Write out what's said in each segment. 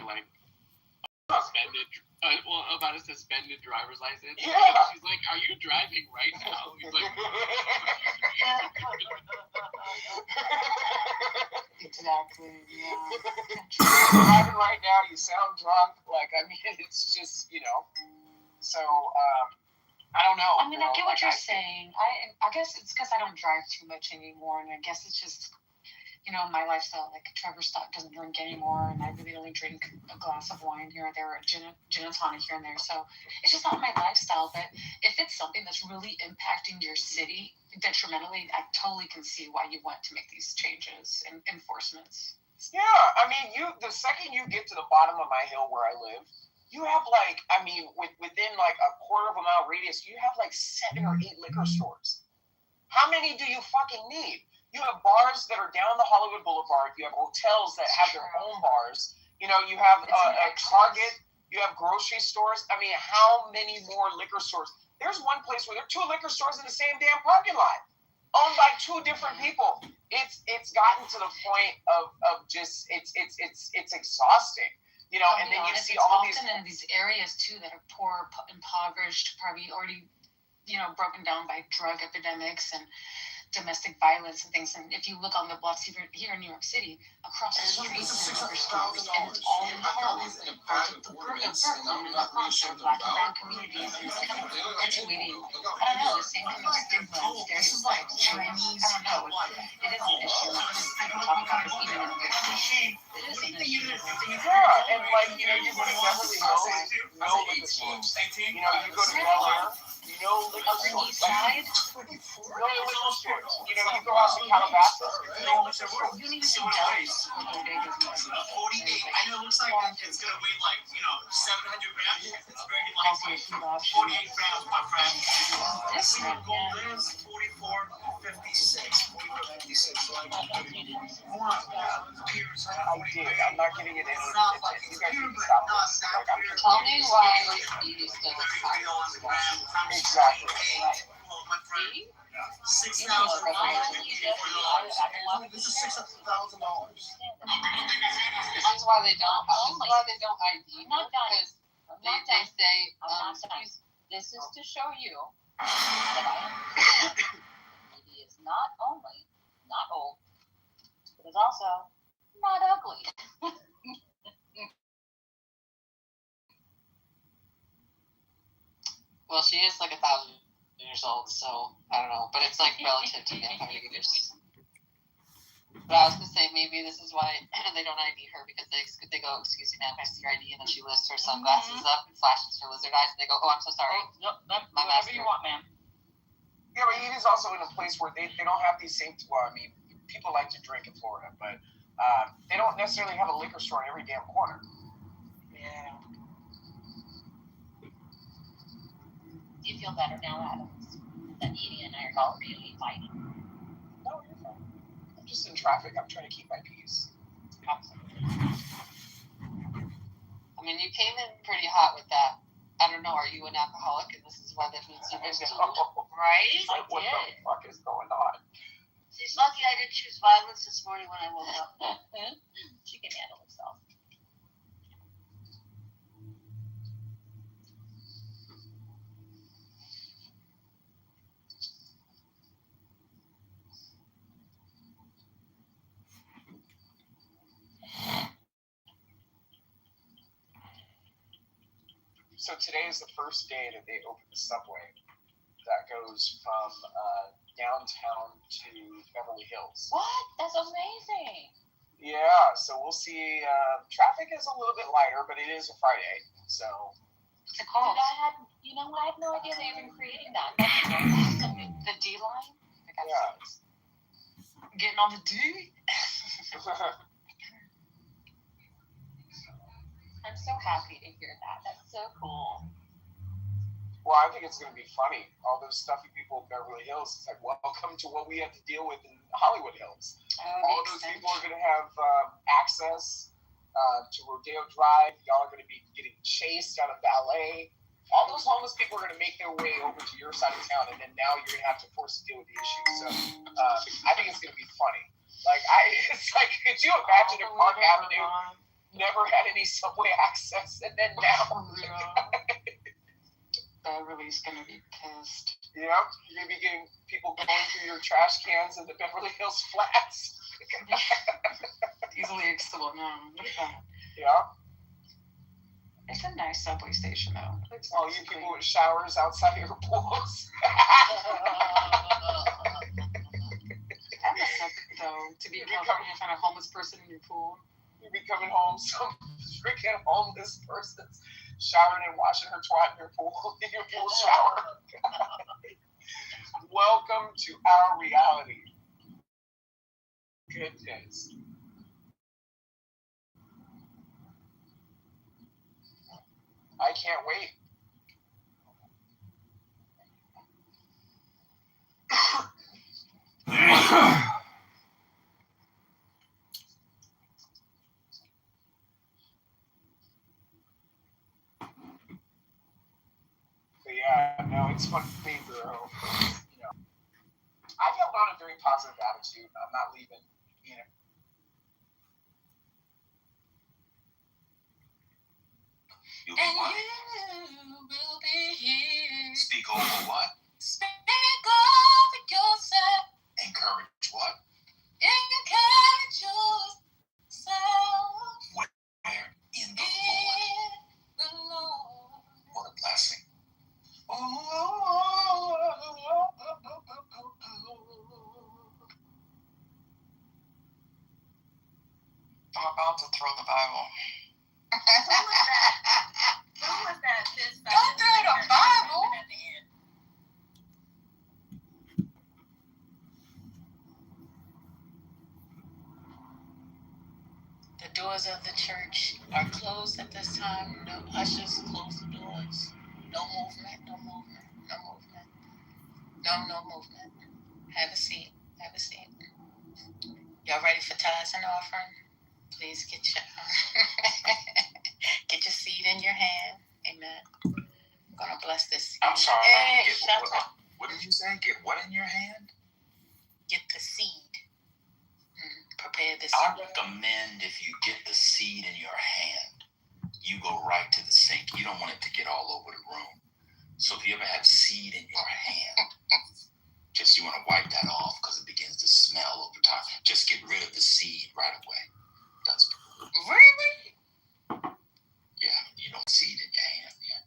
like, about a suspended driver's license. Yeah. She's like, "Are you driving right now?" He's like, exactly. Yeah. You're driving right now. You sound drunk. Like, I mean, it's just, you know. So, I don't know. I mean, I get what you're saying. I guess it's because I don't drive too much anymore, and I guess it's just, you know, my lifestyle. Like Trevor doesn't drink anymore, and I really only drink a glass of wine here or there, or gin and tonic here and there. So it's just not my lifestyle. But if it's something that's really impacting your city detrimentally, I totally can see why you want to make these changes and enforcements. Yeah, I mean, the second you get to the bottom of my hill where I live, you have like, I mean, within like a quarter of a mile radius, you have like 7 or 8 liquor stores. How many do you fucking need? You have bars that are down the Hollywood Boulevard. You have hotels that have their own bars. You know, you have a Target. You have grocery stores. I mean, how many more liquor stores? There's one place where there are 2 liquor stores in the same damn parking lot, owned by 2 different people. It's gotten to the point of just it's exhausting. You know, and then you see all these often in these areas too that are poor, impoverished, probably already, you know, broken down by drug epidemics and domestic violence and things. And if you look on the blocks here in New York City, across the street, and it's all in Harlem. The Brooklyn across our Black and brown communities, and it's kind of perpetuating, I don't know, the same kind of stigma and stereotypes. I don't know. It is an issue. People talk about it even in the it is an issue. Yeah, and like, you know, you go to Beverly Hills, no liquor stores. You know, you go to Bel Air, no liquor stores. Like, no liquor stores. You know, you go out to Calabasas, no liquor stores. You need some dice. 48. I know it looks like it's going to weigh like, you know, 700 grams. It's very like 48 grams, my friend. This gold is 44.56. 44.56. So I'm not getting it. I'm not getting it in. You guys need to stop this. Tell me why you still Exactly. $6,000. This is $6,000. That's why they don't. ID. Because they say this is to show you that I am. He is not only not old, but is also not ugly. Well, she is like 1,000 years old, so I don't know. But it's like relative to vampire years. But I was gonna say maybe this is why they don't ID her, because they go, "Excuse me, ma'am, I see your ID," and then she lifts her sunglasses up and flashes her lizard eyes, and they go, "Oh, I'm so sorry." My master. You want, ma'am. Yeah, but it is also in a place where they don't have these same. Well, I mean, people like to drink in Florida, but they don't necessarily have a liquor store in every damn corner. Yeah. Do you feel better now, Adams? That Edie and I are really fighting? No, you're fine. I'm just in traffic. I'm trying to keep my peace. I mean, you came in pretty hot with that. I don't know, are you an alcoholic and this is why that means you missed Right? Like, what the fuck is going on? She's lucky I didn't choose violence this morning when I woke up. She can handle herself. So today is the first day that they opened the subway that goes from downtown to Beverly Hills. What? That's amazing. Yeah, so we'll see. Traffic is a little bit lighter, but it is a Friday, so. What's it called? I had no idea they were creating that. The D line? Yeah. Getting on the D? I'm so happy to hear that. That's so cool. Well, I think it's going to be funny. All those stuffy people in Beverly Hills, it's like, welcome to what we have to deal with in Hollywood Hills. All those people are going to have access to Rodeo Drive. Y'all are going to be getting chased out of ballet. All those homeless people are going to make their way over to your side of town, and then now you're going to have to force to deal with the issue. So I think it's going to be funny. Like, it's like, could you imagine if Park Avenue never had any subway access, and then now. Beverly's gonna be pissed. Yeah, you're gonna be getting people going through your trash cans in the Beverly Hills flats. Easily accessible. No, look at that. Yeah. It's a nice subway station, though. It's All you people with showers outside of your pools. That must suck, though, to be California and find a homeless person in your pool. You be coming home, some freaking homeless person's showering and washing her twat in your pool shower. Welcome to our reality. Goodness. I can't wait. But yeah, no, it's funny, bro. You know, I felt on a very positive attitude. I'm not leaving. You know. You'll be what? You will be here. Speak over what? Speak over yourself. Encourage what? Encourage yourself. Where? In the Lord. What a blessing. I'm about to throw the Bible. Who was that? Don't throw the Bible. At the end. The doors of the church are closed at this time. No ushers, close the doors. No movement, no movement, no movement. No movement. Have a seat. Have a seat. Y'all ready for tithes and offering? Please get your get your seed in your hand. Amen. I'm gonna bless this seed. I'm sorry. Hey, Get shut up. what did you say? Get what in your hand? Get the seed. Prepare this. I recommend if you get the seed in your hand, you go right to the sink. You don't want it to get all over the room. So if you ever have seed in your hand, just you want to wipe that off because it begins to smell over time. Just get rid of the seed right away. That's Really? yeah. You don't seed in your hand. Yeah.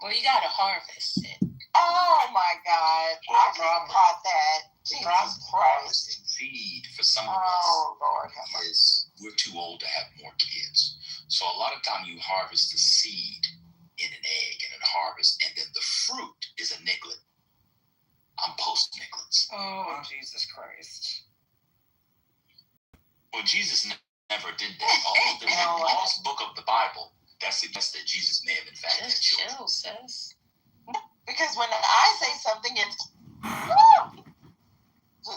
Well, you gotta harvest it. Oh my God. Well, I just caught that. Jesus Christ. Seed for some of us Oh, Lord. is we're too old to have more kids. So a lot of time you harvest the seed in an egg and a harvest, and then the fruit is a niglet. I'm post niglets. Oh, Jesus Christ. Well, Jesus never did that. Although there's a lost book of the Bible that suggests that Jesus may have in fact had Just children. chill, sis. Because when I say something, it's... You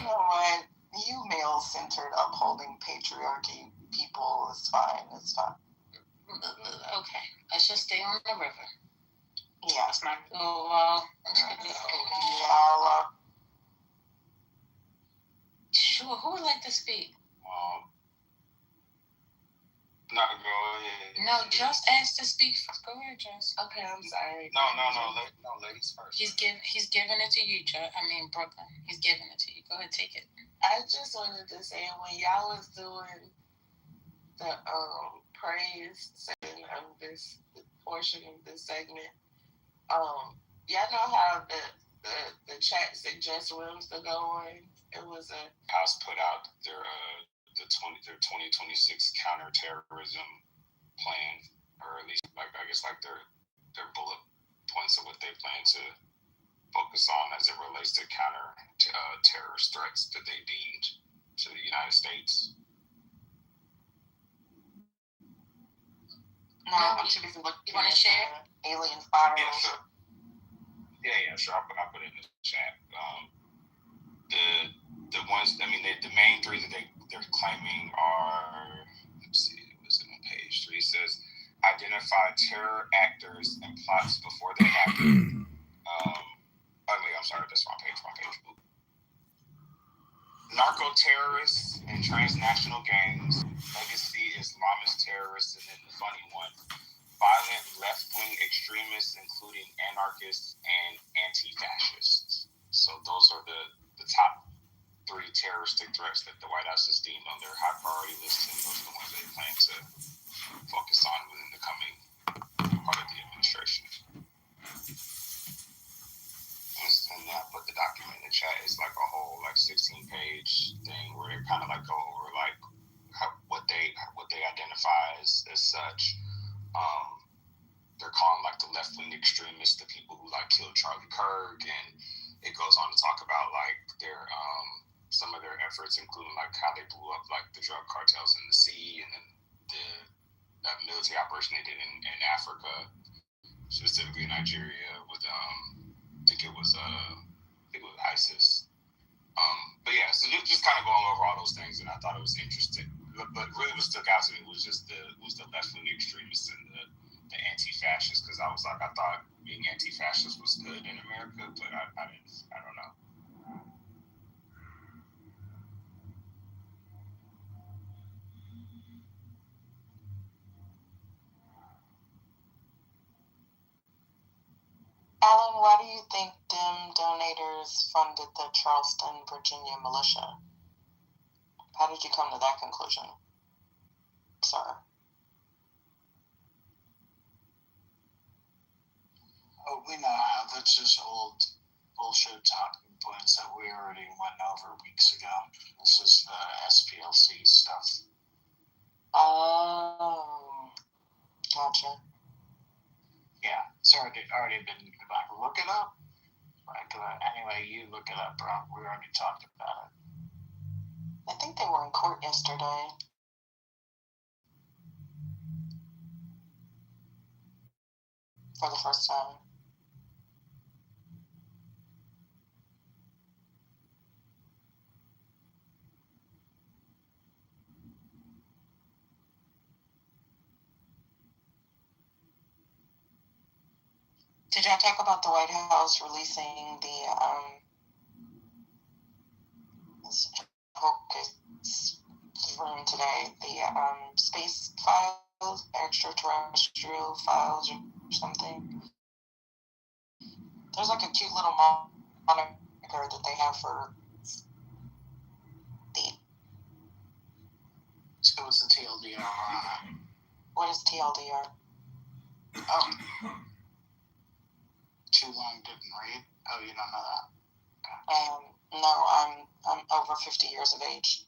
know what? You male-centered, upholding patriarchy people is fine. It's fine. Okay, let's just stay on the river. Yeah. Let's not go. Sure. Who would like to speak? No, go ahead. No, just ask to speak. Go ahead, Just. Okay, I'm sorry. No, ladies first. He's giving it to you, Brooklyn. He's giving it to you. Go ahead, take it. I just wanted to say when y'all was doing the praise section of this portion of this segment, y'all know how the chat suggests rooms to go on. It was a House put out their 2026 counterterrorism plan, or at least their bullet points of what they plan to focus on as it relates to terrorist threats that they deemed to the United States. No, I'm too busy looking. You want to share? Alien fire. Yeah, sure. Yeah, sure. I'll put it in the chat. The ones, I mean, the main three that they're claiming are, let's see, it was on page 3. It says, identify terror actors and plots before they happen. I'm sorry, that's my page. Narco terrorists and transnational gangs, legacy Islamist terrorists, and then the funny one, violent left-wing extremists, including anarchists and anti-fascists. So those are the top 3 terroristic threats that the White House has deemed on their high priority list, and those are the ones they plan to focus on within the coming part of the administration. And I put the document in the chat. It's like a whole 16-page thing where they kind of go over what they identify as such. They're calling the left-wing extremists the people who killed Charlie Kirk, and it goes on to talk about their some of their efforts, including how they blew up the drug cartels in the sea, and then the military operation they did in Africa, specifically in Nigeria with I think it was ISIS. But yeah, so just kind of going over all those things, and I thought it was interesting. But really, what stuck out to me was just the left-wing extremists and the anti-fascists, because I thought being anti-fascist was good in America, but I don't know. Alan, why do you think Dem donators funded the Charleston, Virginia militia? How did you come to that conclusion, sir? Oh, we know how. That's just old bullshit talking points that we already went over weeks ago. This is the SPLC stuff. Oh, gotcha. Yeah, it's already been back. Look it up. Anyway, you look it up, bro. We already talked about it. I think they were in court yesterday. For the first time. Did y'all talk about the White House releasing the focus room today, the space files, extraterrestrial files or something? There's a cute little moniker that they have for the. So it's the TLDR. What is TLDR? Oh. Too long didn't read. Oh, you don't know that? Okay. No, I'm over 50 years of age.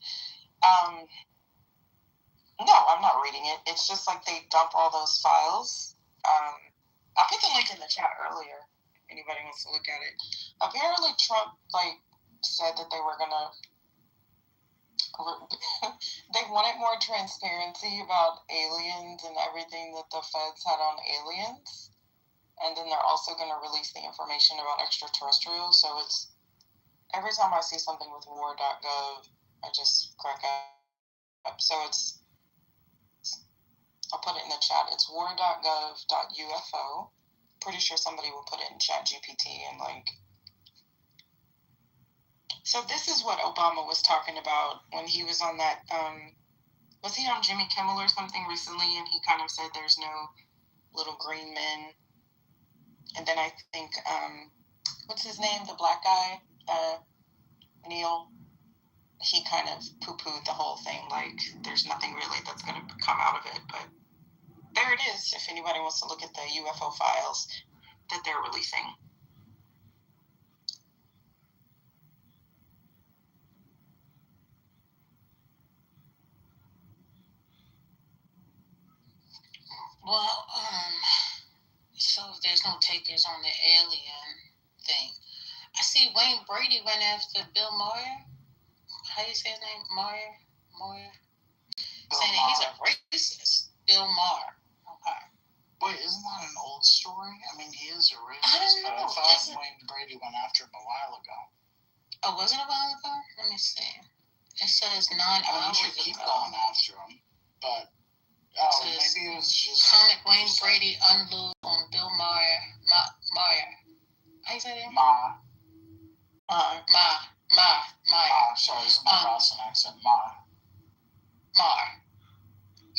No, I'm not reading it. It's just they dump all those files. I put the link in the chat earlier. If anybody wants to look at it. Apparently, Trump said that they were gonna. They wanted more transparency about aliens and everything that the feds had on aliens. And then they're also going to release the information about extraterrestrials. So it's every time I see something with war.gov, I just crack up. So I'll put it in the chat. It's war.gov.ufo. Pretty sure somebody will put it in chat GPT and So this is what Obama was talking about when he was on that, was he on Jimmy Kimmel or something recently? And he kind of said there's no little green men. And then I think, what's his name? The black guy, Neil. He kind of poo-pooed the whole thing. There's nothing really that's going to come out of it. But there it is. If anybody wants to look at the UFO files that they're releasing. Well, so there's no takers on the alien thing. I see Wayne Brady went after Bill Maher. How do you say his name? Maher? Saying that he's a racist. Bill Maher. Okay. Wait, isn't that an old story? I mean, he is a racist, but I thought Wayne Brady went after him a while ago. Oh, was it a while ago? Let me see. It says 9 hours ago. You should keep going after him, but maybe it was just comic Wayne Brady unload on Bill Maher. How you say that? Ma. Maher. Sorry, it's my Boston accent. Maher.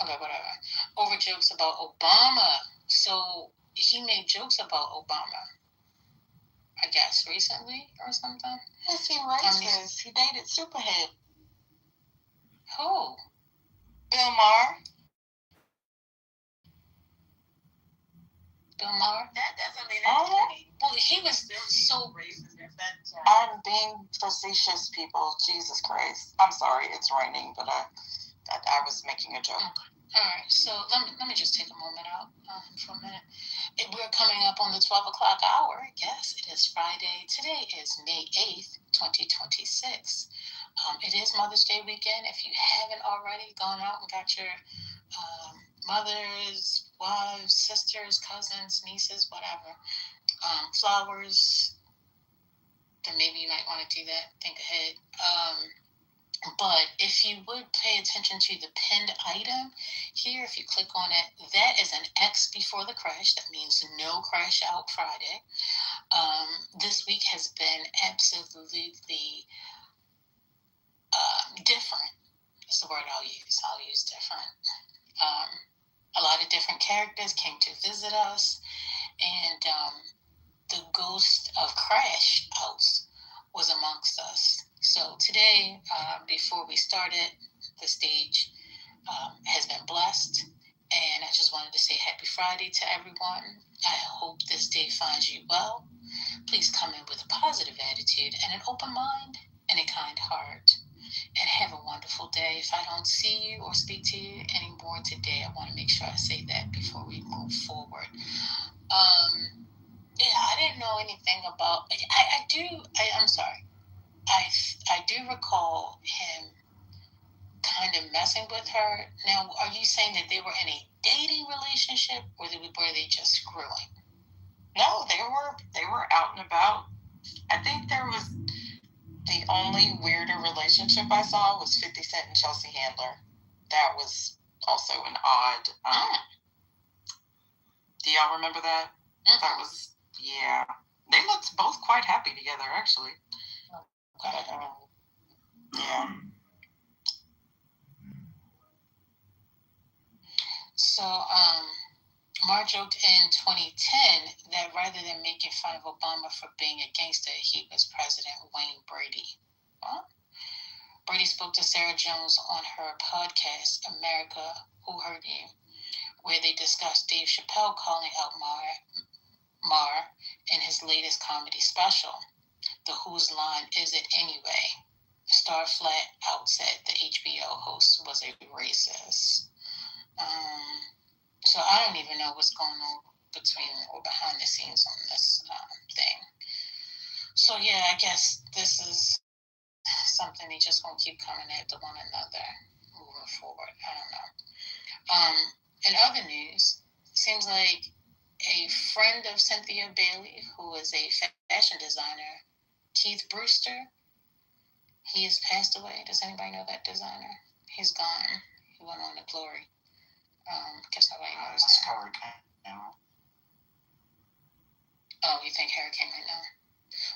Okay, whatever. Over jokes about Obama. So he made jokes about Obama, I guess, recently or something. Is he racist? He dated Superhead. Who? Bill Maher. Bill Maher? That doesn't mean anything. Well, he was so racist. I'm being facetious, people. Jesus Christ. I'm sorry, it's raining, but I was making a joke. All right, so let me just take a moment out for a minute. We're coming up on the 12 o'clock hour. Yes, it is Friday. Today is May 8th, 2026. It is Mother's Day weekend. If you haven't already gone out and got your mothers, wives, sisters, cousins, nieces, whatever, flowers, then maybe you might want to do that. Think ahead. But if you would pay attention to the pinned item here, if you click on it, that is an X before the crash. That means no crash out Friday. This week has been absolutely different. That's the word I'll use. I'll use different. A lot of different characters came to visit us, and the ghost of crash outs was amongst us. So today, before we started, the stage has been blessed, and I just wanted to say happy Friday to everyone. I hope this day finds you well. Please come in with a positive attitude and an open mind and a kind heart, and have a wonderful day. If I don't see you or speak to you anymore today, I want to make sure I say that before we move forward. Yeah, I didn't know anything about. I'm sorry. I do recall him kind of messing with her. Now, are you saying that they were in a dating relationship, or were they just screwing? No, they were out and about. I think there was the only weirder relationship I saw was 50 Cent and Chelsea Handler. That was also an odd. Do y'all remember that? Mm-hmm. That was, yeah. They looked both quite happy together, actually. Okay. But, yeah. So, Marr joked in 2010 that rather than making fun of Obama for being a gangster, he was President Wayne Brady. Huh? Brady spoke to Sarah Jones on her podcast, America, Who Hurt You, where they discussed Dave Chappelle calling out Marr in his latest comedy special. The Whose Line Is It Anyway? Star flat out said the HBO host was a racist. So I don't even know what's going on between or behind the scenes on this thing. So yeah, I guess this is something they just won't keep coming after one another moving forward. I don't know. In other news, it seems like a friend of Cynthia Bailey, who is a fashion designer, Keith Brewster, he has passed away. Does anybody know that designer? He's gone. He went on to glory. Guess nobody knows. That's Hurricane. Oh, you think Hurricane right now?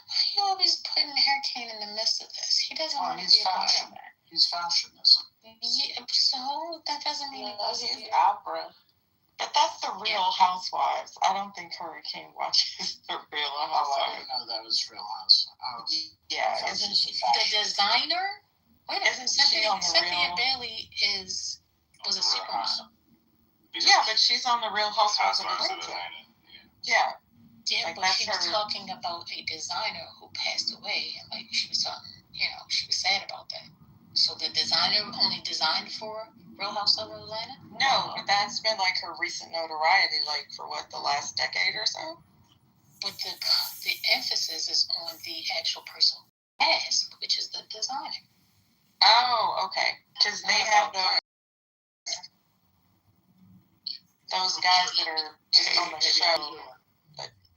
Why are you always putting Hurricane in the midst of this? He doesn't want to be a part of that. He's fashionism. Yeah, so that doesn't mean he wants to He's be opera. But that's the Real Housewives. I don't think Hurricane watches the Real I Housewives. didn't know that was Real House. Yeah, isn't she? the designer. Wait a minute, Isn't she on the Cynthia Real? Bailey was a supermodel. Yeah, but she's on the Real Housewives of Housewives of Atlanta. Atlanta. Yeah. Yeah, Like, but that's she was her. talking about a designer who passed away, and like she was talking, she was sad about that. So the designer only designed for Real Housewives of Atlanta? No, but that's been like her recent notoriety, like for what, the last decade or so? But the emphasis is on the actual person who passed, which is the designer. Oh, okay. Because they have those guys that are just on the show.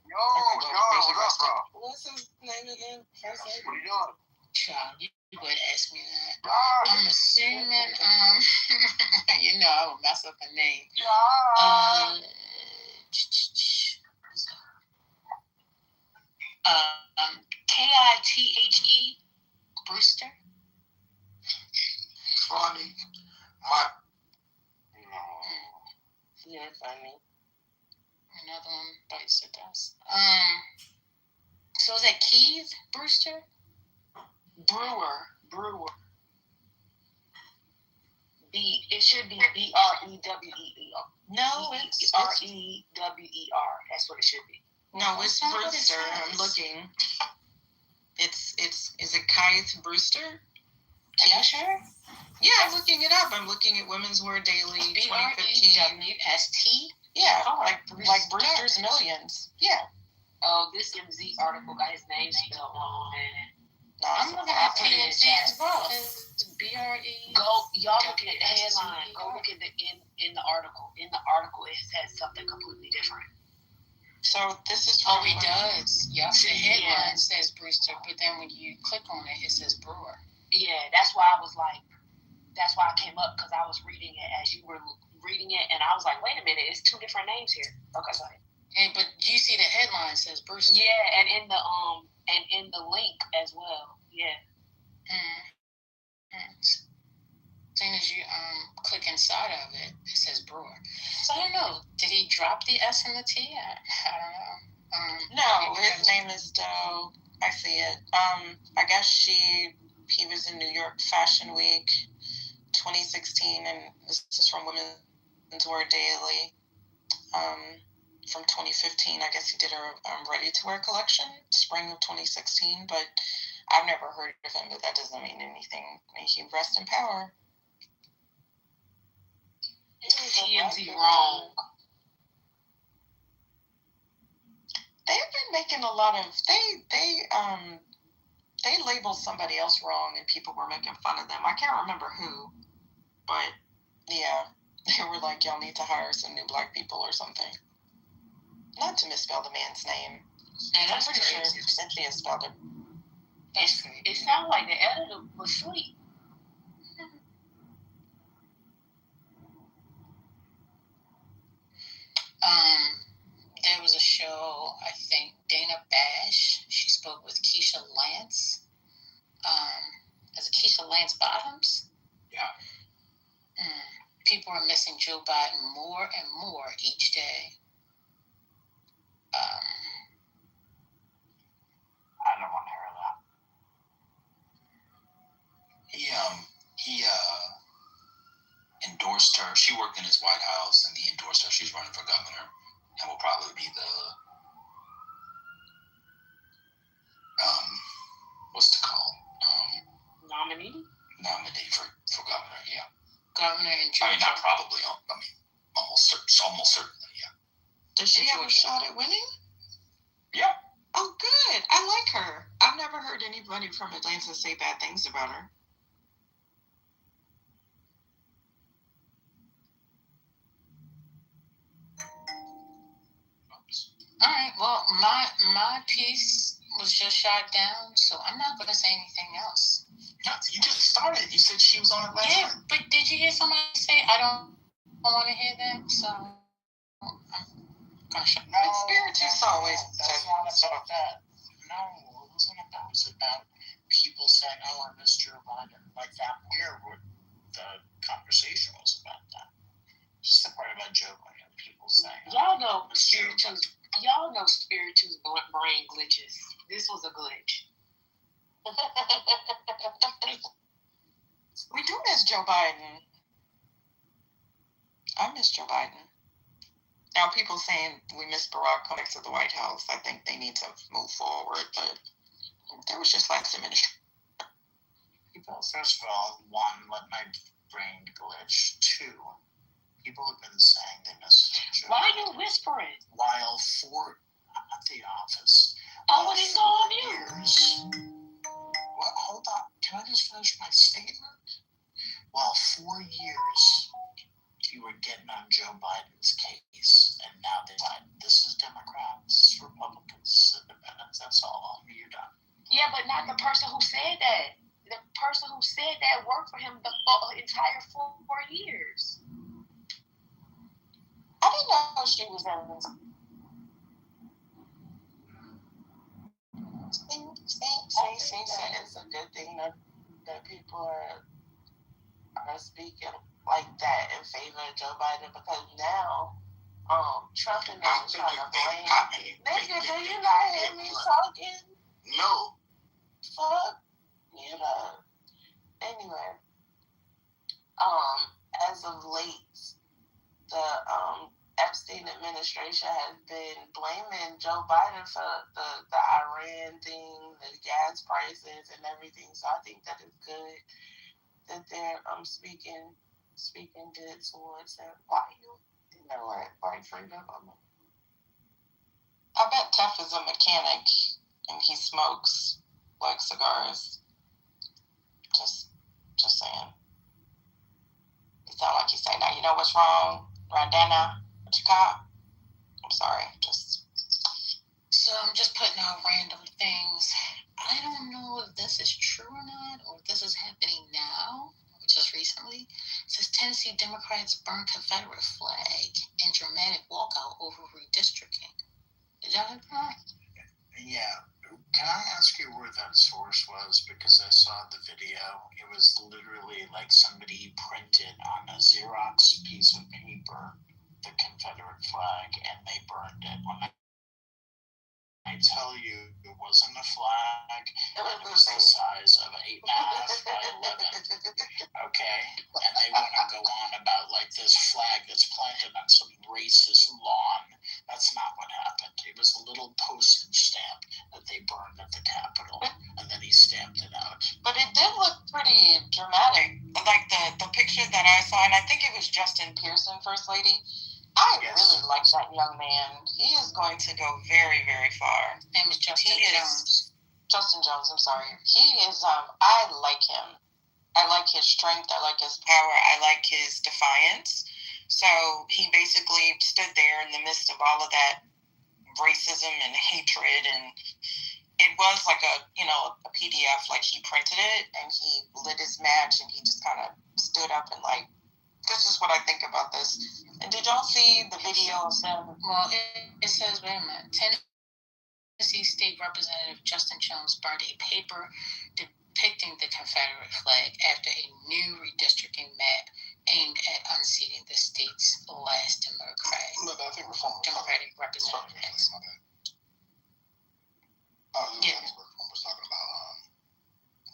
Yo, what's up, bro? What's his name again? What are you doing? Child, you would ask me that. Yeah. I'm assuming, I would mess up the name. Yeah. Kithe Brewster. Funny. You're funny. Another one bites the dust. So is that Keith Brewster? Brewer. It should be Brewer. No, it's Rewewer. That's what it should be. No, it's Brewster. I'm looking. It's is it Keith Brewster? Are you sure? Yeah, I'm looking it up. I'm looking at Women's Wear Daily 2015. BREWST? Yeah, like Brewster's Millions. Yeah. Oh, this MZ article got his name spelled wrong, man. No, I'm looking at put it in TMZ chat. as well. It's BRE. Y'all looking at the headline. Go look at in the article. In the article, it says something completely different. So this is Oh, it does. Yep. The headline Yeah. says Brewster, but then when you click on it, it says Brewer. Yeah, that's why I was like, that's why I came up, because I was reading it as you were reading it, and I was like, wait a minute, it's two different names here. Okay, sorry. But you see the headline says Brewster. Yeah, and in the link as well. Yeah. As soon as you click inside of it, it says Brewer. So I don't know. Did he drop the S and the T? I don't know. No, his name is still. I see it. I guess he was in New York Fashion Week 2016, and this is from Women's Wear Daily. From 2015, I guess he did a ready-to-wear collection, spring of 2016, but I've never heard of him, but that doesn't mean anything. May he rest in power. TMZ wrong. They've been making a lot of they labeled somebody else wrong and people were making fun of them. I can't remember who, but yeah, they were like, y'all need to hire some new black people or something. Not to misspell the man's name. And I'm pretty sure Cynthia spelled it. It sounded like the editor was sweet. There was a show, I think, Dana Bash, she spoke with Keisha Lance. Is it Keisha Lance Bottoms? Yeah. People are missing Joe Biden more and more each day. I don't want to hear that. He endorsed her. She worked in his White House, and he endorsed her. She's running for governor, and will probably be the what's it called? Nominee for governor. Yeah. Governor in I Georgia. mean, not probably. I mean, almost certainly. Yeah. Does she have a shot at winning? Yeah. Oh, good. I like her. I've never heard anybody from Atlanta say bad things about her. All right. Well, my piece was just shot down, so I'm not going to say anything else. You just started. You said she was on it last Yeah, night. but did you hear somebody say I don't want to hear that? So I'm going to shut up. No, Spiritus always That's not about that. No, it wasn't about. It was about people saying, "Oh, I missed Joe Biden." Like that. Where the conversation was about that. Just the part about Joe Biden. People saying, Y'all know Spiritus brain glitches. This was a glitch. We do miss Joe Biden. I miss Joe Biden. Now, people saying we miss Barack coming to the White House. I think they need to move forward, but that was just last administration. people, first of all, one, let my brain glitch. Two, people have been saying they miss Joe Why are Biden you whispering? while at the office. Oh, it is on you. Years. Well, hold on. Can I just finish my statement? While 4 years you were getting on Joe Biden's case, and now they're like, this is Democrats, this is Republicans, this is Independents. That's all. You're done. Yeah, but not the person who said that. The person who said that worked for him the entire 4 years. I didn't know she was in. It's a good thing that people are speaking like that in favor of Joe Biden, because now Trump and them trying to blame. Nigga, do you not hear me talking? No. Fuck. You know. Anyway. As of late, the Epstein administration has been blaming Joe Biden for the Iran thing, the gas prices and everything. So I think that is good that they're speaking good towards him. Why you know what? Why freedom? I bet Tef is a mechanic and he smokes like cigars. Just saying. It sound like he's saying, now you know what's wrong, Randana? What you call? I'm sorry, So I'm just putting out random things. I don't know if this is true or not, or if this is happening now, or just recently. It says Tennessee Democrats burn Confederate flag in dramatic walkout over redistricting. Did y'all hear that? Yeah. Can I ask you where that source was? Because I saw the video. It was literally like somebody printed on a Xerox piece of paper the Confederate flag and they burned it. When I tell you it wasn't a flag, it was the size of 8.5 by 11. Okay? And they want to go on about like this flag that's planted on some racist lawn. That's not what happened. It was a little postage stamp that they burned at the Capitol, and then he stamped it out. But it did look pretty dramatic. Like the picture that I saw, and I think it was Justin Pearson, First Lady. I really like that young man. He is going to go very, very far. His name is Justin Jones. Justin Jones, I'm sorry. He is, I like him. I like his strength. I like his power. I like his defiance. So he basically stood there in the midst of all of that racism and hatred, and it was like a PDF, like he printed it and he lit his match and he just kind of stood up and like, this is what I think about this. And did y'all see the video of them? Well, it says, wait a minute, Tennessee State Representative Justin Jones burned a paper depicting the Confederate flag after a new redistricting map aimed at unseating the state's last Democratic representative. Reform was talking about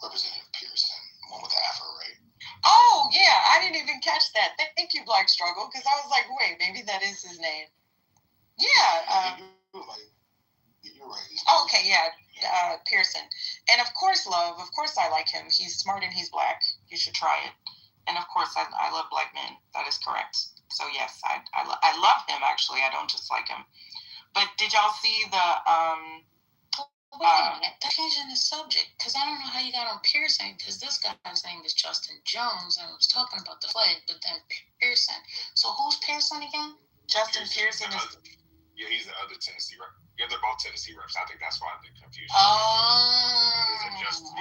Representative Pearson, one with the afro, right? Oh, yeah, I didn't even catch that. Thank you, Black Struggle, because I was like, wait, maybe that is his name. Yeah. You're right. Okay, yeah, Pearson. And of course, I like him. He's smart and he's Black. You should try it. And of course, I love Black men. That is correct. So yes, I love him, actually. I don't just like him. But did y'all see the... Wait a minute, that's changing the subject, because I don't know how you got on Pearson, because this guy's name is Justin Jones, and I was talking about the flag, but then Pearson. So who's Pearson again? Justin Pearson is... Yeah, he's the other Tennessee rep. Yeah, they're both Tennessee reps. I think that's why the confusion. Justin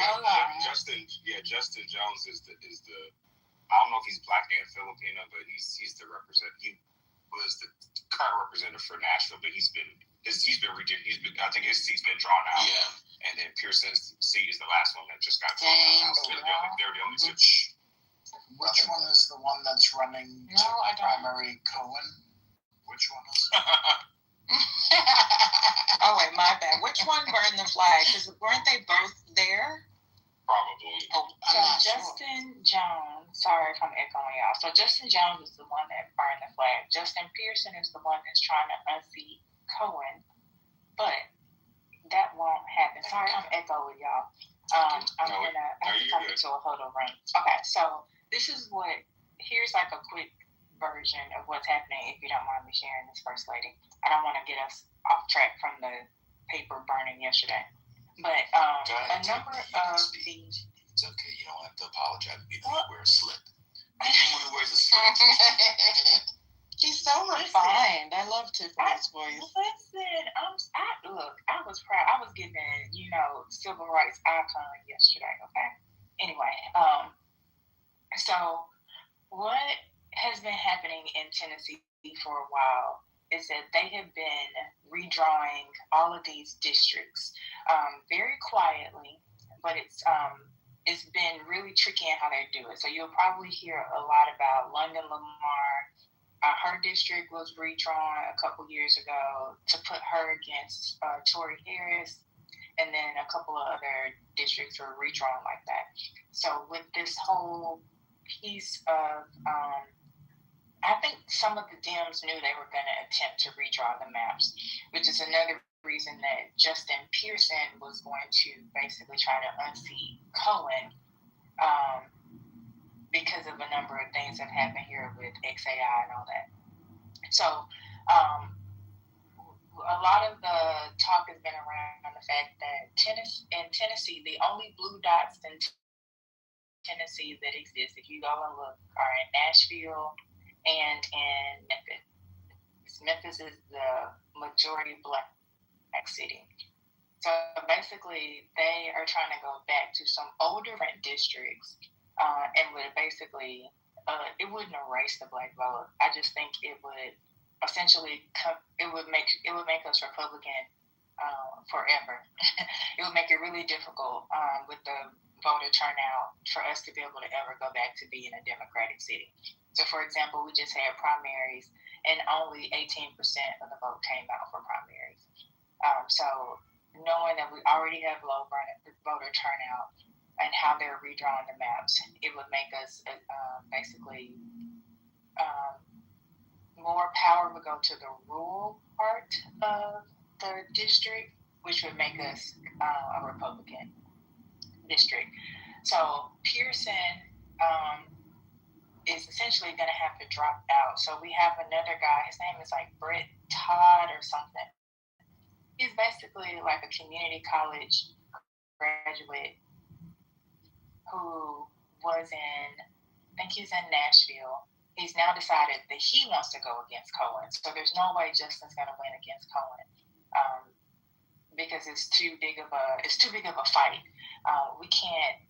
Jones is the. I don't know if he's Black and Filipino, but he's the representative. He was the current representative for Nashville, but he's been I think his seat's been drawn out. Yeah. And then Pearson's seat is the last one that just got drawn out. So they're the only two. Which one is the one that's running to primary Cohen? Which one is it? Oh, wait, my bad. Which one burned the flag? Because weren't they both there? Probably. Oh, Justin Jones, sorry if I'm echoing y'all. So Justin Jones is the one that burned the flag. Justin Pearson is the one that's trying to unseat Cohen, but that won't happen. Sorry, I'm echoing y'all. I'm talking to a huddle room. Okay, so here's like a quick version of what's happening, if you don't mind me sharing this, First Lady. I don't want to get us off track from the paper burning yesterday. But a number of these... It's okay, you don't have to apologize. You don't wear a slip. Anyone who wears a slip. He's so refined. I love Tiffany's voice. Listen, I was proud. I was given, civil rights icon yesterday, okay? Anyway, so what has been happening in Tennessee for a while is that they have been redrawing all of these districts very quietly, but it's been really tricky in how they do it. So you'll probably hear a lot about London Lamar her district was redrawn a couple years ago to put her against Tory Harris, and then a couple of other districts were redrawn like that. So with this whole piece of, I think some of the Dems knew they were going to attempt to redraw the maps, which is another reason that Justin Pearson was going to basically try to unseat Cohen, because of a number of things that happened here with XAI and all that. So a lot of the talk has been around the fact that in Tennessee, the only blue dots in Tennessee that exist, if you go and look, are in Nashville and in Memphis. Memphis is the majority black city. So basically, they are trying to go back to some older districts, and would basically, it wouldn't erase the black vote. I just think it would essentially it would make us Republican forever. It would make it really difficult with the voter turnout for us to be able to ever go back to being a Democratic city. So, for example, we just had primaries, and only 18% of the vote came out for primaries. So knowing that we already have low voter turnout and how they're redrawing the maps, it would make us basically more power would go to the rural part of the district, which would make us a Republican district. So Pearson is essentially going to have to drop out. So we have another guy, his name is like Brett Todd or something. He's basically like a community college graduate who was in, I think he's in Nashville. He's now decided that he wants to go against Cohen. So there's no way Justin's going to win against Cohen, because it's too big of a fight. We can't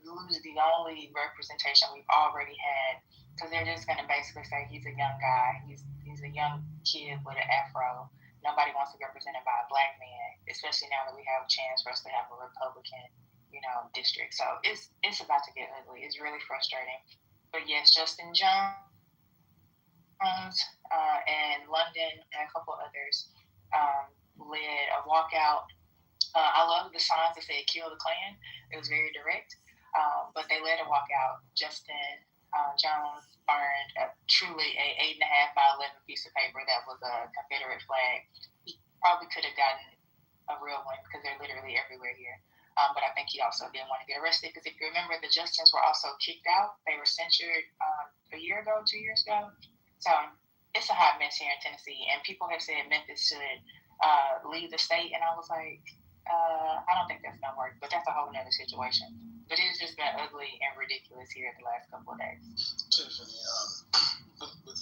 lose the only representation we've already had, because they're just going to basically say he's a young guy, he's a young kid with an afro. Nobody wants to be represented by a black man, especially now that we have a chance for us to have a Republican, district. So it's about to get ugly. It's really frustrating. But yes, Justin Jones and London and a couple others led a walkout. I love the signs that said "Kill the Klan." It was very direct. But they led a walkout. Justin Jones burned truly a 8.5 by 11 piece of paper that was a Confederate flag. He probably could have gotten a real one because they're literally everywhere here. But I think he also didn't want to get arrested, because if you remember, the Justins were also kicked out. They were censured 2 years ago. So it's a hot mess here in Tennessee. And people have said Memphis should leave the state. And I was like, I don't think that's going to work. But that's a whole nother situation. But it's just been ugly and ridiculous here the last couple of days. Tiffany, with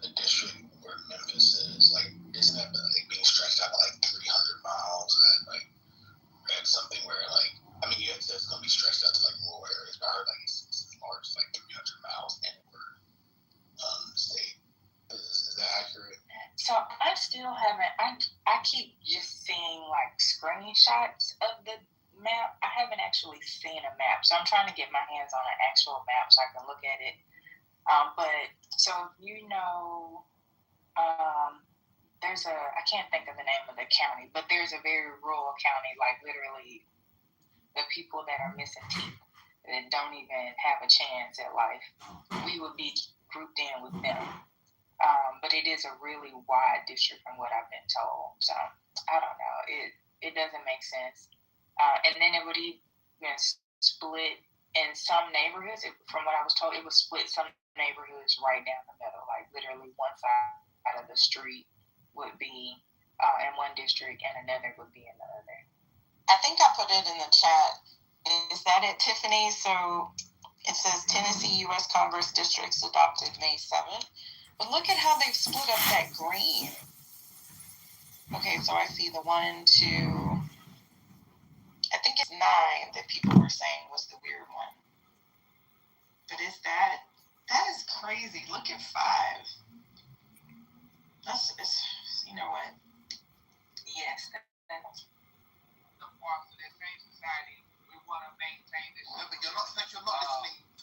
the district where Memphis is, like, isn't that like being stretched out by like 300 miles? And like, read something where like, I mean, it's going to be stretched out to like rural areas, but I heard like it's as large as like 300 miles inward the state. Is that accurate? So I still haven't. I keep just seeing like screenshots of the map. I haven't actually seen a map, so I'm trying to get my hands on an actual map so I can look at it. But so there's I can't think of the name of the county, but there's a very rural county, like literally the people that are missing teeth that don't even have a chance at life, we would be grouped in with them. But it is a really wide district from what I've been told. So I don't know. It doesn't make sense. And then it would even split in some neighborhoods. From what I was told, it would split some neighborhoods right down the middle. Like literally one side of the street would be in one district and another would be in the other. I think I put it in the chat. Is that it, Tiffany? So it says Tennessee U.S. Congress districts adopted May 7th. But look at how they've split up that green. Okay, so I see the 1, 2, I think it's 9 that people were saying was the weird one. But is that is crazy. Look at 5. You know what? Yes. That's the part of the same society. We want to maintain this. No, but you're not listening to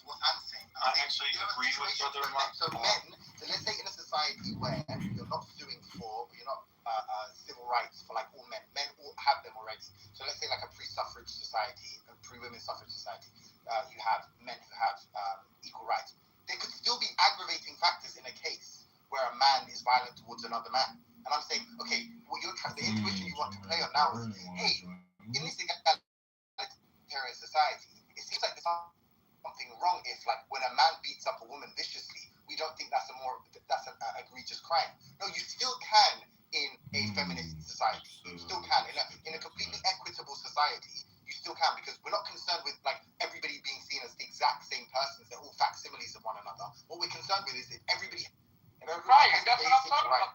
what I'm saying. I actually agree with Brother Mark. society where you're not suing for, you're not civil rights for like all men. Men all have them already. So let's say like a pre-suffrage society, a pre-women suffrage society, you have men who have equal rights. There could still be aggravating factors in a case where a man is violent towards another man. And I'm saying, okay, what you're trying, the intuition you want to play on now is, hey, in this egalitarian society, it seems like there's something wrong if, like, when a man beats up a woman viciously, we don't think that's an egregious crime. No, you still can in a feminist society. You still can in a completely equitable society. You still can, because we're not concerned with like everybody being seen as the exact same persons. They're all facsimiles of one another. What we're concerned with is that everybody. Right, and that's what I'm talking about.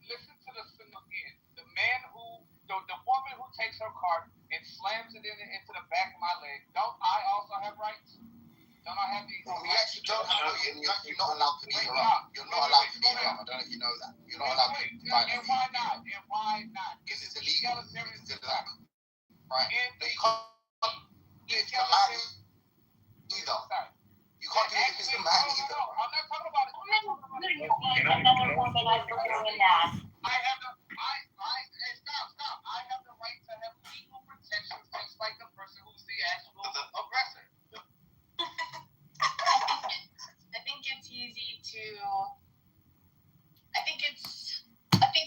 Listen to the thing again. The man who, the woman who takes her cart and slams it into the back of my leg. Don't I also have rights? Don't I have these? We actually don't have rights. You're actually not allowed to beat her up. You're not allowed to beat her up. I don't know if you know that. You're not allowed to fight her. And why not? And why not? Because it's illegal. It's illegal. Right. It's command either. You can't do anything to man either. No, I'm not talking about it. Stop. I have the right to have legal protections just like the person who's the actual aggressor. I think it's easy to. I think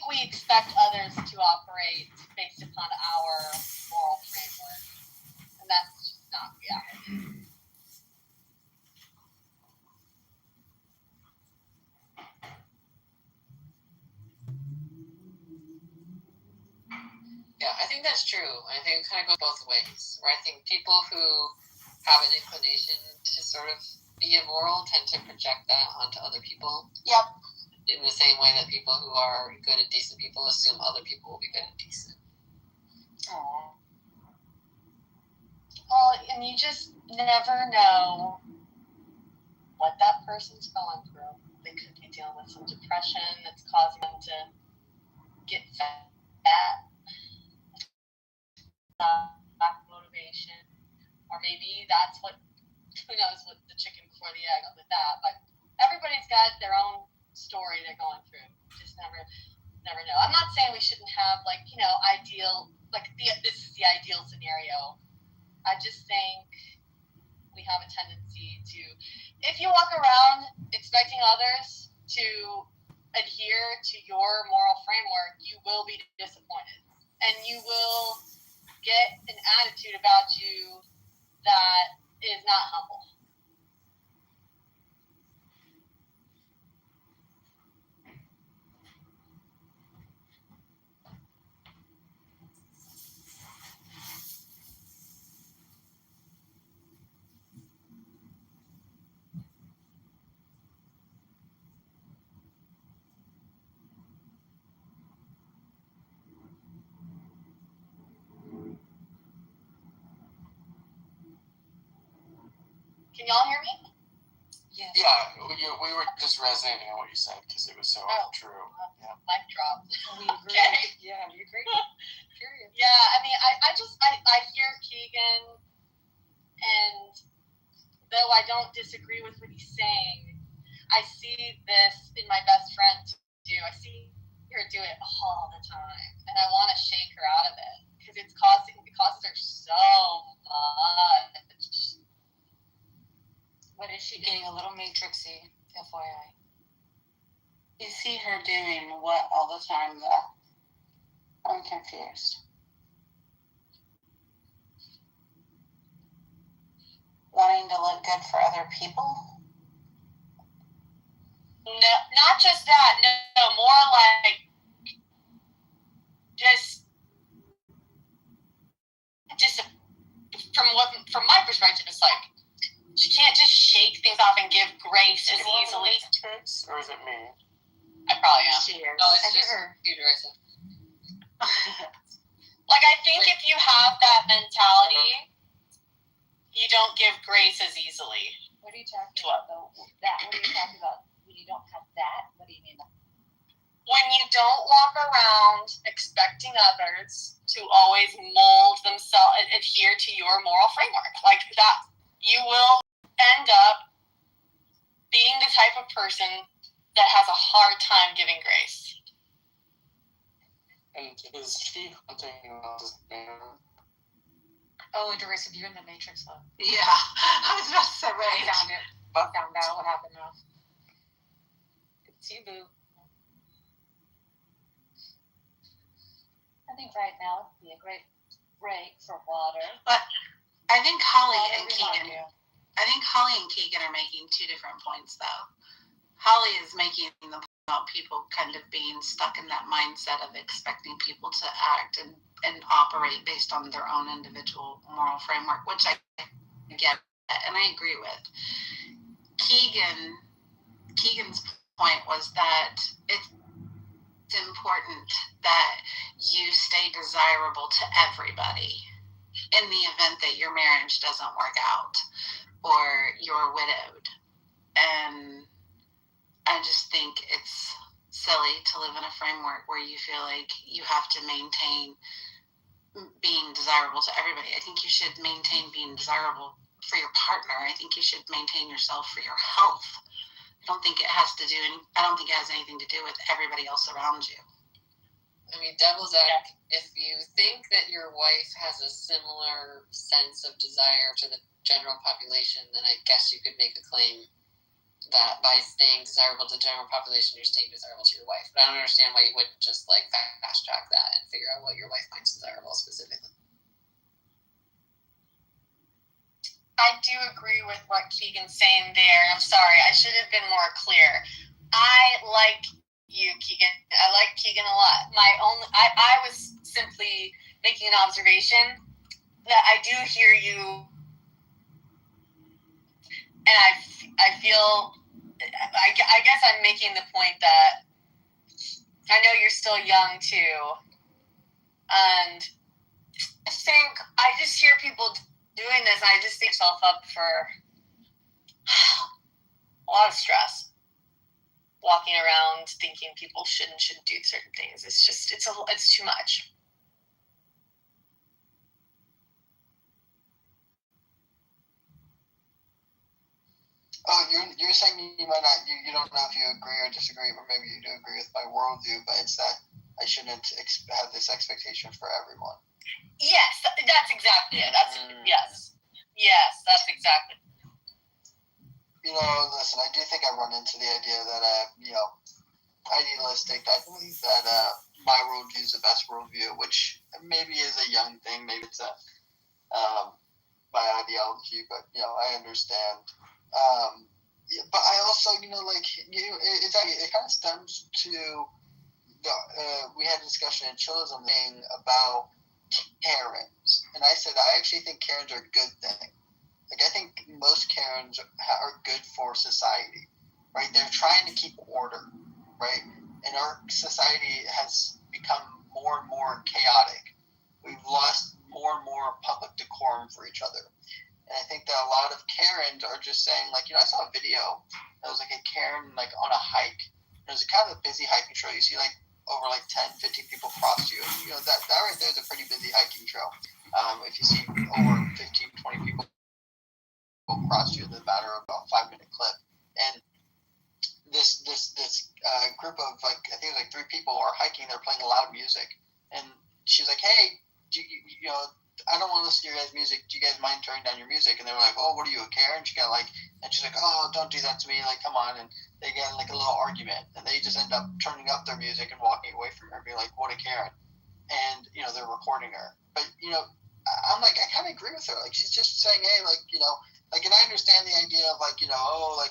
we expect others to operate based upon our moral framework, and that's just not reality. Yeah, I think that's true. I think it kind of goes both ways. Where I think people who have an inclination to sort of be immoral tend to project that onto other people. Yep. In the same way that people who are good and decent people assume other people will be good and decent. Aww. Well, and you just never know what that person's going through. They could be dealing with some depression that's causing them to get fat, lack of motivation, or maybe that's what, who knows what the chicken before the egg with that, but everybody's got their own story they're going through. Just never know. I'm not saying we shouldn't have ideal, this is the ideal scenario. I just think we have a tendency to, if you walk around expecting others to adhere to your moral framework, you will be disappointed. And you will get an attitude about you that is not humble. Can y'all hear me? Yes. Yeah, we were just resonating on what you said because it was so true. Yeah. Mic drop. We agree. Okay. Yeah, we agree. Period. Yeah, I mean, I hear Keegan, and though I don't disagree with what he's saying, I see this in my best friend too. I see her do it all the time, and I want to shake her out of it because it causes her so much. What is she getting a little matrixy, FYI? You see her doing what all the time, though? I'm confused. Wanting to look good for other people? No, not just that. No, more like just from my perspective, it's like she can't just shake things off and give grace as easily. Or is it me? I probably am. She is. No, it's just her. You, Teresa. Like, I think if you have that mentality, you don't give grace as easily. What are you talking about, though? What are you talking about? When you don't have that? What do you mean? When you don't walk around expecting others to always mold themselves, adhere to your moral framework. Like that, you will end up being the type of person that has a hard time giving grace. And is she hunting his man? Oh, Doris, if you're in the Matrix, though. Yeah, I was about to say, right. I found it. I found out what happened now. It's you, boo. I think right now would be a great break for water. But I think Holly Water and remind Keegan. you. I think Holly and Keegan are making two different points, though. Holly is making the point about people kind of being stuck in that mindset of expecting people to act and operate based on their own individual moral framework, which I get and I agree with. Keegan's point was that it's important that you stay desirable to everybody in the event that your marriage doesn't work out or you're widowed. And I just think it's silly to live in a framework where you feel like you have to maintain being desirable to everybody. I think you should maintain being desirable for your partner. I think you should maintain yourself for your health. I don't think it has anything to do with everybody else around you. I mean, devil's advocate, if you think that your wife has a similar sense of desire to the general population, then I guess you could make a claim that by staying desirable to the general population, you're staying desirable to your wife. But I don't understand why you wouldn't just like fast track that and figure out what your wife finds desirable specifically. I do agree with what Keegan's saying there. I'm sorry, I should have been more clear. I like you, Keegan. I like Keegan a lot. I was simply making an observation that I do hear you, and I feel. I guess I'm making the point that I know you're still young too, and I just hear people doing this, and I just think myself up for a lot of stress. Walking around thinking people shouldn't do certain things. It's too much. Oh, you're saying you might not, you don't know if you agree or disagree, or maybe you do agree with my worldview, but it's that I shouldn't have this expectation for everyone. Yes, that's exactly it. Yes, that's exactly it. Listen, I do think I run into the idea that, idealistic. I believe that my worldview is the best worldview, which maybe is a young thing. Maybe it's my ideology, but, I understand. But I also, it kind of stems to we had a discussion in Chillism thing about Karens, and I said I actually think Karens are a good thing. Like, I think most Karens are good for society, right? They're trying to keep order, right? And our society has become more and more chaotic. We've lost more and more public decorum for each other. And I think that a lot of Karens are just saying, like, I saw a video that was like a Karen, like, on a hike. It was a kind of a busy hiking trail. You see, like, over, like, 10, 15 people cross you. And, that right there is a pretty busy hiking trail. If you see over 15, 20 people cross you in the matter of about a 5-minute clip. And this group of, like, I think it was like 3 people are hiking. They're playing loud music. And she's like, hey, I don't want to listen to your guys' music. Do you guys mind turning down your music? And they were like, oh, what are you, a Karen? And she's like, oh, don't do that to me. Like, come on. And they get like a little argument. And they just end up turning up their music and walking away from her and being like, what a Karen. And, they're recording her. But, I'm like, I kind of agree with her. Like, she's just saying, hey, like, and I understand the idea of, like,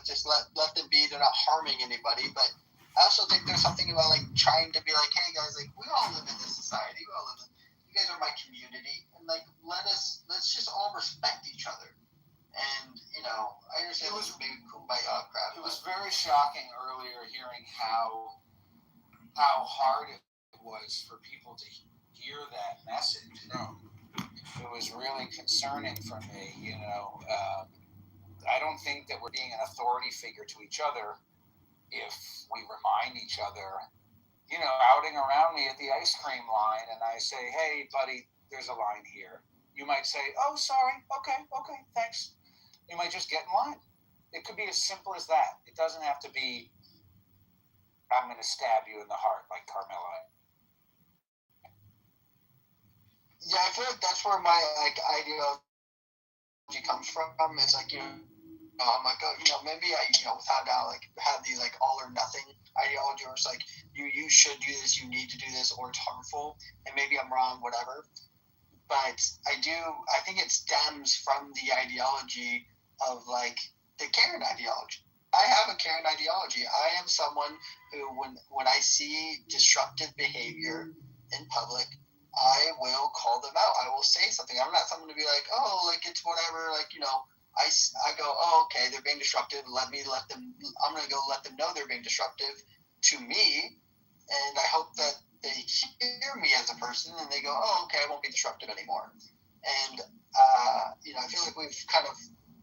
just let them be. They're not harming anybody. But I also think there's something about, like, trying to be like, hey, guys, like, we all live in this society. We all live in, you guys are my community. And, like, let's just all respect each other. And, I understand it was maybe kumbaya crap. It was very shocking earlier hearing how hard it was for people to hear that message. It was really concerning for me, I don't think that we're being an authority figure to each other if we remind each other, outing around me at the ice cream line and I say, hey, buddy, there's a line here. You might say, oh, sorry, okay, thanks. You might just get in line. It could be as simple as that. It doesn't have to be I'm going to stab you in the heart like Carmelo. Yeah, I feel like that's where my ideology comes from. It's like, I'm like, maybe I, found out, have these, all or nothing ideology, or it's like, you should do this, you need to do this, or it's harmful, and maybe I'm wrong, whatever. But I think it stems from the ideology of, the Karen ideology. I have a Karen ideology. I am someone who, when I see disruptive behavior in public, I will call them out. I will say something. I'm not someone to be like, it's whatever, I go, okay, they're being disruptive. I'm going to go let them know they're being disruptive to me, and I hope that they hear me as a person, and they go, okay, I won't be disruptive anymore. And, I feel like we've kind of,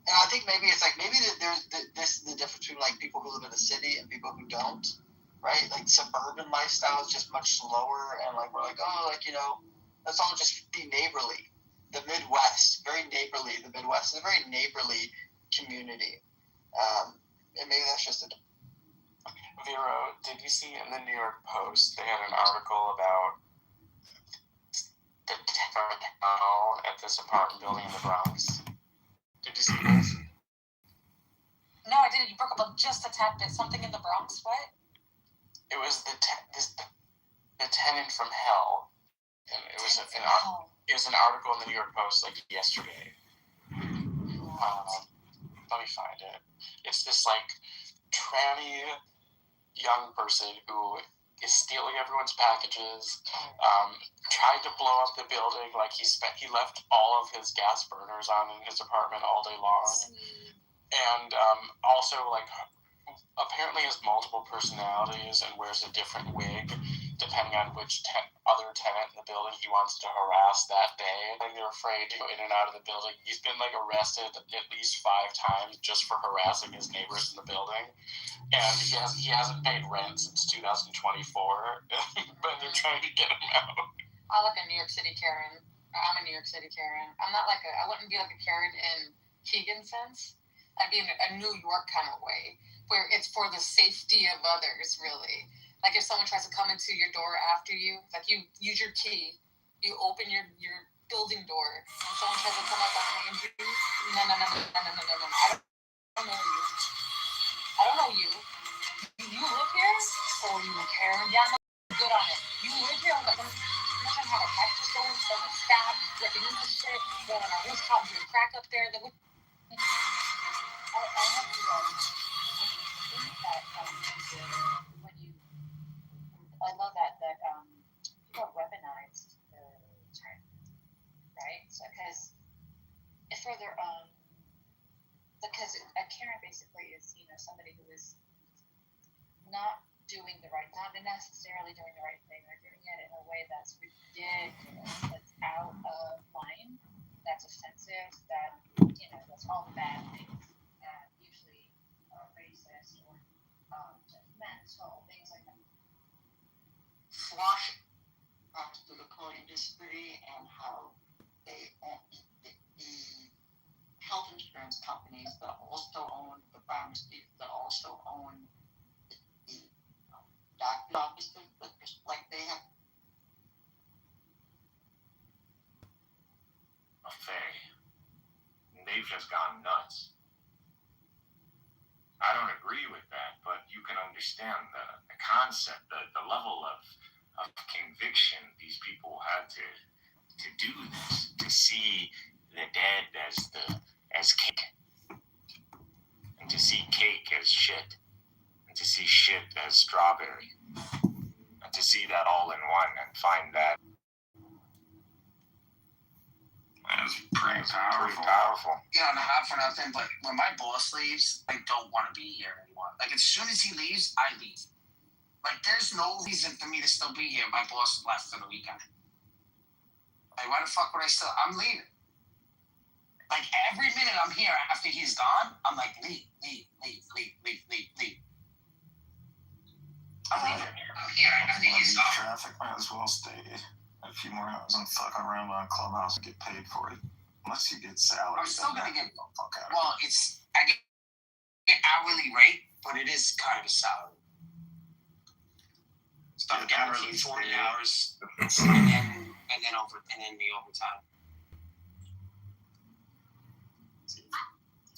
and I think maybe it's maybe there's the difference between, people who live in a city and people who don't, right? Suburban lifestyle is just much slower, and, we're let's all just be neighborly. The Midwest, very neighborly. The Midwest is a very neighborly community. And maybe that's just it. Vero, did you see in the New York Post, they had an article about the tunnel at this apartment building in the Bronx? Did you see this? No, I didn't. You broke up just a tad bit. Something in the Bronx, what? It was the tenant from hell. And it was an article in the New York Post yesterday. Let me find it. It's this tranny young person who is stealing everyone's packages. Tried to blow up the building. He left all of his gas burners on in his apartment all day long, and also apparently has multiple personalities and wears a different wig depending on which other tenant in the building he wants to harass that day. They're afraid to go in and out of the building. He's been arrested at least 5 times just for harassing his neighbors in the building, and he hasn't paid rent since 2024. But they're trying to get him out. I like a New York City Karen. I'm a New York City Karen. I'm not I wouldn't be a Karen in Keegan's sense. I'd be in a New York kind of way, where it's for the safety of others, really. If someone tries to come into your door after you, you use your key, you open your building door, and someone tries to come up behind you. No. I don't know you. I don't know you. You live here, or you were Karen? Yeah, I'm good on it. You live here, I'm not trying to have a fight just going, someone stab, ripping into shit, going on a rooftop, doing crack up there. I have to think that when you, I love that people have weaponized the term, right? So because a Karen basically is somebody who is not necessarily doing the right thing. They're doing it in a way that's ridiculous, that's out of line, that's offensive, that that's all the bad things, usually racist or judgmental, things like that. Flush to the car industry and how they own the health insurance companies that also own the pharmacies, that also own the doctor's offices, but just they have. They've just gone nuts. I don't agree with that, but you can understand the concept, the level of conviction these people had to do this, to see the dead as cake, and to see cake as shit, and to see shit as strawberry, and to see that all in one and find that. That's pretty powerful. And half for nothing, but when my boss leaves, I don't want to be here anymore. As soon as he leaves, I leave. There's no reason for me to still be here. My boss left for the weekend. Why the fuck would I still? I'm leaving. Every minute I'm here after he's gone, I'm leave. I'm leaving. I'm here after he's gone. Traffic, might as well stay a few more hours and fuck around on Clubhouse and get paid for it. Unless you get salary. I'm still gonna get. Well, I get hourly rate, but it is kind of a salary. I'm guaranteed 40 hours, and then the overtime.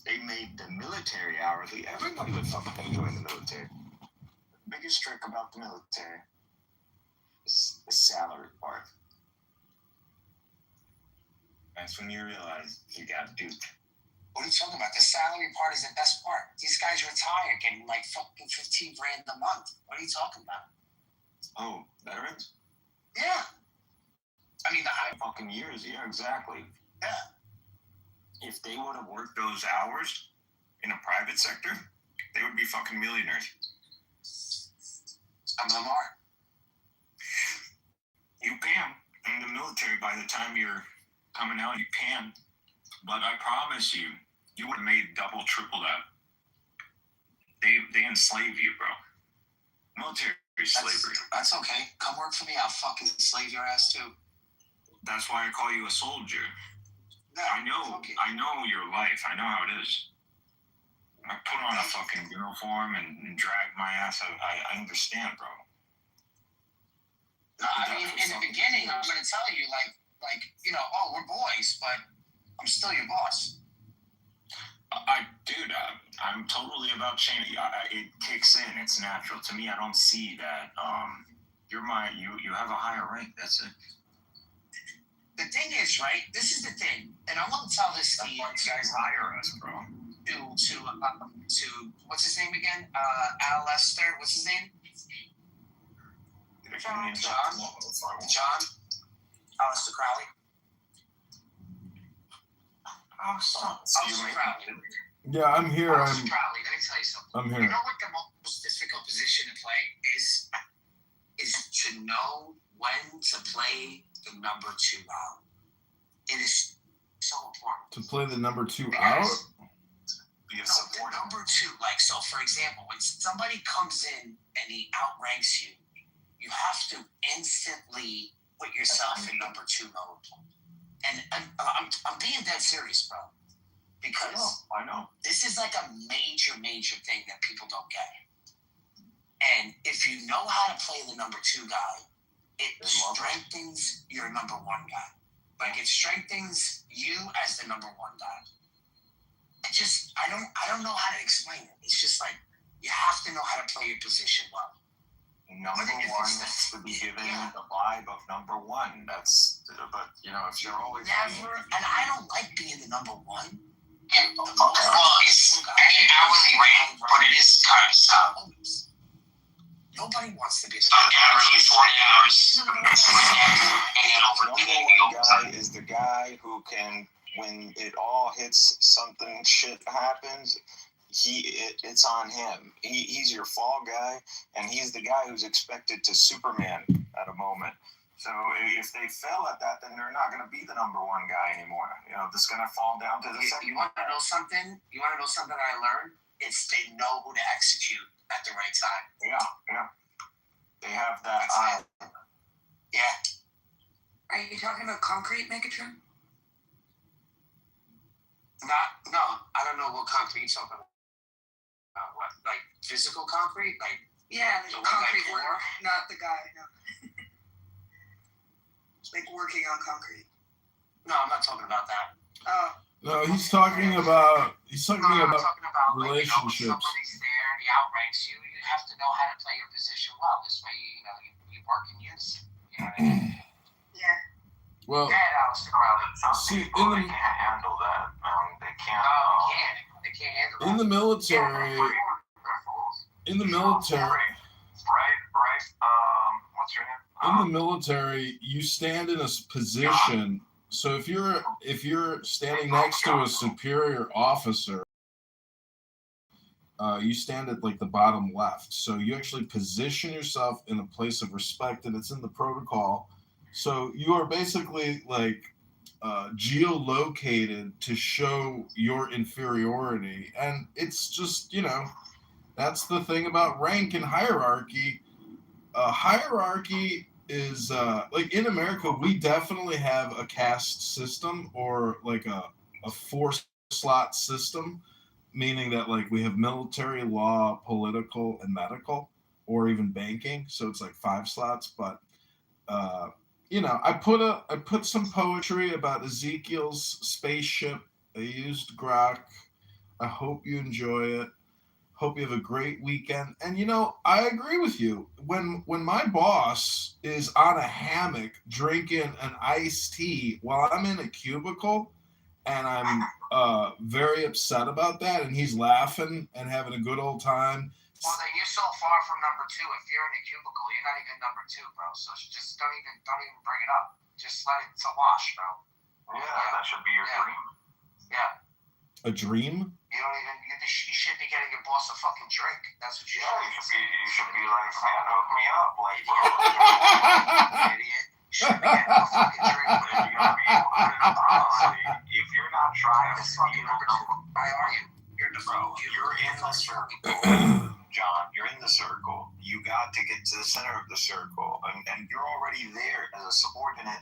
They made the military hourly. Everybody would fucking join the military. The biggest trick about the military is the salary part. That's when you realize you got duped. What are you talking about? The salary part is the best part. These guys retire getting like fucking 15 grand a month. What are you talking about? Oh, veterans? Yeah. I mean, the high fucking years. Yeah, exactly. Yeah. If they would have worked those hours in a private sector, they would be fucking millionaires. Some of them are. You can. In the military, by the time you're coming out, you can. But I promise you, you would have made double, triple that. They enslave you, bro. Military slavery. That's okay. Come work for me. I'll fucking slave your ass too. That's why I call you a soldier. No, I know your life. I know how it is. I put on a fucking uniform and drag my ass out. I understand, bro. No, I mean, in the beginning, I'm going to tell you, oh, we're boys, but I'm still your boss. Dude, I'm totally about change. It kicks in. It's natural to me. I don't see that. You have a higher rank. That's it. The thing is, right? This is the thing, and I want to tell this to you. You guys hire us, bro. To what's his name again? Alistair. What's his name? John. Alistair Crowley. Alistair Crowley. Yeah, I'm here. Alistair Crowley. Let me tell you something. I'm here. You know what the most difficult position to play is? Is to know when to play the number 2 out. It is so important. To play the number 2 out? The number 2. Like, so for example, when somebody comes in and he outranks you, you have to instantly put yourself in number 2 mode. And I'm being dead serious, bro. Because I know. This is like a major, major thing that people don't get. And if you know how to play the number 2 guy, it strengthens your number 1 guy. Like, it strengthens you as the number 1 guy. I don't know how to explain it. It's just like, you have to know how to play your position well. Number 1 is to be given the vibe of number 1. But if you're always never, and I don't like being the number 1. It's an hourly rate, but it is kind of tough. Nobody wants to be the hourly 40 hours. Number 1 guy is the guy who can, when it all hits, something shit happens, it's on him. He's your fall guy, and he's the guy who's expected to Superman at a moment. So if they fail at that, then they're not going to be the number 1 guy anymore. This is going to fall down to the second. You want to know something? You want to know something I learned? It's they know who to execute at the right time. Yeah. They have that. Yeah. Are you talking about concrete, Megatron? No, I don't know what concrete you're talking about. What, like physical concrete? Like the concrete work, not the guy. No. Like working on concrete. No, I'm not talking about that. No, he's talking about relationships. When somebody's there and he outranks you, you have to know how to play your position well. This way, you work in unison. You know what I mean? Yeah. Well, see, they can't handle that. They can't. They can't handle that. In the military. What's your name? In the military, you stand in a position. So if you're standing next to a superior officer, you stand at like the bottom left. So you actually position yourself in a place of respect, and it's in the protocol. So you are basically like geolocated to show your inferiority, and it's just that's the thing about rank and hierarchy. Hierarchy is like in America, we definitely have a caste system or like a 4-slot system, meaning that like we have military, law, political, and medical. or even banking. So it's like 5 slots. But you know, I put some poetry about Ezekiel's spaceship. I used grok. I hope you enjoy it. Hope you have a great weekend. And you know, I agree with you. When my boss is on a hammock drinking an iced tea while I'm in a cubicle, and I'm very upset about that, and he's laughing and having a good old time. Well, then you're so far from number 2. If you're in a cubicle, you're not even number 2, bro. So just don't even bring it up. Just let it to wash, bro. Yeah, that should be your dream. Yeah. A dream? You don't even. You should be getting your boss a fucking drink. That's what you should. You should be like, man, hook me up, like, bro. Idiot. You should be getting a fucking drink. You gotta be able to put it up, honestly. If you're not trying to steal number 2, why are you? You're the bro. You're in the circle, John. You're in the circle. You got to get to the center of the circle, and you're already there as a subordinate.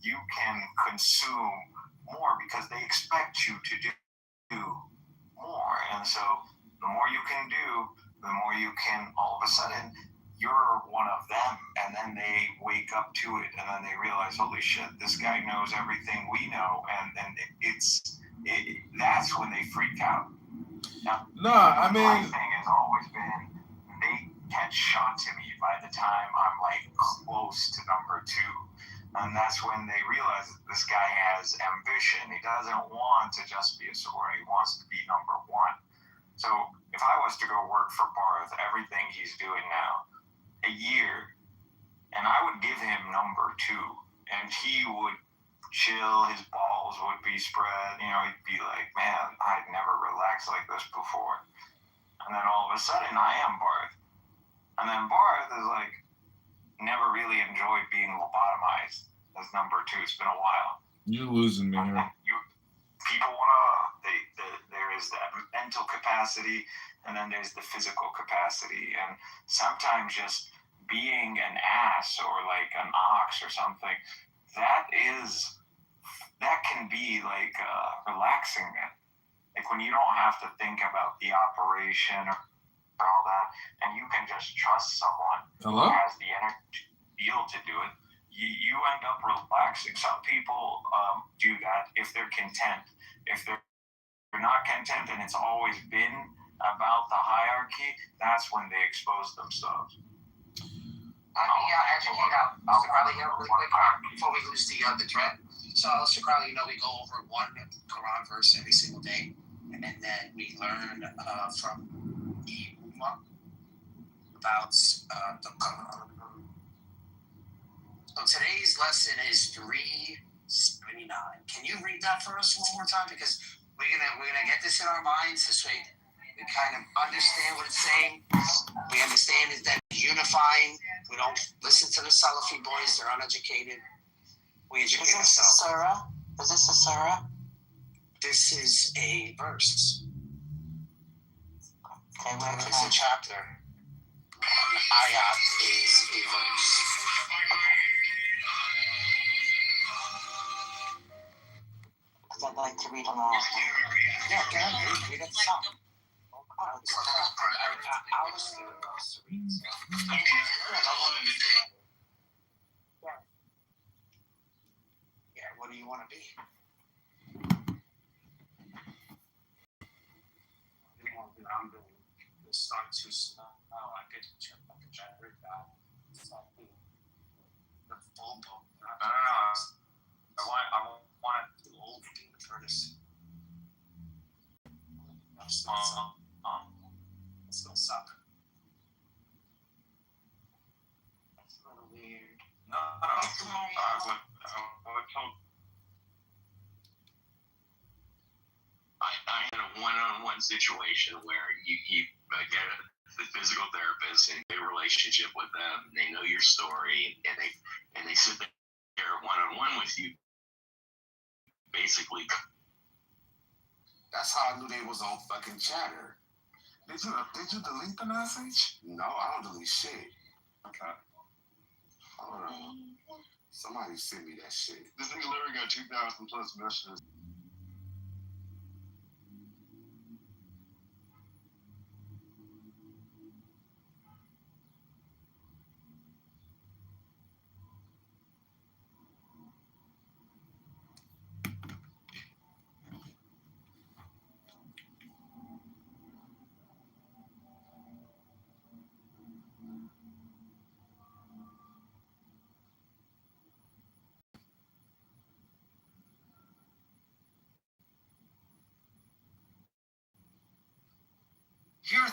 You can consume more because they expect you to do more, and so the more you can do, the more you can. All of a sudden, you're one of them, and then they wake up to it, and then they realize, holy shit, this guy knows everything we know, and then that's when they freak out. Now, my thing has always been they catch on to me by the time I'm like close to number 2. And that's when they realize that this guy has ambition. He doesn't want to just be a subordinate. He wants to be number 1. So if I was to go work for Barth, everything he's doing now, a year, and I would give him number 2, and he would chill, his balls would be spread, you know, he'd be like, man, I'd never relaxed like this before. And then all of a sudden, I am Barth. And then Barth is like, never really enjoyed being lobotomized as number 2. It's been a while. You're losing me here. People want to, there is that mental capacity, and then there's the physical capacity. And sometimes just being an ass or like an ox or something, that can be like relaxing. Like when you don't have to think about the operation or all that, and you can just trust someone who has the energy to do it, you end up relaxing. Some people do that if they're content. If they're not content and it's always been about the hierarchy, that's when they expose themselves. Mr. Crowley, here really quick before we lose the thread. So, Mr. Crowley, we go over one Quran verse every single day, and then we learn from the Ummah about the Quran. So today's lesson is 379. Can you read that for us one more time? Because we're gonna get this in our minds this way. We kind of understand what it's saying. We understand that it's unifying. We don't listen to the Salafi boys. They're uneducated. We educate ourselves. Is this a surah? This is a verse. Okay, where it's a chapter. Ayat is a verse. Because I'd like to read along. Yeah, okay, read it. Yeah, what do you want to be? I'm doing the start too slow. Oh, I could try to read that. It's like the full book. I want it to old for the furnace. It's gonna suck. That's a little weird. No. I had a one-on-one situation where you get the physical therapist and a relationship with them. They know your story, and they sit there one-on-one with you. Basically, that's how I knew they was on fucking Chatter. Did you delete the message? No, I don't delete shit. Okay. Hold on. Somebody send me that shit. this nigga literally got 2,000 plus messages.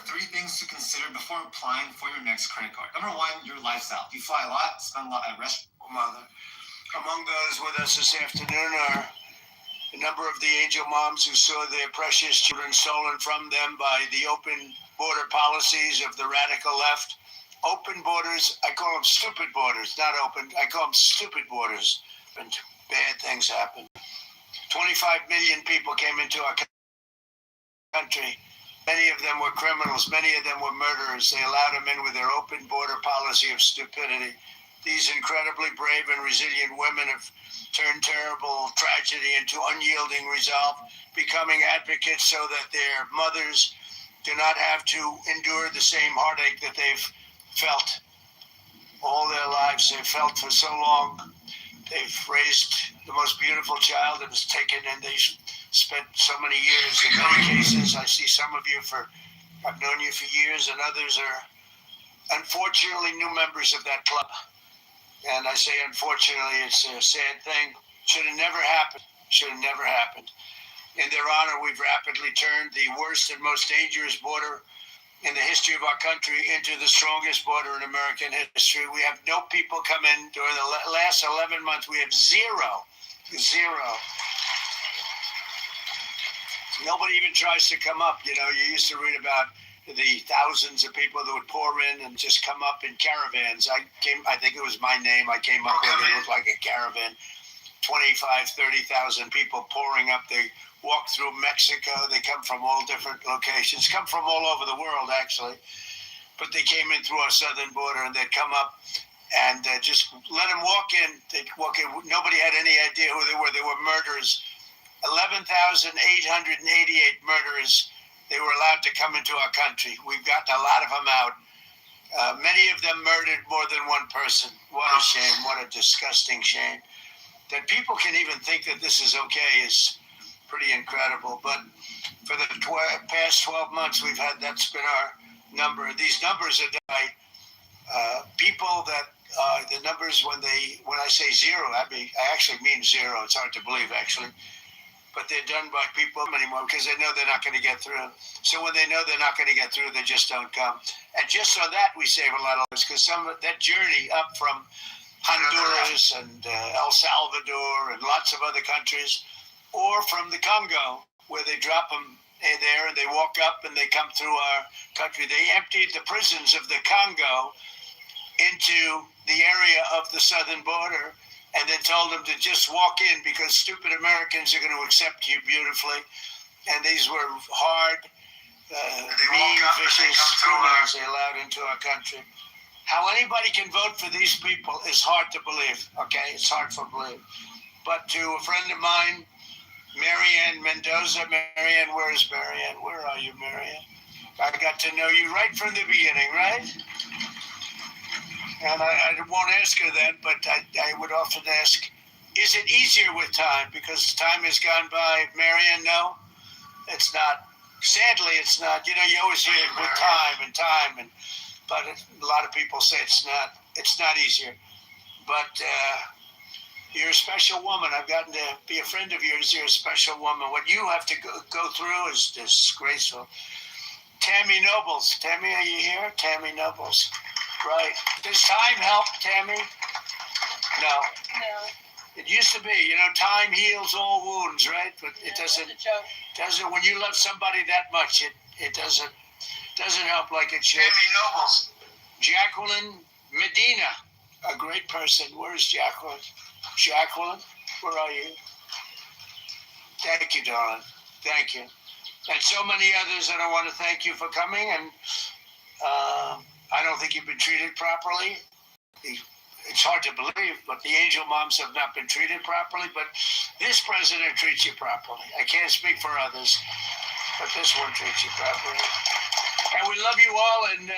3 things to consider before applying for your next credit card. Number 1, your lifestyle. Do you fly a lot, spend a lot at restaurants? Mother. Among those with us this afternoon are a number of the angel moms who saw their precious children stolen from them by the open border policies of the radical left. Open borders, I call them stupid borders, not open. I call them stupid borders. And bad things happen. 25 million people came into our country. Many of them were criminals. Many of them were murderers. They allowed them in with their open border policy of stupidity. These incredibly brave and resilient women have turned terrible tragedy into unyielding resolve, becoming advocates so that their mothers do not have to endure the same heartache that they've felt all their lives. They've felt for so long. They've raised the most beautiful child that was taken, and they spent so many years. In many cases, I see some of you I've known you for years, and others are unfortunately new members of that club. And I say unfortunately, it's a sad thing. Should have never happened. Should have never happened. In their honor, we've rapidly turned the worst and most dangerous border in the history of our country into the strongest border in American history. We have no people come in during the last 11 months. We have zero. Nobody even tries to come up. You know, you used to read about the thousands of people that would pour in and just come up in caravans. I think it was my name. I came up with it. It looked like a caravan. 25, 30,000 people pouring up. They walk through Mexico. They come from all different locations, come from all over the world, actually. But they came in through our southern border, and they'd come up and just let them walk in. They'd walk in. Nobody had any idea who they were. They were murderers. 11,888 murderers. They were allowed to come into our country. We've gotten a lot of them out. Many of them murdered more than one person. What a shame. What a disgusting shame. That people can even think that this is okay is pretty incredible. But for the past 12 months, that's been our number. These numbers are by people that the numbers when I say zero, I actually mean zero. It's hard to believe, actually. But they're done by people anymore because they know they're not going to get through. So when they know they're not going to get through, they just don't come. And just on that, we save a lot of lives because that journey up from Honduras and El Salvador and lots of other countries, or from the Congo, where they drop them there and they walk up and they come through our country. They emptied the prisons of the Congo into the area of the southern border and then told them to just walk in because stupid Americans are going to accept you beautifully. And these were hard, mean, vicious criminals they allowed into our country. How anybody can vote for these people is hard to believe, okay? It's hard to believe. But to a friend of mine, Marianne Mendoza. Marianne, where is Marianne? Where are you, Marianne? I got to know you right from the beginning, right? And I won't ask her that, but I would often ask, is it easier with time? Because time has gone by. Marianne, no, it's not. Sadly, it's not. You know, you always hear it with time, but a lot of people say it's not easier. But you're a special woman. I've gotten to be a friend of yours. You're a special woman. What you have to go through is disgraceful. Tammy Nobles. Tammy, are you here? Tammy Nobles. Right. Does time help, Tammy? No. It used to be, you know, time heals all wounds, right? But it doesn't. When you love somebody that much, it doesn't help like it should. Tammy Nobles. Jacqueline Medina, a great person. Where is Jacqueline? Jacqueline, where are you? Thank you, darling. Thank you. And so many others that I want to thank you for coming. And I don't think you've been treated properly. It's hard to believe, but the angel moms have not been treated properly. But this president treats you properly. I can't speak for others, but this one treats you properly. And we love you all, and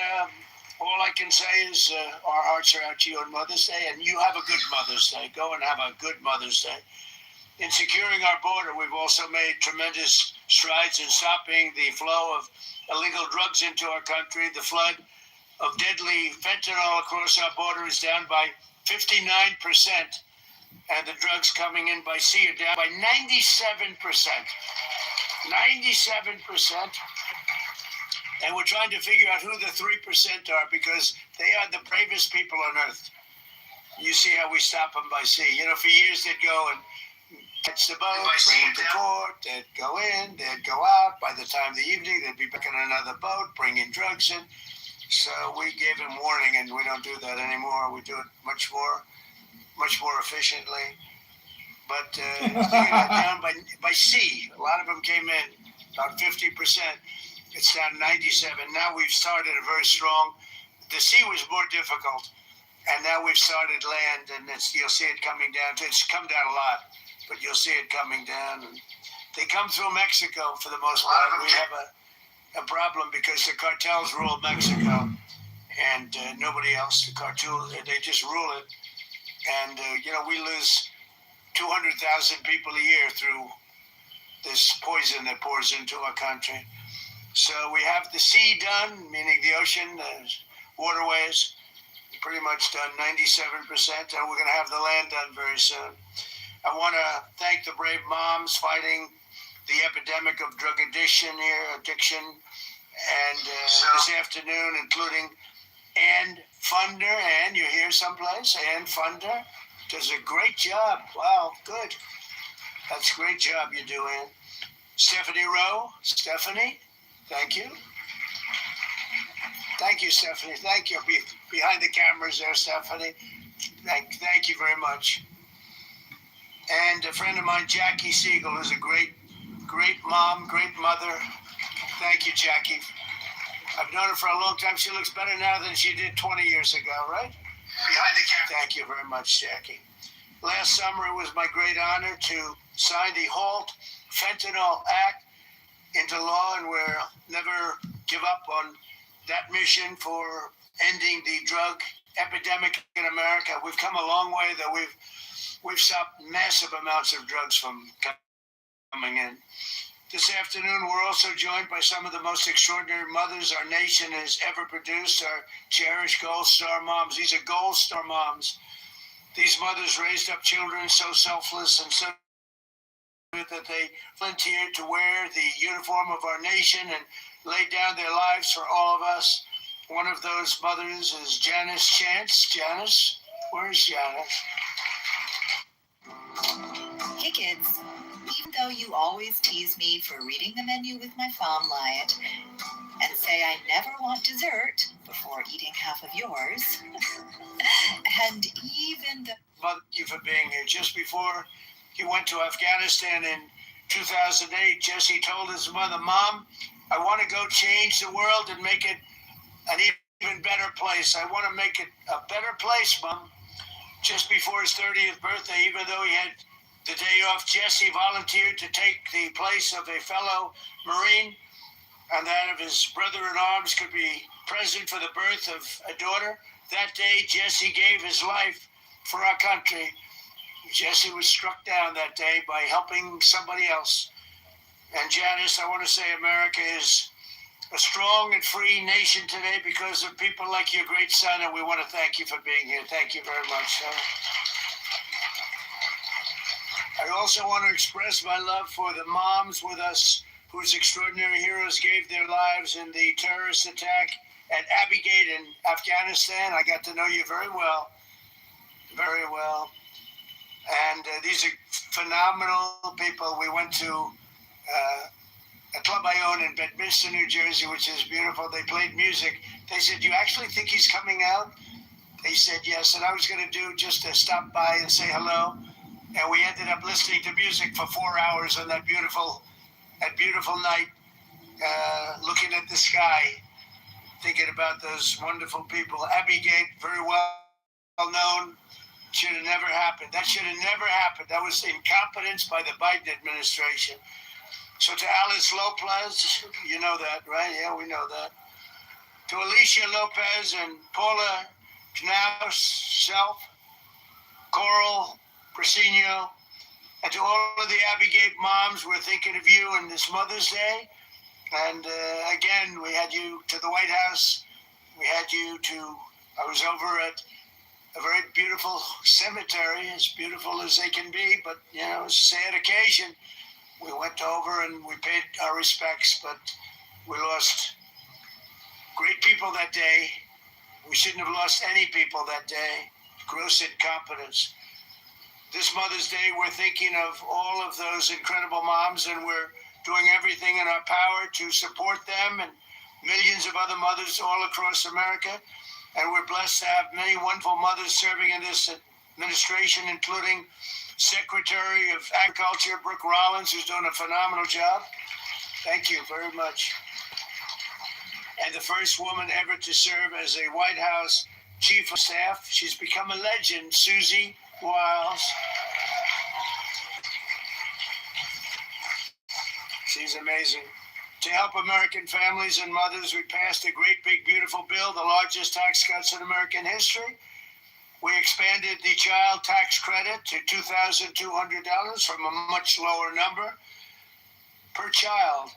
all I can say is our hearts are out to you on Mother's Day, and you have a good Mother's Day. Go and have a good Mother's Day. In securing our border, we've also made tremendous strides in stopping the flow of illegal drugs into our country. The flood of deadly fentanyl across our border is down by 59%, and the drugs coming in by sea are down by 97%. 97%. And we're trying to figure out who the 3% are, because they are the bravest people on earth. You see how we stop them by sea. You know, for years they'd go and catch the boat, bring them to court, they'd go in, they'd go out. By the time of the evening, they'd be back in another boat, bringing drugs in. So we gave them warning, and we don't do that anymore. We do it much more efficiently. But down by sea, a lot of them came in, about 50%. It's down 97. Now we've started a very strong. The sea was more difficult, and now we've started land, and you'll see it coming down. It's come down a lot, but you'll see it coming down. And they come through Mexico for the most part. We have a problem because the cartels rule Mexico, and nobody else. The cartel, they just rule it, and we lose 200,000 people a year through this poison that pours into our country. So we have the sea done, meaning the ocean, waterways, pretty much done 97%, and we're going to have the land done very soon. I want to thank the brave moms fighting the epidemic of drug addiction, and this afternoon, including Ann Funder. Ann, you're here someplace? Ann Funder does a great job. Wow, good. That's a great job you're doing. Stephanie Rowe. Stephanie, thank you. Thank you, Stephanie. Thank you. Behind the cameras there, Stephanie. Thank you very much. And a friend of mine, Jackie Siegel, is a great mom, great mother. Thank you, Jackie. I've known her for a long time. She looks better now than she did 20 years ago, right? Behind the camera. Thank you very much, Jackie. Last summer, it was my great honor to sign the HALT Fentanyl Act into law, and we'll never give up on that mission for ending the drug epidemic in America. We've come a long way, though. We've stopped massive amounts of drugs from coming in. This afternoon, we're also joined by some of the most extraordinary mothers our nation has ever produced, our cherished Gold Star moms. These are Gold Star moms. These mothers raised up children so selfless and so that they volunteered to wear the uniform of our nation and laid down their lives for all of us. One of those mothers is Janice Chance. Janice, where's Janice? Hey kids, even though you always tease me for reading the menu with my Farm Light and say I never want dessert before eating half of yours, and even the... Thank you for being here. Just before he went to Afghanistan in 2008, Jesse told his mother, Mom, I want to go change the world and make it an even better place. I want to make it a better place, Mom. Just before his 30th birthday, even though he had the day off, Jesse volunteered to take the place of a fellow Marine, and that of his brother-in-arms could be present for the birth of a daughter. That day, Jesse gave his life for our country. Jesse was struck down that day by helping somebody else. And Janice, I want to say America is a strong and free nation today because of people like your great son, and we want to thank you for being here. Thank you very much, sir. I also want to express my love for the moms with us whose extraordinary heroes gave their lives in the terrorist attack at Abbey Gate in Afghanistan. I got to know you very well, very well. And these are phenomenal people. We went to a club I own in Bedminster, New Jersey, which is beautiful. They played music. They said, do you actually think he's coming out? They said yes. And I was going to do just to stop by and say hello. And we ended up listening to music for 4 hours on that beautiful night, looking at the sky, thinking about those wonderful people. Abbey Gate, very well known. Should have never happened. That should have never happened. That was incompetence by the Biden administration. So to Alice Lopez, you know that, right? Yeah, we know that. To Alicia Lopez and Paula Knaus, Self, Coral Prasino, and to all of the Abbey Gate moms, we're thinking of you on this Mother's Day. And again, we had you to the White House. We had you to, I was over at a very beautiful cemetery, as beautiful as they can be, but, you know, it's a sad occasion. We went over and we paid our respects, but we lost Great people that day. We shouldn't have lost any people that day. Gross incompetence. This Mother's Day, we're thinking of all of those incredible moms, and we're doing everything in our power to support them and millions of other mothers all across America. And we're blessed to have many wonderful mothers serving in this administration, including Secretary of Agriculture, Brooke Rollins, who's doing a phenomenal job. Thank you very much. And the first woman ever to serve as a White House Chief of Staff. She's become a legend, Susie Wiles. She's amazing. To help American families and mothers, we passed a great, big, beautiful bill, the largest tax cuts in American history. We expanded the child tax credit to $2,200 from a much lower number per child,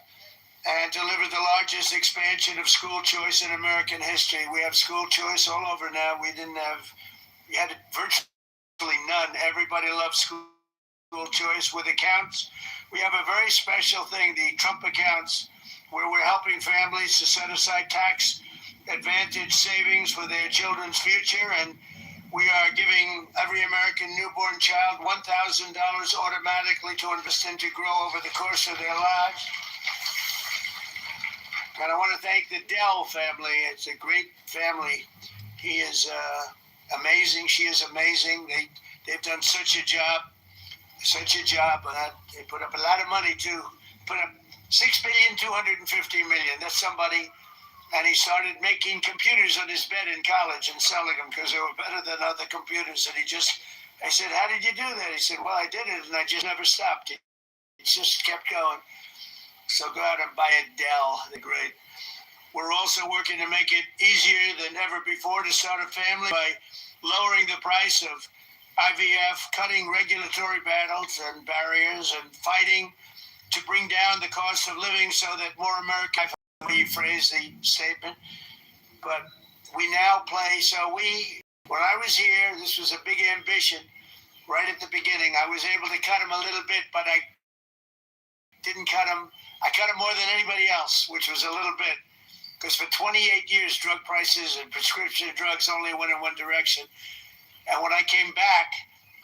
and delivered the largest expansion of school choice in American history. We have school choice all over now. We had virtually none. Everybody loves school choice with accounts. We have a very special thing, the Trump accounts, where we're helping families to set aside tax advantage savings for their children's future. And we are giving every American newborn child $1,000 automatically to invest and to grow over the course of their lives. And I want to thank the Dell family. It's a great family. He is amazing. She is amazing. They've done such a job. They put up a lot of money too. Put up $6,250,000,000. That's somebody. And he started making computers on his bed in college and selling them because they were better than other computers. And I said, how did you do that? He said, well, I did it and I just never stopped. It just kept going. So go out and buy a Dell. They're great. We're also working to make it easier than ever before to start a family by lowering the price of IVF, cutting regulatory battles and barriers, and fighting to bring down the cost of living so that more Americans, we phrase the statement, but we now play. When I was here, this was a big ambition right at the beginning. I was able to cut them a little bit, but I didn't cut them. I cut them more than anybody else, which was a little bit, because for 28 years, drug prices and prescription drugs only went in one direction. And when I came back,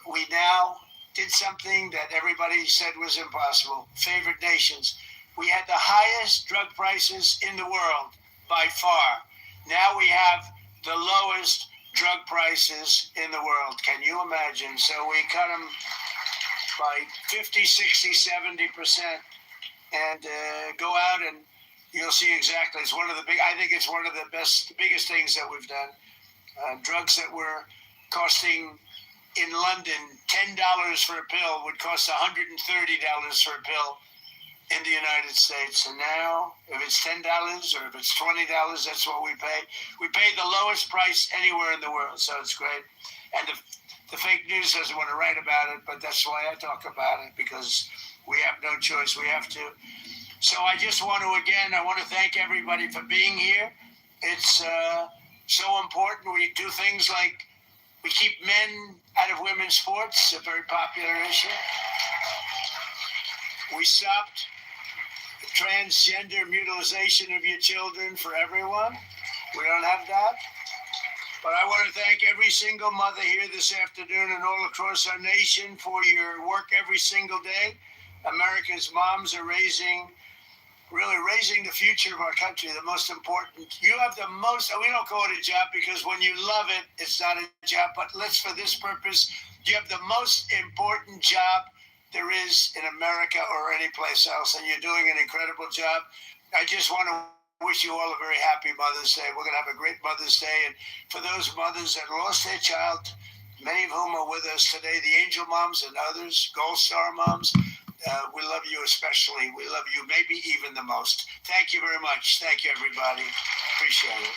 we now did something that everybody said was impossible. Favored nations. We had the highest drug prices in the world by far. Now we have the lowest drug prices in the world. Can you imagine? So we cut them by 50, 60, 70%. And go out and you'll see exactly. I think it's one of the biggest things that we've done. Drugs that were costing in London $10 for a pill would cost $130 for a pill in the United States. And now, if it's $10 or if it's $20, that's what we pay. We pay the lowest price anywhere in the world, so it's great. And the fake news doesn't want to write about it, but that's why I talk about it, because we have no choice. We have to. So I just want to thank everybody for being here. It's so important. We do things like we keep men out of women's sports, a very popular issue. We stopped transgender mutilization of your children for everyone. We don't have that. But I want to thank every single mother here this afternoon and all across our nation for your work every single day. America's moms are raising the future of our country, the most important. You have the most, we don't call it a job because when you love it, it's not a job, but for this purpose, you have the most important job there is in America or any place else, and you're doing an incredible job. I just want to wish you all a very happy Mother's Day. We're going to have a great Mother's Day, and for those mothers that lost their child, many of whom are with us today, the angel moms and others, Gold Star moms, we love you especially. We love you maybe even the most. Thank you very much. Thank you, everybody. Appreciate it.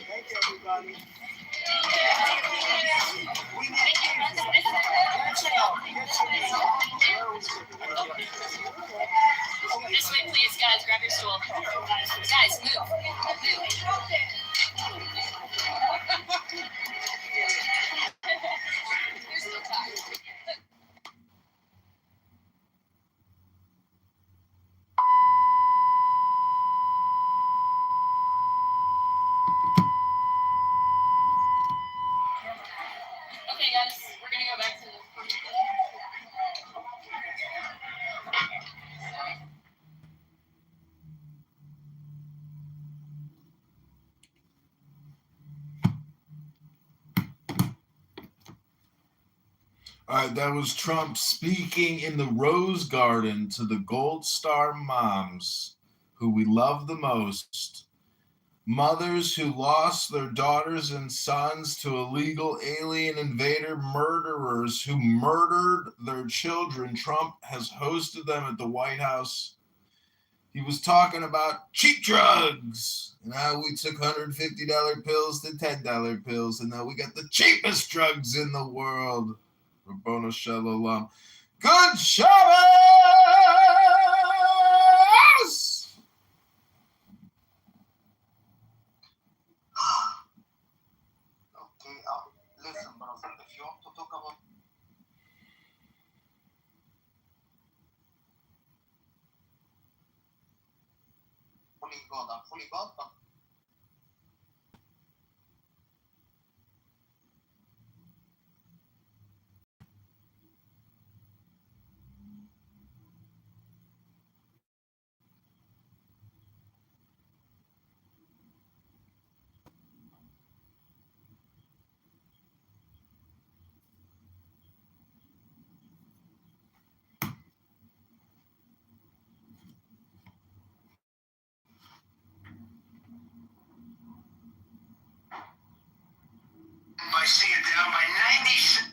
Thank you, everybody. This way, please. Guys, grab your stool. Guys, move. You're still tired. Okay, guys, we're gonna go back to the. All right, that was Trump speaking in the Rose Garden to the Gold Star moms, who we love the most. Mothers who lost their daughters and sons to illegal alien invader murderers who murdered their children. Trump has hosted them at the White House. He was talking about cheap drugs. Now we took $150 pills to $10 pills, and now we got the cheapest drugs in the world. Rabboni Shalom. Good Shabbos! Okay, listen, brother, if you want to talk about fully God, I'm fully God, but By seeing it down by 96.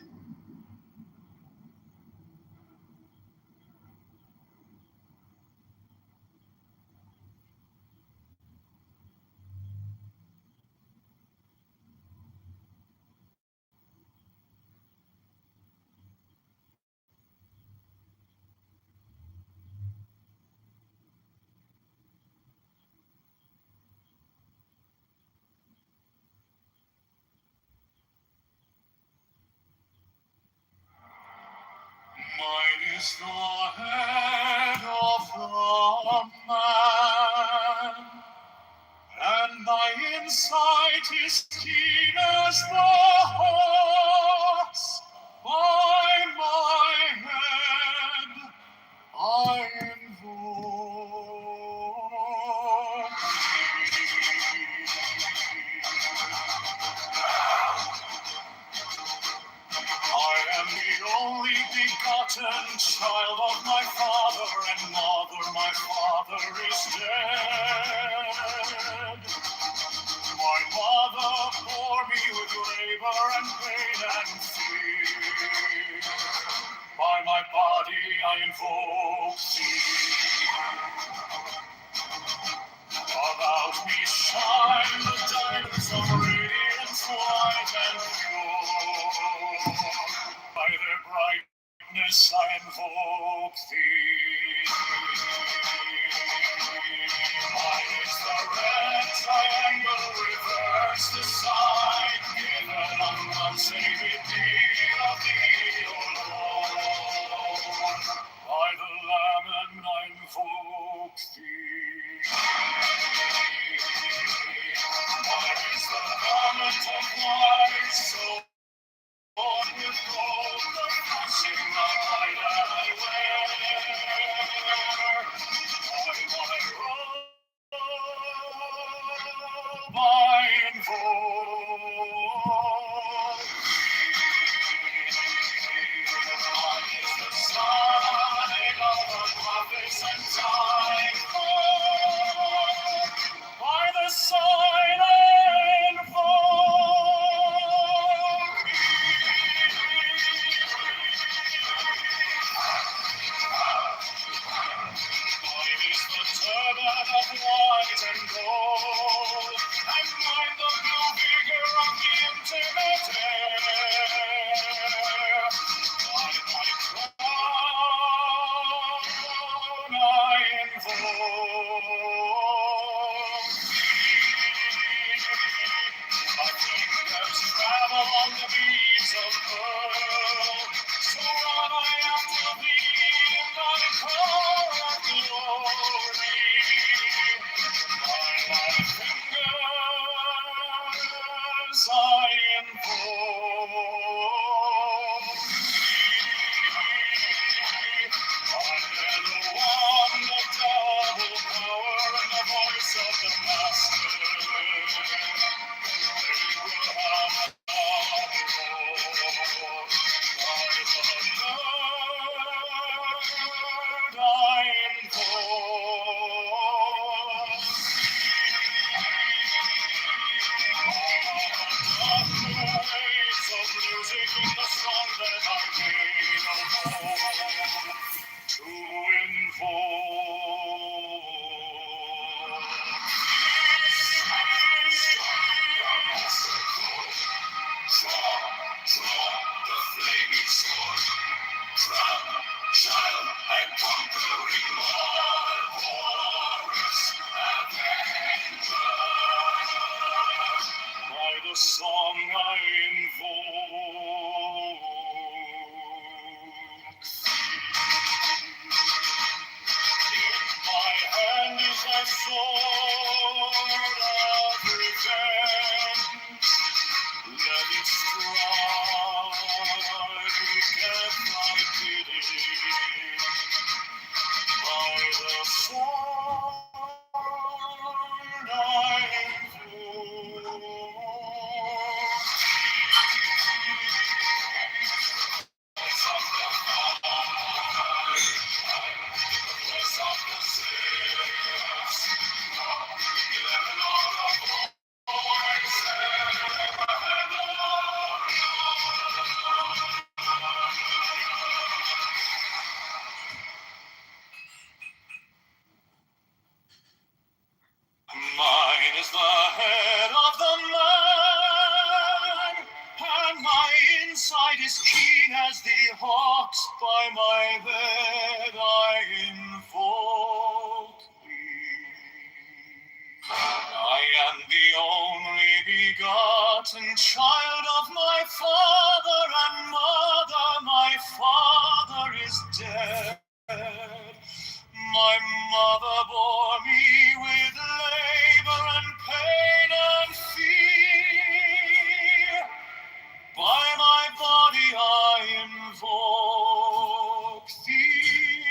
Mine is the head of the man, and my insight is keen as the hawk's. By my head I invoke I am the only begotten child of my father and mother. My father is dead. My mother bore me with labor and pain and fear. By my body I invoke thee. About me shine the diamonds of radiance white and pure. By their brightness I invoke thee. Mine is the red triangle reversed aside, given unsaved deed of thee, O Lord. By the Lamb and I invoke thee. Mine is the garment of white, so with gold, the passing of light I wear. By my robe I invoke Mine is the sign of the prophets and time. By the sign I invoke I invoke the one of double power and the voice of the master. Abraham the song I invoke. In my hand is thy sword of revenge. Let it strike at thy bidding. By the sword I invoke. Mine is the head of the man, and my inside is keen as the hawk's. By my bed I invoke thee. I am the only begotten child of my father and mother. My father is dead. My mother bore me with labor and pain and fear. By my body I invoke thee.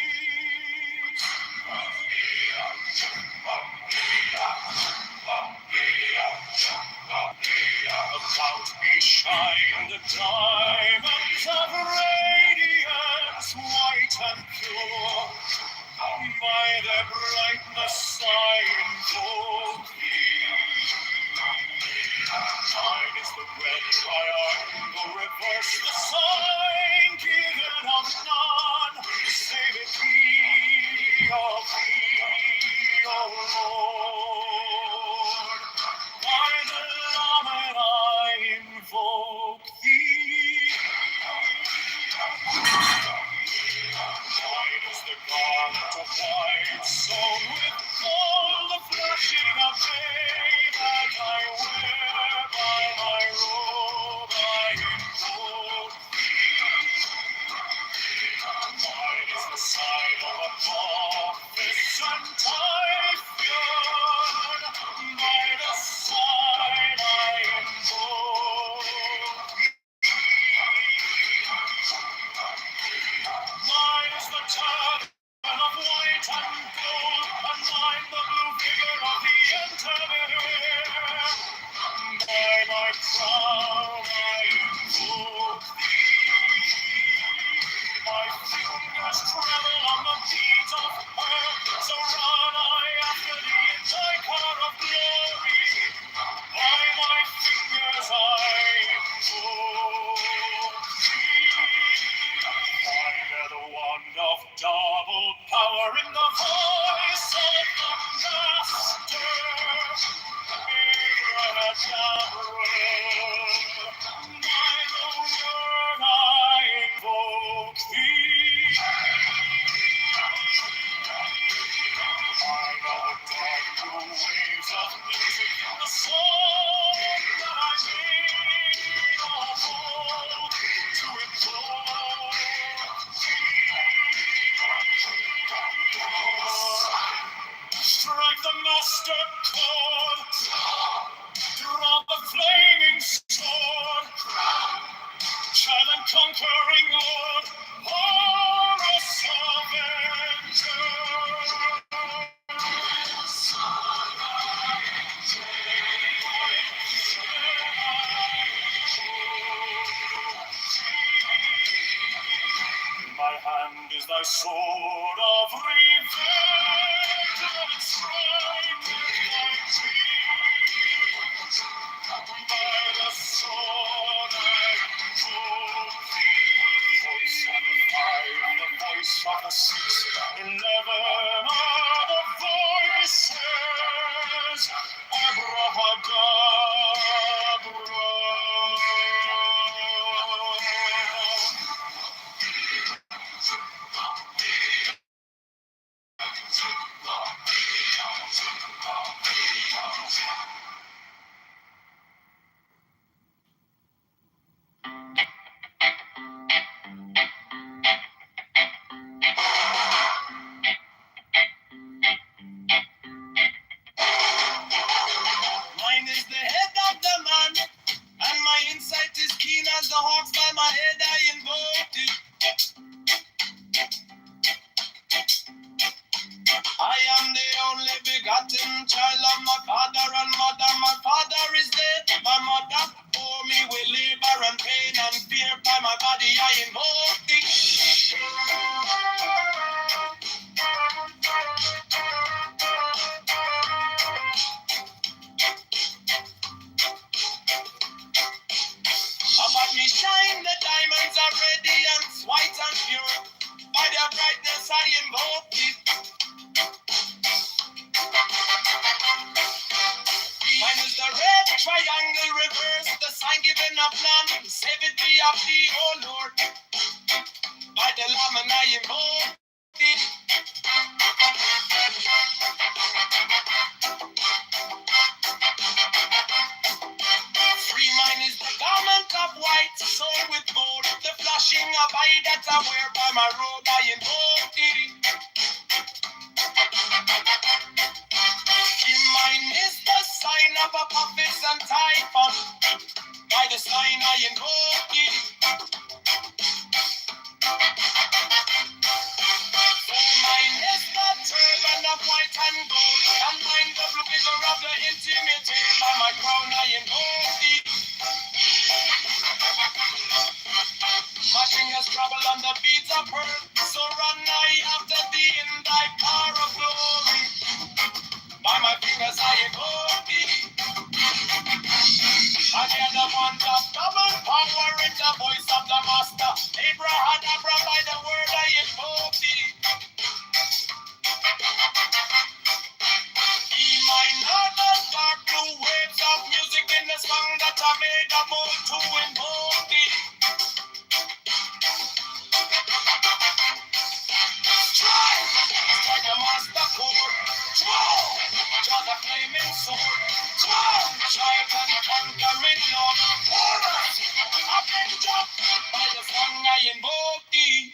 About me shine the diamonds of radiance, white and pure. By their brightness I invoke thee. Mine is the red triangle, reverse the sign given of none, save it be of thee, O Lord. By the Lamed I invoke thee. Mine is the garment of white, sewn with gold, the flashing of my sword of revenge and strike my dreams. By the sword I took thee. Voice of the five, the voice of the six, 11 are the voices. Mine is the head of the man, and my insight is keen as the hawks. By my head I invoked it. I am the only begotten child of my father and mother. My father is dead, my mother bore me with labor and pain and fear. By my body I invoke thee. About me shine the diamonds are radiant, white and pure. By their brightness I invoke thee. Mine is the red triangle reverse, the sign given of none. Save it be of thee, O Lord. By the Lamb and I invoke thee. Free mine is the garment of white, sewn with gold. The flashing of eye that I wear by my robe I invoke thee. Mine is the sign of Apophis and Typhon. By the sign I invoke thee. For mine is the turban of white and gold, and mine the blue figure of the intimidated. By my crown I invoke thee. My fingers travel on the beats of earth, so run I after thee in thy car of glory. By my fingers I invoke thee. I hear the font of double power in the voice of the master. Abrahadabra, by the word I invoke thee. Be mine are the dark blue waves of music in the song that I made a bold to invoke thee. Strike the master chord. Draw the flaming sword. Giant and conquering Lord. Horus, avenger, by the song I invoke thee.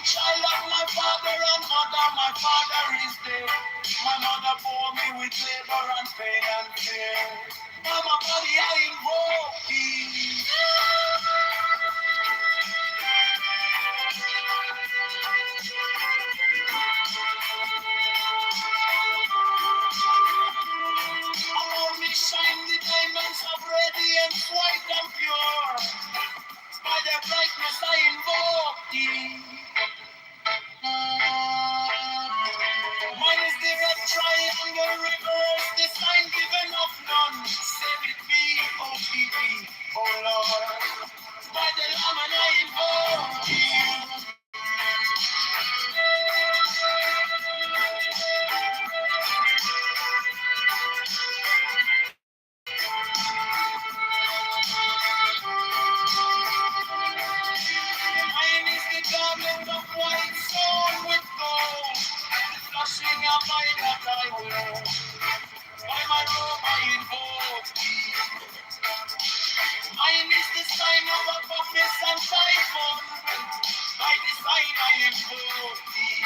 child of my father and mother. My father is dead. My mother bore me with labor and pain and fear. Now my body I invoke thee. Around me shine the diamonds of radiance, white and pure. By their brightness I invoke thee. Mine is the red triangle reverse, the sign given of none. Save it be, oh keep oh Lord. By the Lamb and I invoke thee. Mine is the garment of white sewn with gold, flushing a mind that I wear. By my robe I invoke thee. Mine is the sign of a purpose and typhon. By the sign I invoke thee.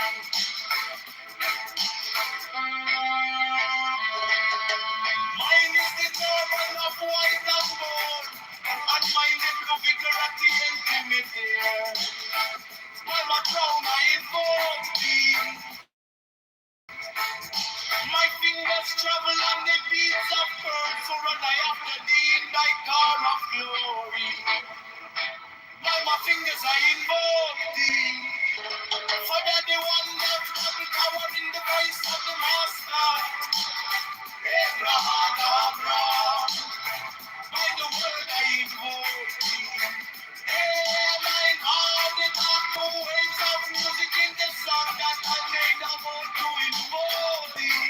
Mine is the turban of white and gold, and mine the blue vigor at the intimate air. By my crown I invoke thee. My fingers travel on the beats of pearl, so run I after thee in thy car of glory. By my fingers I invoke thee. For that the one that's got the power in the voice of the master. Abraham, Abraham. By the word I invoke thee. Hey, mine heart, the dark waves of music in the song that I made about to invoke thee.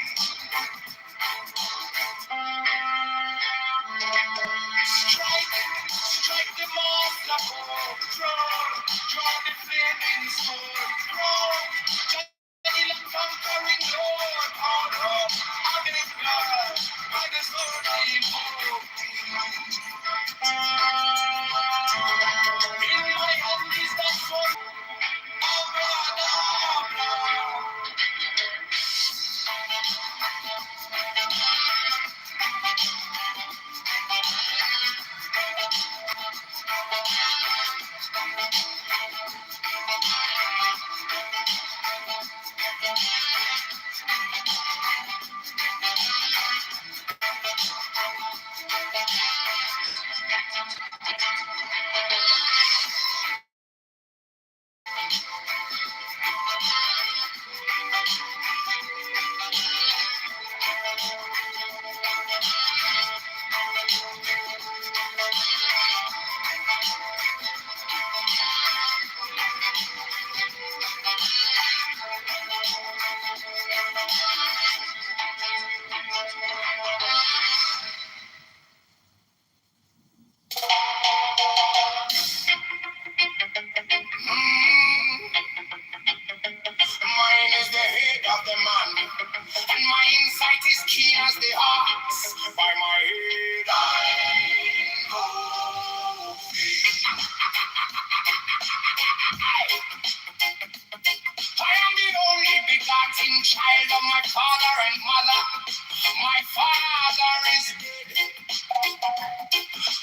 Strike the master chord, draw the flaming sword, the conquering Lord, all up, against God, by the sword I invoke thee. In my hand is that sword, Abraham. Mine is the head of the man, and my insight is keen as the ox. By my head I invoke thee. I am the only begotten child of my father and mother. My father is dead.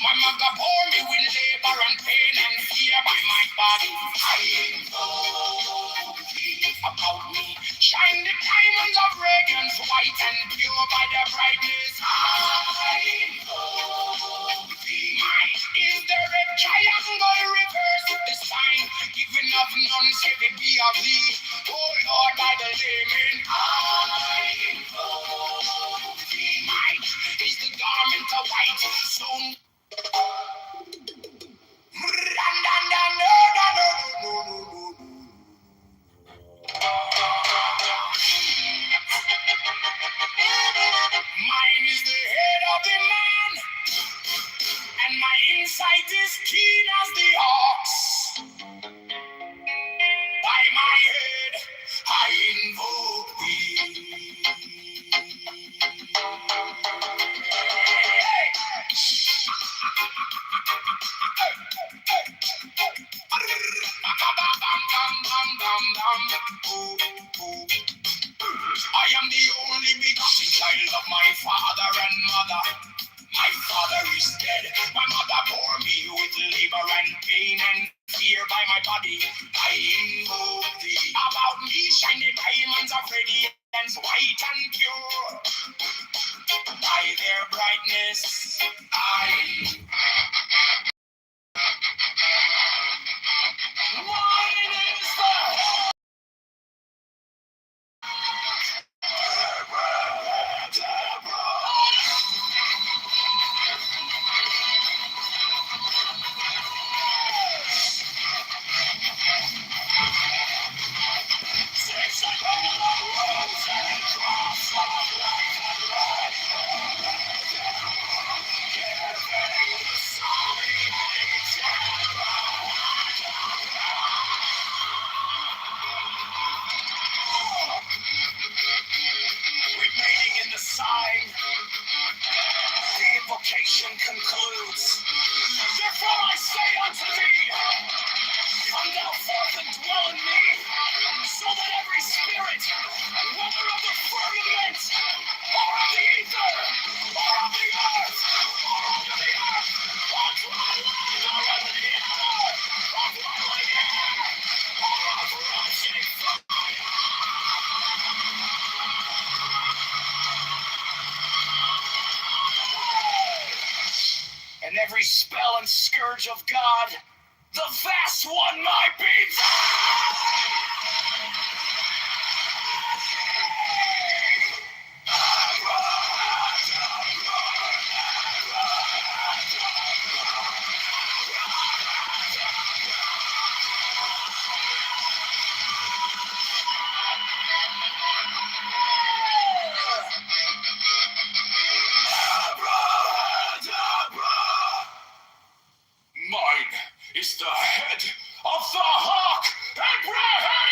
My mother bore me with labor and pain and fear. By my body I invoke thee. About me shine the diamonds of radiance, white and pure by their brightness. I invoke thee. Mine is the red triangle reverse, the sign given of none, say it be of thee. Oh Lord, by the layman, I invoke thee. Mine is the garment of white, sewn. Mine is the head of the man, and my insight is keen as the ox. By my head I invoke thee. I am the only begotten child of my father and mother. My father is dead. My mother bore me with labor and pain and fear by my body. I invoke thee. About me shine the diamonds of radiance, white and pure. By their brightness, mine is the remaining in the sign. The invocation concludes. Therefore I say unto thee, come thou forth and dwell in me, so that every spirit, whether of the firmament, or of the ether, or of the earth, or under the earth, or dry land, or of the ether, or dwelling air, or of rushing fire, and every spell and scourge of God, the vast one might be. Mine is the head of the hawk, Abraham!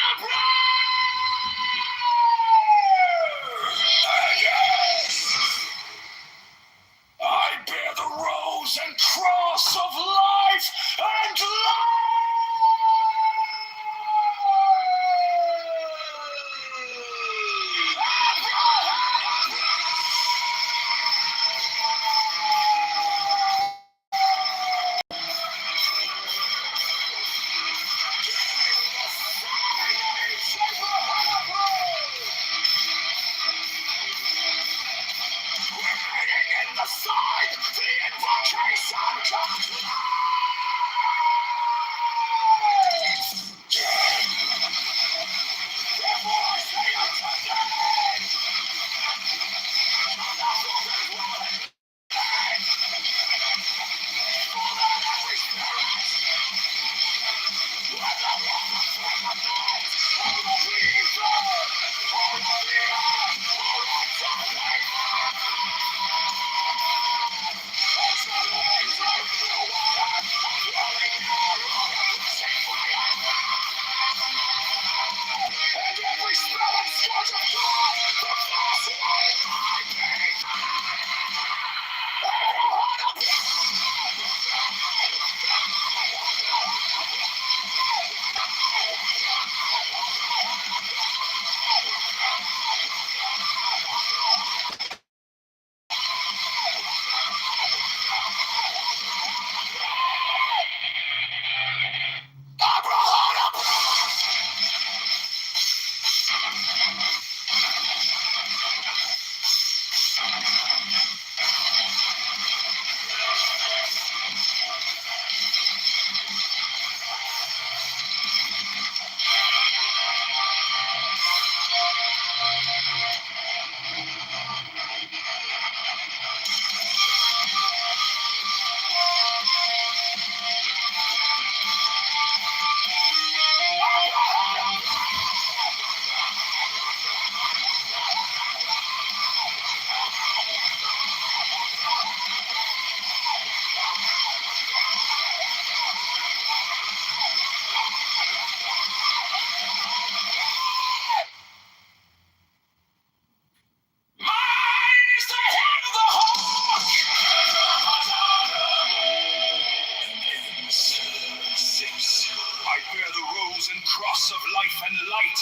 life and light.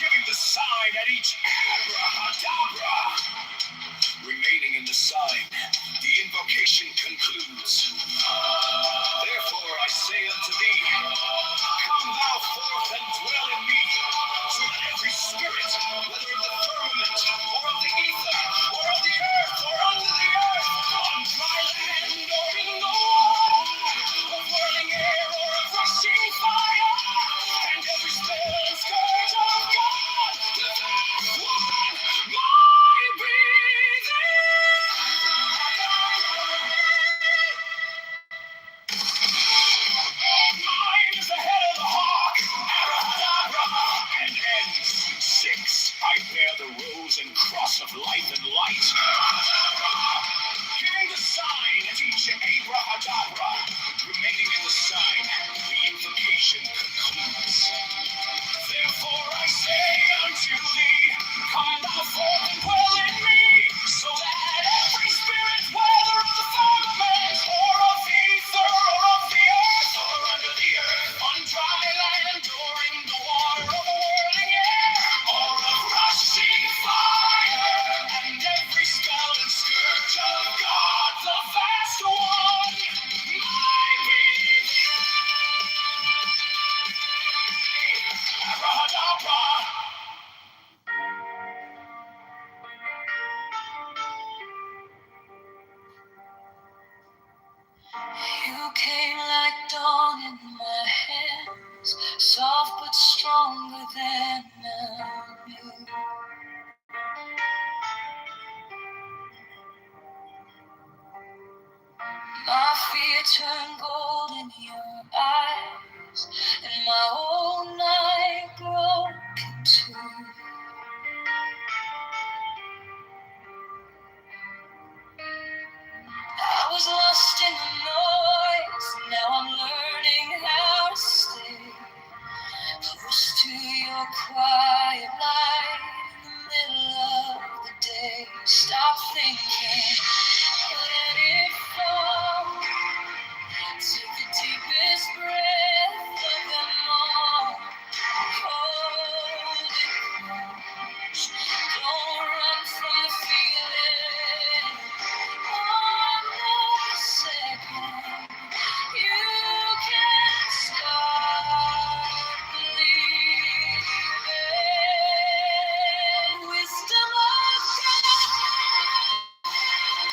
Giving the sign at each abracadabra. Remaining in the sign, the invocation concludes. Therefore I say unto thee, come thou forth and dwell in me, so that every spirit, whether of the firmament, or of the ether, or of the earth, or under the earth, on dry land, or in the water, of whirling air, or of rushing fire, and every spell and scourge of God, the vast one, my breathing. Mine is the head of the hawk, abracadabra, and ends. 6. I bear the rose and cross of life and light. Giving the sign at each abracadabra. Remaining in the sign, the invocation concludes. Therefore I say unto thee, come thou forth and dwell in me, so that every spirit, whether of the firmament, or of the ether, or of the earth, or under the earth, on dry land, or in the water, of whirling air, or of rushing fire, and every spell and scourge of God, the vast one, my being. Abrahadabra. You came like dawn in my hands, soft but stronger than me. My fear turned gold in your eyes, and my whole night broke in two. I was lost in the noise, now I'm learning how to stay close to your quiet light in the middle of the day. Stop thinking, let it fall. Take the deepest breath of them all. Hold it close. Don't run from the feeling. One second, you can't stop believing. Wisdom of God.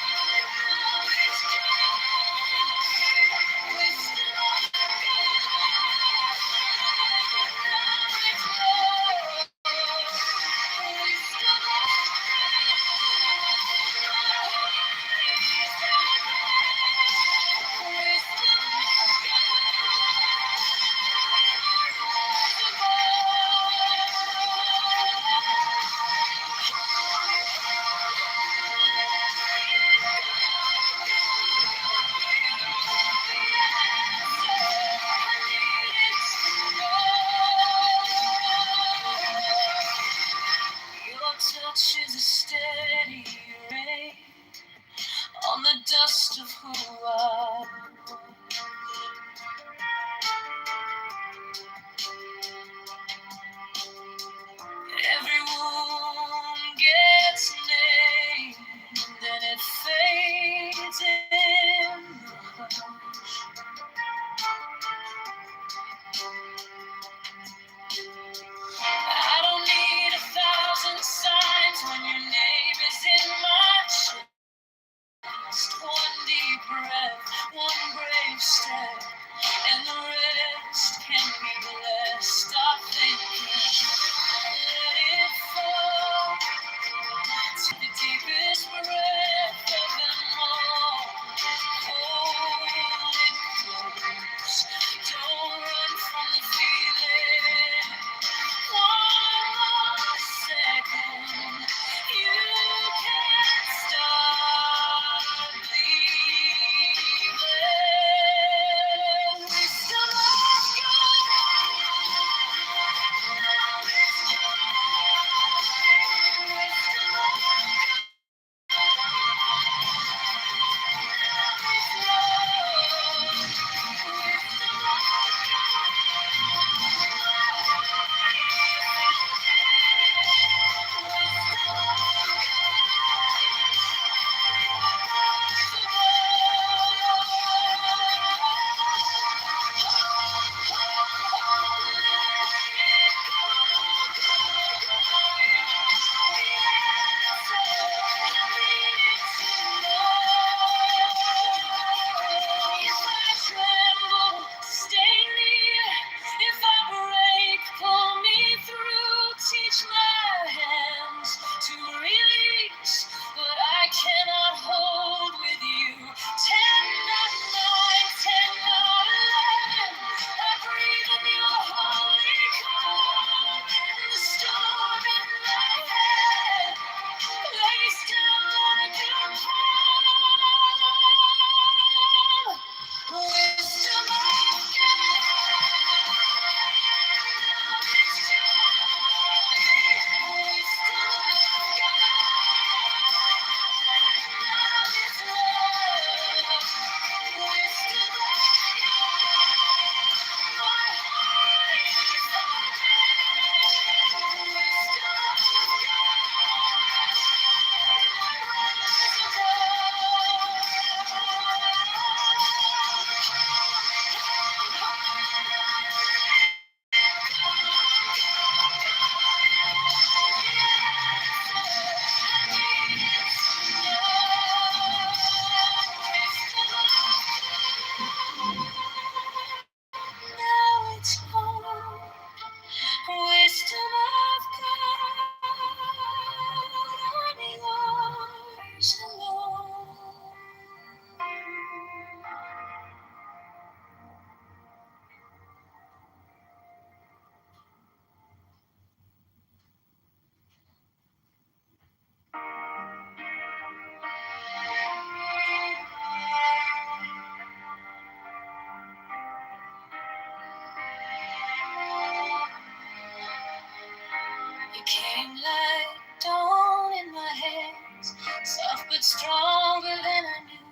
stronger than I knew.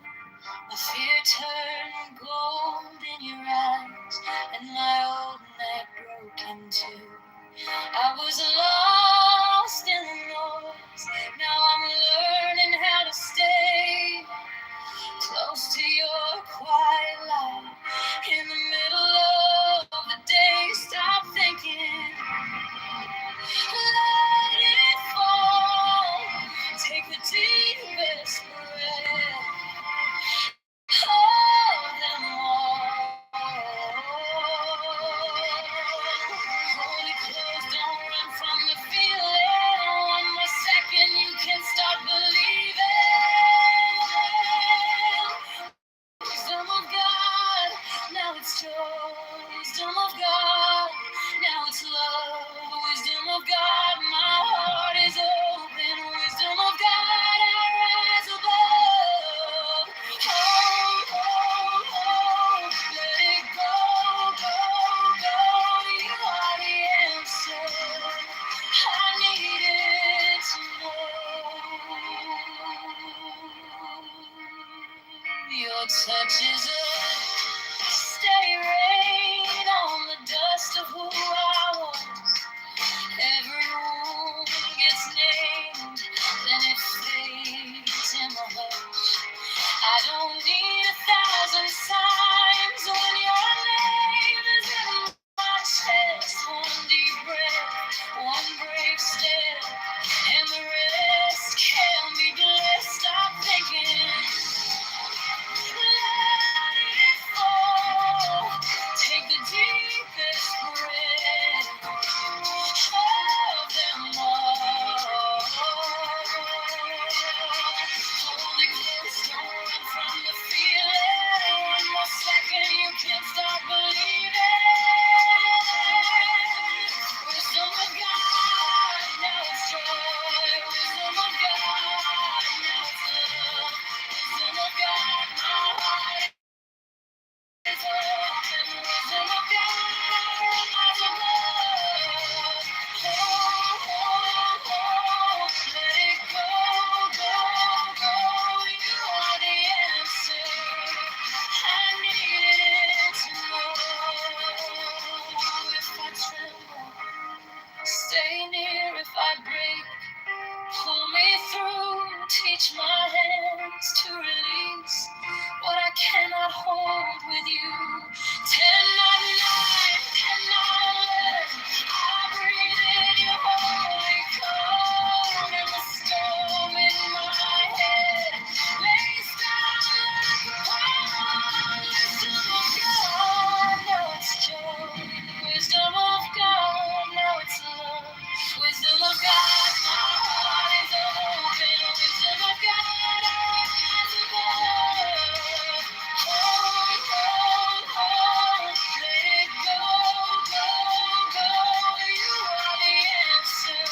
My fear turned gold in your eyes, and my old night broke in two. I was lost in the noise. Now I'm learning how to stay close to your quiet light. In the middle of the day, stop thinking. Let it fall. Take the deepest breath. Hold them all. Hold it close, don't run from the feeling. One more second, you can start believing. Wisdom of God, now it's joy. Wisdom of God, now it's love. Wisdom of God, my heart is open. Wisdom of God, I rise above. Hold, hold, hold, let it go, go, go. You are the answer I needed to know. Your touch is a steady rain on the dust of who I was. Every wound gets named, then it fades in the hush. I don't need 1,000 signs when your name is in my chest. One deep breath, one brave step, and the rest can be blessed. Stop thinking. Let it fall. Take the deepest breath of them all. Hold it close, don't run from the feeling. One more second, you can start believing. Wisdom of God, now it's joy. Wisdom of God, now it's love. Wisdom of God, my heart is open. Wisdom of God, rise above. Hold, hold, hold, let it go, go, go. You are the answer I needed to know. If I tremble, stay near. If I break, pull me through, teach my hands to release what I cannot hold with you. 10, not 9, 10, not 11. I breathe in your holy code, and the storm in my head lays down like a pond. Wisdom of God, now it's joy. Wisdom of God, now it's love. Wisdom of God, my heart is open. Wisdom of God, I rise above. Hold, hold, hold, let it go, go, go. You are the answer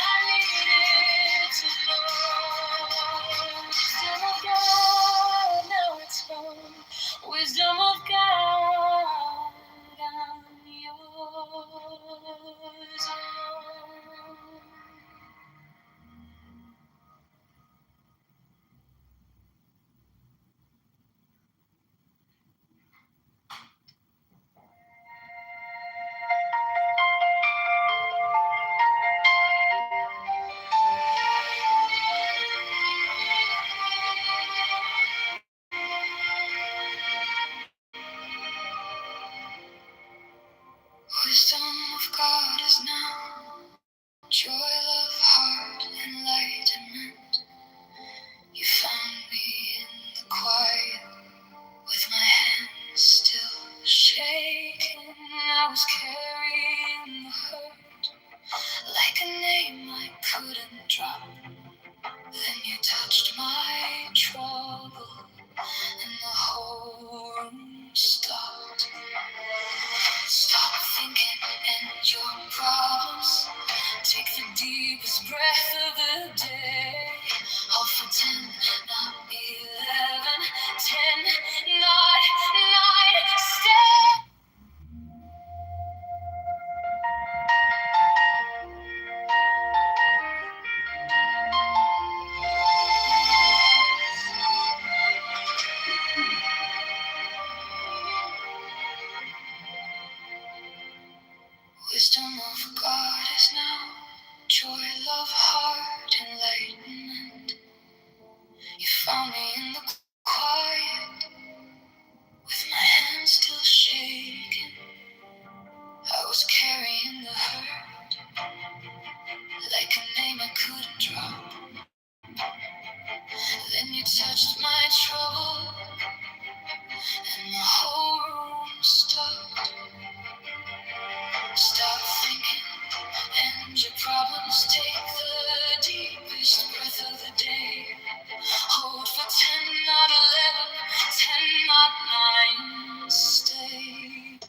I needed to know. Wisdom of God, now it's home. Wisdom of God, I'm yours alone. Wisdom of God is now joy, love, heart, enlightenment. You found me in the quiet with my hands still shaking. I was carrying the hurt like a name I couldn't drop. Then you touched my trouble and the whole room stopped. Stop thinking and your problems. Take the deepest breath of the day. Hold for 10, not 11. 10, not 9. Stay. Wisdom of God is now. Joy, love, heart, enlightenment. You found me in the quiet, with my hands still shaking. I was carrying the hurt, like a name I couldn't drop. Then you touched my trouble, and the whole room stopped. Stop thinking, and your problems take the deepest breath of the day. Hold for 10, not 11, 10, not 9, stay.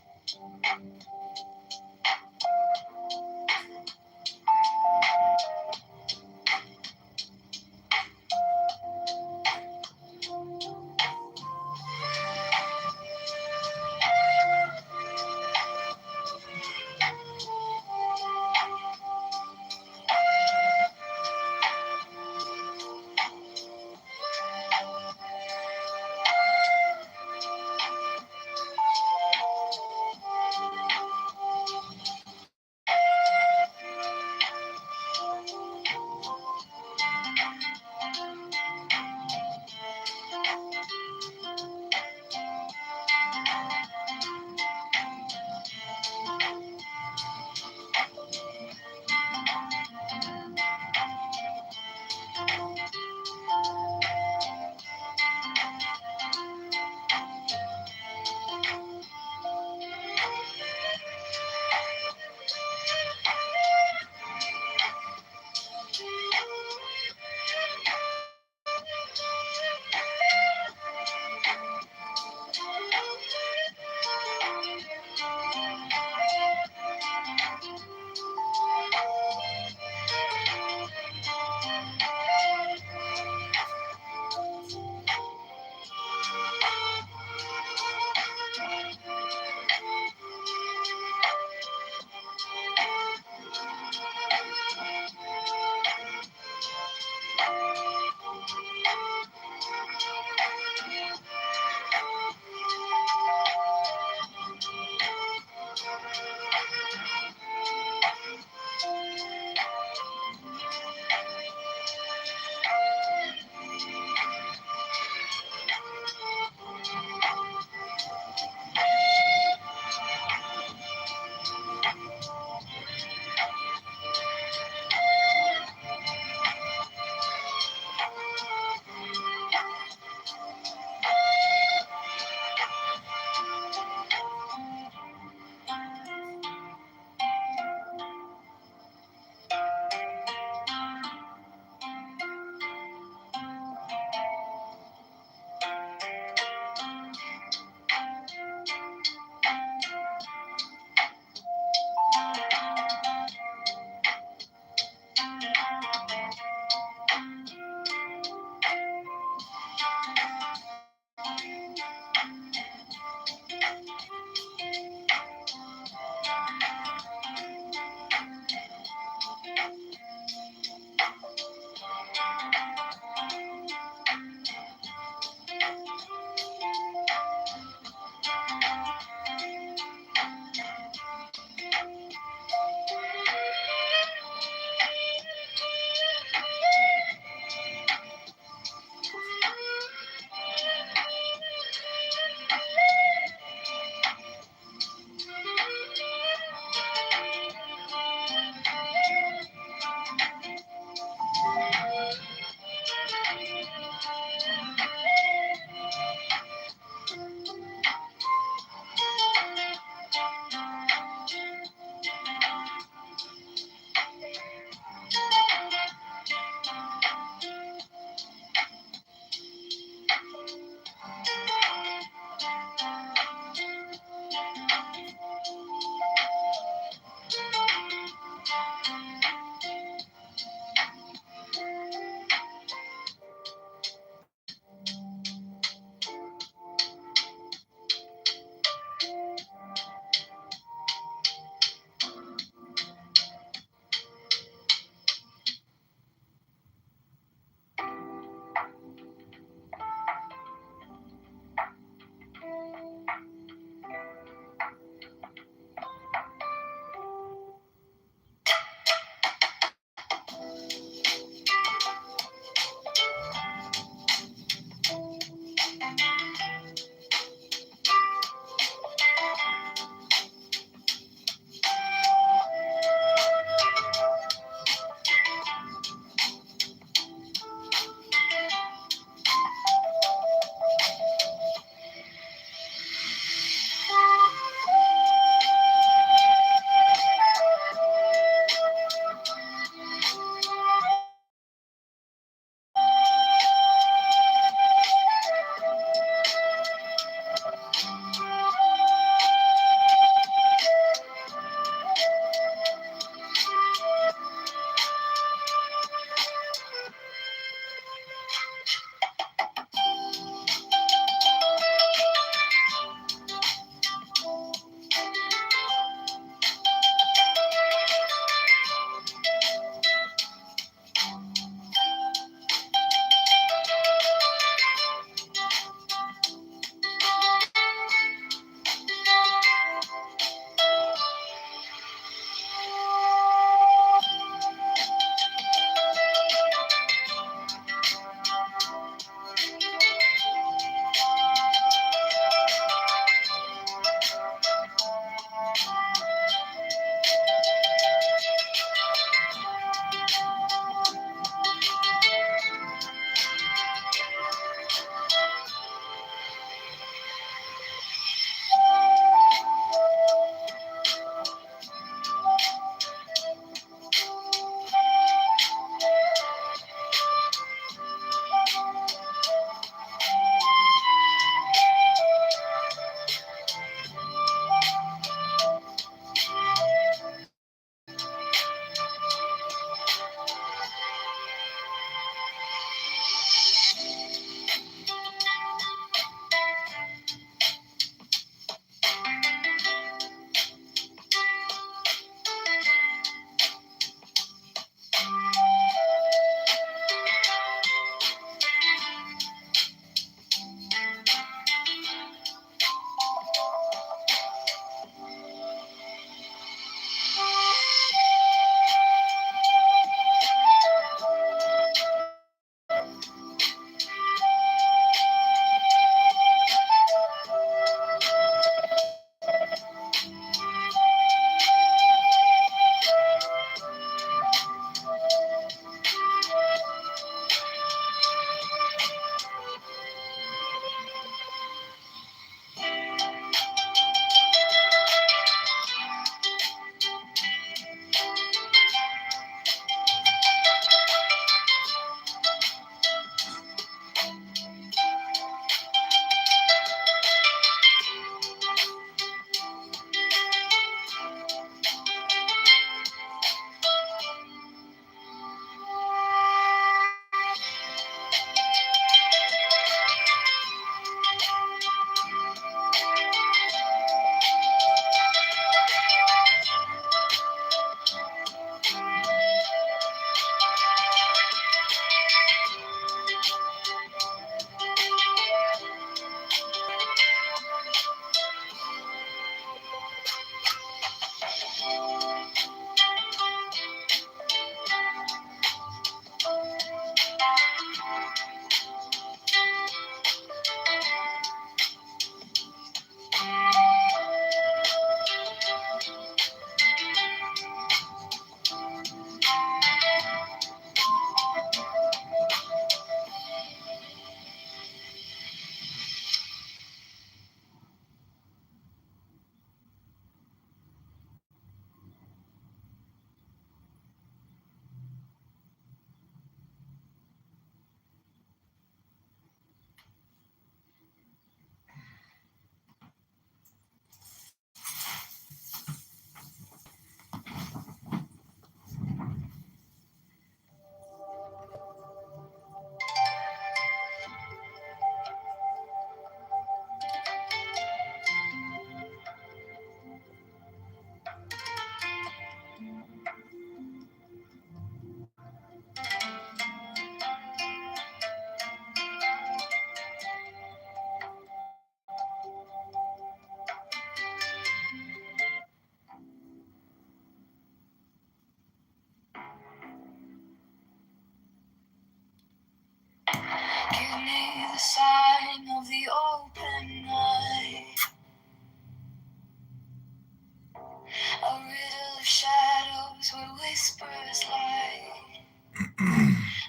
where whispers lie.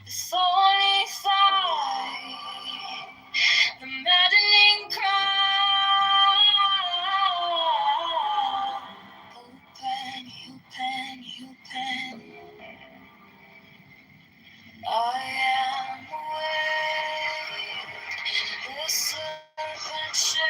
The thorny thigh, the maddening cry. Open, you pen, you pen. I am awake, the serpent shakes.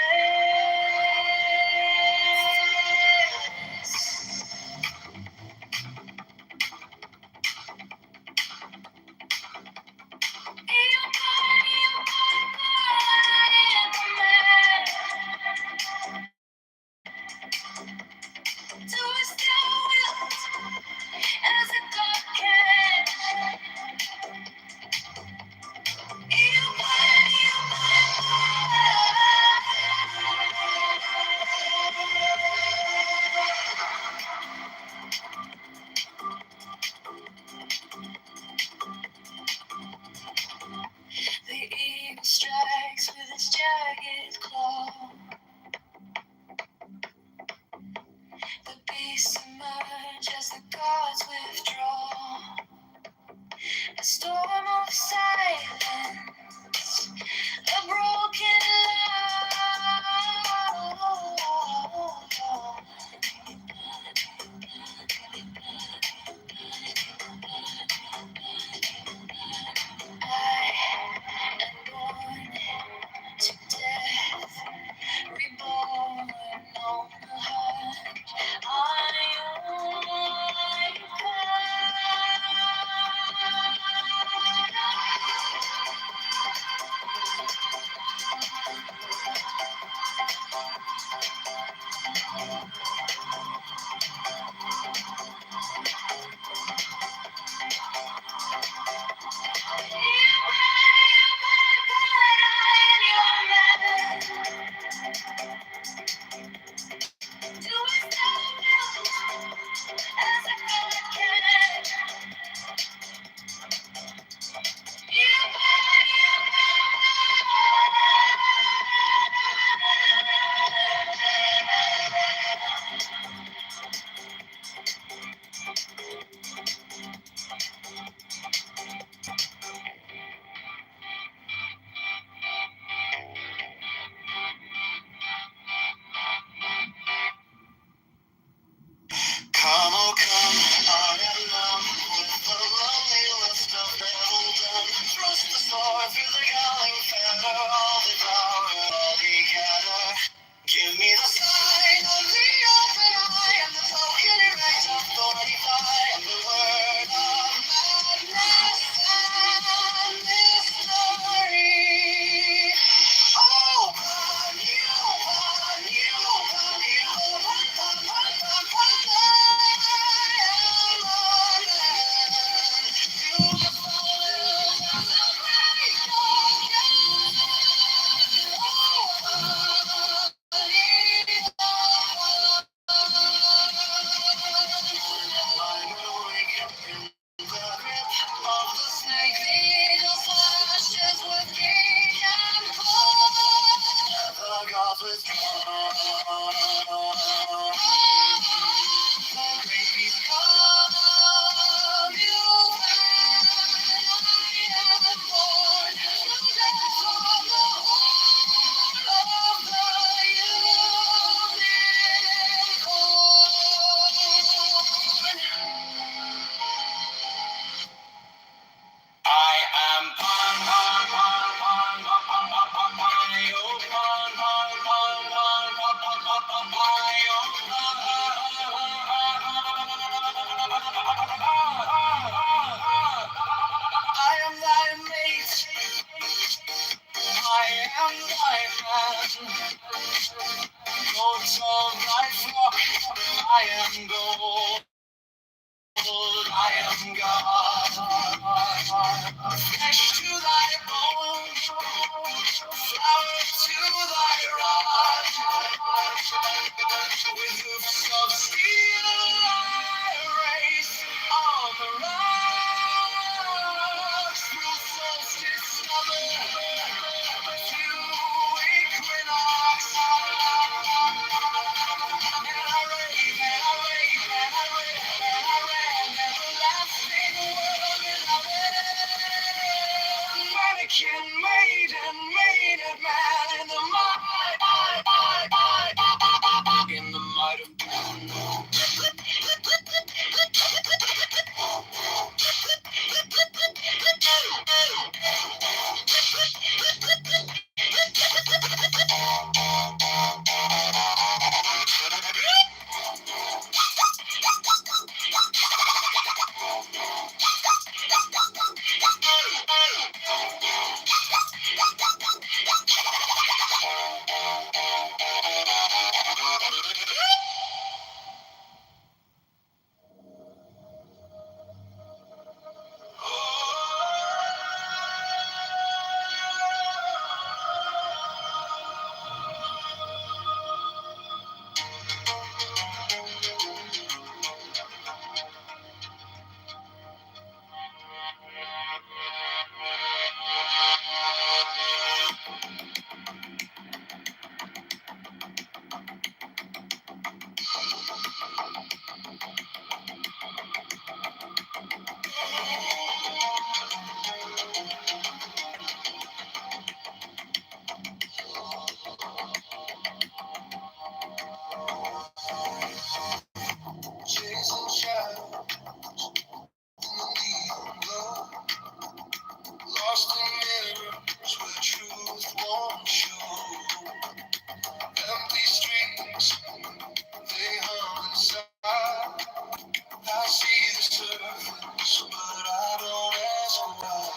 see the surface, but I don't ask why.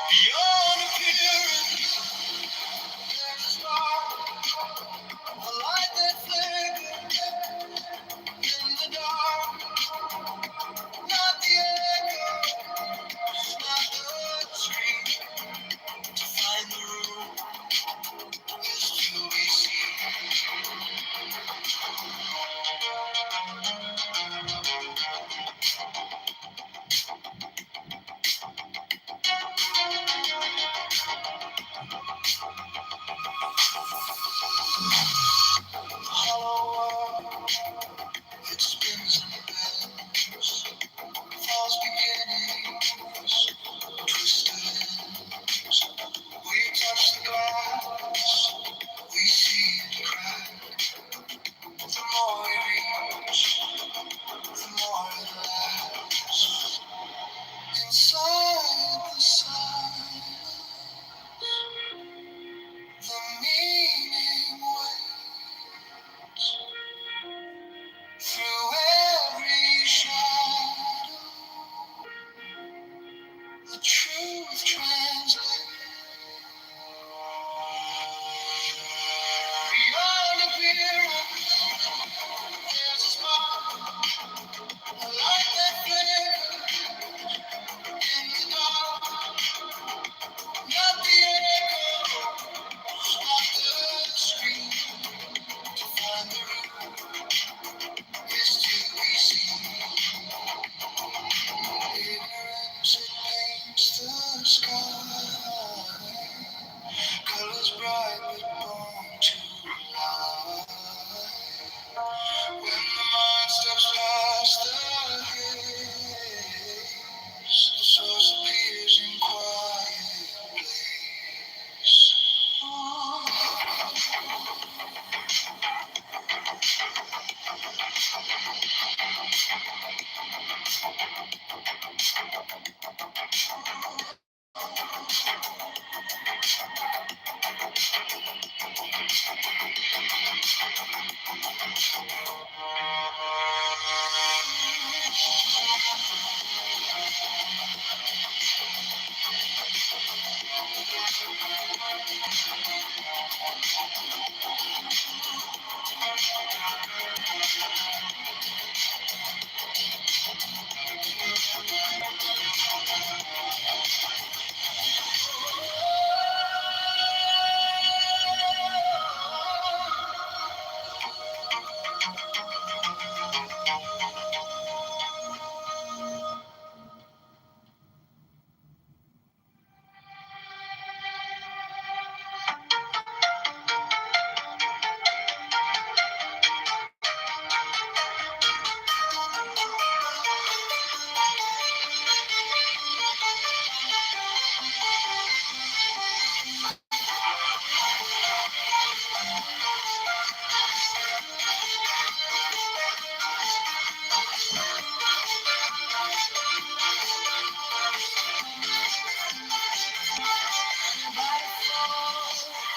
Beyond appearance, there's a spark, a light that flickers in the dark. Not the echo, not the scream. To find the room is to be seen. Hollow world, it spins and bends. False beginnings, twisted ends. We touch the glass, we see it crack. The more we reach, the more it lasts. Inside the silence, the meaning waits. Through every shadow, the truth translates. Beyond appearance, there's a spark, a light that flickers in the dark. Not the echo, not the scream. To find the root is to be seen. Ignorance, it paints the sky. Colors bright but born to lie. When the mind steps past the haze, the source appears in quiet place.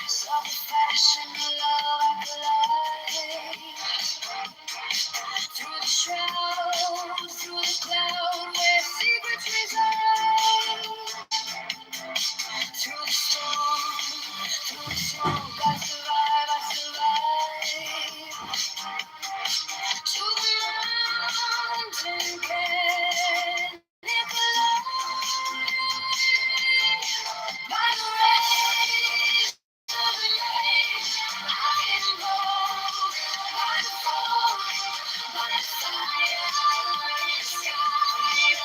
Self-affection, love, through the shroud, through the cloud, where secrets reside. Through the storm, through the smoke, I survive, I survive. To the mountain can by the rays of the night, I invoke by the fall, by the fire, the sky,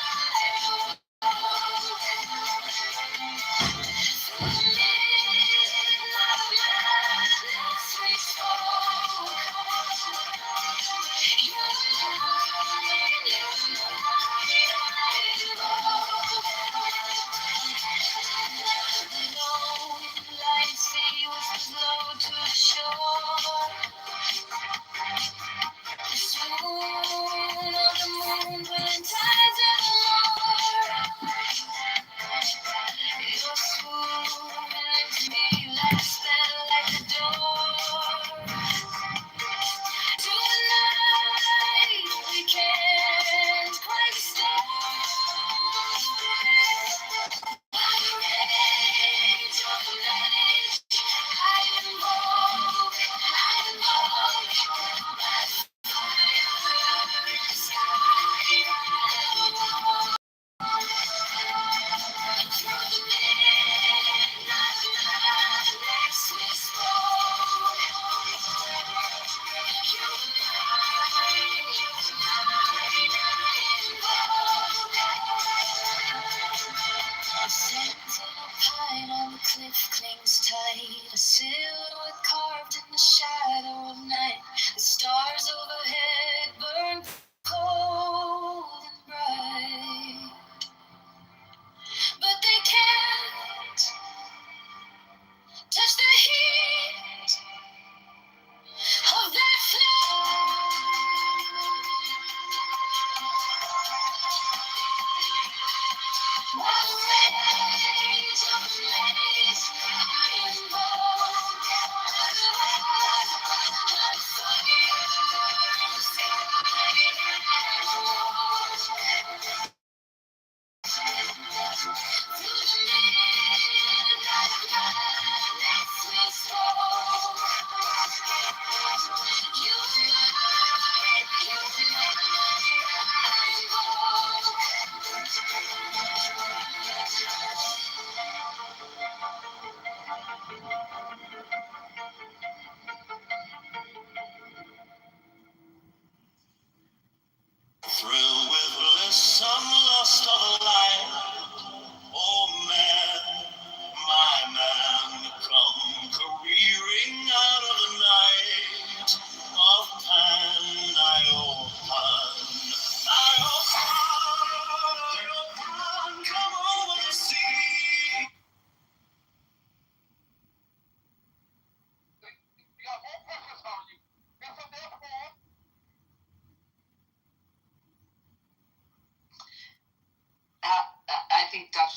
I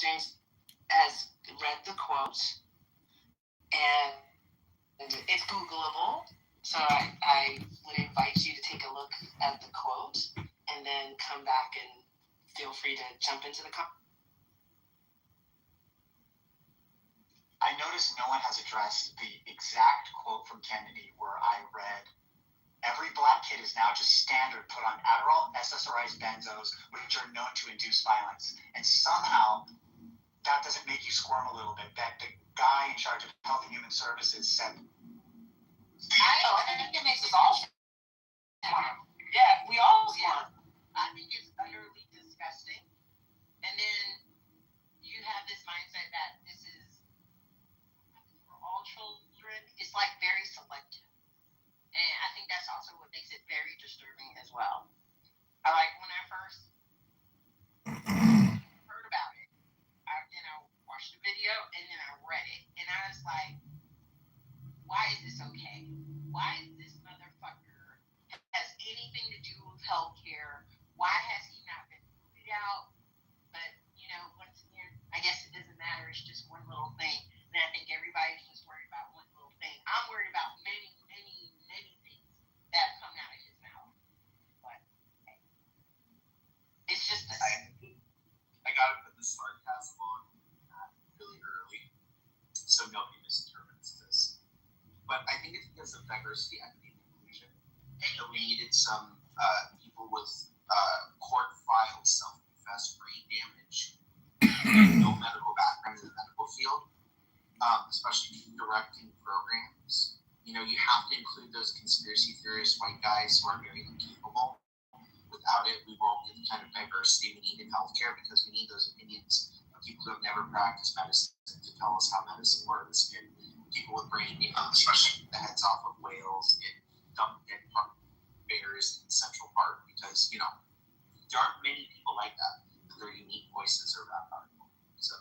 James has read the quote, and it's Googleable. So I would invite you to take a look at the quote and then come back and feel free to jump into the conversation. I noticed no one has addressed the exact quote from Kennedy where I read, every black kid is now just standard put on Adderall, SSRIs, benzos, which are known to induce violence. And somehow that doesn't make you squirm a little bit, that the guy in charge of Health and Human Services said, I think it makes us all squirm. Yeah, we all squirm. I think it's utterly disgusting. And then you have this mindset that this is for all children. It's like very selective. And I think that's also what makes it very disturbing as well. I like when I first heard about it, I watched the video and then I read it. And I was like, why is this okay? Why is this motherfucker has anything to do with healthcare? Why has he not been booted out? But, once again, I guess it doesn't matter. It's just one little thing. And I think everybody's just worried about one little thing. I'm worried about many, many, many things that come out of his mouth. But, hey, it's just I gotta put the sarcasm on really early so nobody misinterprets this. But I think it's because of diversity, equity, and inclusion. And we needed some people with court-filed, self-confessed brain damage, no medical background in the medical field, especially directing programs. You have to include those conspiracy theorist white guys who are very incapable. Without it, we won't get the kind of diversity we need in healthcare because we need those opinions of people who have never practiced medicine to tell us how medicine works. And people with brain damage, especially the heads off of whales and dump dead bears in Central Park because, there aren't many people like that. Their unique voices are that powerful. So,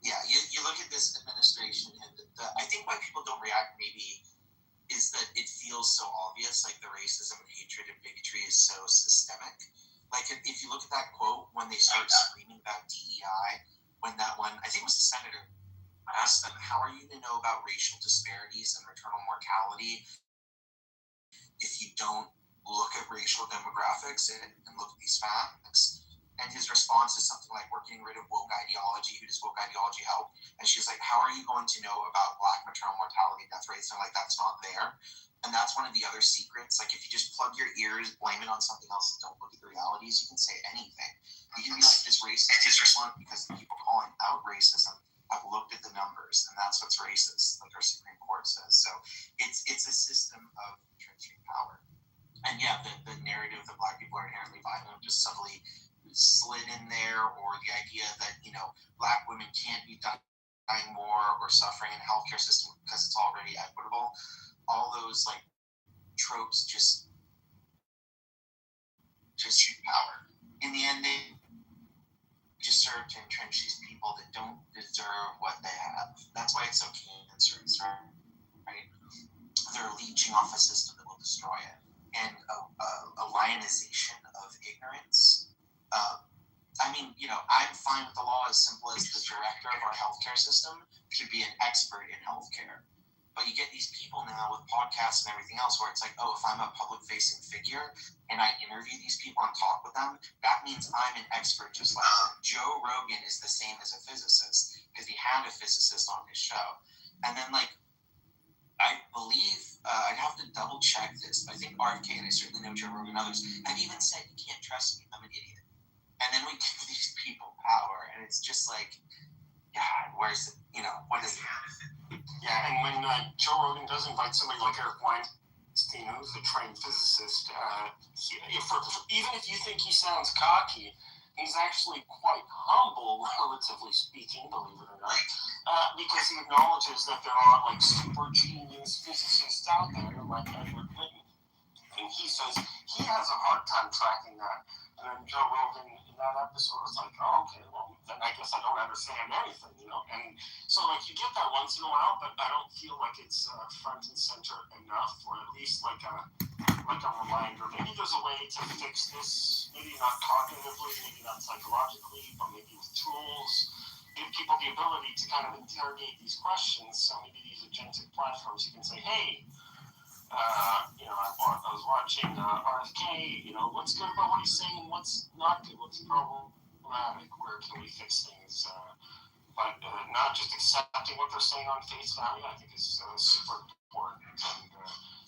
yeah, you look at this administration and I think why people don't react maybe is that it feels so obvious, like the racism and hatred and bigotry is so systemic. Like if you look at that quote, when they start screaming about DEI, when that one, I think it was the senator, asked them, how are you to know about racial disparities and maternal mortality if you don't look at racial demographics and look at these facts? And his response is something like, we're getting rid of woke ideology. Who does woke ideology help? And she's like, how are you going to know about Black maternal mortality and death rates? And like, that's not there. And that's one of the other secrets. Like, if you just plug your ears, blame it on something else, and don't look at the realities, you can say anything. You can be like, this racist is one because the people calling out racism have looked at the numbers, and that's what's racist, like our Supreme Court says. So it's a system of entrenching power. And yeah, the narrative that Black people are inherently violent just subtly slid in there, or the idea that, Black women can't be dying more or suffering in the healthcare system because it's already equitable. All those like tropes just power. In the end, they just serve to entrench these people that don't deserve what they have. That's why it's so cancerous, right? They're leeching off a system that will destroy it. And a lionization of ignorance. I'm fine with the law as simple as the director of our healthcare system should be an expert in healthcare. But you get these people now with podcasts and everything else where it's like, oh, if I'm a public-facing figure and I interview these people and talk with them, that means I'm an expert just like them. Joe Rogan is the same as a physicist because he had a physicist on his show. And then, I believe, I'd have to double-check this, but I think RFK, and I certainly know Joe Rogan and others, have even said, you can't trust me, I'm an idiot. And then we give these people power, and it's just like, God, where's it, what is it? Yeah, and when Joe Rogan does invite somebody like Eric Weinstein, who's a trained physicist, even if you think he sounds cocky, he's actually quite humble, relatively speaking, believe it or not, because he acknowledges that there are super genius physicists out there like Edward Clinton. And he says he has a hard time tracking that. then Joe Rogan in that episode was like, oh, okay, well, then I guess I don't understand anything, you know? And so, like, you get that once in a while, but I don't feel like it's front and center enough, or at least like a reminder. Maybe there's a way to fix this, maybe not cognitively, maybe not psychologically, but maybe with tools. Give people the ability to kind of interrogate these questions. So maybe these agentic platforms, you can say, hey, you know, I was watching RFK, you know, what's good about what he's saying, what's not good, what's problematic, where can we fix things? But not just accepting what they're saying on face value, I think is super important. And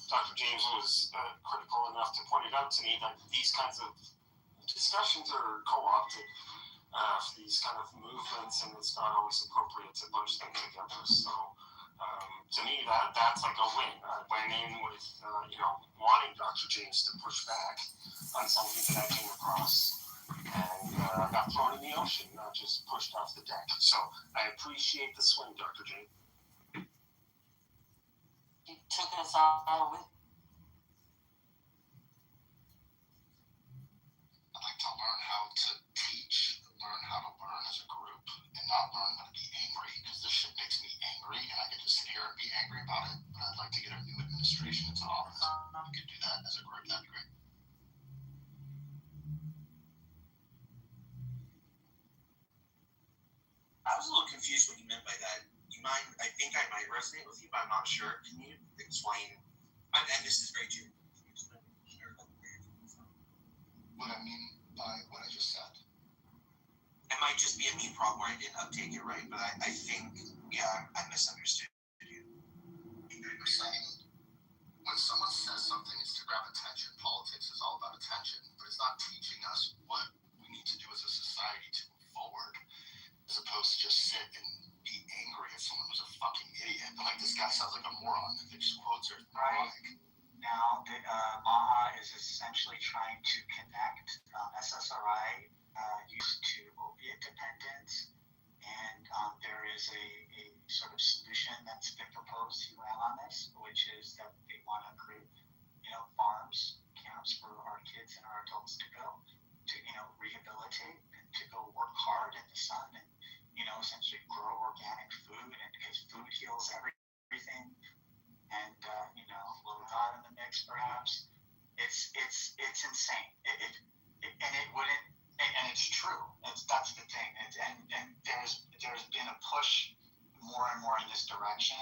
Dr. James was critical enough to point it out to me that these kinds of discussions are co-opted for these kind of movements, and it's not always appropriate to bunch them together. So to me, that's like a win. I went in with you know, wanting Dr. James to push back on something that I came across, and got thrown in the ocean, not just pushed off the deck. So I appreciate the swing, Dr. James. You took us all with. I'd like to learn how to teach, learn how to learn as a group, and not learn how to be angry, because this shit makes me angry, and I can just sit here and be angry about it. But I'd like to get a new administration into office. We could do that as a group. That'd be great. I was a little confused what you meant by that. You mind? I think I might resonate with you, but I'm not sure. Can you explain? And this is very true. What I mean by what I just said. It might just be a me problem where I didn't uptake it right, but I think, yeah, I misunderstood you. You're saying when someone says something, it's to grab attention. Politics is all about attention, but it's not teaching us what we need to do as a society to move forward, as opposed to just sit and be angry if someone was a fucking idiot. Like, this guy sounds like a moron. His quotes are moronic. Now, Maha is essentially trying to connect SSRI use to opiate dependence, and there is a sort of solution that's been proposed to wellness, which is that they want to create, you know, farms, camps for our kids and our adults to go to, you know, rehabilitate and to go work hard in the sun and, you know, essentially grow organic food, and because food heals everything. And you know, a little God in the mix, perhaps. It's insane. And it wouldn't, and it's true. That's the thing. And there's been a push more and more in this direction.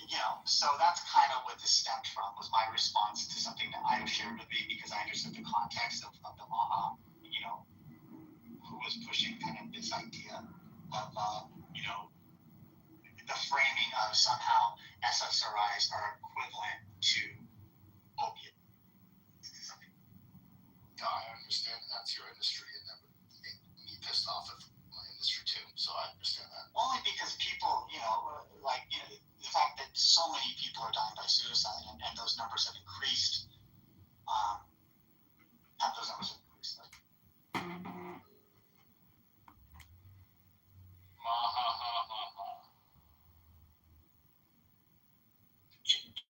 You know, so that's kind of what this stemmed from. Was my response to something that I have shared with me, because I understood the context of the Maha, you know, who was pushing kind of this idea of you know, the framing of somehow SSRIs are equivalent to opiate. Yeah, I understand that's your industry, and that would make me pissed off at my industry too. So I understand that. Only because people, you know, like, you know, the fact that so many people are dying by suicide, and those numbers have increased.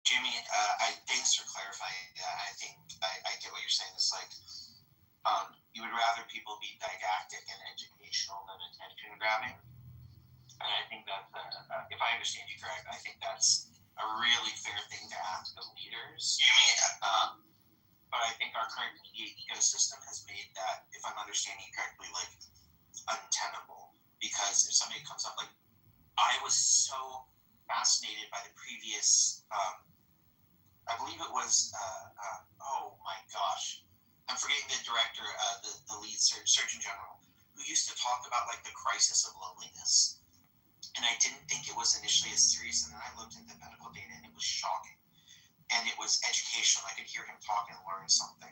Jimmy, thanks for clarifying that. I think I get what you're saying. It's like you would rather people be didactic and educational than attention grabbing. And I think that, if I understand you correct, I think that's a really fair thing to ask of leaders. But I think our current media ecosystem has made that, if I'm understanding you correctly, like untenable. Because if somebody comes up, like, I was so fascinated by the previous, I believe it was, oh my gosh, I'm forgetting the director, the lead Surgeon General, who used to talk about like the crisis of loneliness. And I didn't think it was initially as serious, and then I looked into medical data and it was shocking. And it was educational. I could hear him talk and learn something.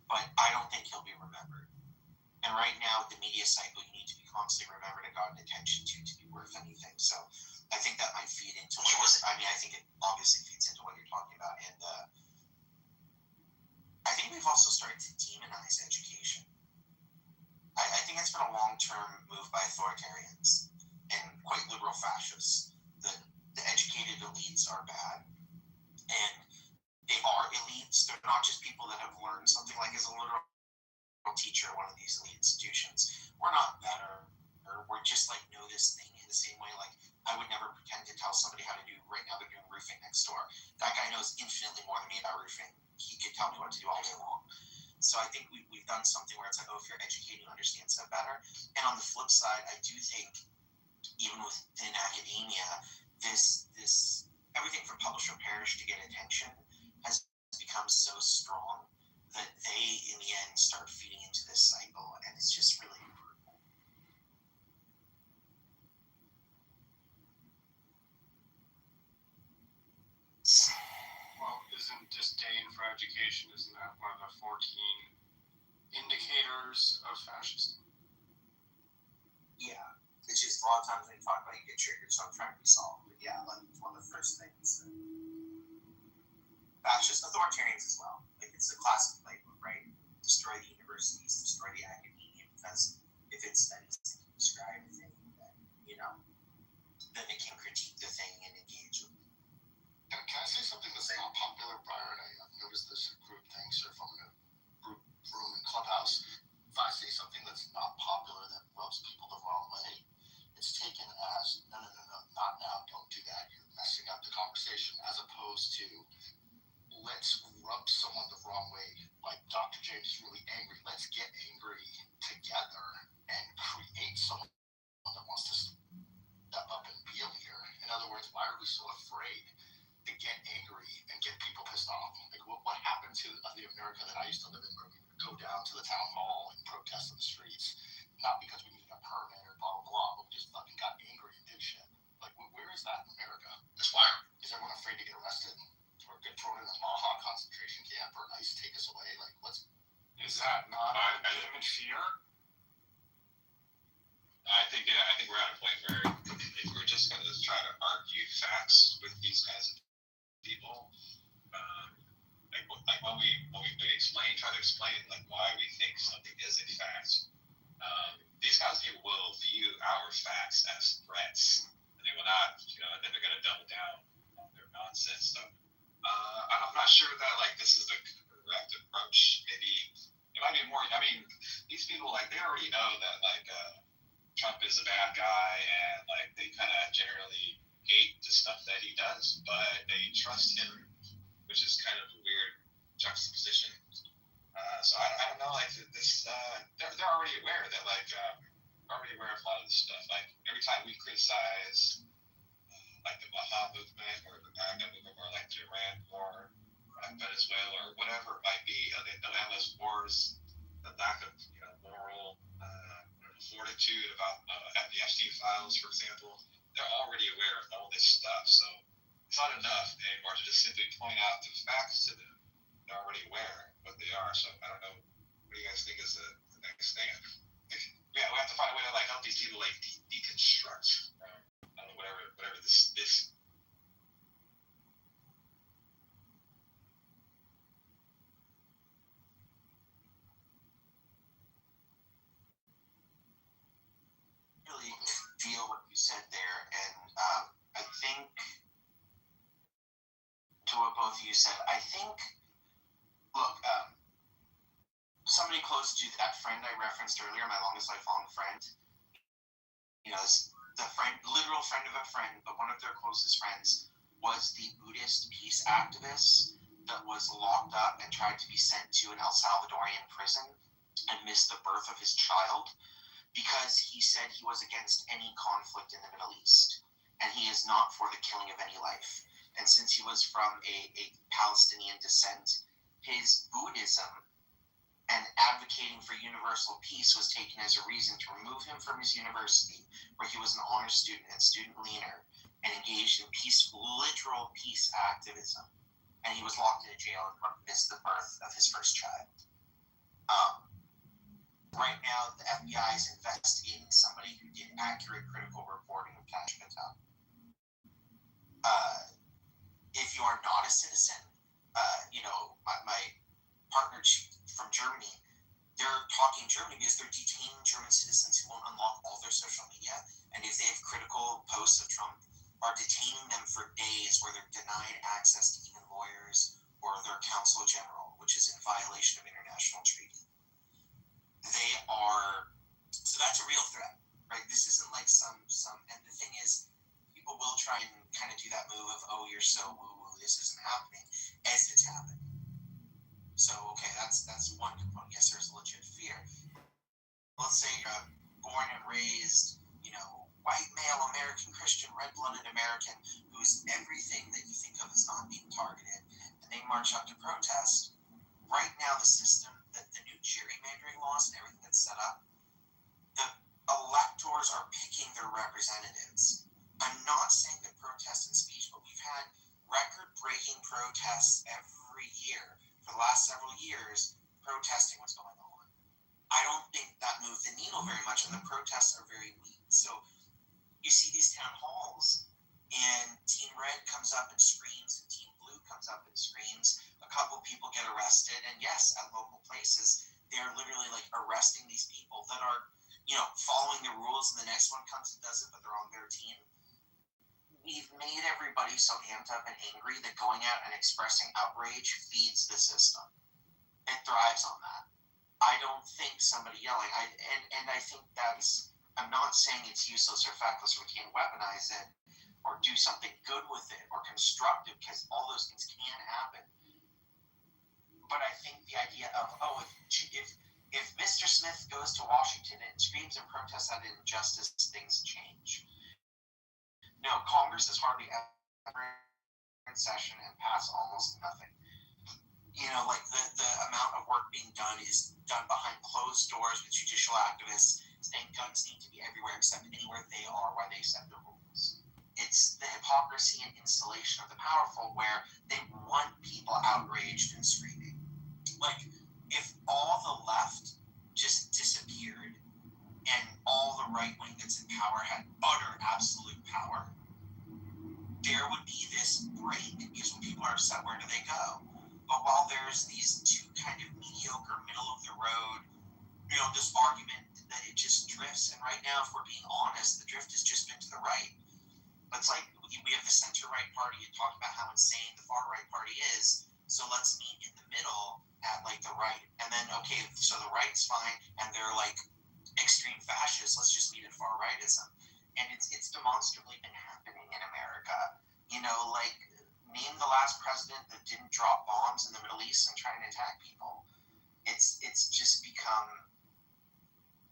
But I don't think he'll be remembered. And right now, with the media cycle, you need to be constantly remembered and gotten attention to be worth anything. So I think that might feed into what I think it obviously feeds into what you're talking about. And I think we've also started to demonize education. I think it's been a long-term move by authoritarians and quite liberal fascists. The educated elites are bad. And they are elites. They're not just people that have learned something. Like, as a literal teacher at one of these elite institutions. We're not better. We're just like know this thing in the same way. Like I would never pretend to tell somebody how to do. Right now they're doing roofing next door. That guy knows infinitely more than me about roofing. He could tell me what to do all day long. So I think we've done something where it's like, oh, if you're educated, you understand stuff better. And on the flip side, I do think even within academia, this everything from publish or perish to get attention has become so strong that they, in the end, start feeding into this cycle, and it's just really brutal. Well, isn't disdain for education, isn't that one of the 14 indicators of fascism? Yeah, it's just a lot of times when you talk about it, you get triggered, so I'm trying to be solved. But yeah, like it's one of the first things. Fascist authoritarians as well. Like it's the classic playbook, right? Destroy the universities, destroy the academia, because if it studies to describe a thing, then then it can critique the thing and engage with it. Can I say something that's not popular, Byron? I've noticed this in group things or from a group room in Clubhouse. If I say something that's not popular that rubs people the wrong way, it's taken as no, not now, don't do that. You're messing up the conversation, as opposed to let's rub someone the wrong way. Like Dr. James is really angry. Let's get angry together and create someone that wants to step up and be a leader. In other words, why are we so afraid to get angry and get people pissed off? Like what happened to the America that I used to live in, where we would go down to the town hall and protest in the streets, not because we needed a permit or blah blah blah, but we just fucking got angry and did shit. Like where is that in America? That's why is everyone afraid to get arrested or get thrown in a Maha concentration camp or ICE take us away? Like is that not a legitimate fear? I think we're at a point where if we're just going to try to argue facts with these kinds of people, like when we try to explain like why we think something is a fact, these kinds of people will view our facts as threats, and they will not, and then they're going to double down on their nonsense stuff. I'm not sure that like this is the correct approach. Maybe it might be more. I mean, these people like they already know that like Trump is a bad guy, and like they kind of generally hate the stuff that he does, but they trust him, which is kind of a weird juxtaposition. So I don't know, like this. They're already aware that like already aware of a lot of this stuff. Like every time we criticize like the Baha'i movement or the MAGA movement or like the Iran war, Venezuela or whatever it might be, the endless wars, the lack of moral fortitude about at the Epstein files, for example, they're already aware of all this stuff. So it's not enough anymore to just simply point out the facts to them. They're already aware of what they are. So I don't know. What do you guys think is the next thing? We have to find a way to like help these people like deconstruct. I don't know, whatever this. Really feel what you said there, and I think to what both of you said, I think, look, somebody close to that friend I referenced earlier, my longest lifelong friend, the friend, literal friend of a friend, but one of their closest friends was the Buddhist peace activist that was locked up and tried to be sent to an El Salvadorian prison and missed the birth of his child because he said he was against any conflict in the Middle East, and he is not for the killing of any life. And since he was from a Palestinian descent, his Buddhism and advocating for universal peace was taken as a reason to remove him from his university, where he was an honor student and student leader, and engaged in literal peace activism. And he was locked in a jail and missed the birth of his first child. Right now, the FBI is investigating somebody who did accurate critical reporting of Kash Patel. If you are not a citizen, my partner from Germany, they're talking Germany because they're detaining German citizens who won't unlock all their social media, and if they have critical posts of Trump, are detaining them for days where they're denied access to even lawyers or their counsel general, which is in violation of international treaty. that's one component. Yes, there's legit fear. Let's say you're a born and raised, white male American Christian, red-blooded American who's everything that you think of as not being targeted, and they march up to protest. Right now, the system, the new gerrymandering laws and everything that's set up, the electors are picking their representatives. I'm not saying that protest and speech, but we've had record-breaking protests every year for the last several years protesting what's going on. I don't think that moved the needle very much, and the protests are very weak. So you see these town halls, and Team Red comes up and screams, and Team Blue comes up and screams. A couple people get arrested, and yes, at local places, they're literally like arresting these people that are, following the rules, and the next one comes and does it, but they're on their team. We've made everybody so amped up and angry that going out and expressing outrage feeds the system. It thrives on that. I don't think somebody yelling, I think I'm not saying it's useless or feckless, or we can't weaponize it or do something good with it or constructive, because all those things can happen. But I think the idea of, if Mr. Smith goes to Washington and screams and protests at injustice, things change. No, Congress is hardly ever in session and pass almost nothing. The amount of work being done is done behind closed doors with judicial activists saying guns need to be everywhere except anywhere they are while they set the rules. It's the hypocrisy and installation of the powerful where they want people outraged and screaming. Like, if all the left just disappeared and all the right wing that's in power had utter absolute power, there would be this break, because when people are upset, where do they go? But while there's these two kind of mediocre, middle of the road, this argument that it just drifts. And right now, if we're being honest, the drift has just been to the right. But it's like we have the center-right party and talk about how insane the far-right party is. So let's meet in the middle at the right. And then, okay, so the right's fine, and they're extreme fascists. Let's just meet at far-rightism. And it's demonstrably been happening in America. Name the last president that didn't drop bombs in the Middle East and try and attack people. It's just become.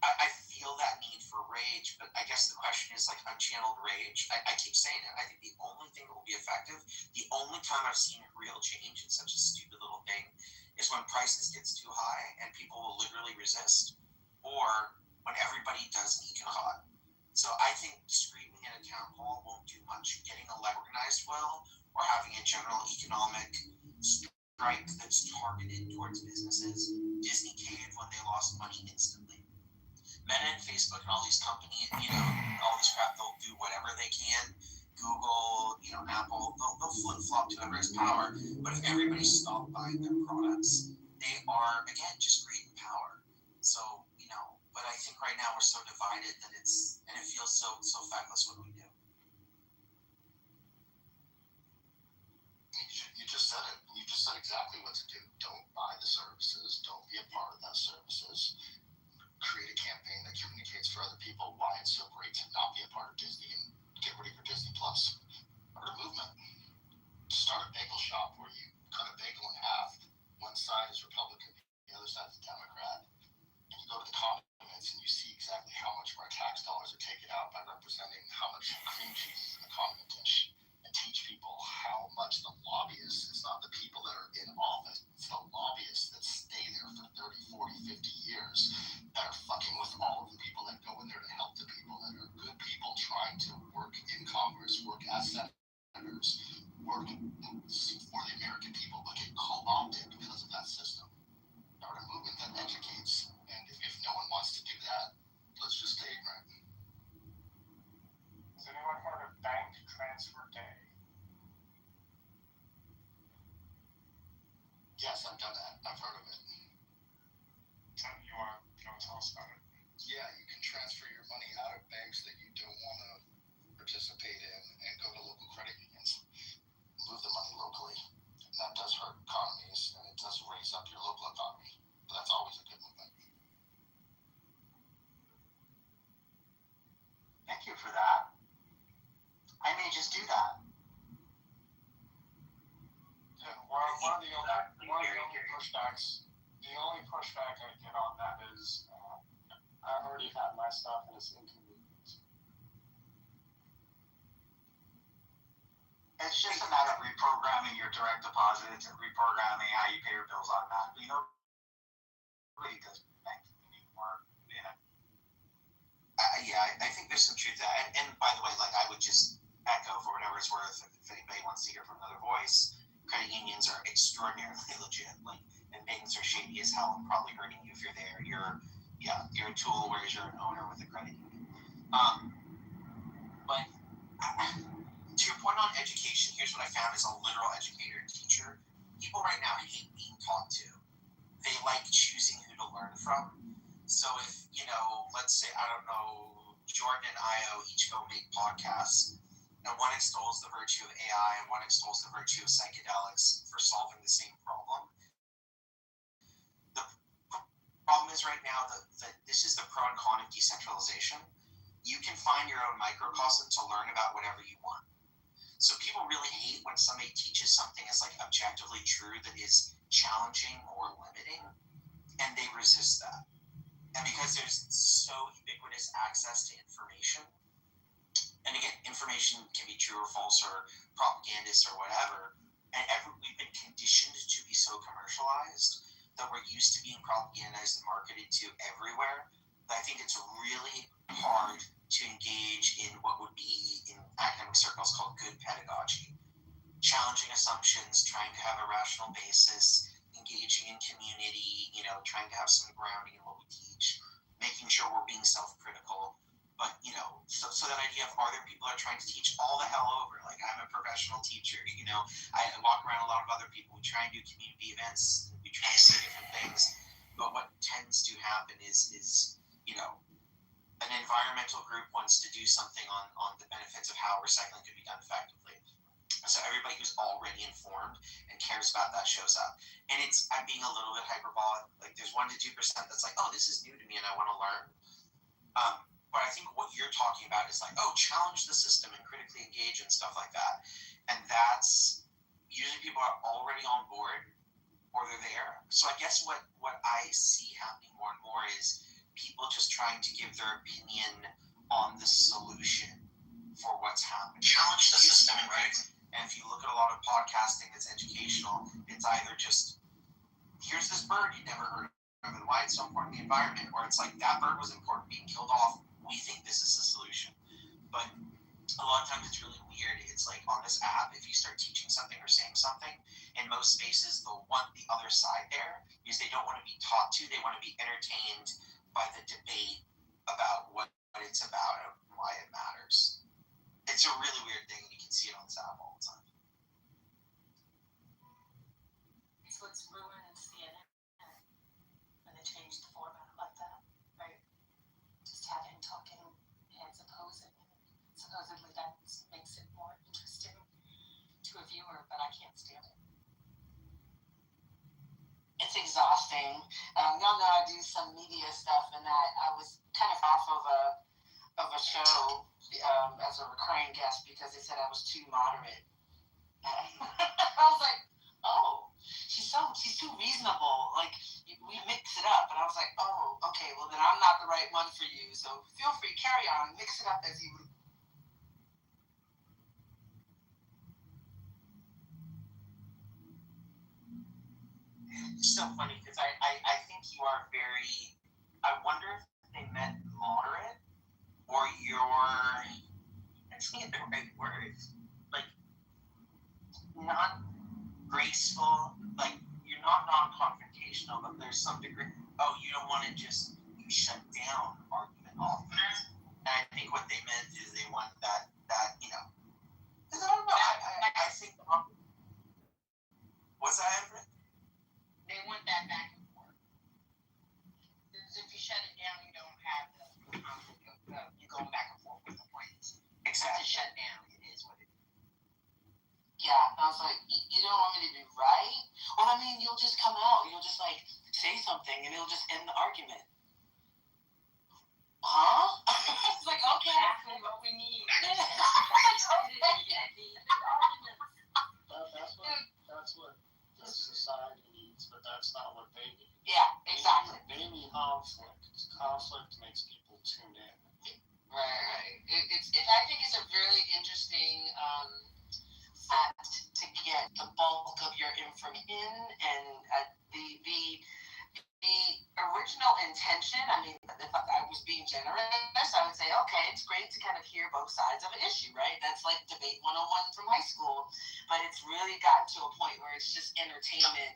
I feel that need for rage, but I guess the question is unchanneled rage. I keep saying it. I think the only thing that will be effective, the only time I've seen real change in such a stupid little thing, is when prices gets too high and people will literally resist, or when everybody does an econ. So I think screaming at a town hall won't do much. Getting organized will, or having a general economic strike that's targeted towards businesses. Disney caved when they lost money instantly. Meta and Facebook and all these companies, all this crap, they'll do whatever they can. Google, Apple, they'll flip-flop to whoever has power. But if everybody stopped buying their products, they are, again, just greed and power. So, but I think right now we're so divided that it feels so feckless what we do. You just said it. You just said exactly what to do. Don't buy the services. Don't be a part of that services. Create a campaign that communicates for other people why it's so great to not be a part of Disney and get ready for Disney Plus. Start a movement. Start a bagel shop where you cut a bagel in half. One side is Republican, the other side is Democrat. And you go to the condiments and you see exactly how much of our tax dollars are taken out by representing how much cream cheese is in a condiment dish. And teach people how much the lobbyists, it's not the people that are in office, it's the lobbyists that stay there for 30, 40, 50 years that are fucking with all of the people that go in there to help the people, that are good people trying to work in Congress, work as senators, work for the American people, but get co-opted because of that system. Start a movement that educates, and if no one wants to do that, let's just stay ignorant. Has anyone heard of bank transfer day? Yes, I've done that. I've heard of it. You want to tell us about it? Yeah, you can transfer your money out of banks that you don't want to participate in and go to local credit unions. Move the money locally. And that does hurt economies, and it does raise up your local economy. But that's always a good movement. Thank you for that. I may just do that. Yeah, one of the only pushbacks my stuff, and it's inconvenient. It's just a matter of reprogramming your direct deposits and reprogramming how you pay your bills automatically. Nobody does banking anymore. I think there's some truth to that. And by the way, like, I would just echo, for whatever it's worth, if anybody wants to hear from another voice, credit unions are extraordinarily legit. Like, and banks are shady as hell and probably hurting you if you're there. You're a tool, whereas you're an owner with a credit union. But to your point on education, here's what I found as a literal educator and teacher. People right now hate being taught to. They like choosing who to learn from. So if, let's say, I don't know, Jordan and Io each go make podcasts, and one extols the virtue of AI and one extols the virtue of psychedelics for solving the same problem. The problem is right now that this is the pro and con of decentralization. You can find your own microcosm to learn about whatever you want. So people really hate when somebody teaches something as like objectively true that is challenging or limiting, and they resist that. And because there's so ubiquitous access to information, and again, information can be true or false or propagandist or whatever, and we've been conditioned to be so commercialized that we're used to being propagandized and marketed to everywhere, that I think it's really hard to engage in what would be in academic circles called good pedagogy. Challenging assumptions, trying to have a rational basis, engaging in community, trying to have some grounding in what we teach, making sure we're being self-critical. But, so that idea of are there people that are trying to teach all the hell over? Like, I'm a professional teacher, I walk around a lot of other people. We try and do community events, we try and do different things. But what tends to happen is an environmental group wants to do something on the benefits of how recycling could be done effectively. So everybody who's already informed and cares about that shows up. And I'm being a little bit hyperbolic. Like, there's 1% to 2% that's like, oh, this is new to me and I want to learn. But I think what you're talking about is like, oh, challenge the system and critically engage and stuff like that. And that's usually people are already on board or they're there. So I guess what I see happening more and more is people just trying to give their opinion on the solution for what's happening. Challenge the system, right? And if you look at a lot of podcasting that's educational, it's either just, here's this bird you never heard of and why it's so important in the environment, or it's like, that bird was important being killed off, we think this is the solution. But a lot of times it's really weird. It's like on this app, if you start teaching something or saying something, in most spaces they'll want the other side there because they don't want to be taught to, they want to be entertained by the debate about what it's about and why it matters. It's a really weird thing, and you can see it on this app all the time. It's what's ruined CNN when they changed the format like that, right? Just having talking heads opposing. Supposedly that makes it more interesting to a viewer, but I can't stand it. It's exhausting. Y'all know I do some media stuff, and I was kind of off of a show as a recurring guest because they said I was too moderate. I was like, oh, she's too reasonable. Like, we mix it up, and I was like, oh, okay, well then I'm not the right one for you. So feel free, carry on, mix it up as you would. It's so funny because I think you are very, I wonder if they meant moderate or you're, I think the right words, like not graceful, like you're not non-confrontational, but there's some degree, oh, you don't want to just shut down argument offense. And I think what they meant is they want that because I don't know, I think, what's that, Everett? They want that back and forth. Because if you shut it down, you don't have you're going back and forth with the points. Exactly. To shut down, it is what it is. Yeah, I was like, you don't want me to be right? Well, I mean, you'll just come out and you'll just like say something and it'll just end the argument. Huh? It's like, okay. Exactly what we need. That's what the society needs, but that's not what they need. Yeah, exactly. They need conflict. Conflict makes people tuned in. Right. I think it's a really interesting fact to get the bulk of your information and the original intention. I mean, if I was being generous, I would say, okay, it's great to kind of hear both sides of an issue, right? That's like debate 101 from high school, but it's really gotten to a point where it's just entertainment.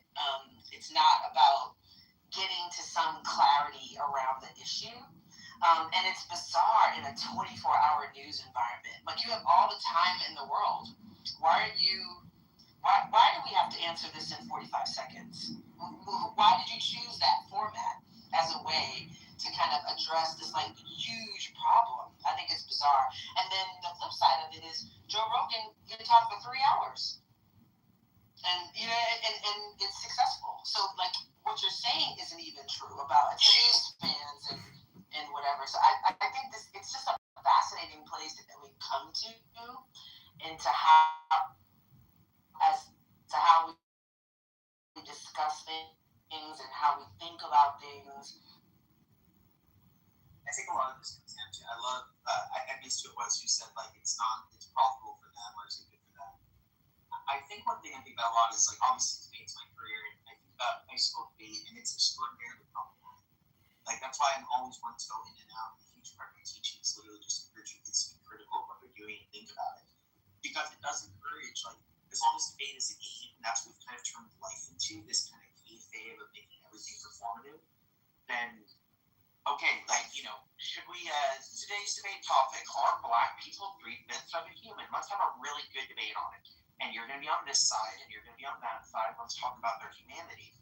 It's not about getting to some clarity around the issue. And it's bizarre in a 24-hour news environment. Like, you have all the time in the world. Why do we have to answer this in 45 seconds? Why did you choose that format as a way to kind of address this like huge problem? I think it's bizarre. And then the flip side of it is Joe Rogan can talk for 3 hours. And and it's successful. So like what you're saying isn't even true about attention spans and whatever. So I think it's just a fascinating place that we come to into how we discuss things and how we think about things. I think a lot of this comes down to, I love, I missed it was you said like it's profitable for them or is it good for them? I think one thing I think about a lot is like obviously debate's my career, and I think about high school debate and it's extraordinarily problematic. Like that's why I'm always one to go in and out. A huge part of my teaching is literally just encourage you kids to be critical of what they're doing and think about it. Because it does encourage, like, as long as debate is a game, and that's what we've kind of turned life into, this kind of kayfabe of making everything performative, then, okay, like, should we, today's debate topic, are black people 3/5 of a human? Let's have a really good debate on it. And you're going to be on this side, and you're going to be on that side. Let's talk about their humanity.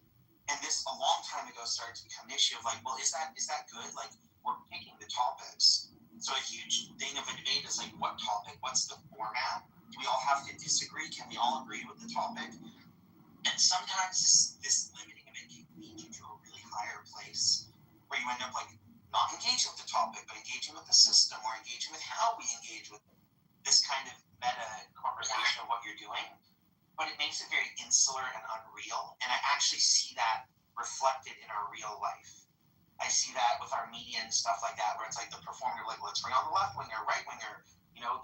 And this, a long time ago, started to become an issue of like, well, is that good? Like, we're picking the topics. So a huge thing of a debate is like, what topic? What's the format? Do we all have to disagree? Can we all agree with the topic? And sometimes this limiting of it can lead you to a really higher place where you end up like not engaging with the topic, but engaging with the system or engaging with how we engage with this kind of meta conversation of what you're doing. But it makes it very insular and unreal. And I actually see that reflected in our real life. I see that with our media and stuff like that, where it's like the performer, like, let's bring on the left winger, right winger.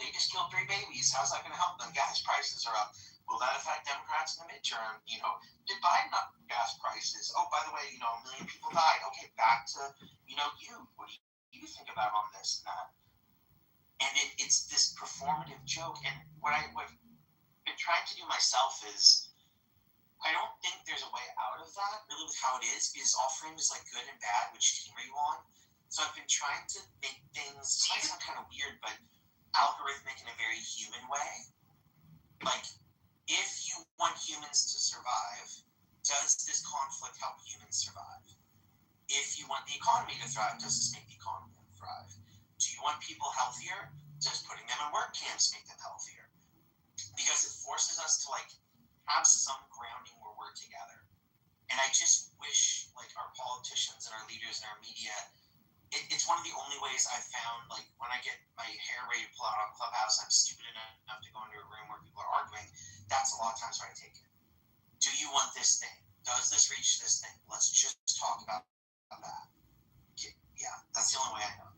They just killed 3 babies. How's that going to help them? Gas prices are up. Will that affect Democrats in the midterm? Did Biden up gas prices? Oh, by the way, 1 million people died. Okay, back to, you. What do you think about on this and that? And it's this performative joke. And what I've been trying to do myself is, I don't think there's a way out of that, really, with how it is, because all framed is like good and bad. Which team are you on? So I've been trying to make things, it might sound kind of weird, but algorithmic in a very human way. Like, if you want humans to survive, does this conflict help humans survive? If you want the economy to thrive, does this make the economy thrive? Do you want people healthier? Does putting them in work camps make them healthier? Because it forces us to, like, have some grounding where we're together. And I just wish, like, our politicians and our leaders and our media, it's one of the only ways I've found, like, when I get my hair ready to pull out on Clubhouse, I'm stupid enough to go into a room where people are arguing. That's a lot of times where I take it. Do you want this thing? Does this reach this thing? Let's just talk about that. Yeah, that's the only way I know.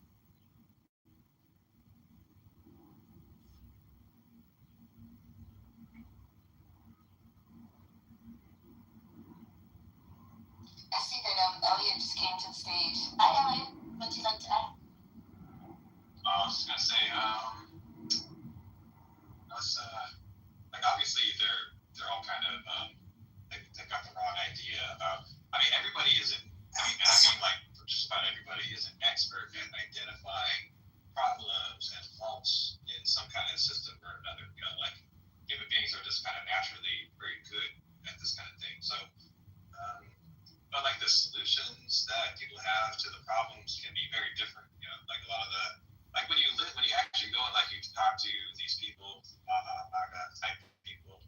I see that Elliot just came to the stage. Hi, Elliot. What would you like to add? I was just gonna say, like obviously they're all kind of they got the wrong idea about. I mean, everybody isn't. I mean like just about everybody is an expert at identifying problems and faults in some kind of system or another. Like human beings are just kind of naturally very good at this kind of thing. So, but like the solutions that people have to the problems can be very different. Like a lot of the when you actually go and like you talk to these people, type people,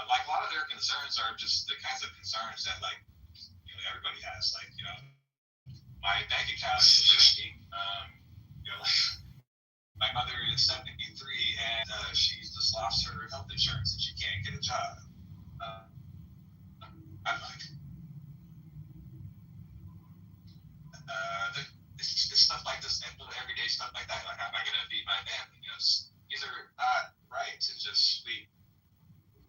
like a lot of their concerns are just the kinds of concerns that like everybody has. Like my bank account is leaking. Like my mother is 73 and she's just lost her health insurance and she can't get a job. I'm like, this stuff like this, everyday stuff like that. Like, how am I gonna feed my family? You know, these are not right to just sweep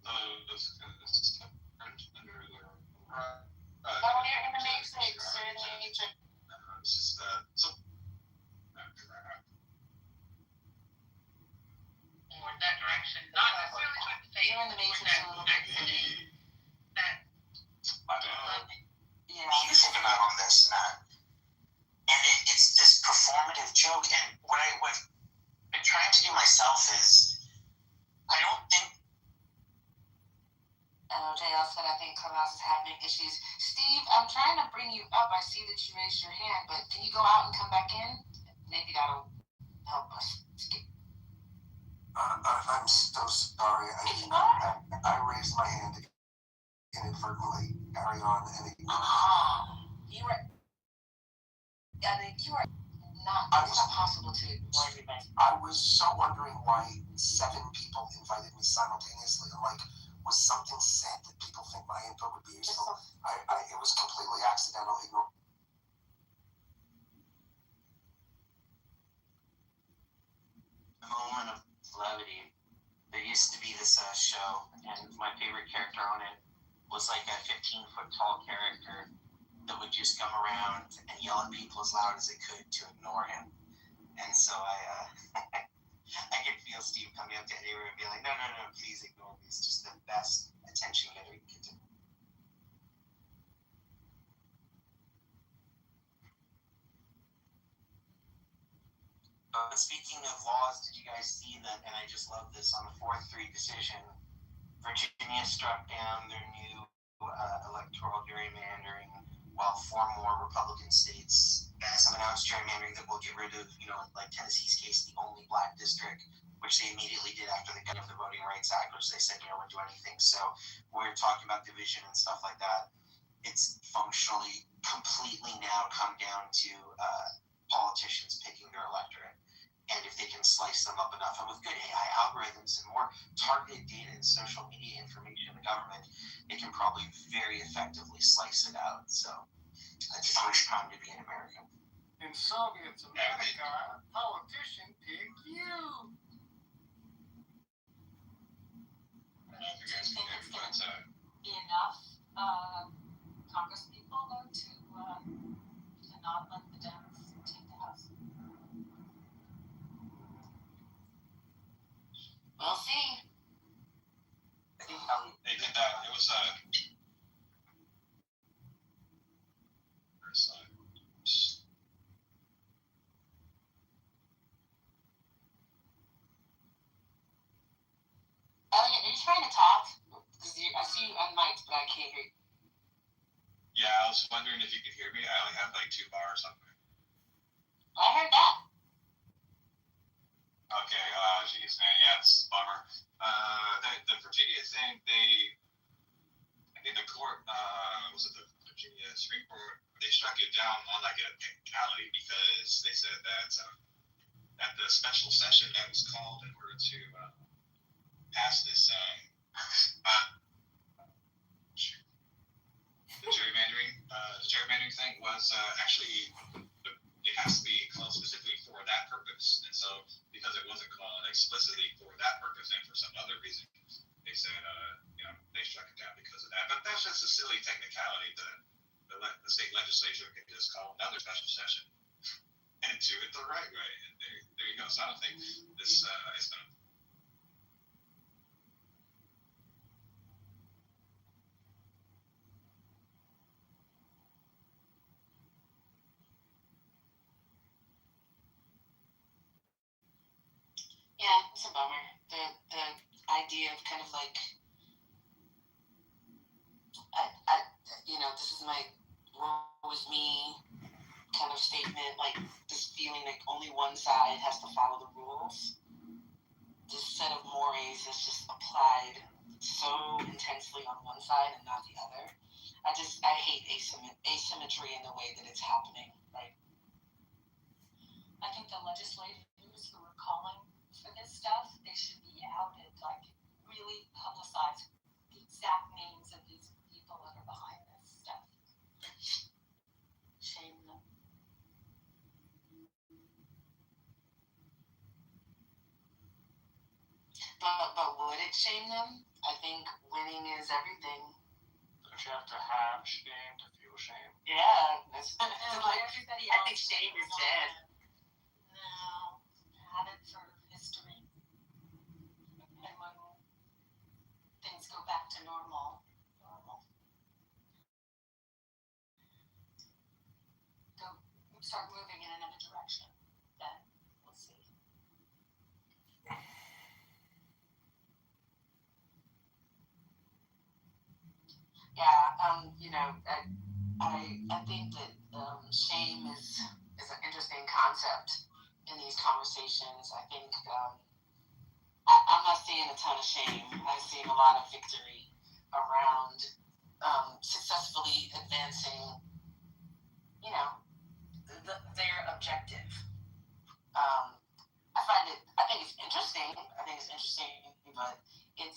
those stuff under the rug. Oh, you're in the matrix. You're in the matrix. It's just so. Toward that direction, not necessarily toward the face. You're in the matrix a little bit. Yeah, I was thinking about on this, Matt. And it's this performative joke. And what I've been trying to do myself is, I don't think. JL said, I think Clubhouse is having issues. Steve, I'm trying to bring you up. I see that you raised your hand, but can you go out and come back in? Maybe that'll help us. I'm so sorry. I raised my hand inadvertently. Carry on. You were not. It's not possible to ignore everybody. I was so wondering why 7 people invited me simultaneously. I'm like, was something said that people think my input would be useful? It was completely accidental. Moment of levity. There used to be this show, and my favorite character on it was like a 15-foot tall character that would just come around and yell at people as loud as they could to ignore him. And so I could feel Steve coming up to anyone and be like, no, please ignore me. It's just the best attention getter you can do. But speaking of laws, did you guys see that? And I just love this on the 4-3 decision. Virginia struck down their new electoral gerrymandering, while 4 more Republican states have announced gerrymandering that will get rid of, like Tennessee's case, the only black district, which they immediately did after the cut of the Voting Rights Act, which they said, we'll do anything. So we're talking about division and stuff like that. It's functionally completely now come down to politicians picking their electorate. And if they can slice them up enough, and with good AI algorithms and more targeted data and social media information in the government, it can probably very effectively slice it out. So it's a great time to be an American. In Soviet America, a politician picked you. Do you think it's going to be enough Congress people, though, to not let the Dems take the House? We'll see. They did that. It was Elliot, are you trying to talk? I see you unmiked, but I can't hear you. Yeah, I was wondering if you could hear me. I only have like 2 bars on there. I heard that. Okay, geez, man, yeah, it's a bummer. The Virginia thing, I think the court, was it the Virginia Supreme Court, they struck it down on like a technicality because they said that at the special session that was called in order to pass this, the gerrymandering thing was actually, it has to be called specifically for that purpose. And so, because it wasn't called explicitly for that purpose and for some other reason, they said, they struck it down because of that. But that's just a silly technicality. The state legislature can just call another special session and do it the right way. And there you go. So I don't think this is going to. Yeah, it's a bummer. The idea of kind of like, this is my woe is me kind of statement, like this feeling like only one side has to follow the rules. This set of mores is just applied so intensely on one side and not the other. I hate asymmetry in the way that it's happening, right? I think the legislators who are calling for this stuff, they should be outed, like really publicize the exact names of these people that are behind this stuff. Shame them. shame them. I think winning is everything. If you have to have shame to feel shame. Yeah, that's No, like, everybody I think else shame is was dead. No, have it for history. And when things go back to normal, start moving in another direction, then we'll see. Yeah, I think that shame is an interesting concept in these conversations. I think I'm not seeing a ton of shame. I'm seeing a lot of victory around successfully advancing, their objective. I think it's interesting. But it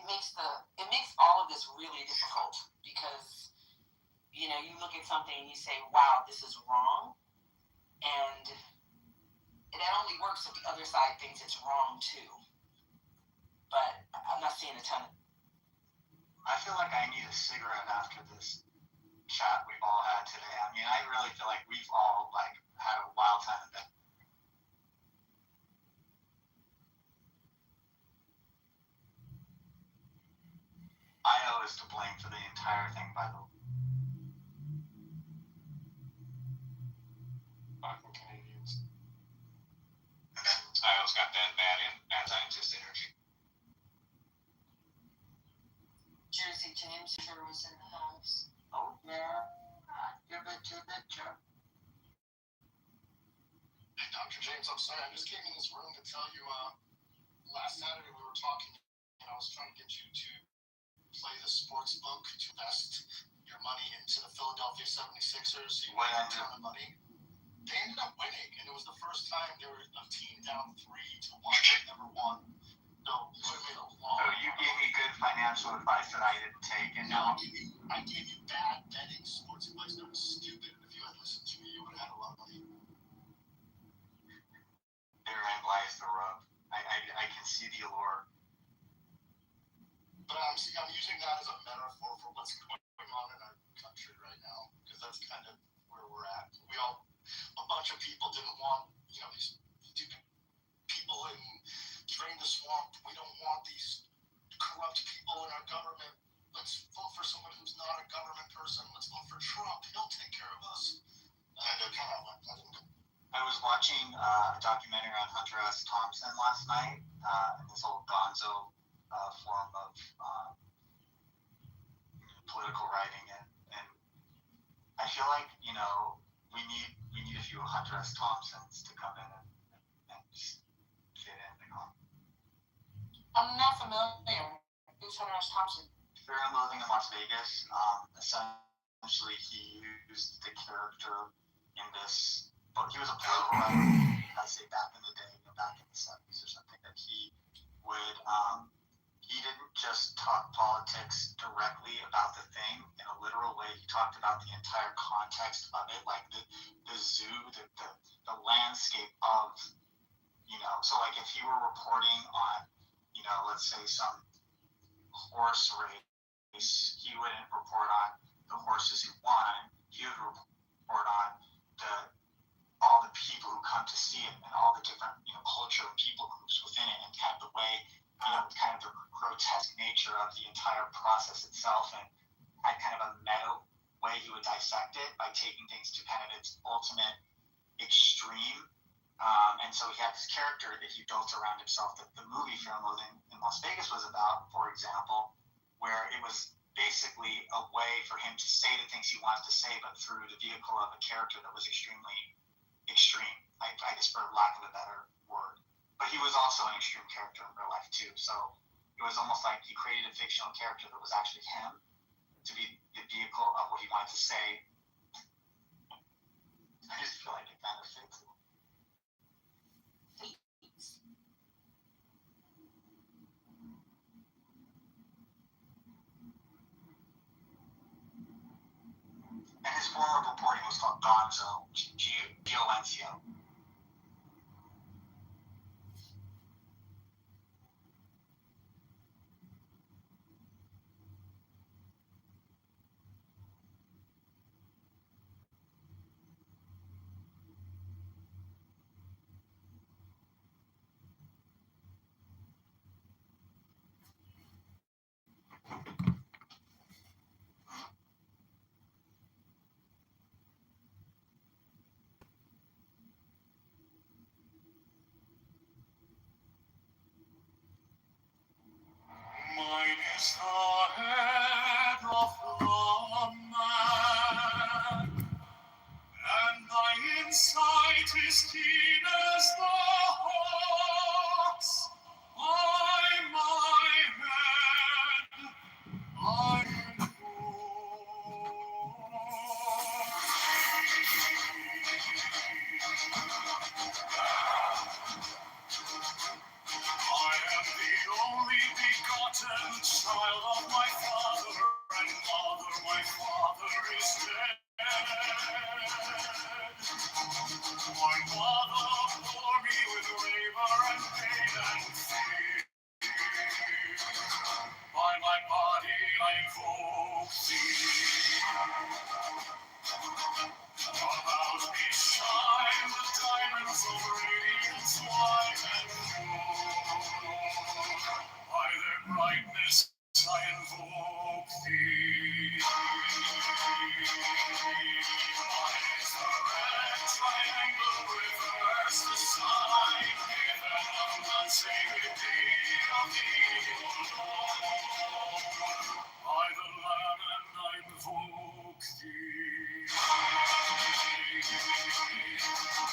makes all of this really difficult because you look at something and you say, "Wow, this is wrong," and it only works if the other side thinks it's wrong too. But I'm not seeing a ton. I feel like I need a cigarette after this chat we've all had today. I mean, I really feel like we've all had a wild time of it. IO is to blame for the entire thing, by the way. Fucking Canadians. IO's got that bad scientist energy. Jersey James sure was in the house. Oh, yeah. Give it to the church. Hey, Dr. James, I'm sorry. I just came in this room to tell you, last Saturday we were talking, and I was trying to get you to play the sports book to invest your money into the Philadelphia 76ers. You won a ton of money. They ended up winning, and it was the first time they were a team down 3-1. They never won. So you gave me good financial advice that I didn't take, and now I gave you bad betting sports advice that was stupid. If you had listened to me, you would have had a lot of money. Therein lies the rub. I can see the allure. But I'm using that as a metaphor for what's going on in our country right now, because that's kind of where we're at. A bunch of people didn't want, these stupid people in Drain the Swamp. We don't want these corrupt people in our government. Let's vote for someone who's not a government person. Let's vote for Trump. He'll take care of us. And it kind of went. I was watching a documentary on Hunter S. Thompson last night, this old gonzo form of political writing, and I feel like we need a few Hunter S. Thompsons to come in and just fit in. I'm not familiar. Who's Hunter S. Thompson? Fear and Loathing in Las Vegas. Essentially, he used the character in this. But he was a political writer, I say back in the day, back in the 70s or something, that he would, he didn't just talk politics directly about the thing in a literal way. He talked about the entire context of it, like the zoo, the landscape of, so like if he were reporting on, let's say some horse race, he wouldn't report on the horses who won, he would report on all the people who come to see it and all the different, culture and people groups within it, and kind of the way, kind of the grotesque nature of the entire process itself, and had kind of a meta way he would dissect it by taking things to kind of its ultimate extreme. And so he had this character that he built around himself that the movie Fear and Loathing in Las Vegas was about, for example, where it was basically a way for him to say the things he wanted to say, but through the vehicle of a character that was extremely extreme, I guess for lack of a better word. But he was also an extreme character in real life too. So it was almost like he created a fictional character that was actually him to be the vehicle of what he wanted to say. I just feel like it kind of fits. And his form of reporting was called Gonzo, Giolencio. insight is keen as the hawk's. By my head, I am the only begotten child of my father and mother. My father is dead. My mother bore me with labor and pain and fear. By my body I invoke thee. About me shine the diamonds of radiance white and gold. By their brightness I invoke thee. Mine is the red triangle reverse the sign given on the sacred day of the evil Lord. By the Lamb and I invoke thee.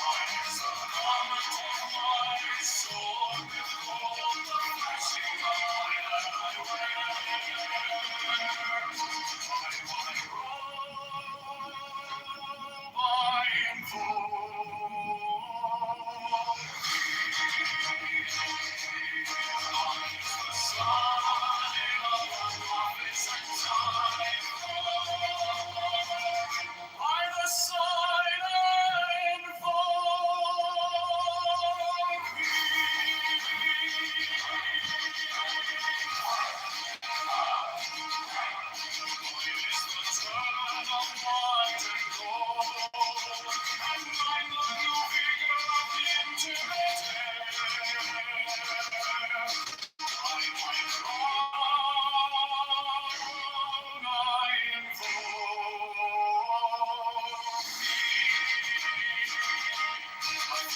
Mine is the garment of my sword with gold, the flashing eye that I wear. By my robe I invoke the Son of the prophets and time. By the side I invoke Mine is the turn of white and gold, and mine the new vigor of the intimate air. By my crown I invoke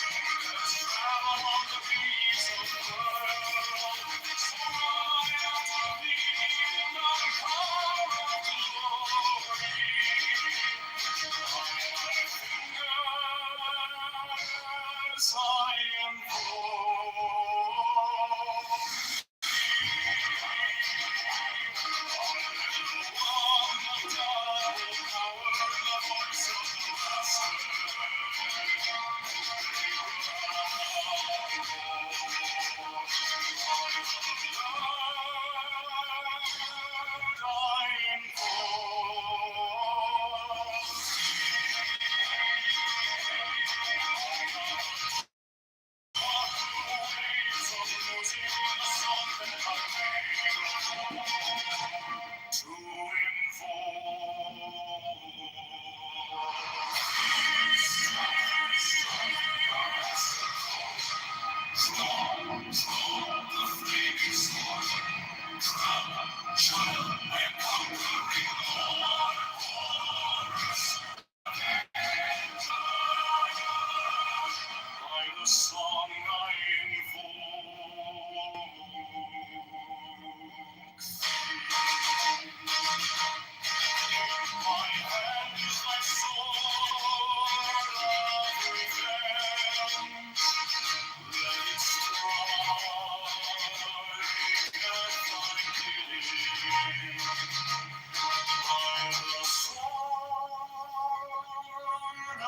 fingers travel on the beats of the world, so I am to thee in the power of glory. By my fingers I invoke By the song I invoke my hand is my sword of revenge. Let it strike at thy bidding. By the sword I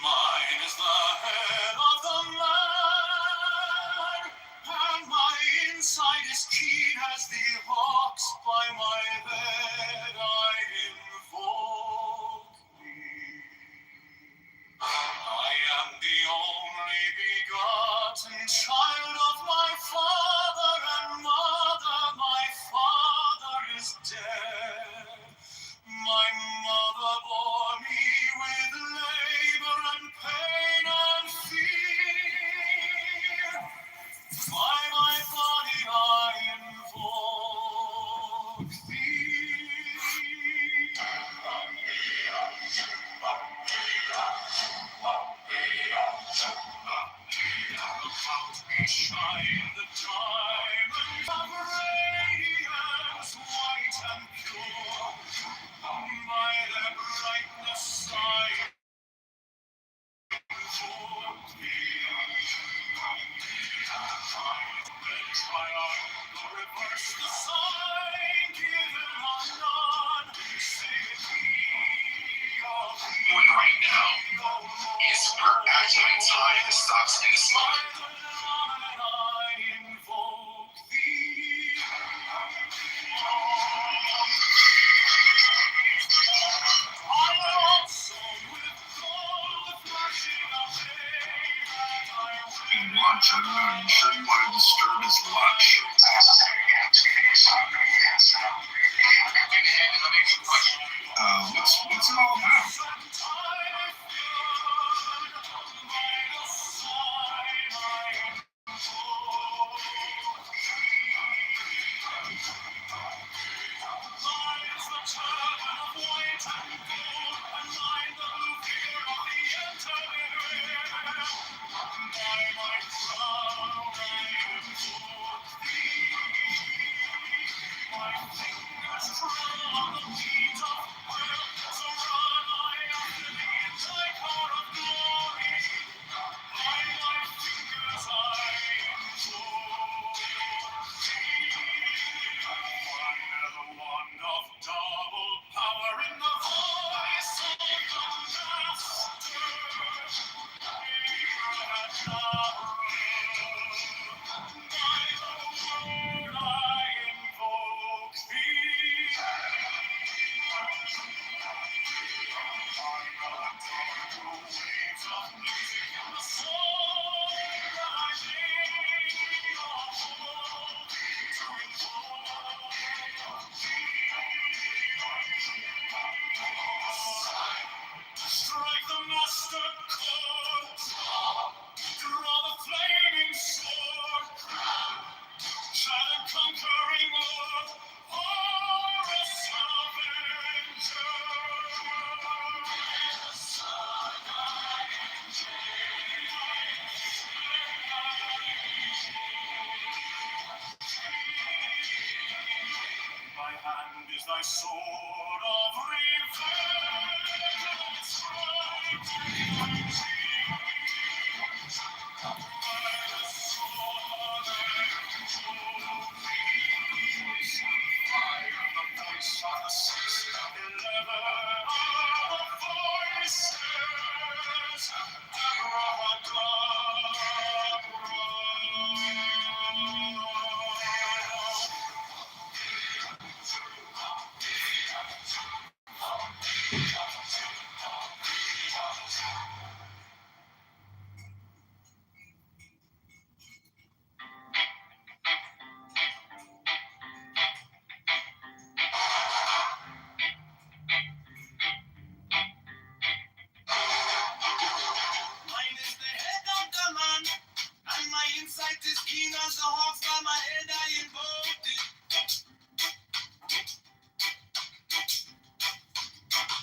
Mine is the head of the man, and my insight is keen as the hawk's. By my head I invoke thee. I am the only begotten child of my father and mother. My father is dead. My mother bore me with labor and pain and fear. Shine the diamond of radiance, white and pure. By their brightness I invoke thee. Then triumph, reverse the sign given on none. Save me of Doing right now is we're actually tying the stocks in the slide. Lunch, I don't know. You sure you want to disturb his lunch? What's it all about? Strike the master chord, draw the flaming sword, shall a conquering war, or a scavenger. My hand is thy sword of revenge, strike Mine is the head of the man, and my insight is keen as the hawks. By my head I invoked it.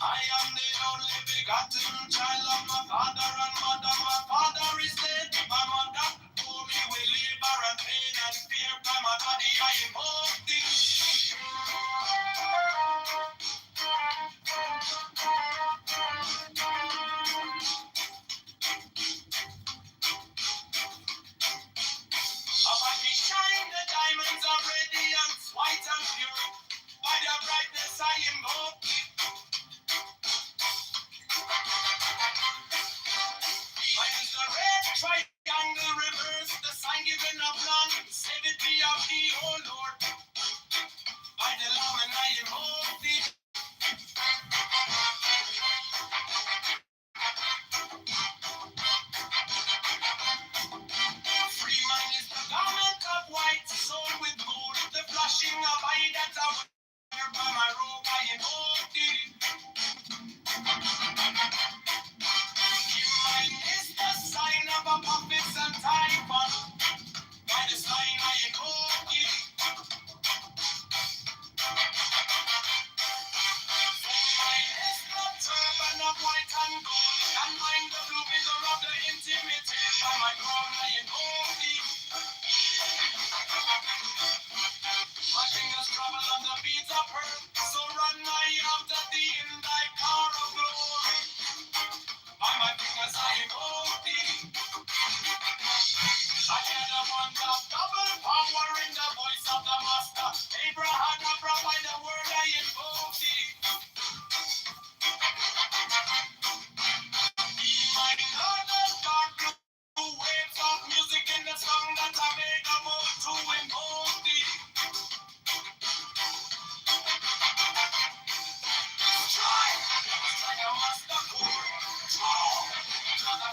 I am the only begotten child of my father and mother. My father is dead, my mother bore me with labor and pain and fear. By my body I invoked it. Upon me shine the diamonds of radiance, white and pure. By their brightness I invoke it. Mine is the red triangle reverse, the sign given of none. Save it be of thee, O Lord. By the Lamb and I invoke thee. Free mine is the garment of white, sold with gold. The flashing of eye that I wear by my robe I invoke thee. Mine is the sign of a prophet.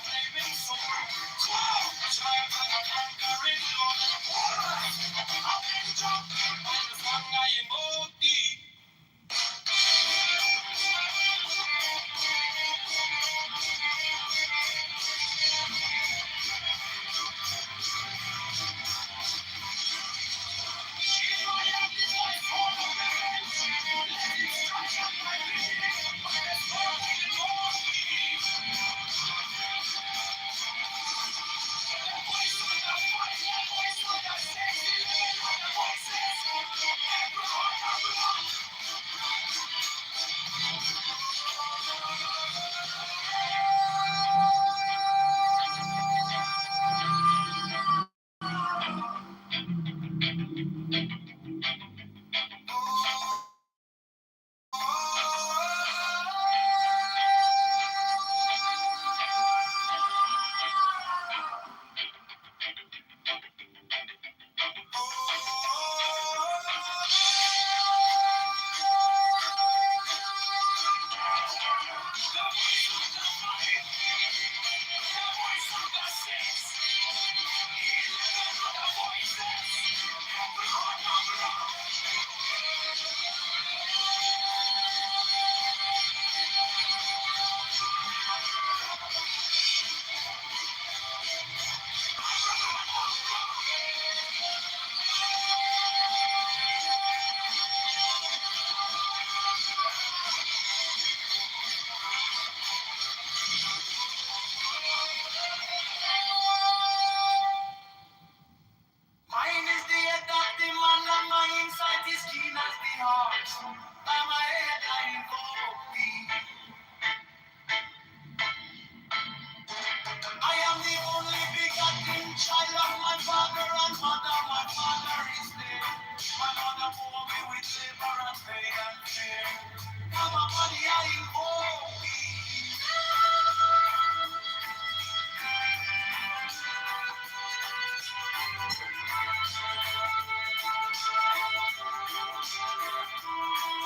flaming sword. Child and a conquering Lord. I've been drunk by the song I invoke thee. Mine is the head of the man and my insight is keen as the heart. By my head I invoke thee. I am the only begotten child of my father and mother. My father is dead. My mother bore me with labor and pain and fear. Now my body I invoke thee.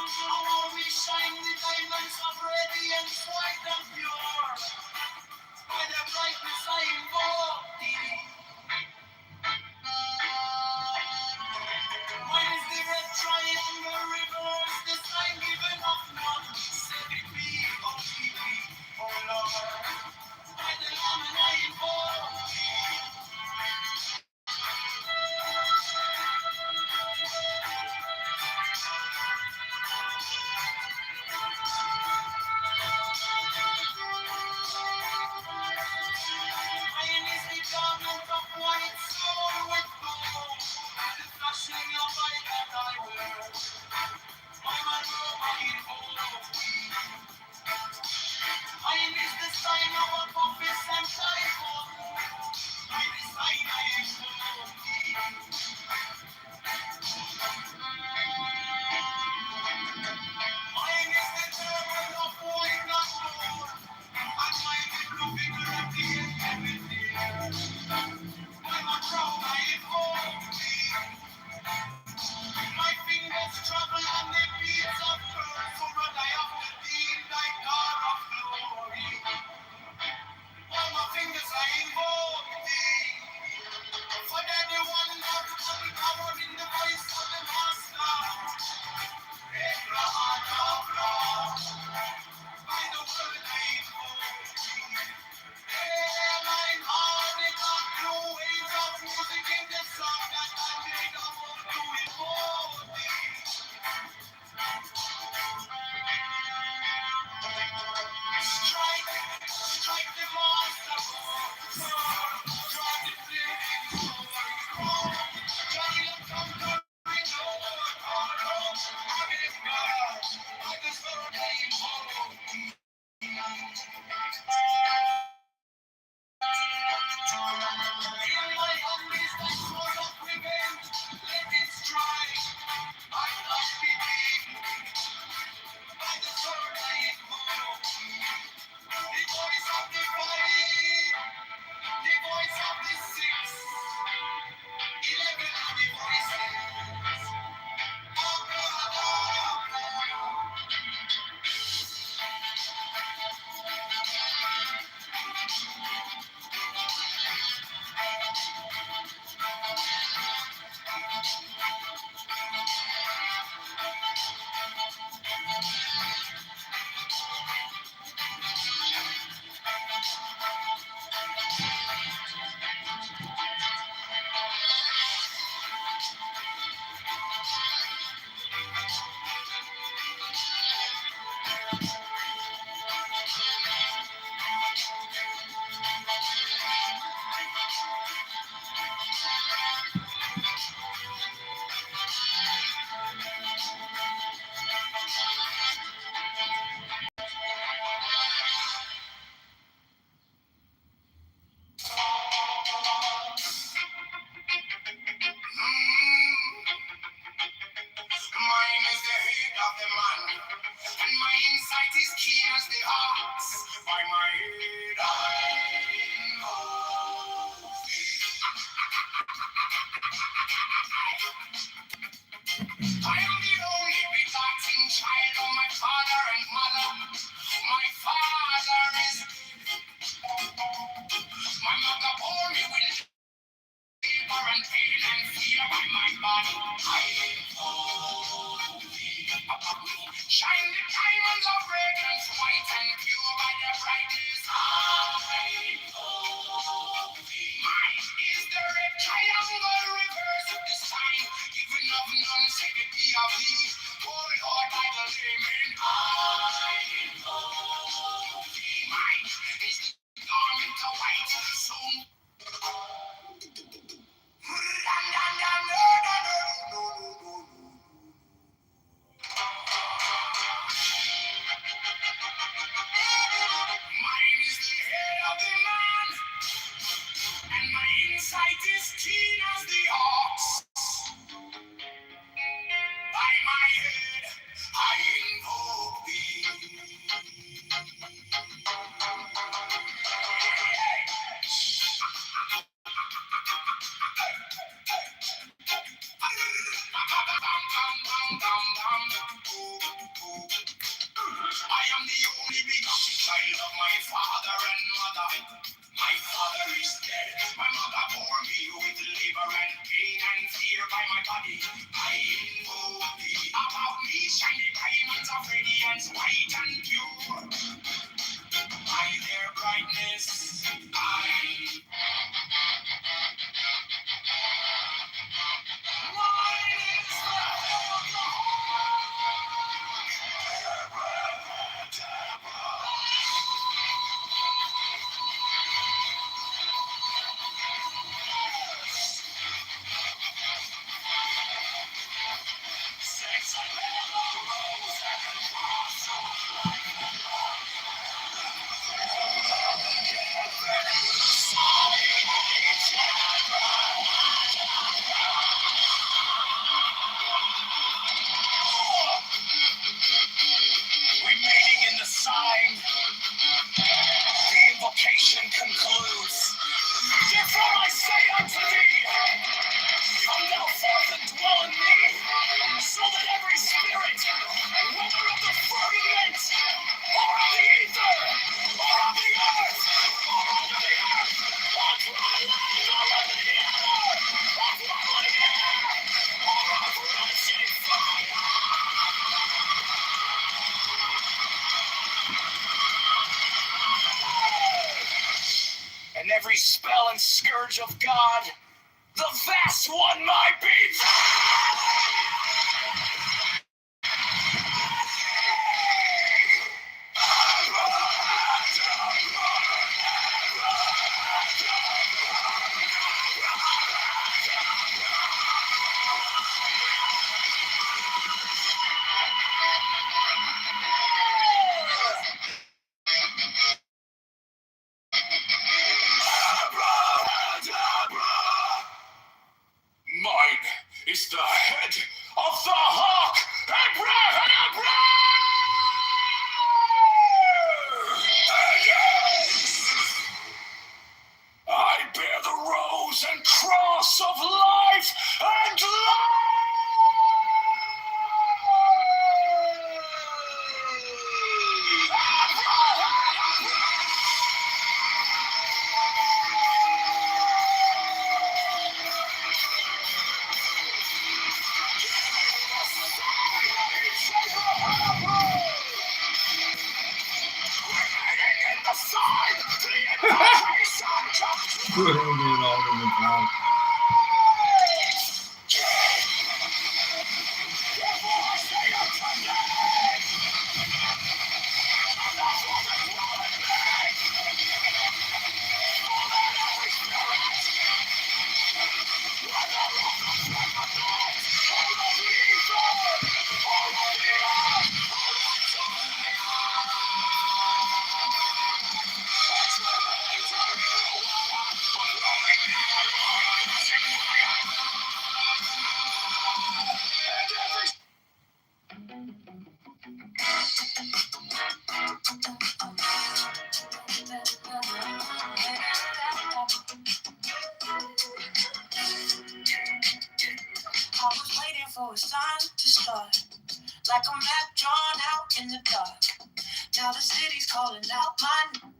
How we shine the diamonds of radiance white and pure. By the brightness I invoke thee. Mine is the red triangle reverse, the sign given of none. Set it be, oh keep me, oh Lord. By the Lamb and I invoke thee. Mine is the garment of white soul with gold. The flashing of light that I wear. By my robe I invoke thee. Mine is the sign of a office and title. By the sign I invoke thee. Mine is the turban of white and gold. And mine is the figure of the infinity. By my crown I invoke thee. My fingers travel on the beats of earth, so run I after thee in thy car of glory. All my fingers I invoke thee. For they're the wonder of the power in the voice of the master. Abraham, by the word I invoke thee. Mine heart is on blue waves of music in the song that I made of all to invoke thee. Strike the master. soon. Mine is the head of the man, and my insight is keen as the ox. By my head, I invoke thee. I am the only begotten child of my father and mother. My father is dead. My mother bore me with labor and pain and fear by my body. I invoke thee. About me shine the diamonds of radiance, white and pure. By their brightness, remaining in the sign, the invocation concludes. Therefore I say unto thee, come thou forth and dwell in me, so that every spirit, whether of the firmament, or of the ether, or of the earth, or under the earth, or dry land, or of the air, or flowing air, or of rushing fire, and every spell and scourge of God, the vast one might be mine is the head of the hawk, Abraham! I bear the rose and cross of life and We're gonna get it all in the time. I was waiting for a sign to start, like a map drawn out in the dark. Now the city's calling out my name.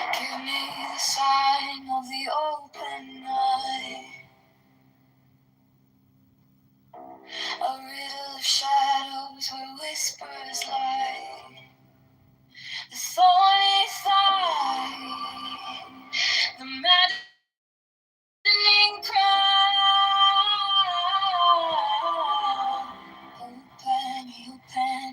Give me the sign of the open eye, a riddle of shadows where whispers lie. The thorny thigh, the maddening cry. Open, open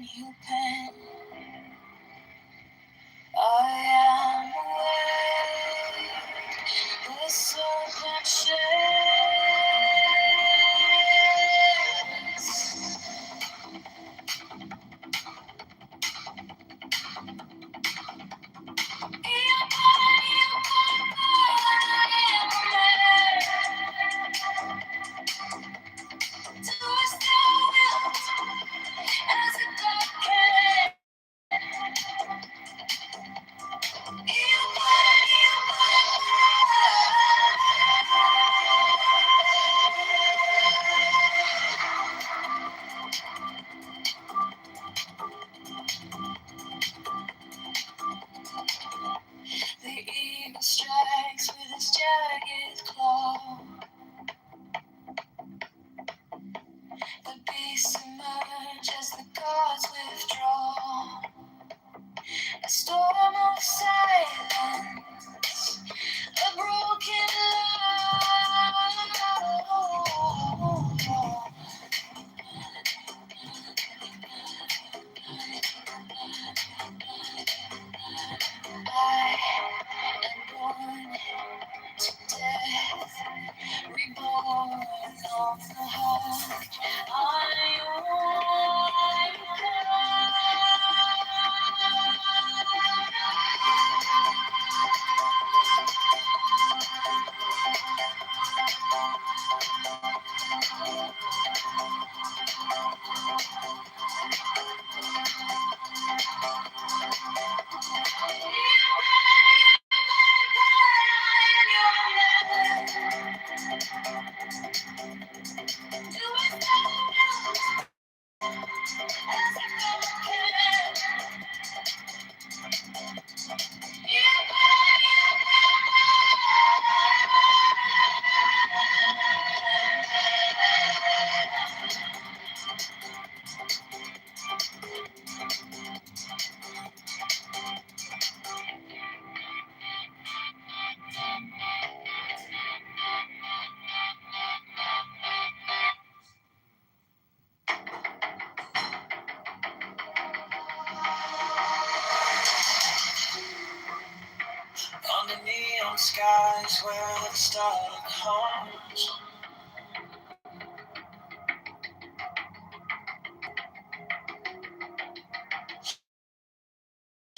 Under neon skies where the starlight comes.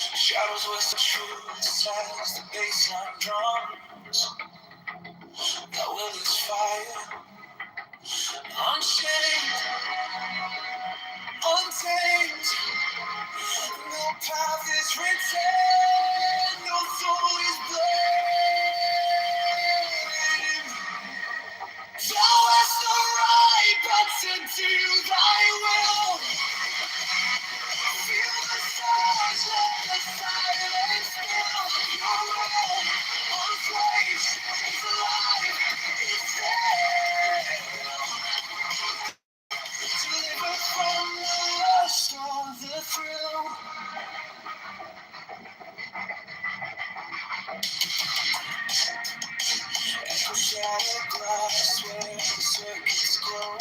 Shadows whisper truths as the bassline drums. The will is fire, unchained, untamed. No path is written, no soul is blamed. Thou hast no right but to do thy will. Feel the stars, let the silence fill. Your will, unafraid, is alive, it's there. Deliver from the lust or the thrill. Echo shattered glass where the circuits glow.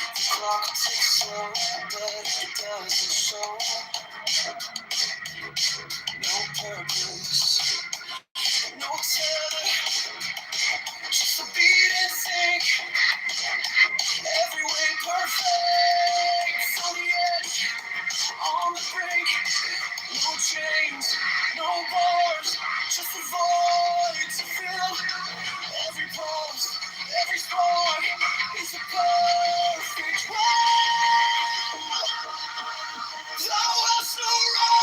The clock ticks slow, but it doesn't show. No purpose, no tether, just a beat and sync. Every way perfect, on the edge, on the brink. No chains, no bars, just a void to fill. Every pulse, every spark is a perfect world. Thou hast no right.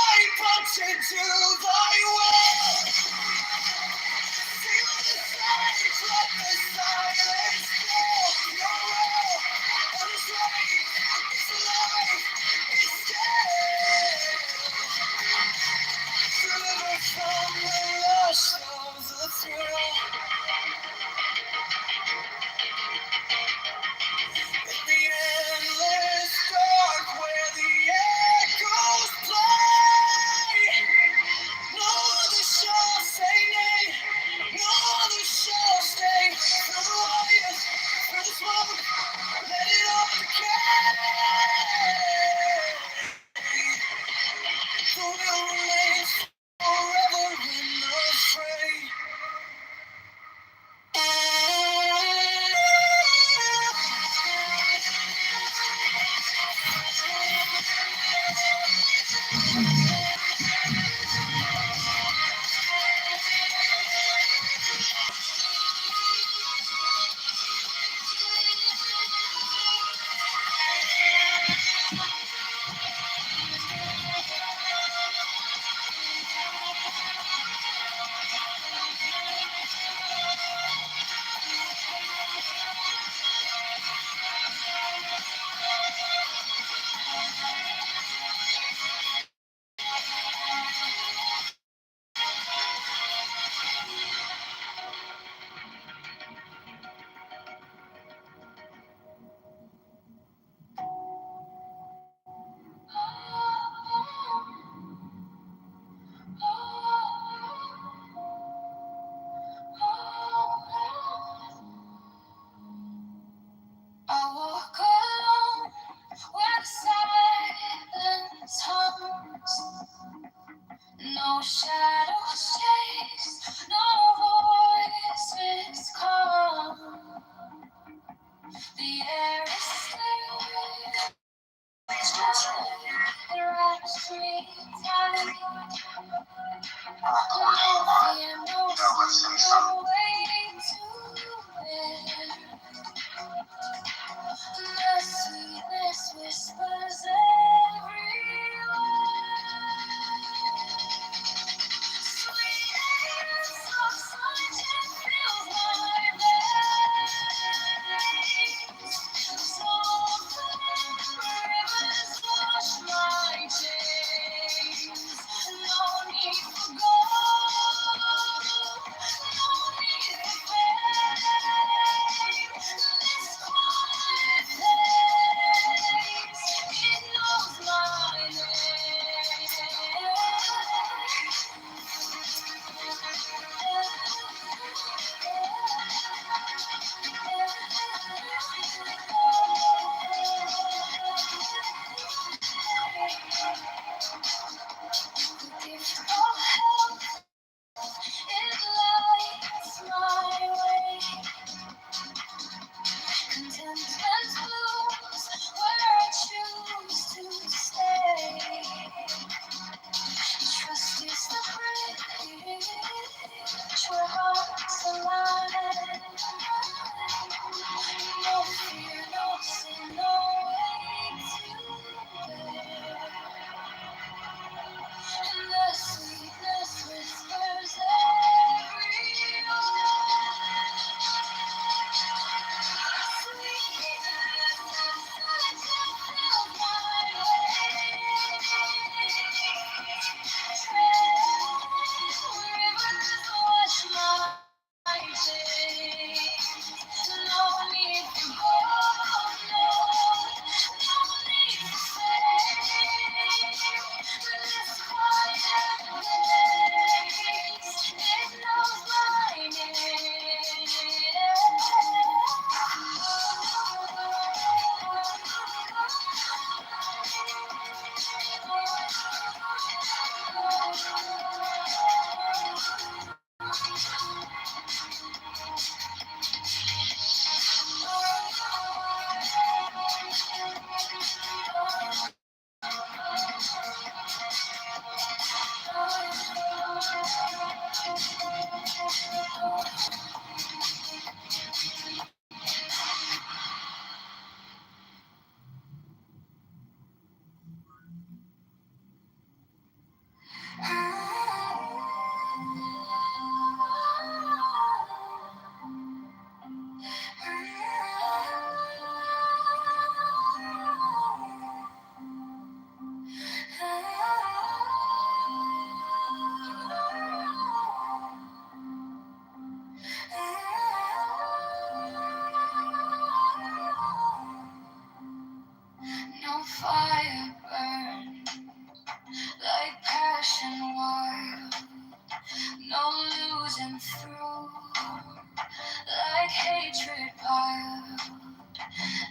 child,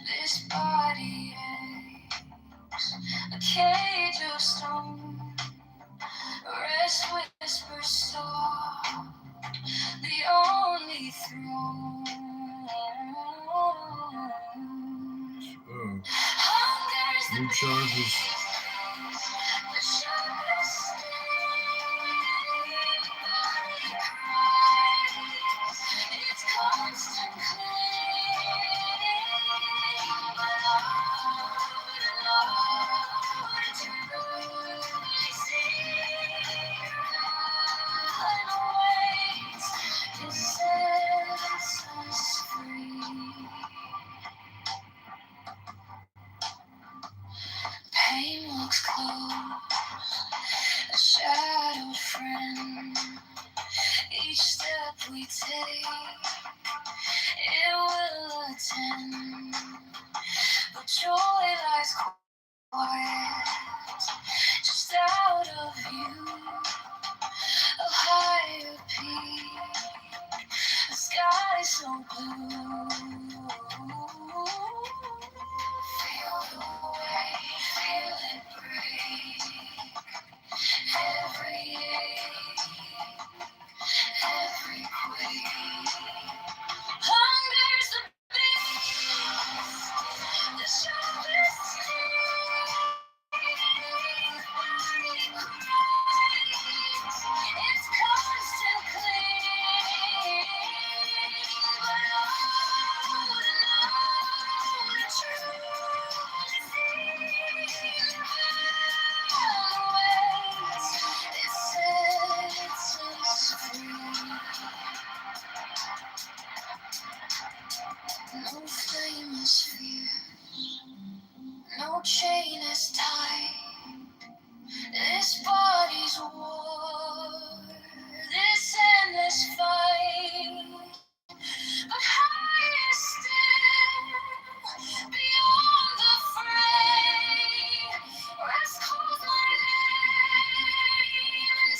this body aches, a cage of stone, rest whisper stop, the only throne. New charges. The sharpest it's constant pain looks close, a shadowed friend. Each step we take, it will attend. But joy lies quiet, just out of view. A higher peak, a sky so blue. Feel the weight, feel it break. Every ache, every quake. Hunger's the beast, the sharpest sting. Body cries, it's constant cling. But oh, to know the truth is in the ways it sets us free. No flame is fierce, no chain is tight. This body's war, this endless fight. But higher still, beyond the fray, rest calls my name, and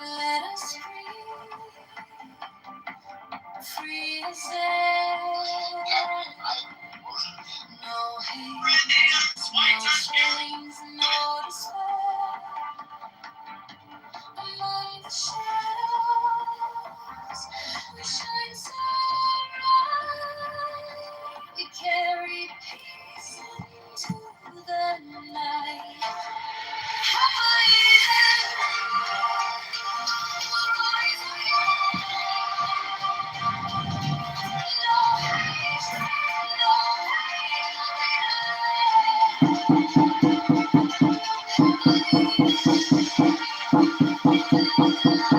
I let us free as air. No hate, no chains, no despair. Among the shadows, we shine so bright. We carry peace into the night. Happily then, we'll rise again. No hate, no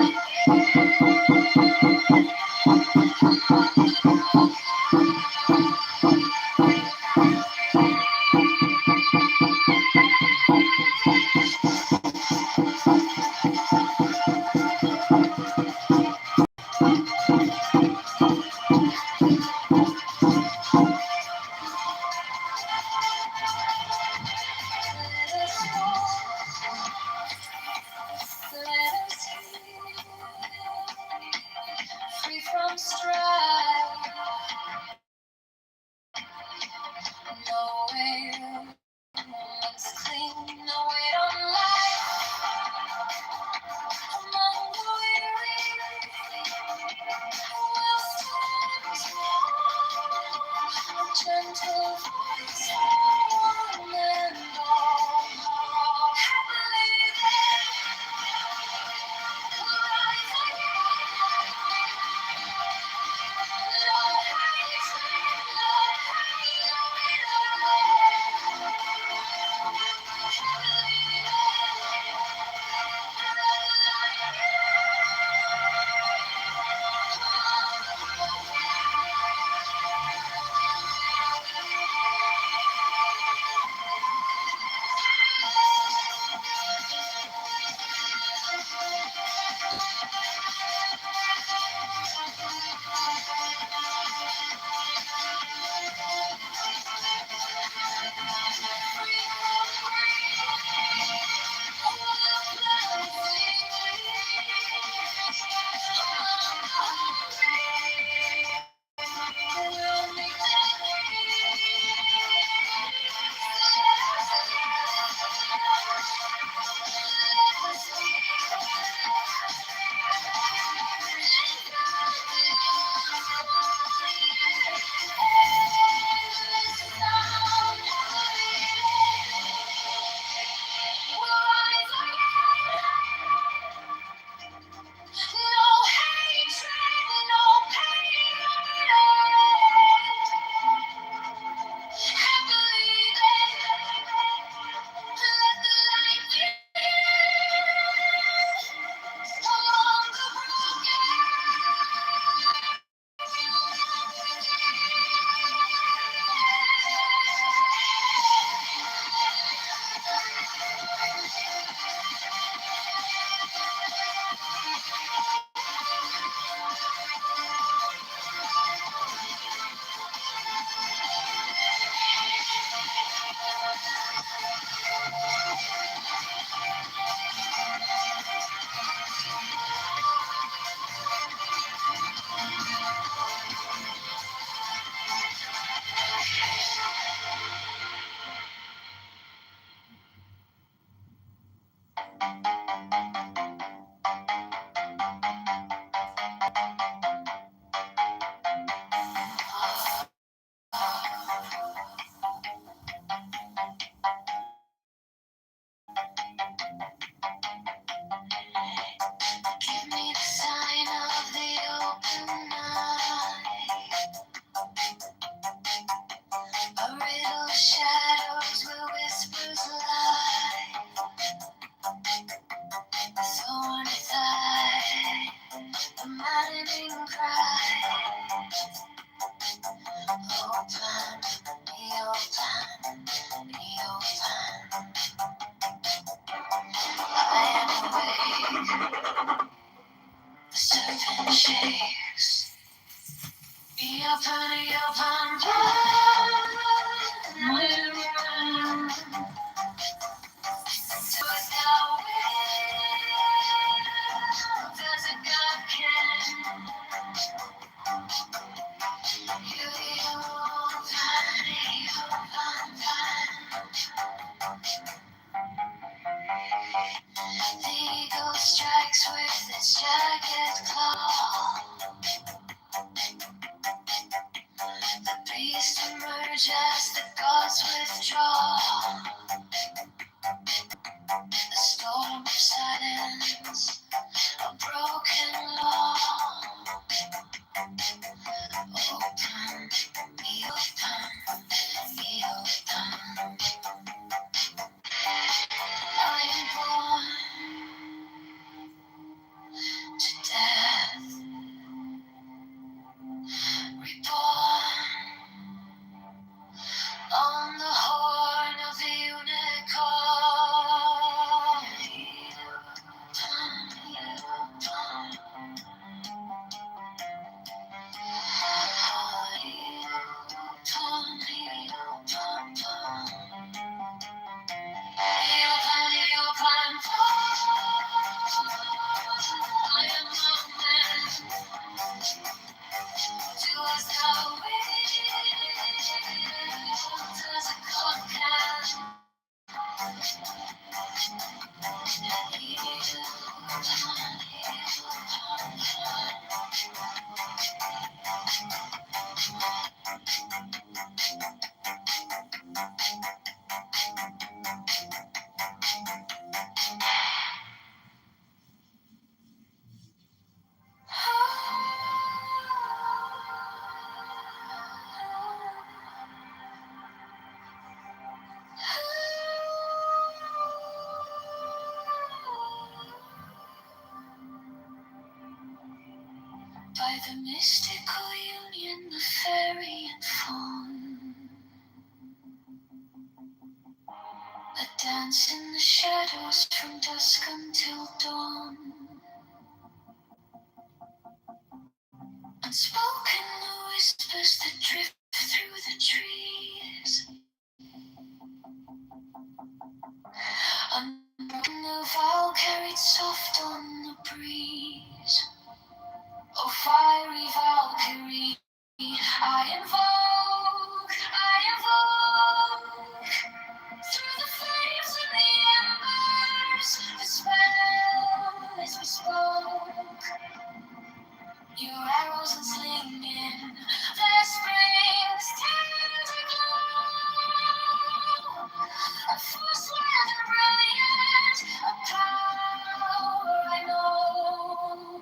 pain. The serpent shakes. Be open, the eagle strikes with its jagged claw. The beast emerges as the gods withdraw. A storm of silence, a broken law. Open, be open, be open. I am born to death, reborn on the horn of the unicorn. By the mystical union of fairy and fawn, a dance in the shadows from dusk until dawn. Unspoken the whispers that drift through the trees. Unbroken the vow carried soft on the breeze. Oh, fiery Valkyrie, I invoke, through the flames and the embers, the spell as we spoke. Your arrows and slinging, their springs tender glow. A force rather brilliant, a power I know.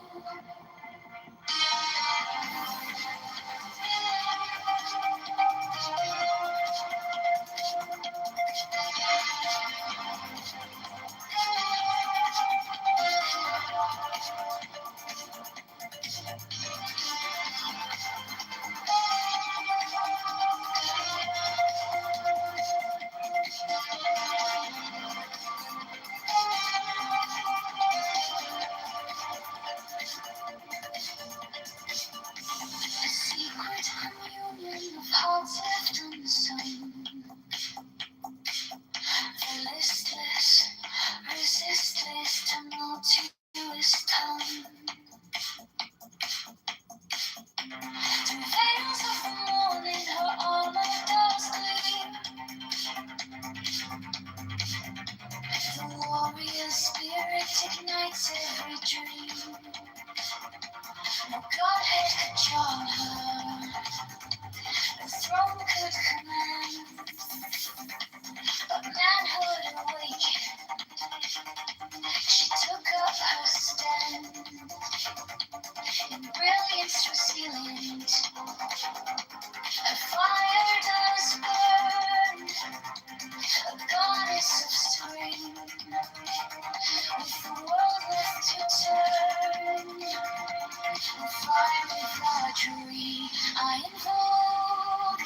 A secret communion of hearts left unsung. The listless, resistless, tumultuous tongue. Through veils of the morning, her armor does gleam. The warrior spirit ignites every dream. No godhead could charm her, no throne could command. But manhood awakened, she took up her stand. In brilliance resilient, her fire does burn. A goddess of spring, with the world left to turn. The fiery Valkyrie, I invoke,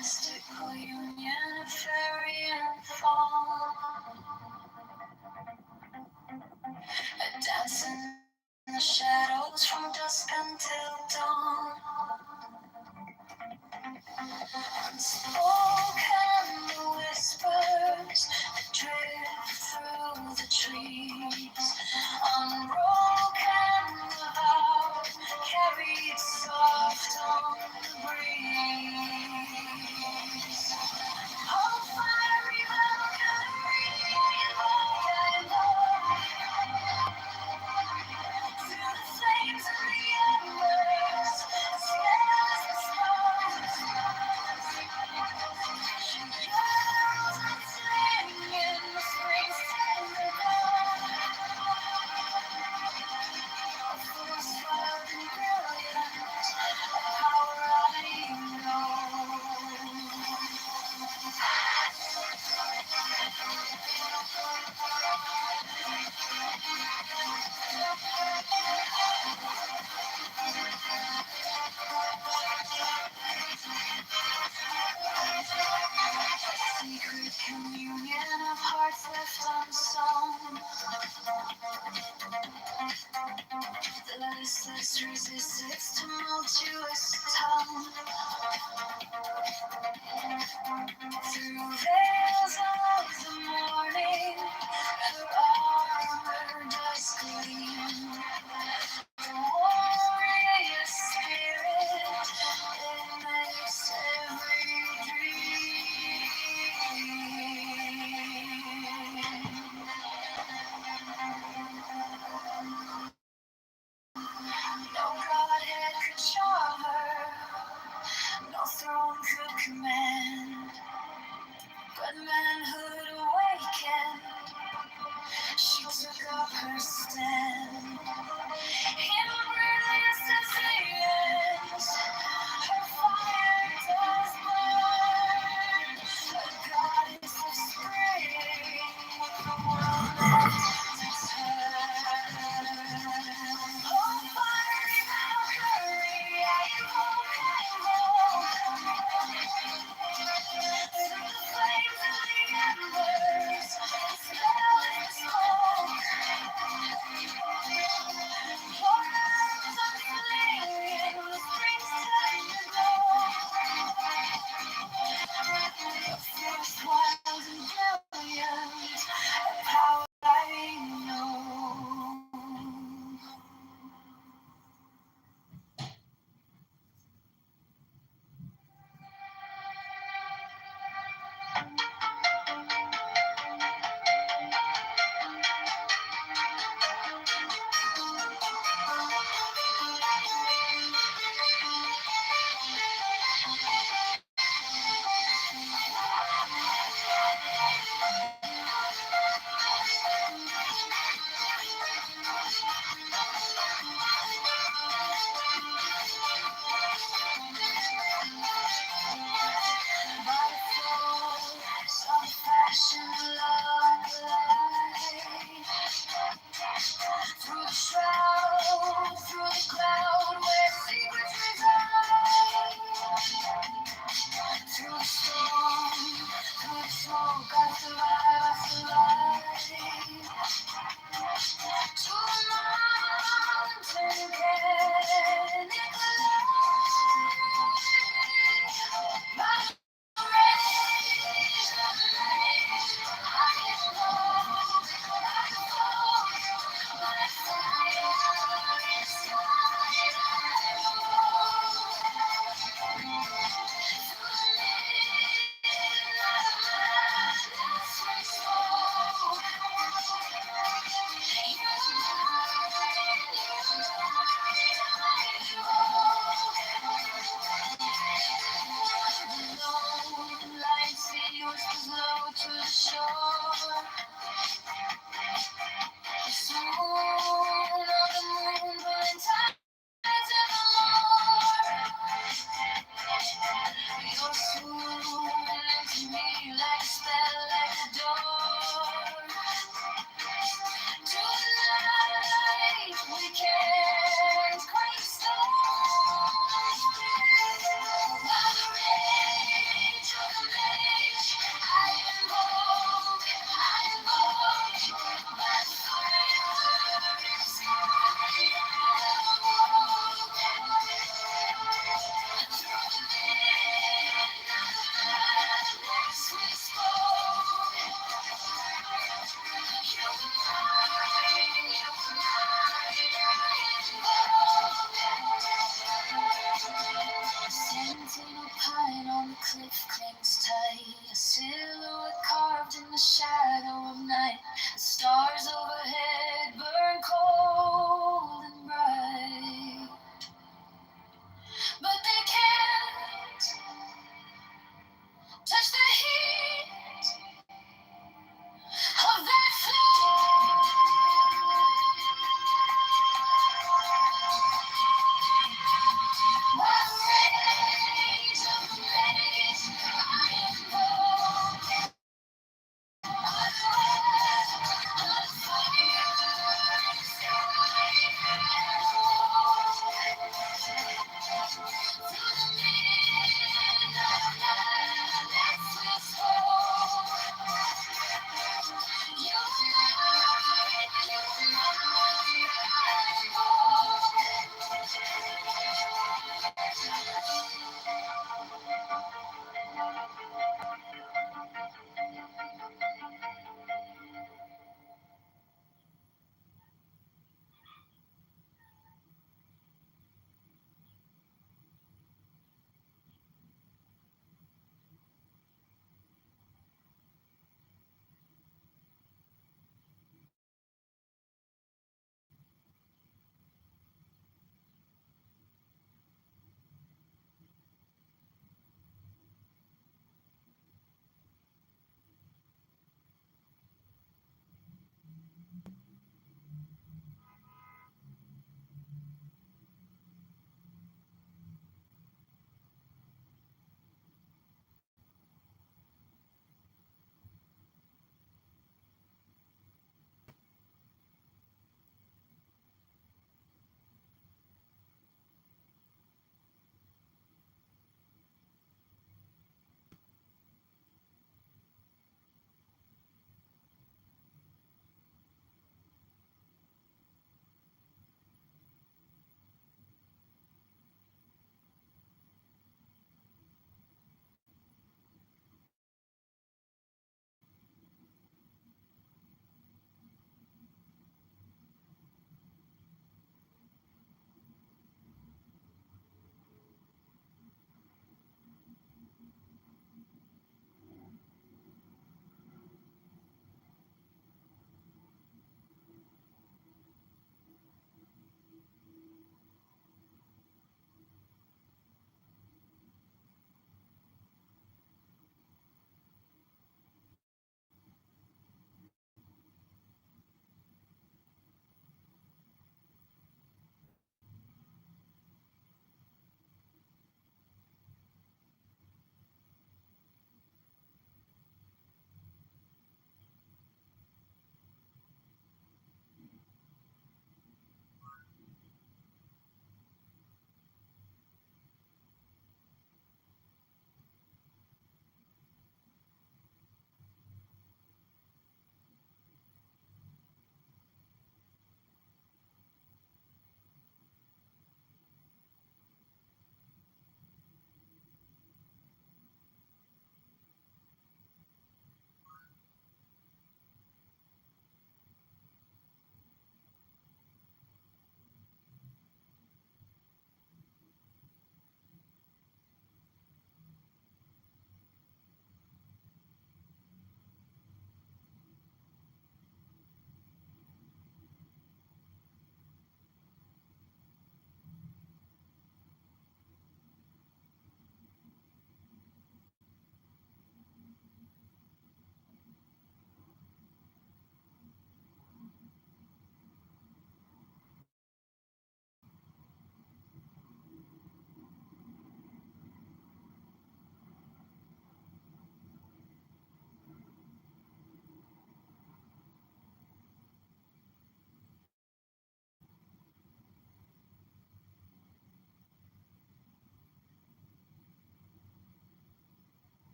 mystical union of fairy and fawn. I dance in the shadows from dusk until dawn. Unspoken whispers that drift through the trees. Unbroken without, carried soft on the breeze. Oh, fiery Valkyrie, like I love. Through the flames and the embers, scares the stars. She yells and sings in the spring's tender dawn. A force wild and brilliant, a power I know. Secret communion of hearts left unsown. The listless resist its tumultuous tone. Through veils of the morning, her armor does gleam. The warrior spirit, it makes every dream. No godhead could charm her, no throne could command, but men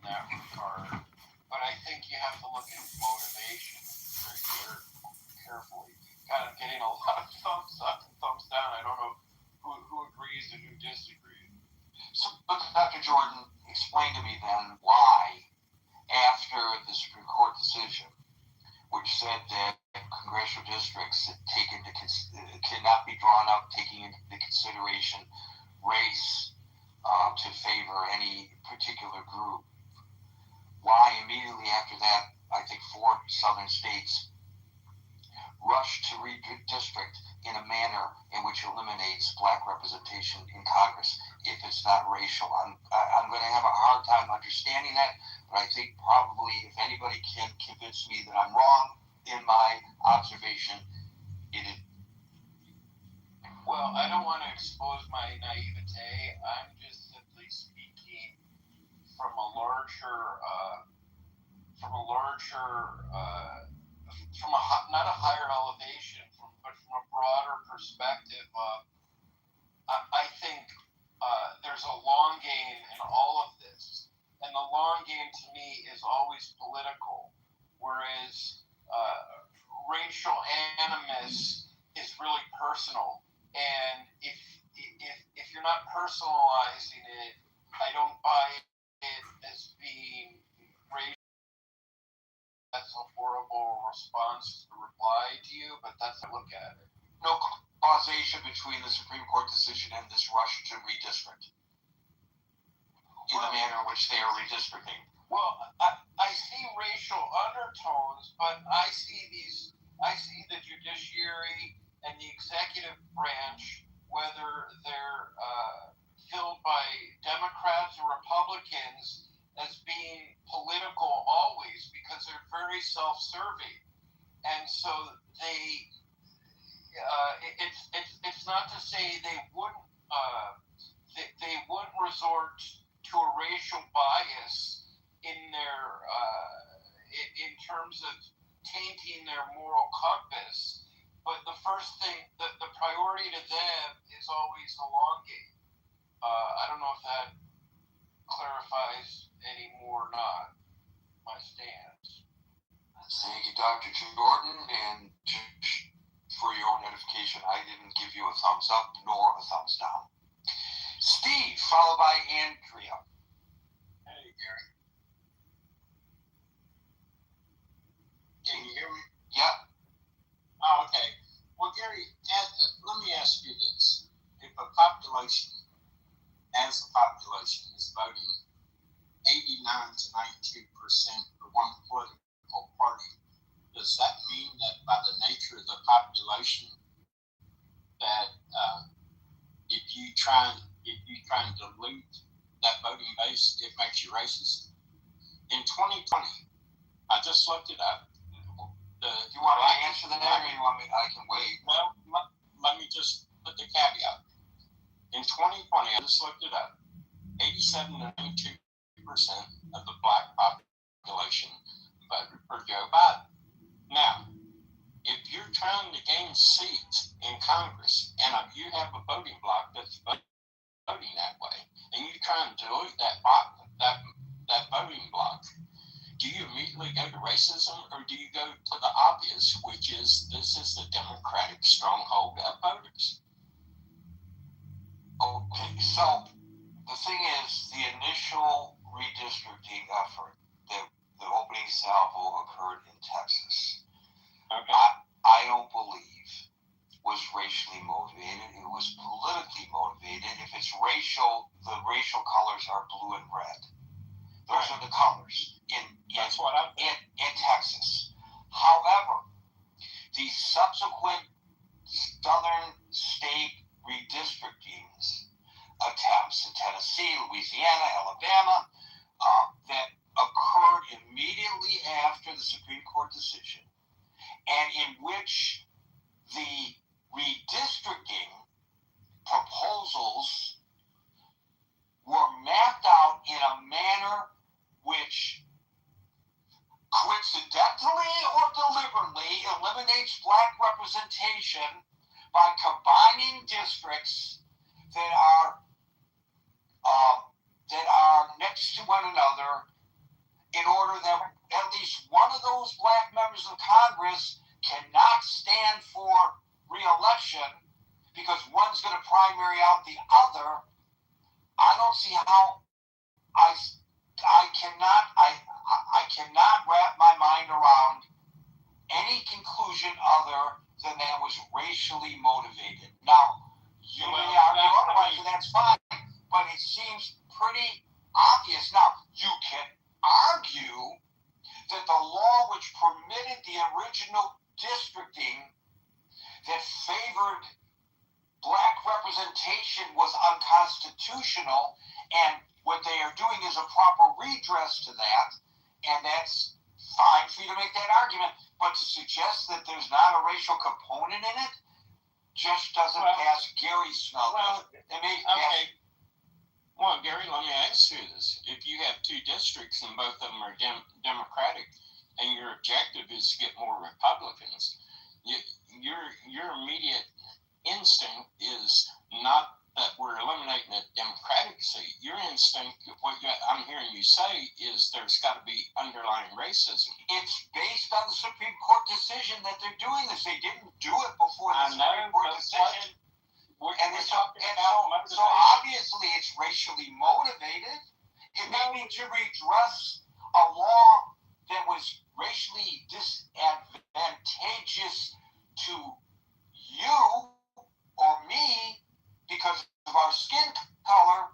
that regard. But I think you have to look at motivation very carefully. Kind of getting a lot of thumbs up and thumbs down. I don't know who agrees and who disagrees. So, but Dr. Jordan, explain to me then why, after the Supreme Court decision, which said that congressional districts cannot be drawn up taking into consideration race to favor any particular group, why immediately after that, I think 4 southern states rushed to redistrict in a manner in which eliminates black representation in Congress if it's not racial. I'm going to have a hard time understanding that, but I think probably if anybody can convince me that I'm wrong in my observation, it is. Well, I don't want to expose my naivete. I'm just simply speaking from a larger, not a higher elevation, but from a broader perspective. I think there's a long game in all of this, and the long game to me is always political, whereas racial animus is really personal. And if you're not personalizing it, I don't buy it as being racial. That's a horrible response to reply to you, but that's how I look at it. No causation between the Supreme Court decision and this rush to redistrict in the manner in which they are redistricting. Well, I see racial undertones, but I see the judiciary and the executive branch, whether they're filled by Democrats or Republicans, as being political always, because they're very self-serving, and so they. It's not to say they wouldn't resort to a racial bias in their in terms of tainting their moral compass, but the first thing, the priority to them is always the long game. I don't know if that clarifies any more or not my stance. Thank you, Dr. Jordan, and for your own edification, I didn't give you a thumbs up nor a thumbs down. Steve, followed by Andrea. Hey, Gary. Can you hear me? Yeah. Oh, okay. Well, Gary, let me ask you this. If a population, as a population, is voting 89 to 92% for one political party, does that mean that by the nature of the population that if you try and dilute that voting base, it makes you racist? In 2020, I just looked it up. You want me to answer that, or you want me? I can wait. Well, let me just put the caveat. In 2020, I just looked it up. 87 to 92% of the black population voted for Joe Biden. Now, if you're trying to gain seats in Congress and you have a voting bloc that's voting that way, and you try and dilute that voting bloc, do you immediately go to racism, or do you go to the obvious, which is this is the Democratic stronghold of voters? Okay, so the thing is, the initial redistricting effort, the opening salvo occurred in Texas. Okay. I don't believe was racially motivated. It was politically motivated. If it's racial, the racial colors are blue and red. Those are the colors in Texas. However, the subsequent southern state redistricting attempts in Tennessee, Louisiana, Alabama, that occurred immediately after the Supreme Court decision, and in which the redistricting proposals were mapped out in a manner which coincidentally or deliberately eliminates black representation by combining districts that are next to one another in order that at least one of those black members of Congress cannot stand for re-election because one's going to primary out the other, I don't see how I cannot wrap my mind around any conclusion other than that was racially motivated. Now, you may argue otherwise, and that's fine, but it seems pretty obvious. Now, you can argue that the law which permitted the original districting that favored black representation was unconstitutional, and what they are doing is a proper redress to that, and that's fine for you to make that argument, but to suggest that there's not a racial component in it just doesn't pass Gary's smell. Well, Gary, let me ask you this. If you have two districts and both of them are Democratic and your objective is to get more Republicans, your immediate instinct is not that we're eliminating a Democratic seat. Your instinct, what I'm hearing you say, is there's got to be underlying racism. It's based on the Supreme Court decision that they're doing this. They didn't do it before the Supreme Court decision. So obviously it's racially motivated. It may be to redress a law that was racially disadvantageous to you or me because of our skin color,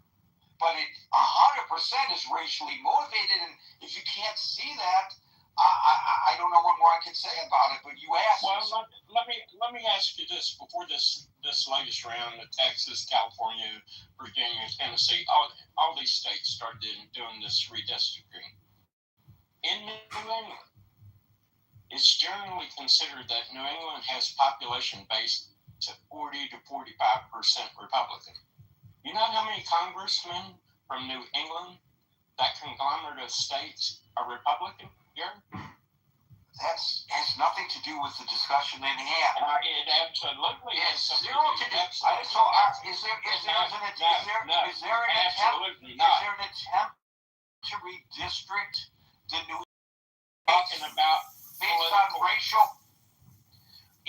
but it 100% is racially motivated. And if you can't see that, I don't know what more I can say about it. But you asked. Well, let me ask you this: before this latest round of Texas, California, Virginia, Tennessee, all these states started doing this redistricting. In New England, it's generally considered that New England has population based to 40 to 45% Republican. You know how many congressmen from New England, that conglomerate of states, are Republican? That has nothing to do with the discussion in hand. It absolutely has something to do. Is there an attempt to redistrict the New England talking about based on racial?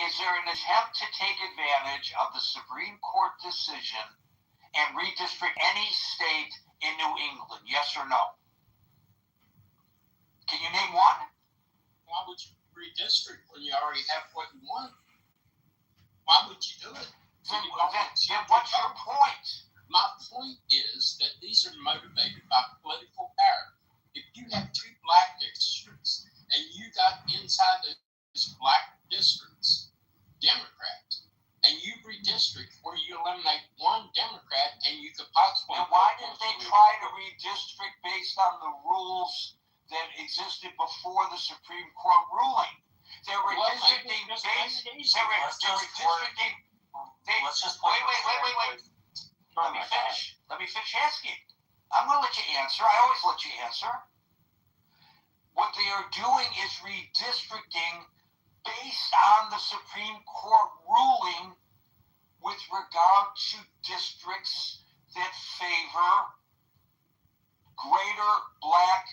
Is there an attempt to take advantage of the Supreme Court decision and redistrict any state in New England? Yes or no? Can you name one? Why would you redistrict when you already have what you want? Why would you do it? Then what's your point? My point is that these are motivated by political power. If you have two black districts and you got inside those black districts Democrats, and you redistrict where you eliminate one Democrat and you could possibly... And why didn't they try to redistrict based on the rules that existed before the Supreme Court ruling? They were redistricting based... Wait. Let me finish asking. I'm going to let you answer. I always let you answer. What they are doing is redistricting based on the Supreme Court ruling with regard to districts that favor greater black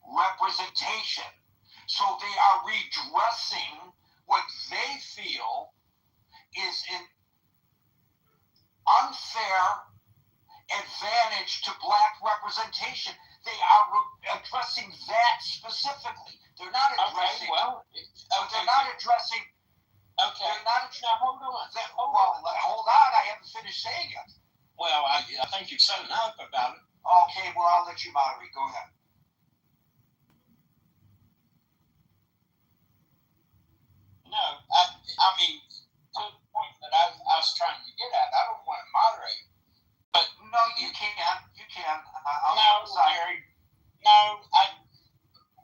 representation. So they are redressing what they feel is an unfair advantage to black representation. They are addressing that specifically. They're not addressing. They're not addressing. Okay. Now hold on. Hold on. I haven't finished saying it. Well, I think you've said enough about it. Okay. Well, I'll let you moderate. Go ahead. No, I mean, to the point that I was trying to get at, I don't want to moderate. But no, you can. You can. Gary. No,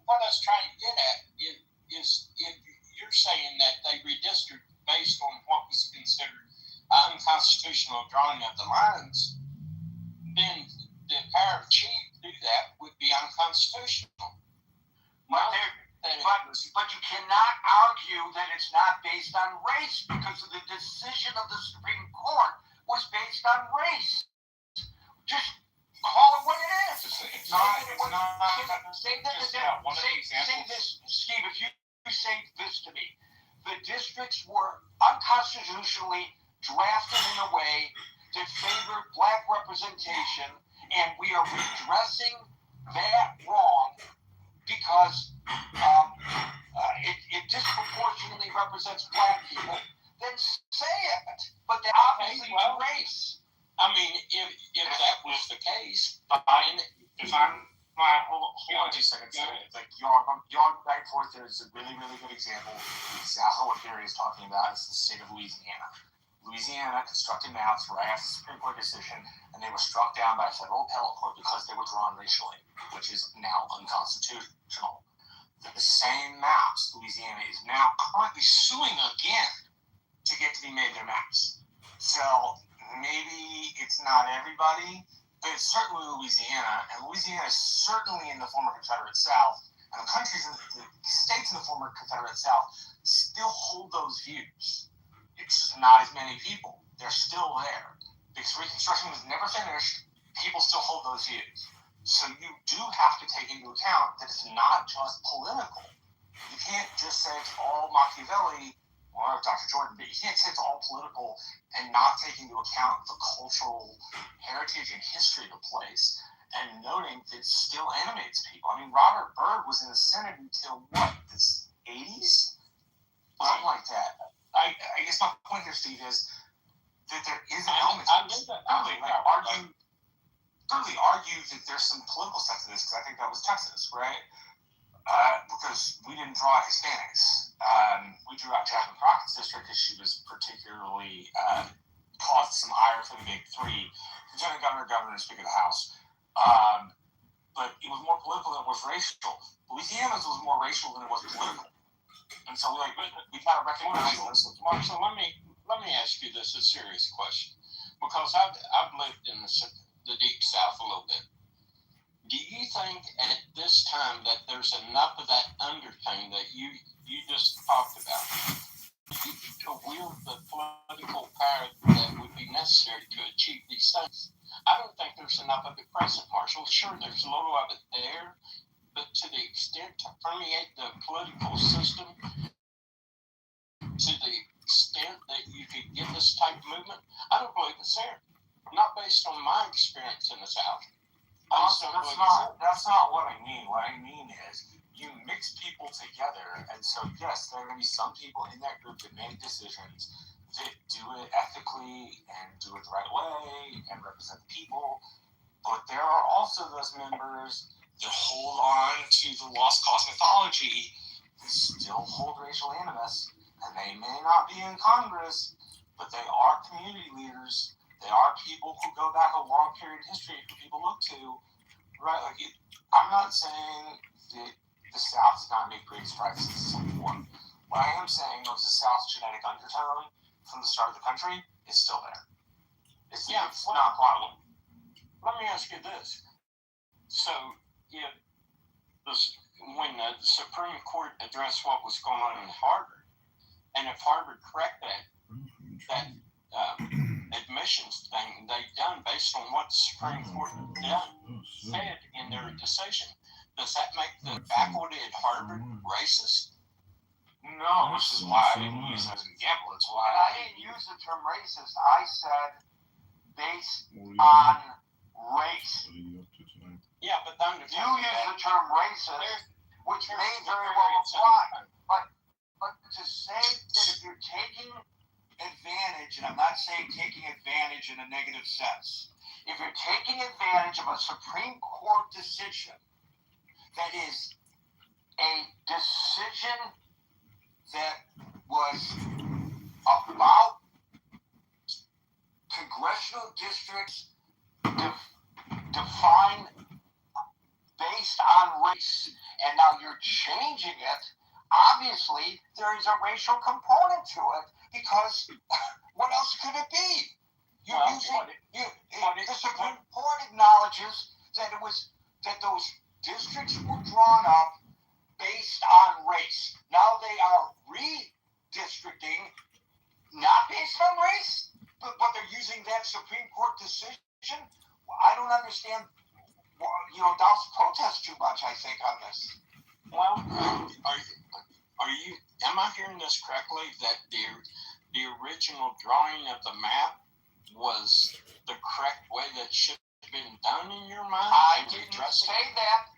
what I was trying to get at is if you're saying that they redistrict based on what was considered unconstitutional drawing of the lines, then the power of chief to do that would be unconstitutional. But you cannot argue that it's not based on race because of the decision of the Supreme Court was based on race. Just call it what it is. it's not Say just that one of the say examples. this, Steve, if you say this to me. The districts were unconstitutionally drafted in a way that favored black representation, and we are redressing that wrong because it disproportionately represents black people. Then say it. But that obviously is race. I mean, if that was the case, fine. If I'm hold on 2 seconds. Like yard back and forth, there's a really, really good example. Exactly what Gary is talking about. It's the state of Louisiana. Louisiana constructed maps right after the Supreme Court decision, and they were struck down by a federal appellate court because they were drawn racially, which is now unconstitutional. The same maps, Louisiana is now currently suing again to get to be made their maps. So maybe it's not everybody, but it's certainly Louisiana, and Louisiana is certainly in the former Confederate South, and the countries, the states in the former Confederate South still hold those views. It's just not as many people. They're still there. Because Reconstruction was never finished, people still hold those views. So you do have to take into account that it's not just political. You can't just say it's all Machiavelli or Dr. Jordan, but you can't say it's all political and not take into account the cultural heritage and history of the place and noting that it still animates people. I mean, Robert Byrd was in the Senate until what, the 80s? Something like that. I guess my point here, Steve, is that there is an element to this. Argue that there's some political stuff to this, because I think that was Texas, right? Because we didn't draw out Hispanics. We drew out Jasmine Crockett's district because she was particularly caused some ire for the Big Three. Lieutenant Governor, Governor, and Speaker of the House. But it was more political than it was racial. Louisiana's was more racial than it was political. And so we got to recognize this. Marshall, let me ask you this, a serious question. Because I've lived in the Deep South a little bit. Do you think at this time that there's enough of that undertone that you just talked about to wield the political power that would be necessary to achieve these things? I don't think there's enough of it present, Marshall. Sure, there's a little of it there, but to the extent to permeate the political system, to the extent that you could get this type of movement, I don't believe it's there. Not based on my experience in the South. That's not what I mean. What I mean is you mix people together, and so yes, there are going to be some people in that group that make decisions that do it ethically and do it the right way and represent the people, but there are also those members that hold on to the lost cause mythology who still hold racial animus, and they may not be in Congress, but they are community leaders. They are people who go back a long period of history who people look to, right? I'm not saying that the South does not make great strides since Civil War. What I am saying is the South's genetic undertone from the start of the country is still there. It's not quantum. Let me ask you this. So, when the Supreme Court addressed what was going on in Harvard, and if Harvard corrected that admissions thing they've done based on what the Supreme Court said in their decision, does that make the faculty at Harvard racist? No, which is why I didn't use it as an example. It's why I didn't use the term racist. I said based on race. Yeah, but then you use the term racist, which may very well apply. But to say that if you're taking advantage, and I'm not saying taking advantage in a negative sense, if you're taking advantage of a Supreme Court decision that is a decision that was about congressional districts defined based on race, and now you're changing it, obviously there is a racial component to it, because what else could it be? The Supreme Court acknowledges that those districts were drawn up based on race. Now they are redistricting, not based on race, but they're using that Supreme Court decision. I don't understand Dobbs protests too much, I think, on this. Well, am I hearing this correctly, that the original drawing of the map was the correct way that should have been done in your mind? I didn't say that,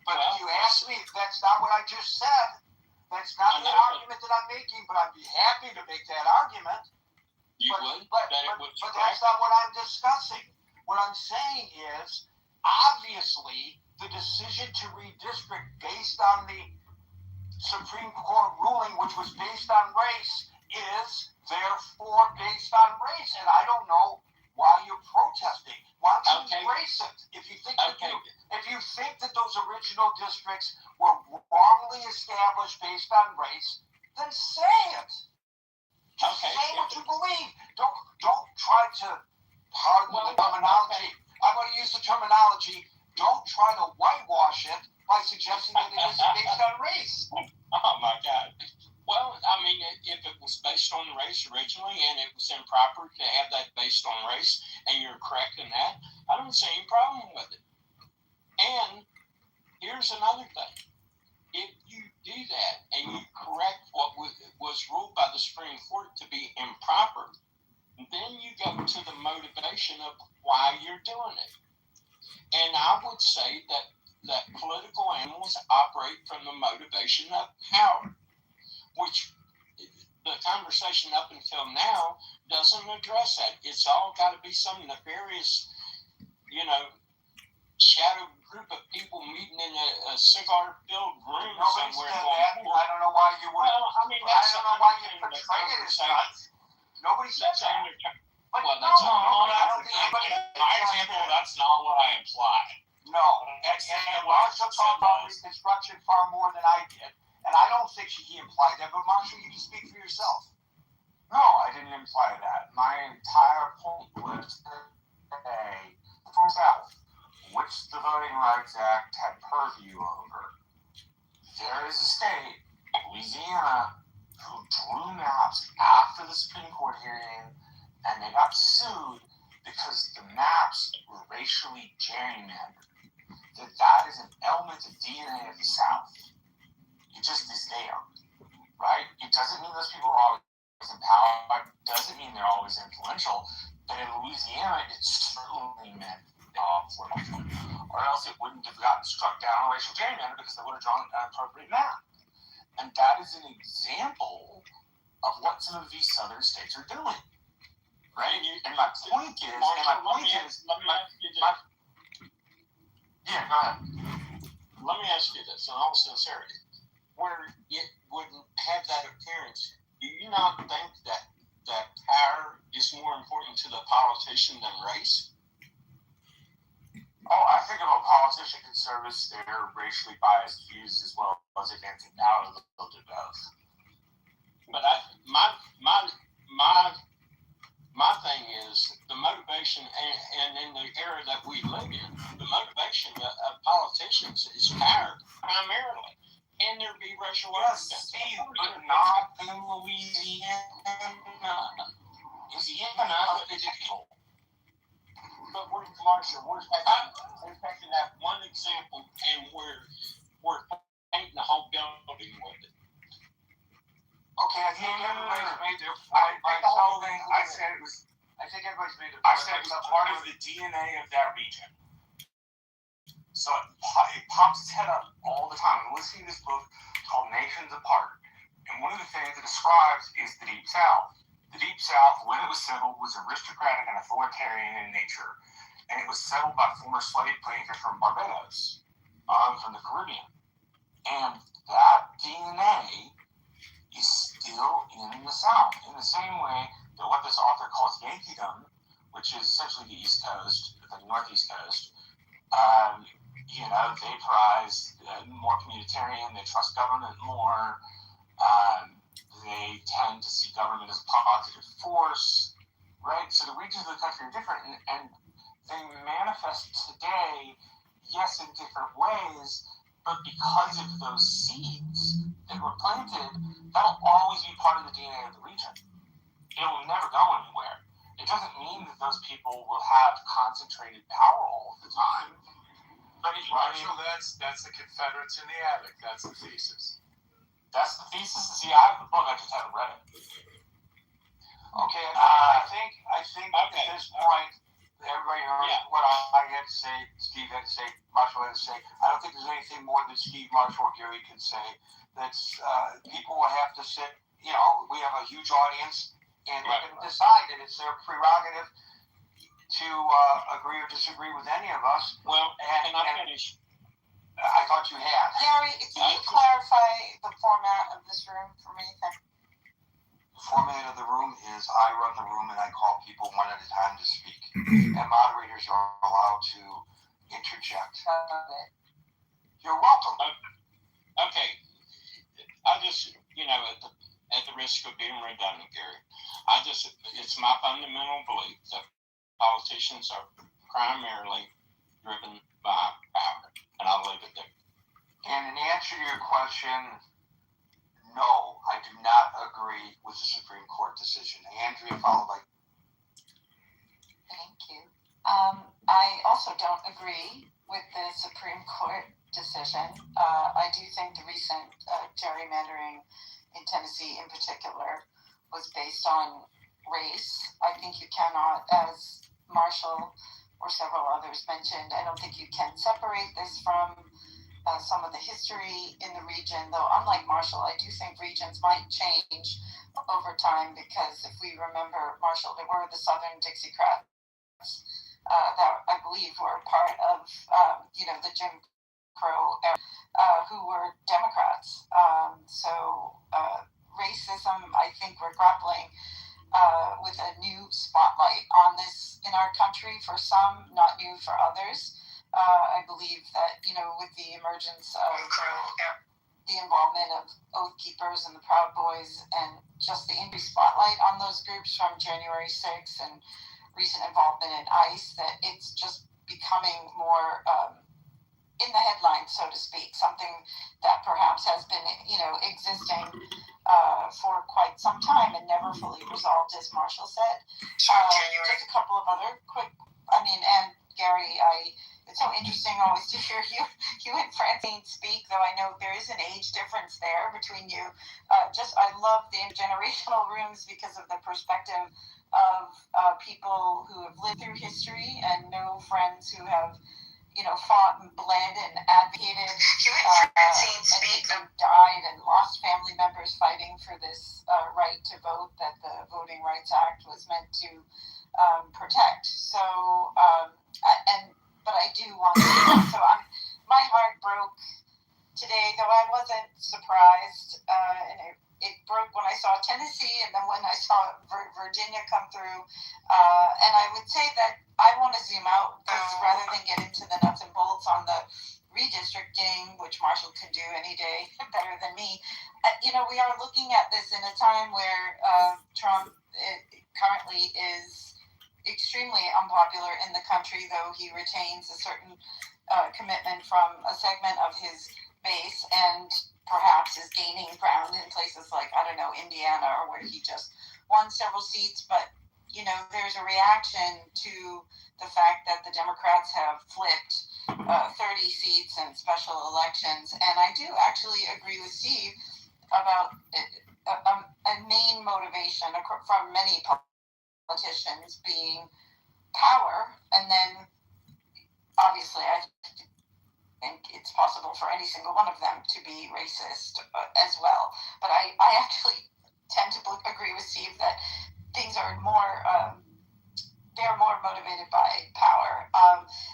but if you ask me, that's not what I just said. That's not the argument that I'm making, but I'd be happy to make that argument. But that's not what I'm discussing. What I'm saying is, obviously, the decision to redistrict based on the Supreme Court ruling, which was based on race, is therefore based on race. And I don't know why you're protesting. Why don't you embrace it? If you think that those original districts were wrongly established based on race, then say it. Just say what you believe. Don't try to pardon the terminology. I'm going to use the terminology. Don't try to whitewash it by suggesting that it isn't based on race. Oh my God. Well, I mean, if it was based on race originally and it was improper to have that based on race, and you're correct in that, I don't see any problem with it. And here's another thing. If you do that and you correct what was ruled by the Supreme Court to be improper, then you go to the motivation of why you're doing it. And I would say that political animals operate from the motivation of power, which the conversation up until now doesn't address that. It's all got to be some nefarious, shadow group of people meeting in a cigar-filled room somewhere. I don't know why you would. Well, I mean, I don't know why you portray it as such. Nobody said that. Well, that's my example, that's not what I implied. No, and Marshall talked about Reconstruction far more than I did, and I don't think he implied that, but Marshall, you can speak for yourself. No, I didn't imply that. My entire point was to say, from South, which the Voting Rights Act had purview over. There is a state, Louisiana, who drew maps after the Supreme Court hearing, and they got sued because the maps were racially gerrymandered. That is an element of DNA of the South. It just is there, right? It doesn't mean those people are always in power. It doesn't mean they're always influential. But in Louisiana, it certainly meant or else it wouldn't have gotten struck down on racial gerrymander because they would have drawn an appropriate map. And that is an example of what some of these southern states are doing. Right? And my point is, let me ask you this, in all sincerity. Where it wouldn't have that appearance, do you not think that power is more important to the politician than race? Oh, I think if a politician can service their racially biased views as well as advancing power, they'll do both. But my thing is the motivation, and in the era that we live in, the motivation of politicians is power primarily. Can there be racial arguments? But not in Louisiana. Louisiana is equal. But we're taking that one example and we're painting the whole building with it. Okay, I think everybody's made their point. I said it was part of the DNA of that region. So it pops its head up all the time. I'm listening to this book called Nations Apart. And one of the things it describes is the Deep South. The Deep South, when it was settled, was aristocratic and authoritarian in nature. And it was settled by former slave planters from Barbados, from the Caribbean. And that DNA is still in the South, in the same way that what this author calls Yankeedom, which is essentially the East Coast, the Northeast Coast, they prize more communitarian, they trust government more, they tend to see government as a positive force, right? So the regions of the country are different, and they manifest today, yes, in different ways, but because of those seeds that were planted, that'll always be part of the DNA of the region. It'll never go anywhere. It doesn't mean that those people will have concentrated power all the time, Marshall, that's the Confederates in the attic. That's the thesis. That's the thesis. See, I have the book. I just haven't read it. Okay, I think okay. at this point, everybody heard what I had to say, Steve had to say, Marshall had to say. I don't think there's anything more that Steve, Marshall, or Gary can say. That's people will have to sit. You know, we have a huge audience, and they can decide, and it's their prerogative to agree or disagree with any of us. Well, can I finish? I thought you had. Gary, can you clarify the format of this room for me? The format of the room is I run the room and I call people one at a time to speak. And moderators are allowed to interject. You're welcome. Okay. I just, at the risk of being redundant, Gary, it's my fundamental belief that politicians are primarily driven by power. And I'll leave it there. And in answer to your question, no, I do not agree with the Supreme Court decision. Andrea, followed by. Thank you. I also don't agree with the Supreme Court decision. I do think the recent gerrymandering in Tennessee in particular was based on race. I think you cannot, as Marshall or several others mentioned, I don't think you can separate this from some of the history in the region, though unlike Marshall, I do think regions might change over time because if we remember, Marshall, there were the Southern Dixiecrats that I believe were part of, the Jim Crow era, who were Democrats. So racism, I think we're grappling with a new spotlight on this in our country for some, not new for others. I believe that, with the emergence of the involvement of Oath Keepers and the Proud Boys and just the increased spotlight on those groups from January 6th and recent involvement in ICE, that it's just becoming more in the headlines, so to speak, something that perhaps has been, existing for quite some time and never fully resolved, as Marshall said. Just a couple of other quick, and Gary, it's so interesting always to hear you and Francine speak, though I know there is an age difference there between you. I love the intergenerational rooms because of the perspective of people who have lived through history and know friends who have, fought and bled and advocated and died and lost family members fighting for this right to vote that the Voting Rights Act was meant to protect. So, but I do want to. So my heart broke today, though I wasn't surprised, and it broke when I saw Tennessee, and then when I saw Virginia come through. And I would say that I want to zoom out because rather than get into the nuts and bolts on the redistricting, which Marshall can do any day better than me, we are looking at this in a time where Trump currently is extremely unpopular in the country, though he retains a certain commitment from a segment of his base and perhaps is gaining ground in places like, Indiana, or where he just won several seats. But, there's a reaction to the fact that the Democrats have flipped 30 seats in special elections. And I do actually agree with Steve about a main motivation from many politicians being power, and then obviously I think it's possible for any single one of them to be racist as well. But I actually tend to agree with Steve that things are more they're more motivated by power.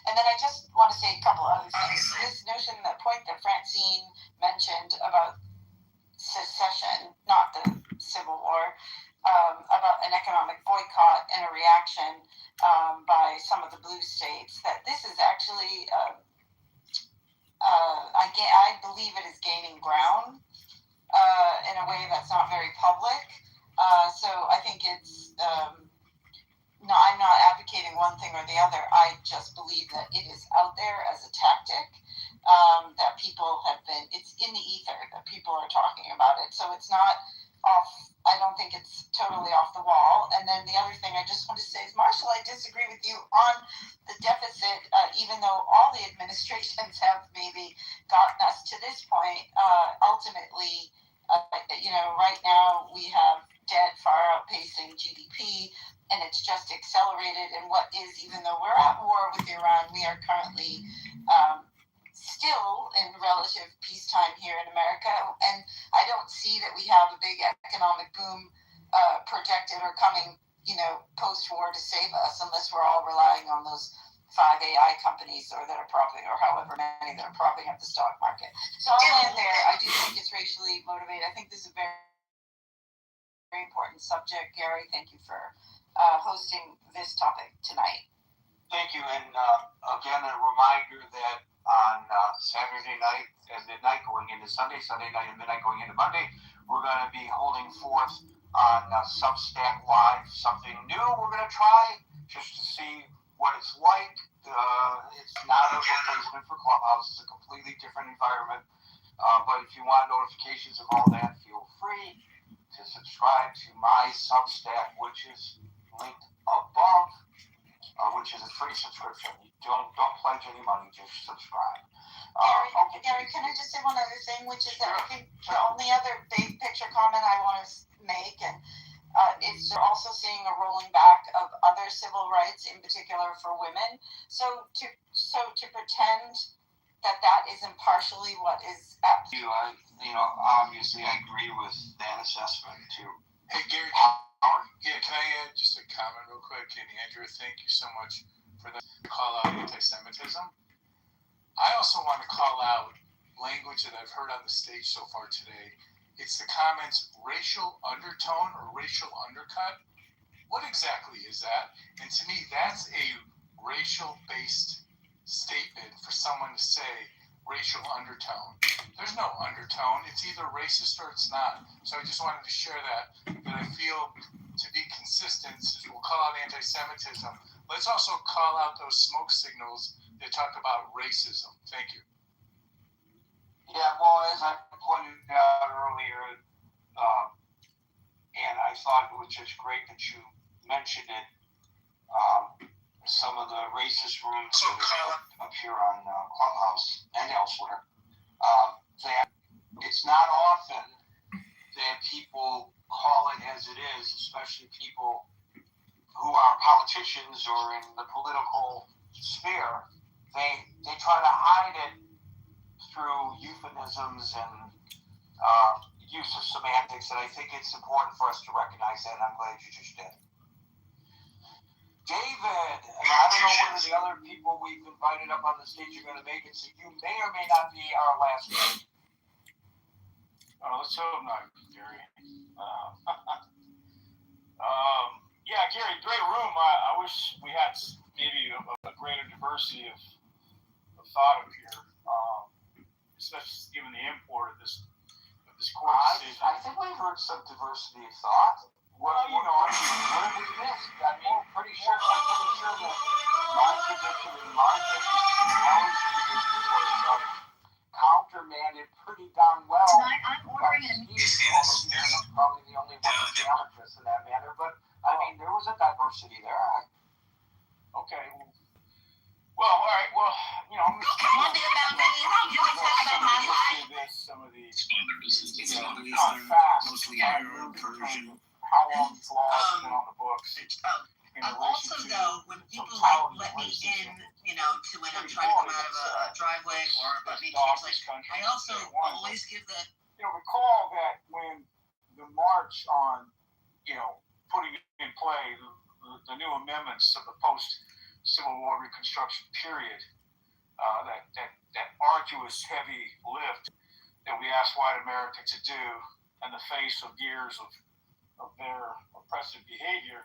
And then I just want to say a couple other things. This notion, that point that Francine mentioned about secession, not the Civil War, about an economic boycott and a reaction by some of the blue states, that this is actually, I believe it is gaining ground in a way that's not very public. So I think it's, no, I'm not advocating one thing or the other. I just believe that it is out there as a tactic, that people have been, it's in the ether that people are talking about it. So it's not I don't think it's totally off the wall. And then the other thing I just want to say is, Marshall, I disagree with you on the deficit, even though all the administrations have maybe gotten us to this point. Ultimately, right now we have debt far outpacing GDP, and it's just accelerated. And what is, even though we're at war with Iran, we are currently still in relative peacetime here in America, and I don't see that we have a big economic boom projected or coming, post-war to save us, unless we're all relying on those 5 AI companies or however many that are propping up the stock market. So I'll land there. I do think it's racially motivated. I think this is a very, very important subject. Gary, thank you for hosting this topic tonight. Thank you, and again, a reminder that on Saturday night at midnight going into Sunday night at midnight going into Monday, we're going to be holding forth on Substack Live, something new we're going to try just to see what it's like. It's not a replacement for Clubhouse. It's a completely different environment. But if you want notifications of all that, feel free to subscribe to my Substack, which is linked above, which is a free subscription. You don't pledge any money, just subscribe. Gary, can I just say one other thing, which is that I think the only other big picture comment I want to make, and is they're also seeing a rolling back of other civil rights, in particular for women. So to pretend that is impartially what is at play. Obviously I agree with that assessment too. Hey Gary, can I add just a comment real quick? And Andrew, thank you so much for the call out anti-Semitism. I also want to call out language that I've heard on the stage so far today. It's the comments racial undertone or racial undercut. What exactly is that? And to me, that's a racial-based statement for someone to say racial undertone. There's no undertone. It's either racist or it's not. So I just wanted to share that I feel to be consistent, since we'll call out anti-Semitism, let's also call out those smoke signals that talk about racism. Thank you. Yeah, well, as I pointed out earlier, and I thought it was just great that you mentioned it, some of the racist rooms that appear on Clubhouse and elsewhere, that it's not often that people call it as it is, especially people who are politicians or in the political sphere. They try to hide it through euphemisms and use of semantics, and I think it's important for us to recognize that, and I'm glad you just did. David, and I don't know whether the other people we've invited up on the stage are going to make it, so you may or may not be our last one. Let's hope not, Gary. Yeah, Gary, great room. I wish we had maybe a greater diversity of thought up here, especially given the import of this court decision. I think we've heard some diversity of thought. What have we missed? I'm pretty sure that my position and Martha's position was countermanded pretty darn well. Tonight I'm ordering an probably the only one who challenged us in that manner, but I mean, there was a diversity there. Okay. Well, all right. Well, I'm going to some of these facts. Mostly Arab, Persian. How long these laws have been on the books. Also, though, when people let me in, to when I'm trying to come out of a driveway or let me change, I also always give the. Recall that when the march on, putting in play the new amendments of the post-Civil War Reconstruction period, that arduous, heavy lift that we asked white America to do in the face of years of their oppressive behavior,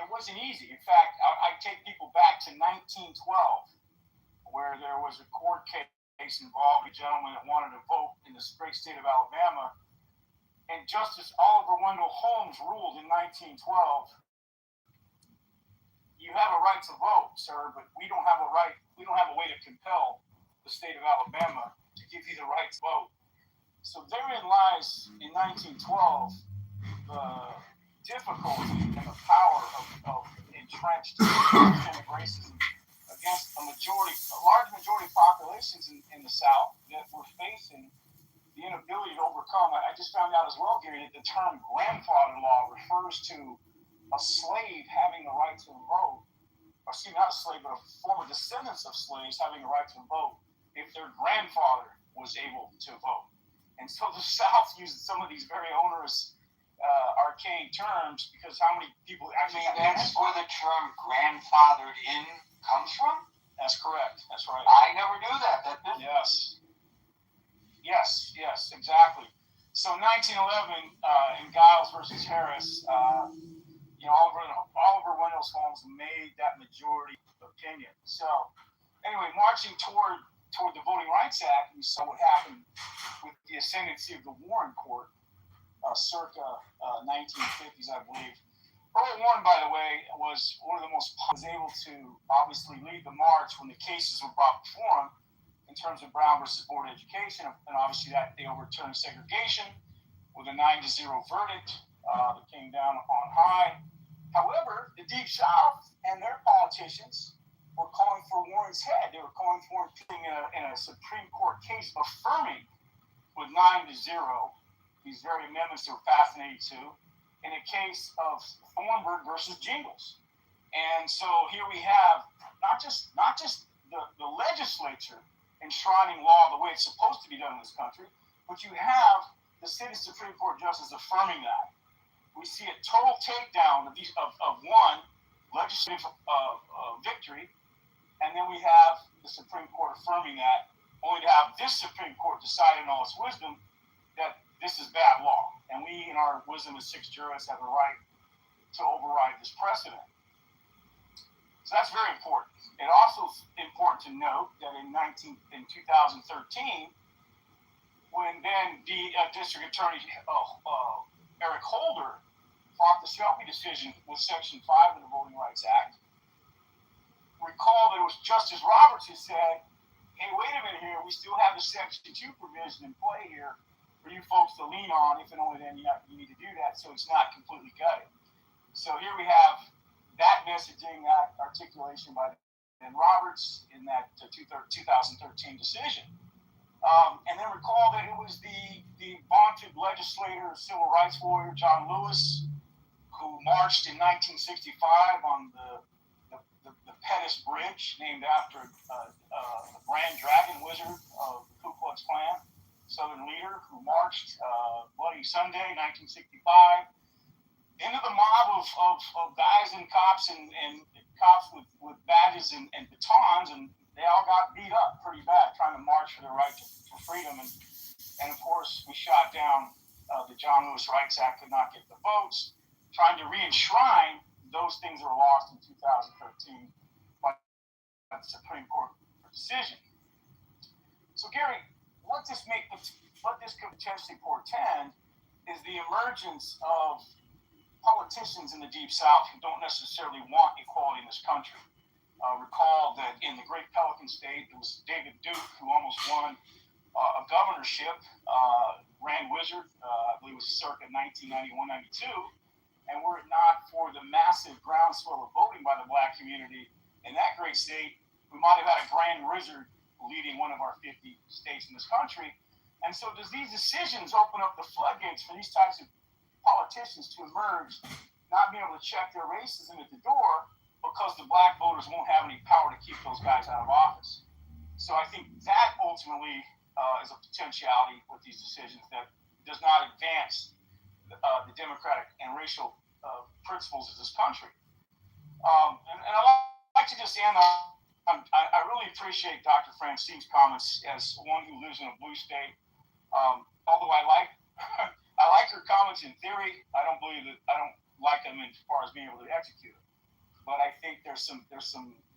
it wasn't easy. In fact, I take people back to 1912, where there was a court case involving a gentleman that wanted to vote in the great state of Alabama, and Justice Oliver Wendell Holmes ruled in 1912, you have a right to vote, sir, but we don't have a way to compel the state of Alabama to give you the right to vote. So therein lies, in 1912, the difficulty and the power of entrenched systemic racism against a large majority of populations in the South that were facing the inability to overcome. I just found out as well, Gary, that the term grandfather law refers to a slave having the right to vote, or excuse me, not a slave, but a former descendants of slaves having the right to vote if their grandfather was able to vote. And so the South uses some of these very onerous, arcane terms because how many people actually that's where the term grandfathered in comes from? That's correct. That's right. I never knew that. Yes, exactly. So 1911, in Giles versus Harris, Oliver Wendell Holmes made that majority opinion. So anyway, marching toward the Voting Rights Act, we saw what happened with the ascendancy of the Warren Court, circa 1950s, I believe. Earl Warren, by the way, was one of the was able to obviously lead the march when the cases were brought before him in terms of Brown versus Board of Education, and obviously that they overturned segregation with a 9-0 verdict that came down on high. However, the Deep South and their politicians were calling for Warren's head. They were calling for him in a Supreme Court case affirming with 9-0 these very amendments they were fascinated to in a case of Thornburg versus Jingles. And so here we have not just the legislature enshrining law the way it's supposed to be done in this country, but you have the sitting Supreme Court justice affirming that. We see a total takedown of one legislative victory, and then we have the Supreme Court affirming that, only to have this Supreme Court decide in all its wisdom that this is bad law. And we, in our wisdom as 6 jurists, have the right to override this precedent. So that's very important. It also is important to note that in 2013, when then the District Attorney Eric Holder fought the Shelby decision with Section 5 of the Voting Rights Act, recall that it was Justice Roberts who said, hey, wait a minute here, we still have the Section 2 provision in play here for you folks to lean on, if and only then you need to do that so it's not completely gutted. So here we have that messaging, that articulation by Dan Roberts in that 2013 decision. And then recall that it was the vaunted legislator, civil rights warrior, John Lewis, who marched in 1965 on the Pettus Bridge, named after the Grand Dragon Wizard of the Ku Klux Klan, Southern leader, who marched Bloody Sunday, 1965, into the mob of guys and cops and cops with badges and batons, and they all got beat up pretty bad trying to march for their right to freedom. And of course, we shot down the John Lewis Rights Act, could not get the votes, trying to re-enshrine those things that were lost in 2013 by the Supreme Court decision. So, Gary, what this could potentially portend is the emergence of politicians in the Deep South who don't necessarily want equality in this country. Recall that in the Great Pelican State, it was David Duke who almost won a governorship, Grand Wizard, I believe it was circa 1991-92, and were it not for the massive groundswell of voting by the black community in that great state, we might have had a Grand Wizard leading one of our 50 states in this country. And so does these decisions open up the floodgates for these types of politicians to emerge, not being able to check their racism at the door because the black voters won't have any power to keep those guys out of office? So I think that ultimately is a potentiality with these decisions that does not advance the democratic and racial principles of this country. And I'd like to just end on, I really appreciate Dr. Francine's comments as one who lives in a blue state. Although I like her comments in theory, I don't like them as far as being able to execute it. But I think there's some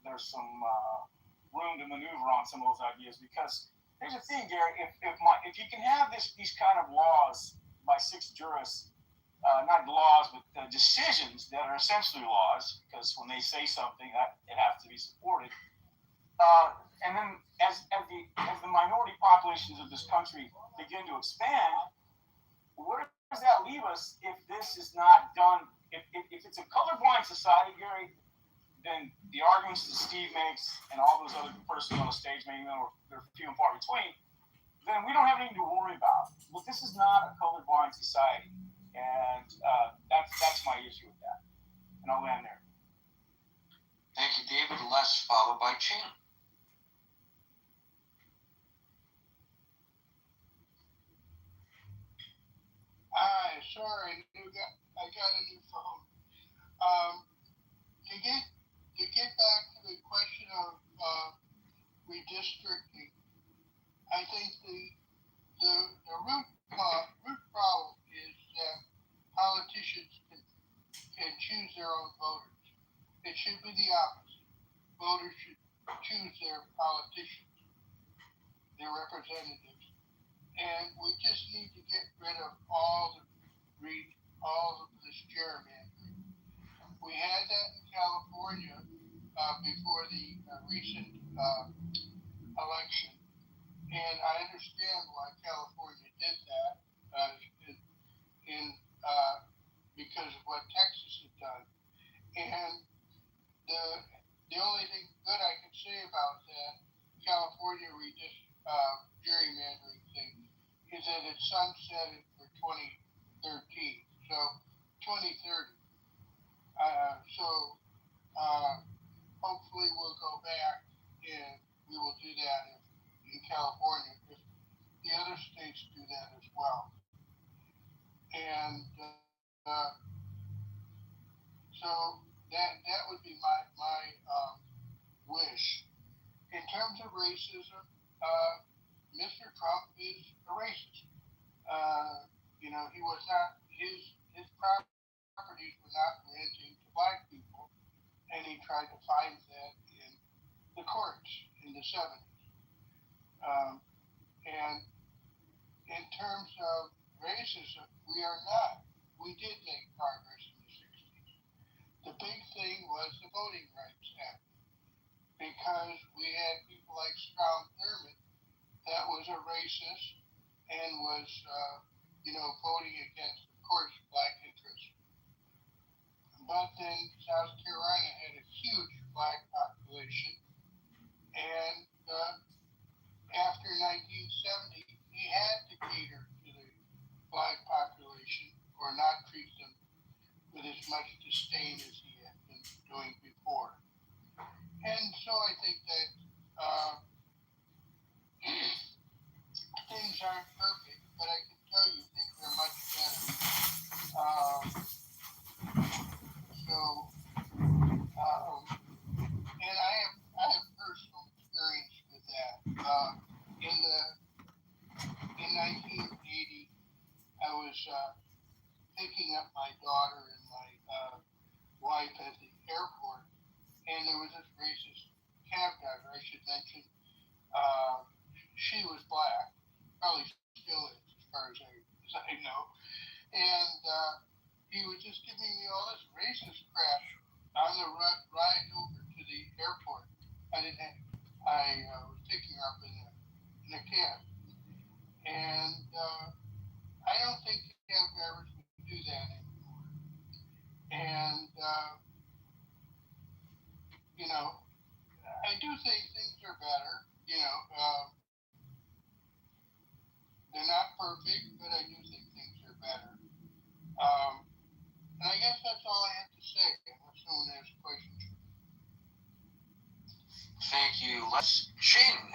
room to maneuver on some of those ideas, because here's the thing, Gary, if you can have these kind of laws by 6 jurists, not laws, but decisions that are essentially laws, because when they say something, it has to be supported. And then as the minority populations of this country begin to expand, where does that leave us if this is not done? If it's a colorblind society, Gary, then the arguments that Steve makes and all those other persons on the stage, maybe they're few and far between, then we don't have anything to worry about. But this is not a colorblind society, and that's my issue with that. And I'll land there. Thank you, David. Les, followed by Chin. Hi, sorry, I got a new phone. To get back to the question of redistricting, I think the root problem is that politicians can choose their own voters. It should be the opposite. Voters should choose their politicians, their representatives. And we just need to get rid of all of this gerrymandering. We had that in California before the recent election, and I understand why California did that because of what Texas had done. And the only thing good I can say about that California gerrymandering thing is that it's sunsetted for 2013, so 2030. Hopefully we'll go back and we will do that in California if the other states do that as well. And so that would be my wish. In terms of racism, Mr. Trump is a racist. He was not, his properties were not renting to black people, and he tried to find that in the courts in the 70s. And in terms of racism, we did make progress in the 60s. The big thing was the Voting Rights Act, because we had people like Strom Thurmond that was a racist and was, voting against, of course, black interests. But then South Carolina had a huge black population, and after 1970, he had to cater to the black population or not treat them with as much disdain as he had been doing before. And so I think that things aren't perfect, but I can tell you things are much better. And I have personal experience with that. In 1980, I was picking up my daughter and my wife at the airport, and there was this racist cab driver. I should mention, she was black, probably still is, as far as I know. And he was just giving me all this racist crap on the ride over to the airport. I was picking her up in a cab. And I don't think cab drivers would do that anymore. And, I do think things are better. They're not perfect, but I do think things are better. And I guess that's all I have to say, unless someone has questions. Thank you. Let's Shing.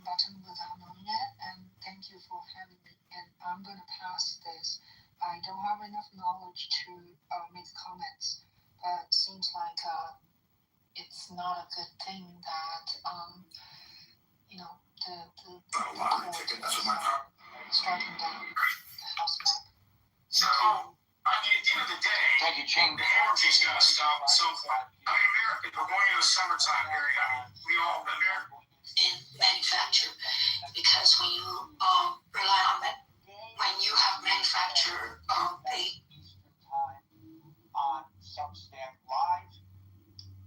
Button without knowing it, and thank you for having me. And I'm going to pass this. I don't have enough knowledge to make comments, but it seems like it's not a good thing that striking down the House map. So, at the end of the day, thank you, Ching. The energy's got to stop at some point. I mean, America, we're going into the summertime area. We all, America. In manufacture, because when you rely on that, when you have Sure. Eastern Time on Substack Live.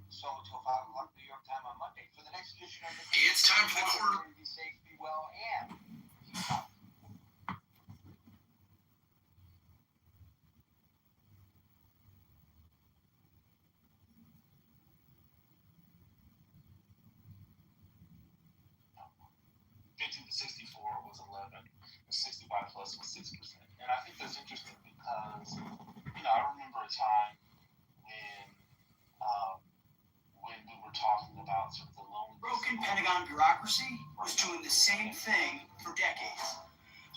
So until 5 o'clock New York time on Monday for the next edition of the. It's time for the quarter. Be safe, be well, and peace out. To 64 was 11, and 65 plus was 6%. And I think that's interesting because, I remember a time when we were talking about sort of the lone. Broken Pentagon bureaucracy was doing the same thing for decades.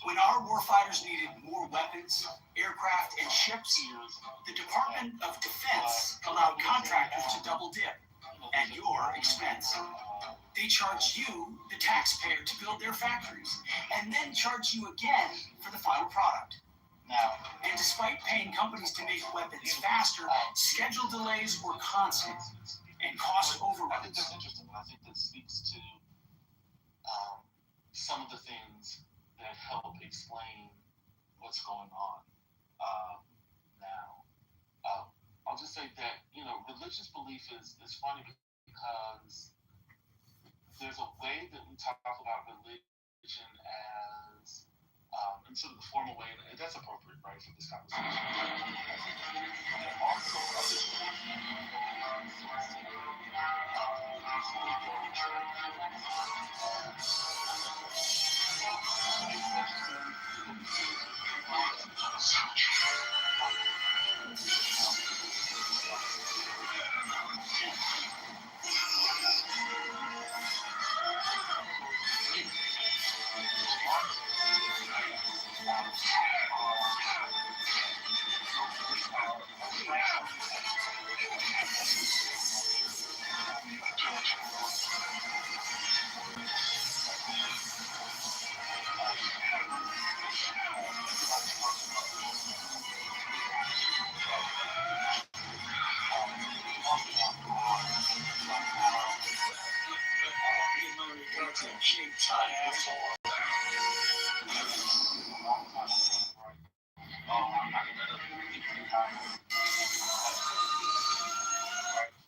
When our warfighters needed more weapons, aircraft, and ships, the Department of Defense allowed contractors to double dip at your expense. They charge you, the taxpayer, to build their factories, and then charge you again for the final product. Now, and despite paying companies to make weapons faster, schedule delays were constant, and cost overruns. I think that's interesting. I think that speaks to some of the things that help explain what's going on now. I'll just say that, religious belief is funny because there's a way that we talk about religion as, in sort of the formal way, and that's appropriate, right, for this conversation. And also,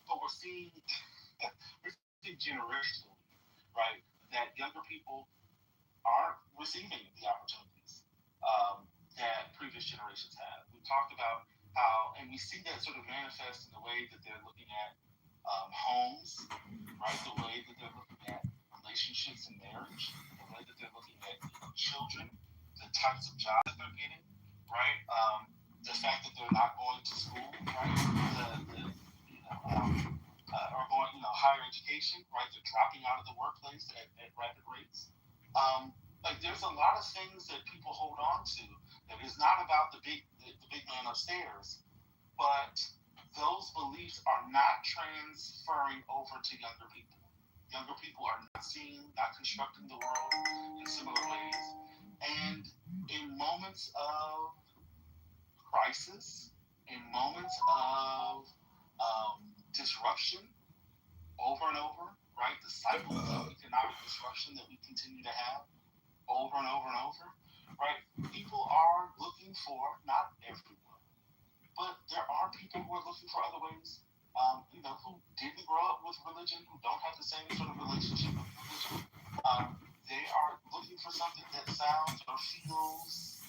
But we're seeing generationally, right, that younger people aren't receiving the opportunities that previous generations have. We talked about how, and we see that sort of manifest in the way that they're looking at homes, right, the way that they're looking at relationships and marriage, the way that they're looking at children, the types of jobs that they're getting, right, the fact that they're not going to school, right, or going, higher education, right, they're dropping out of the workplace at rapid rates. There's a lot of things that people hold on to that is not about the big man upstairs, but those beliefs are not transferring over to younger people. Younger people are not constructing the world in similar ways. And in moments of crisis, in moments of disruption, over and over, right? The cycles of economic disruption that we continue to have over and over and over, right? People are looking for, not everyone, but there are people who are looking for other ways, who didn't grow up with religion, who don't have the same sort of relationship with religion. They are looking for something that sounds or feels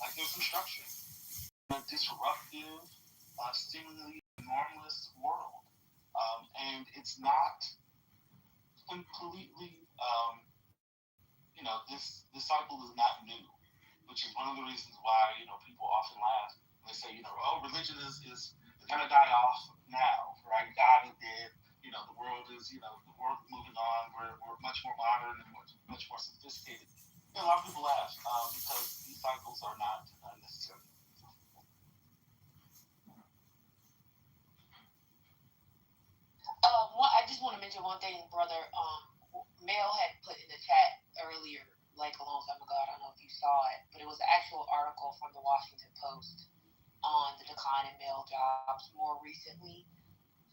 like there's some structure. A disruptive, seemingly normalist world. And it's not completely, this cycle is not new, which is one of the reasons why, people often laugh when they say, religion is going to die off now, right? God is dead. The world is, the world moving on. We're much more modern and much more sophisticated. A lot of people laugh because these cycles are not necessarily. I just want to mention one thing, brother. Mel had put in the chat earlier, like a long time ago. I don't know if you saw it, but it was an actual article from the Washington Post on the decline in male jobs more recently.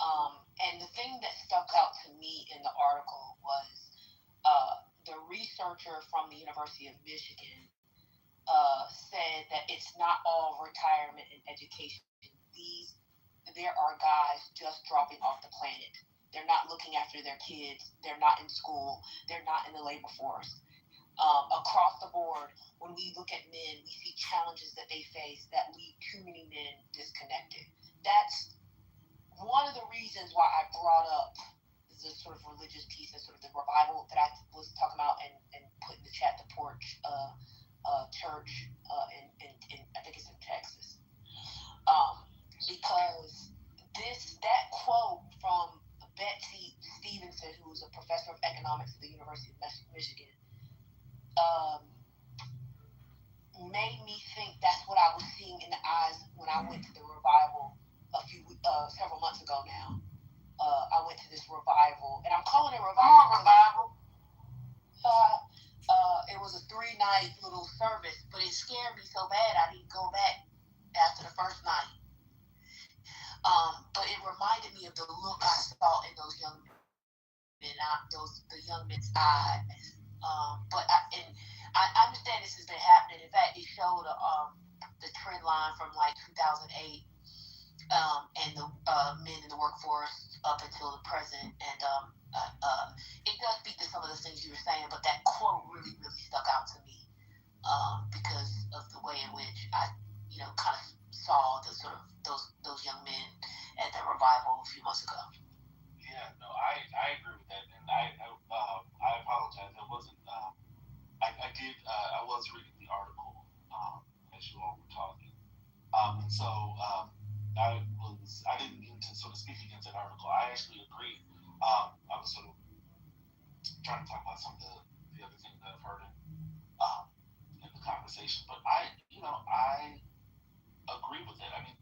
And the thing that stuck out to me in the article was the researcher from the University of Michigan said that it's not all retirement and education. There are guys just dropping off the planet. They're not looking after their kids. They're not in school. They're not in the labor force. Across the board, when we look at men, we see challenges that they face that leave too many men disconnected. That's one of the reasons why I brought up the sort of religious piece and sort of the revival that I was talking about and put in the chat, the Porch Church in I think it's in Texas. Because that quote from Betsy Stevenson, who was a professor of economics at the University of Michigan, made me think that's what I was seeing in the eyes when I went to the revival several months ago now. I went to this revival, and I'm calling it revival. It was a 3-night little service, but it scared me so bad I didn't go back after the first night. But it reminded me of the look I saw in those young men, the young men's eyes. But I understand this has been happening. In fact, it showed the trend line from like 2008 and the men in the workforce up until the present. And it does speak to some of the things you were saying, but that quote really, really stuck out to me because of the way in which I, kind of saw the sort of those young men at the revival a few months ago. Yeah, no, I agree with that, and I apologize. I wasn't. I was reading the article as you all were talking, and so I didn't mean to sort of speak against that article. I actually agree. I was sort of trying to talk about some of the other things that I've heard in the conversation, but I agree with it. I mean,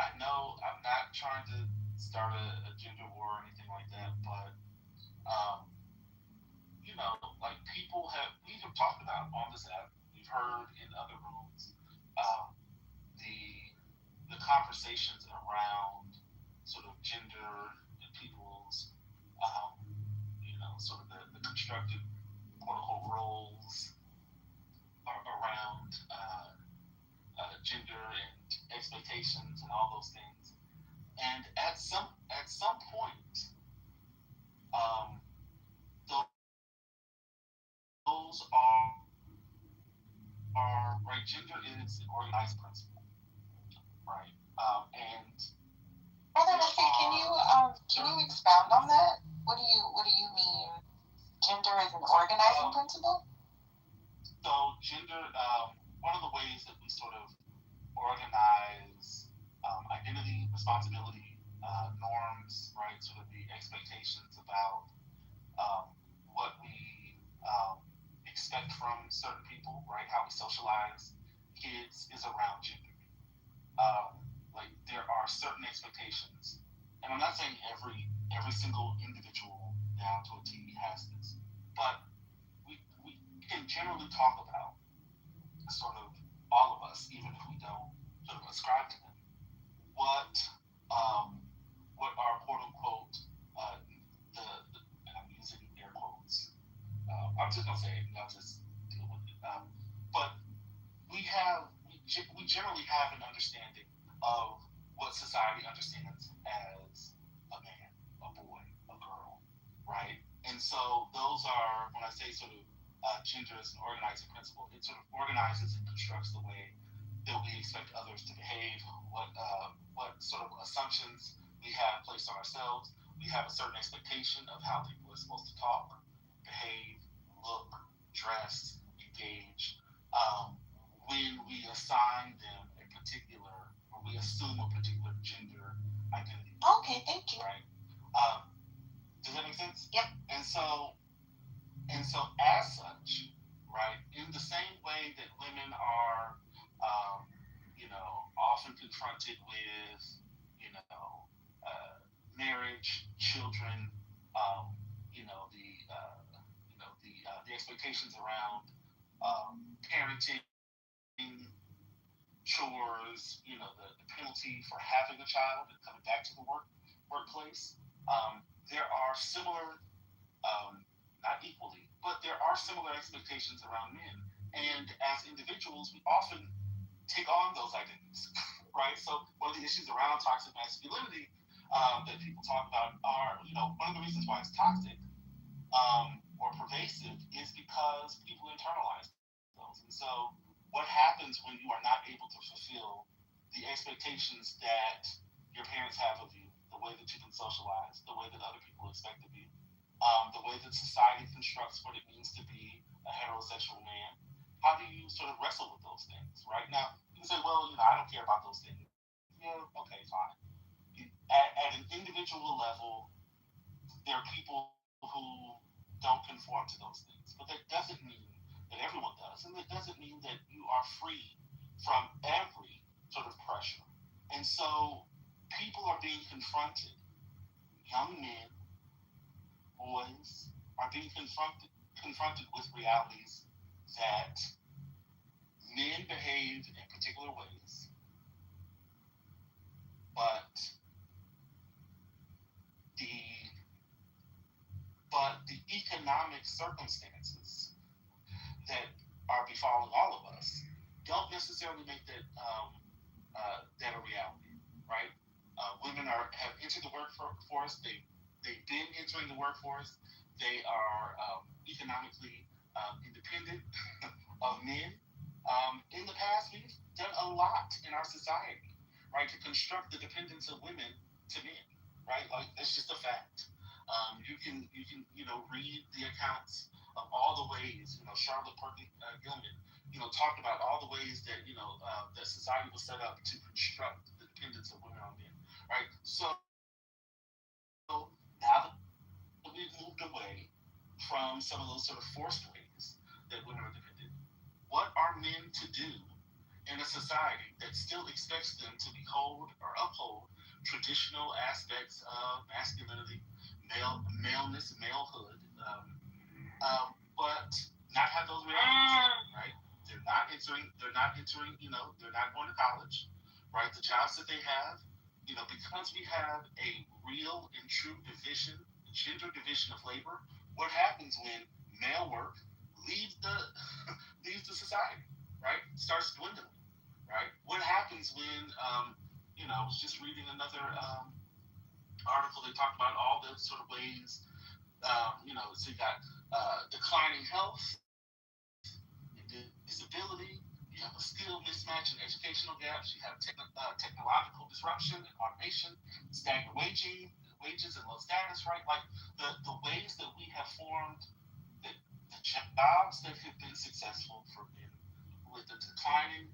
I know I'm not trying to start a gender war or anything like that, but like we have talked about on this app, we've heard in other rooms, the conversations around sort of gender and people's, sort of the constructed quote unquote roles around gender and expectations and all those things. And at some point, those are right. Gender is an organized principle, right? And Brother Nikki, can you expound on that? What do you mean? Gender is an organizing principle? So gender, one of the ways that we sort of organize identity, responsibility, norms, right? Sort of the expectations about what we expect from certain people, right? How we socialize kids is around gender. Like there are certain expectations, and I'm not saying every single individual down to a T has this, but we can generally talk about sort of all of us, even if we don't sort of ascribe to them, what are quote unquote and I'm using air quotes. I'm just gonna say it, and I'll just deal with it. But we generally have an understanding of what society understands as a man, a boy, a girl, right? And so those are, when I say sort of gender as an organizing principle, it sort of organizes and constructs the way that we expect others to behave, what sort of assumptions we have placed on ourselves. We have a certain expectation of how people are supposed to talk, behave, look, dress, engage. When we assign them a particular, or we assume a particular gender identity. Okay, thank you. Right? Does that make sense? Yep. And so as such, right, in the same way that women are, often confronted with, marriage, children, the expectations around parenting, chores, the penalty for having a child and coming back to the workplace. There are similar, not equally, but there are similar expectations around men. And as individuals, we often take on those identities, right? So one of the issues around toxic masculinity that people talk about are, one of the reasons why it's toxic or pervasive is because people internalize those. And so what happens when you are not able to fulfill the expectations that your parents have of you, the way that you can socialize, the way that other people expect of you, the way that society constructs what it means to be a heterosexual man? How do you sort of wrestle with those things, right? Now, you can say, well, I don't care about those things. Yeah, okay, fine. At an individual level, there are people who don't conform to those things. But that doesn't mean that everyone does. And it doesn't mean that you are free from every sort of pressure. And so people are being confronted. Young men, boys, are being confronted with realities that men behave in particular ways, but the economic circumstances that are befalling all of us don't necessarily make that that a reality, right? Women have entered the workforce. They've been entering the workforce. They are economically independent of men. In the past, we've done a lot in our society, right, to construct the dependence of women to men, right? Like, that's just a fact. You can read the accounts of all the ways, Charlotte Perkins Gilman, talked about all the ways that that society was set up to construct the dependence of women on men, right? So now that we've moved away from some of those sort of forced ways that women are dependent, what are men to do in a society that still expects them to behold or uphold traditional aspects of masculinity, maleness, malehood, but not have those realities, right? They're not entering. They're not going to college, right? The jobs that they have, because we have a real and true gender division of labor. What happens when male work leaves the society, right? Starts dwindling, right? What happens when I was just reading another article that talked about all the sort of ways, so you got declining health, disability, you have a skill mismatch and educational gaps, you have technological disruption and automation, stagnant wages and low status, right? Like the ways that we have formed the jobs that have been successful for men with the declining,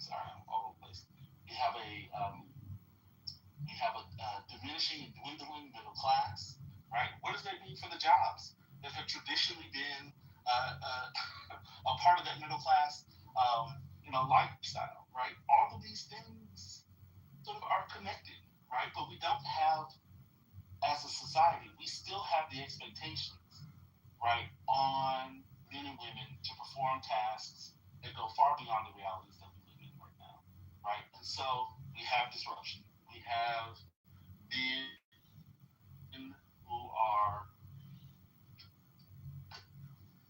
I'm all over the place. We have a diminishing and dwindling middle class, right? What does that mean for the jobs that have traditionally been a part of that middle class, lifestyle, right? All of these things sort of are connected, right? But we don't have, as a society, we still have the expectations, right, on men and women to perform tasks that go far beyond the realities that we live in right now, right? And so we have disruption. We have men who are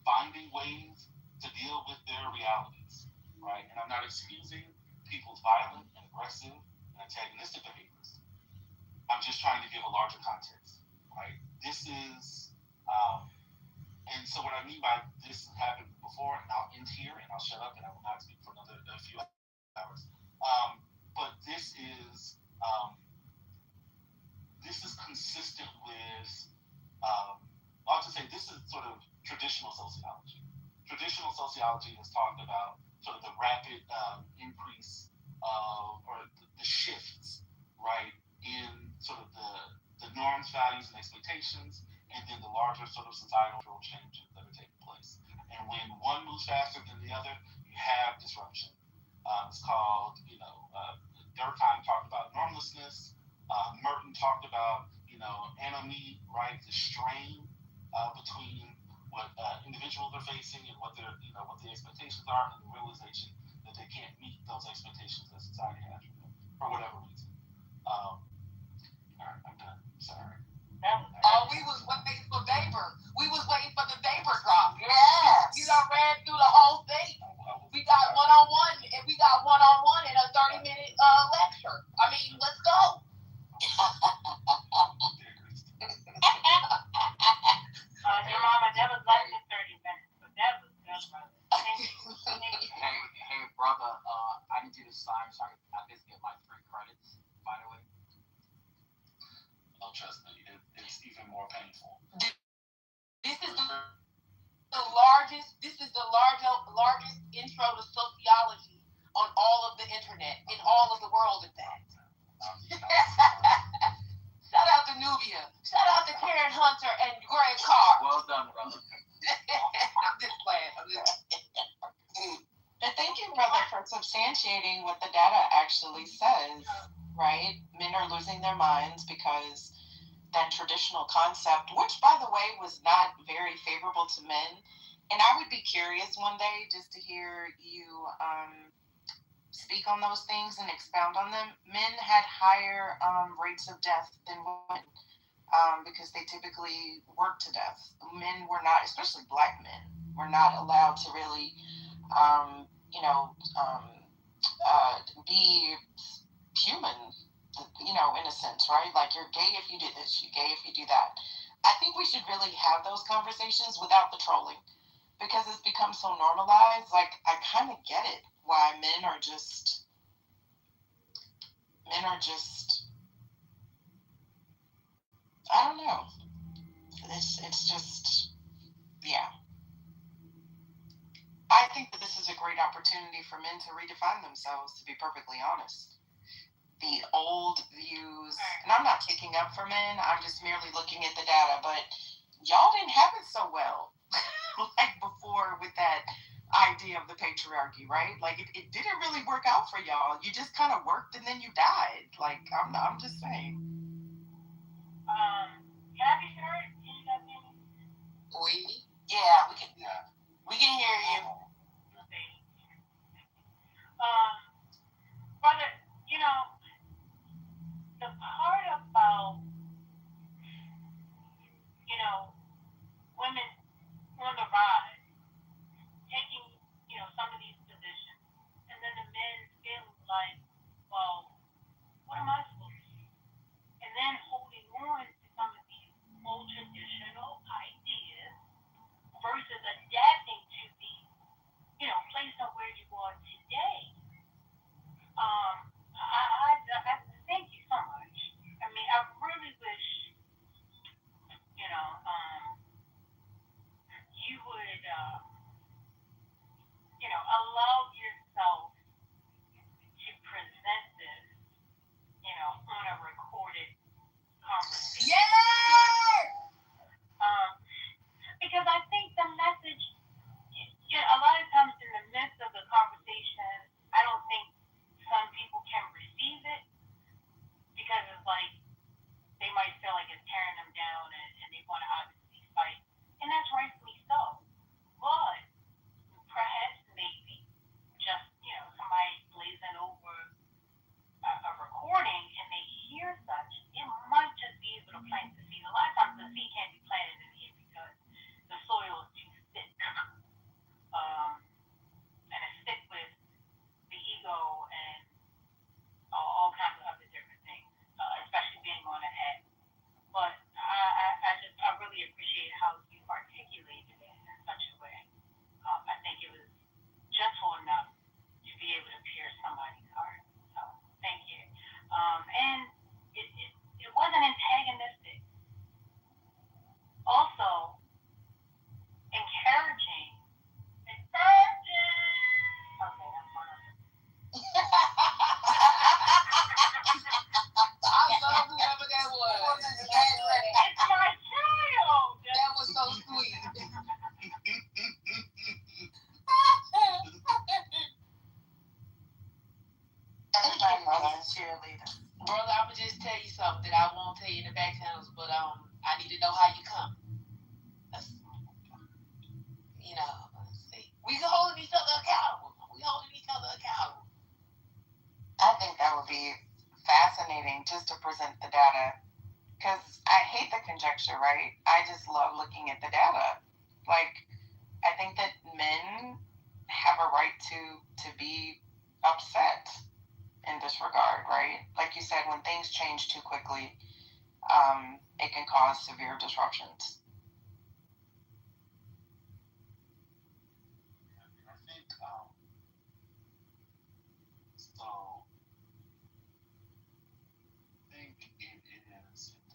finding ways to deal with their realities, right? And I'm not excusing people's violent and aggressive and antagonistic behaviors. I'm just trying to give a larger context, right? This is, and so what I mean by this has happened before, and I'll end here and I'll shut up and I will not speak for a few hours. But this is consistent with, I'll just say this is sort of traditional sociology. Traditional sociology has talked about sort of the rapid increase or the shifts, right, in sort of the norms, values, and expectations, and then the larger sort of societal changes that are taking place. And when one moves faster than the other, you have disruption. It's called, Durkheim talked about normlessness. Merton talked about, anomie, right, the strain between what individuals are facing and what their, what the expectations are, and the realization that they can't meet those expectations that society has for them for whatever reason. All right, I'm done. Sorry. Oh, we was waiting for Vapor. We was waiting for the Vapor drop. Yes. You done ran through the whole thing. it's even more painful. This is the largest intro to sociology on all of the internet, in all of the world, in fact. Shout out to Nubia. Shout out to Karen Hunter and Greg Carr. Well done, brother. I'm just playing. And thank you, brother, for substantiating what the data actually says, right? Men are losing their minds because that traditional concept, which, by the way, was not very favorable to men. And I would be curious one day just to hear you speak on those things and expound on them. Men had higher rates of death than women because they typically work to death. Men were not, especially black men, were not allowed to really, be human, in a sense, right? Like, you're gay if you do this, you're gay if you do that. I think we should really have those conversations without the trolling, because it's become so normalized. Like, I kind of get it why men are just I don't know. It's just, yeah. I think that this is a great opportunity for men to redefine themselves, to be perfectly honest. The old views, and I'm not kicking up for men, I'm just merely looking at the data, but y'all didn't have it so well like before with that idea of the patriarchy, right? Like, it didn't really work out for y'all. You just kind of worked and then you died. Like, I'm just saying. Can I be heard? Can you guys hear me? We can hear you. Brother, the part about, women on the rise, taking, some of these positions, and then the men feeling like, well, what am I supposed to do? And then holding on to some of these old traditional ideas versus adapting to the, place of where you are today. I thank you so much. I mean, I really wish, you would, allow yourself to present this, on a recorded conversation. Because I think the message, a lot of times in the midst of the conversation, I don't think some people can receive it because it's like they might feel like it's tearing them down and they want to obviously fight. And that's rightfully so. But perhaps maybe just, somebody blazing over a recording and they hear such, it might just be able to plant the seed. A lot of times the seed can't be planted in here because the soil is too thick. And it's thick with the ego and all kinds of other different things, especially being on an app. But I really appreciate how you articulated it in such a way. I think it was gentle enough to be able to pierce somebody's heart. So thank you. And it wasn't antagonistic. Also, encouraging. Okay, that's one of them. I love whoever that was. It's my child. That was so sweet. Brother, I'm gonna just tell you something that I won't tell you in the back channels, but I need to know how you come. We holding each other accountable. I think that would be fascinating just to present the data, because I hate the conjecture, right? I just love looking at the data. Like, I think that men have a right to be upset in this regard, right? Like you said, when things change too quickly, it can cause severe disruptions. I think it is, and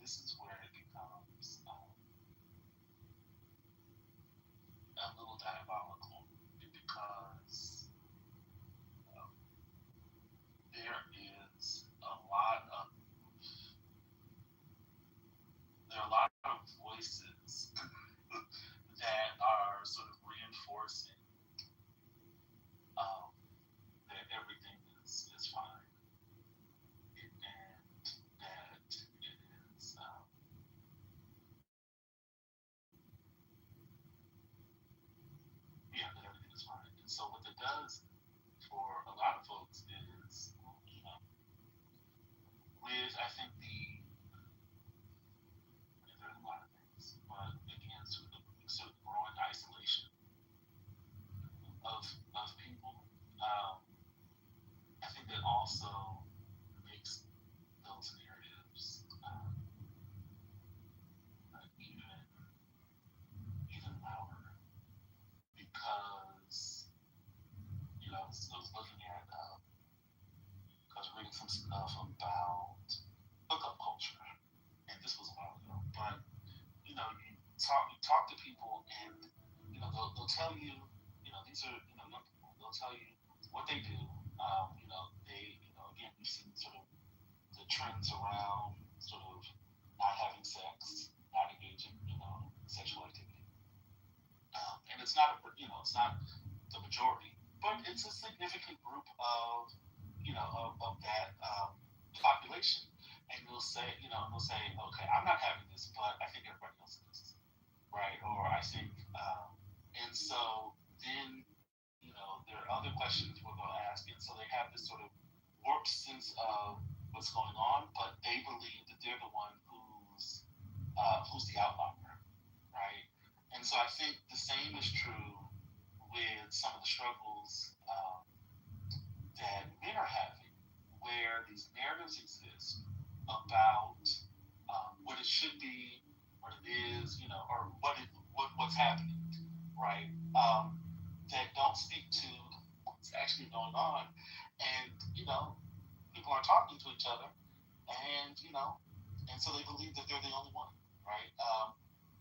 this is where it there are a lot of voices that are sort of reinforcing that everything is fine, and that it is that everything is fine. And so what that does for a lot of folks is, with I think there's a lot of things, but again, sort of growing isolation of people. I think that also makes those narratives even louder, because I was looking at I was reading some stuff about hookup culture, and this was a while ago. But you talk to people, and they'll tell you, these are young people. They'll tell you what they do. They again, we've seen sort of the trends around sort of not having sex, not engaging, sexual activity, and it's not it's not the majority, but it's a significant group of of that population. And they'll say, okay, I'm not having this, but I think everybody else is, right? Or I think, and so then there are other questions where they'll ask, and so they have this sort of warped sense of what's going on, but they believe that they're the one who's the outlier, right? And so I think the same is true with some of the struggles that men are having, where these narratives exist about what it should be, what it is, or what's happening, right? That don't speak to what's actually going on, and people are talking to each other, and and so they believe that they're the only one, right?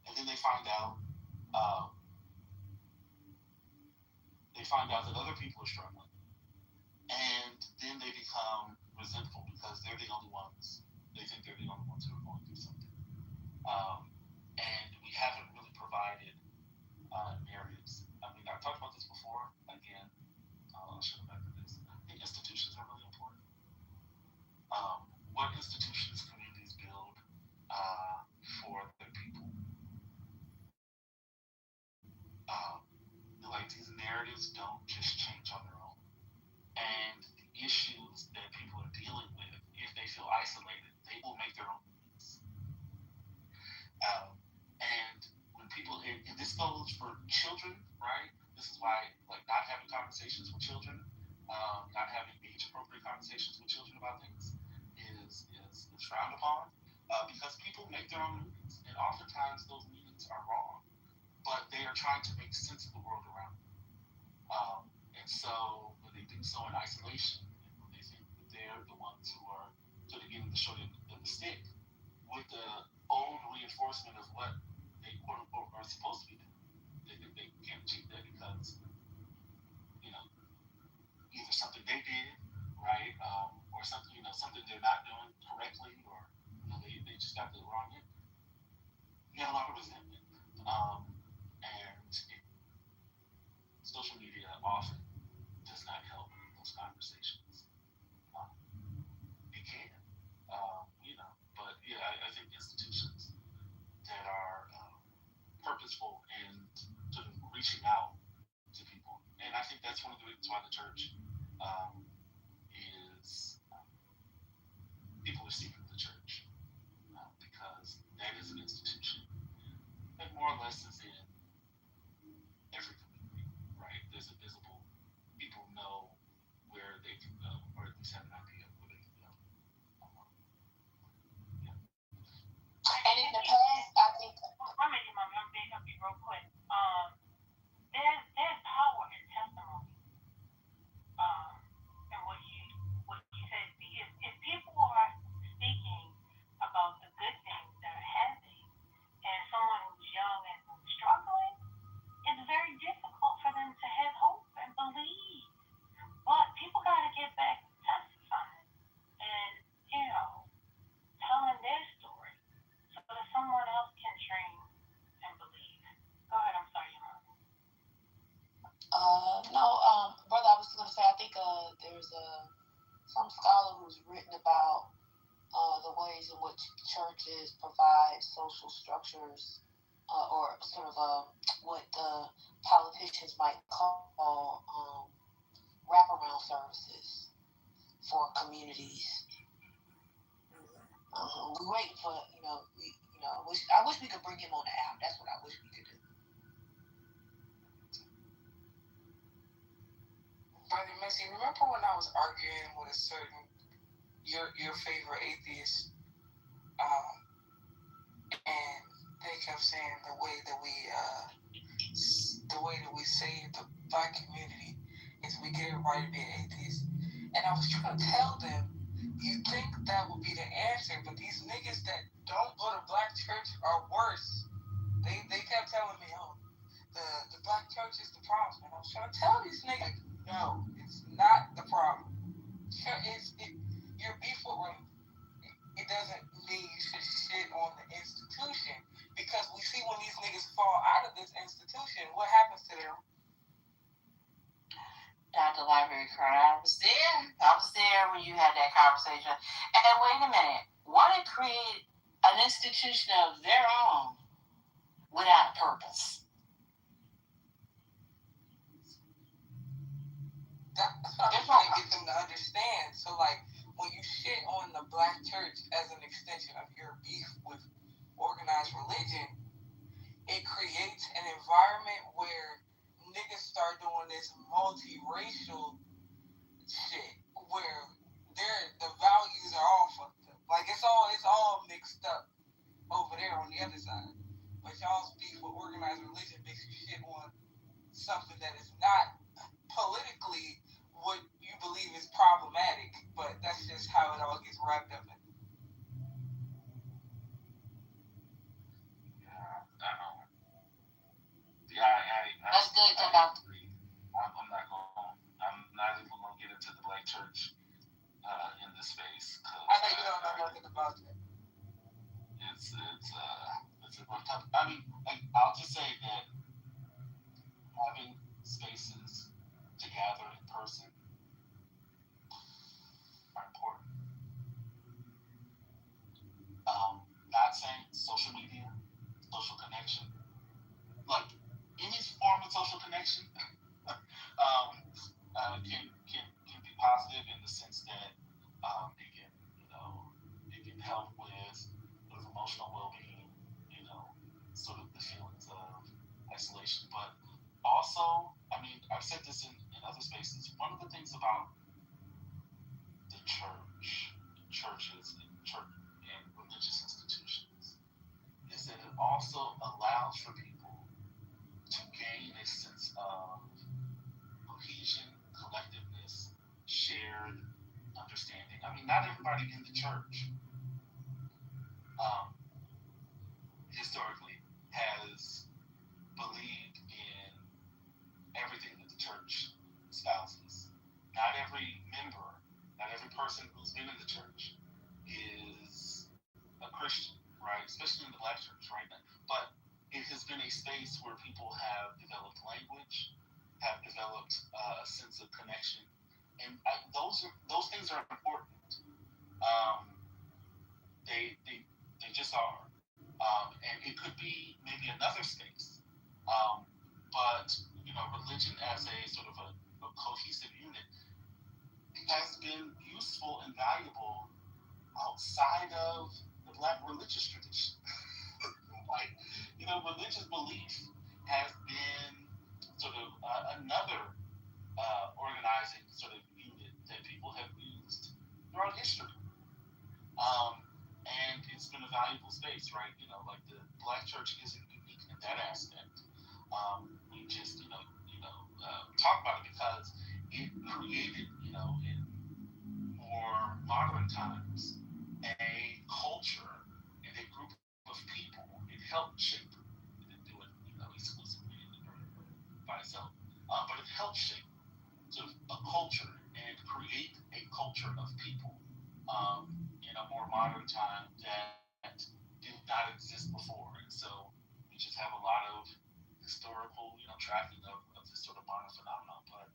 And then they find out that other people are struggling, and then they become resentful because they're the only ones. They think they're the only ones who are going through something, and we haven't really provided narratives. I mean, I've talked about this before. Again, I'll show back to this. I think institutions are really important. What institutions communities build for their people? Like, these narratives don't just change on their own, and the issues that people are dealing with, if they feel isolated, they will make their own needs. And when people, and this goes for children, right? This is why, like, not having conversations with children, not having age-appropriate conversations with children about things is frowned upon, because people make their own meanings, and oftentimes those meanings are wrong, but they are trying to make sense of the world around them. And so when they do so in isolation, and when they think that they're the ones who are sort of getting the short end of the stick, with the old reinforcement of what they quote unquote are supposed to be doing, they can't achieve that because either something they did, right, or something something they're not doing correctly, or they just got the wrong end. You have a lot of resentment, and social media often does not help those conversations. It can, but yeah, I think institutions that are purposeful in sort of reaching out to people, and I think that's one of the reasons why the church is people are seeking the church, because that is an institution that more or less is in every community, right? There's a visible, people know where they can go, or at least have an idea of where they can go. And in the past, I think. I'm gonna be real quick. There's power in testimony. And what you said, if people are speaking about the good things that are happening, and someone who's young and structures, or sort of what the politicians might call wraparound services for communities. We waiting for I wish we could bring him on the app. That's what I wish we could do. Brother Missy, remember when I was arguing with a certain your favorite atheist, and they kept saying the way that we save the black community is we get everybody to be an atheist, and I was trying to tell them, you think that would be the answer, but these niggas that don't go to black church are worse. They kept telling me, oh, the black church is the problem. And I was trying to tell these niggas, no, it's not the problem. Your beef with them, it doesn't mean you should shit on the institution, because we see when these niggas fall out of this institution, what happens to them? Dr. Library Card, I was there when you had that conversation. And wait a minute, want to create an institution of their own without a purpose. That's what I'm trying to get them to understand. So, like, when you shit on the black church as an extension of your beef with organized religion, it creates an environment where niggas start doing this multiracial shit where the values are all fucked up. Like, it's all mixed up over there on the other side. But y'all's beef with organized religion makes you shit on something that is not politically what you believe is problematic, but that's just how it all gets wrapped up in. That's good to know. I'm not even going to get into the black church in this space. I know you don't know nothing about that. It's a rough topic. I mean, I'll just say that having spaces to gather in person are important. Not saying social media, social connection, like any form of social connection can be positive in the sense that it can help with emotional well-being, sort of the feelings of isolation. But also, I mean, I've said this in other spaces. One of the things about the churches, and religious institutions is that it also allows for people to gain a sense of cohesion, collectiveness, shared understanding. I mean, not everybody in the church historically has believed in everything that the church espouses. Not every member, not every person who's been in the church is a Christian, right? Especially in the black church, right? But it has been a space where people have developed language, have developed a sense of connection, and those things are important. They just are, and it could be maybe another space, but religion as a sort of a cohesive unit has been useful and valuable outside of the black religious tradition. Like, religious belief has been sort of another organizing sort of unit that people have used throughout history. And it's been a valuable space, right? Like the black church isn't unique in that aspect. We just, talk about it because it created, in more modern times, a culture and a group of people. It helped shape it. It didn't do it, exclusively by itself. But it helped shape sort of a culture and create a culture of people in a more modern time that did not exist before. And so we just have a lot of historical, tracking of this sort of modern phenomenon. But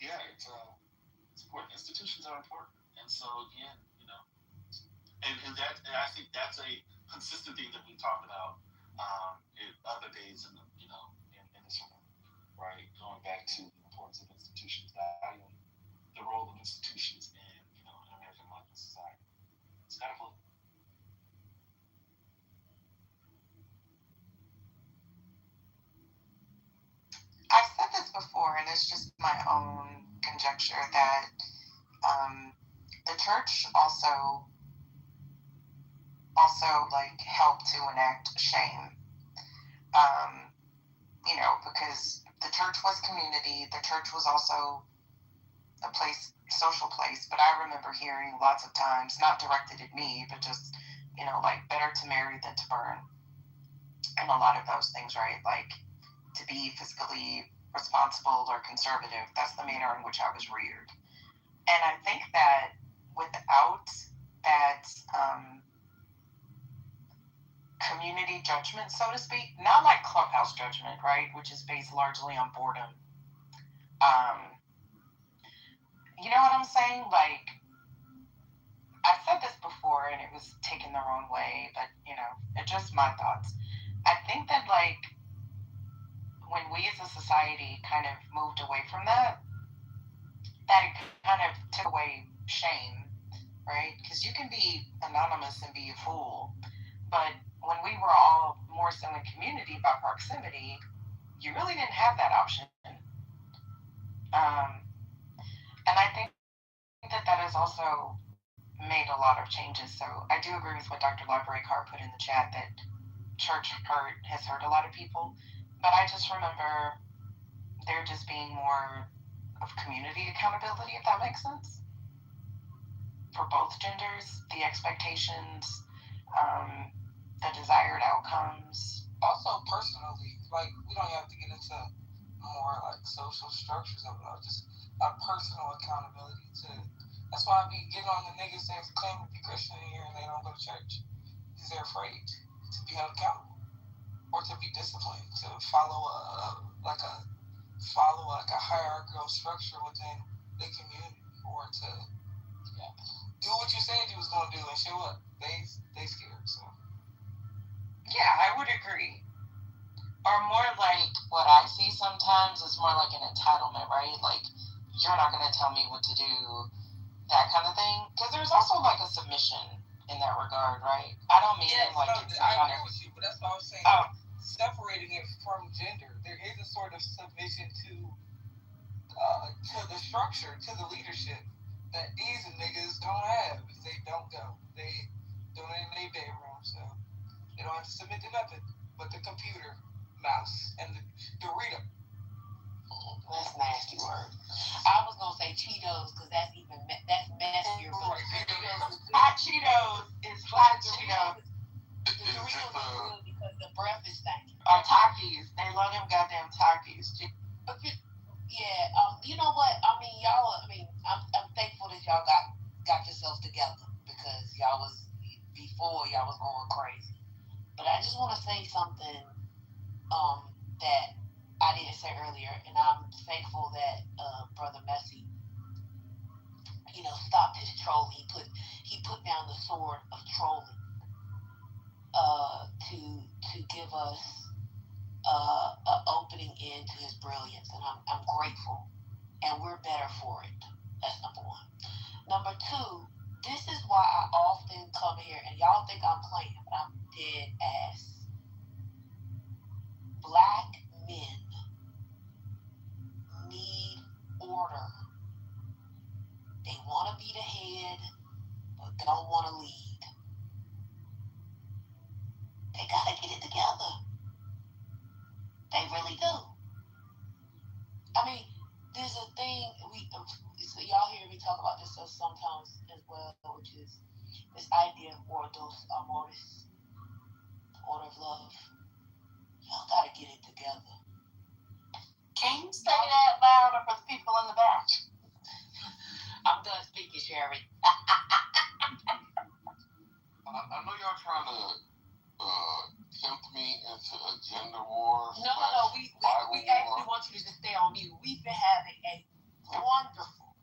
yeah, it's important. Institutions are important. And so again, And I think that's a consistent thing that we talked about in other days in this room, right? Going back to the importance of institutions, valuing the role of institutions in American life and society. It's kind of I've said this before, and it's just my own conjecture that the church also like helped to enact shame. Because the church was community, the church was also a social place. But I remember hearing lots of times, not directed at me, but just like better to marry than to burn, and a lot of those things, right? Like to be fiscally responsible or conservative. That's the manner in which I was reared. And I think that without that community judgment, so to speak, not like clubhouse judgment, right, which is based largely on boredom. You know what I'm saying? Like, I said this before and it was taken the wrong way, but it's just my thoughts. I think that like when we as a society kind of moved away from that it kind of took away shame, right? Because you can be anonymous and be a fool, but when we were all more so in community by proximity, you really didn't have that option. And I think that has also made a lot of changes. So I do agree with what Dr. Library Carr put in the chat, that church has hurt a lot of people. But I just remember there just being more of community accountability, if that makes sense, for both genders, the expectations, the desired outcomes. Also, personally, like, we don't have to get into more like social structures of it, just a personal accountability to. That's why I be getting on the niggas that claim to be Christian in here and they don't go to church, because they're afraid to be held accountable or to be disciplined, to follow a hierarchical structure within the community, or to do what you said you was gonna do and show up. They scared. So yeah, I would agree. Or more like what I see sometimes is more like an entitlement, right? Like, you're not gonna tell me what to do, that kind of thing. Because there's also like a submission in that regard, right? I don't mean I agree with you, but that's what I was saying. Separating it from gender, there is a sort of submission to the structure, to the leadership that these niggas don't have, because they don't go. They do it in their bedroom, so they don't have to submit to nothing but the computer, mouse, and the Dorito. That's a nasty word. I was gonna say Cheetos because that's messier. But hot Cheetos is hot Cheetos. The Doritos are good because the breath is stinking. Or Takis, they love them goddamn Takis. You know what? I mean, y'all. I mean, I'm thankful that y'all got yourselves together, because y'all was going crazy. But I just want to say something that I didn't say earlier, and I'm thankful that Brother Messi, stopped his trolling. He put down the sword of trolling to give us an opening into his brilliance, and I'm grateful, and we're better for it. That's number one. Number two, this is why I often come here, and y'all think I'm playing, but I'm dead ass. Black men need order. They want to be the head, but don't want to lead. They gotta get it together. They really do. I mean, there's a thing so y'all hear me talk about this stuff sometimes as well, which is this idea of ordos amoris, order of love. Y'all gotta get it together. Can you say that louder for the people in the back? I'm done speaking, Sherry. I know y'all trying to tempt me into a gender war. No. We actually want you to just stay on mute. We've been having a wonderful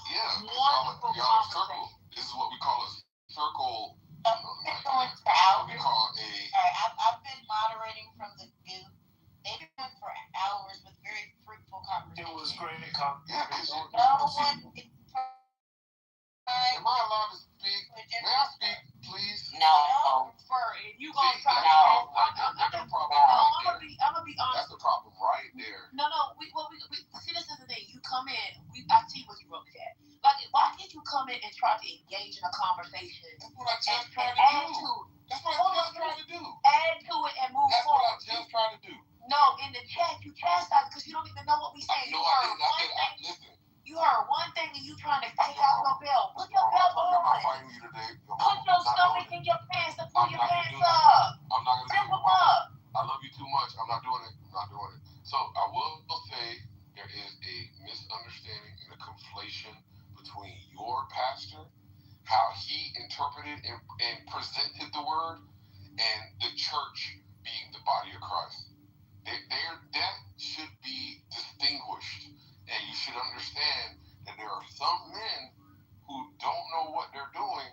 y'all are circle. This is what we call a circle been going for hours. We call a. I've been moderating from the goo. They've been going for hours with very fruitful conversations. It was great. Yeah, because no one. Am I allowed to speak? May I speak, please? No. You gonna try to? No. That's the problem right there. I'm gonna be honest. That's the problem right there. No. We see. This is the thing. You come in. I see what you wrote at. Like, why can't you come in and try to engage in a conversation? That's what I just tried to do. That's what I just tried to do. Add to it and move That's forward. what I just tried to do. No, in the chat you chastise because you don't even know what we say. No, I didn't. Listen. You heard one thing and you trying to take out your belt. Put your belt on. I'm not fighting you today. Put your stomach in your pants and pull your pants up. I'm not going to do it. I love you too much. I'm not doing it. So I will say there is a misunderstanding and a conflation between your pastor, how he interpreted and presented the word, and the church being the body of Christ. That should be distinguished. And you should understand that there are some men who don't know what they're doing,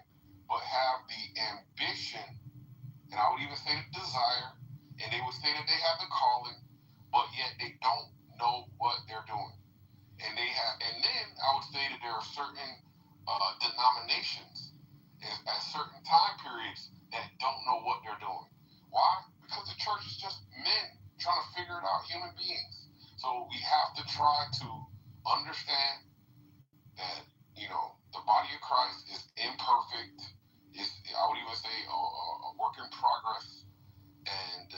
but have the ambition, and I would even say the desire, and they would say that they have the calling, but yet they don't know what they're doing. And then I would say that there are certain denominations at certain time periods that don't know what they're doing. Why? Because the church is just men trying to figure it out, human beings. So we have to try to understand that, the body of Christ is imperfect. I would even say a work in progress. And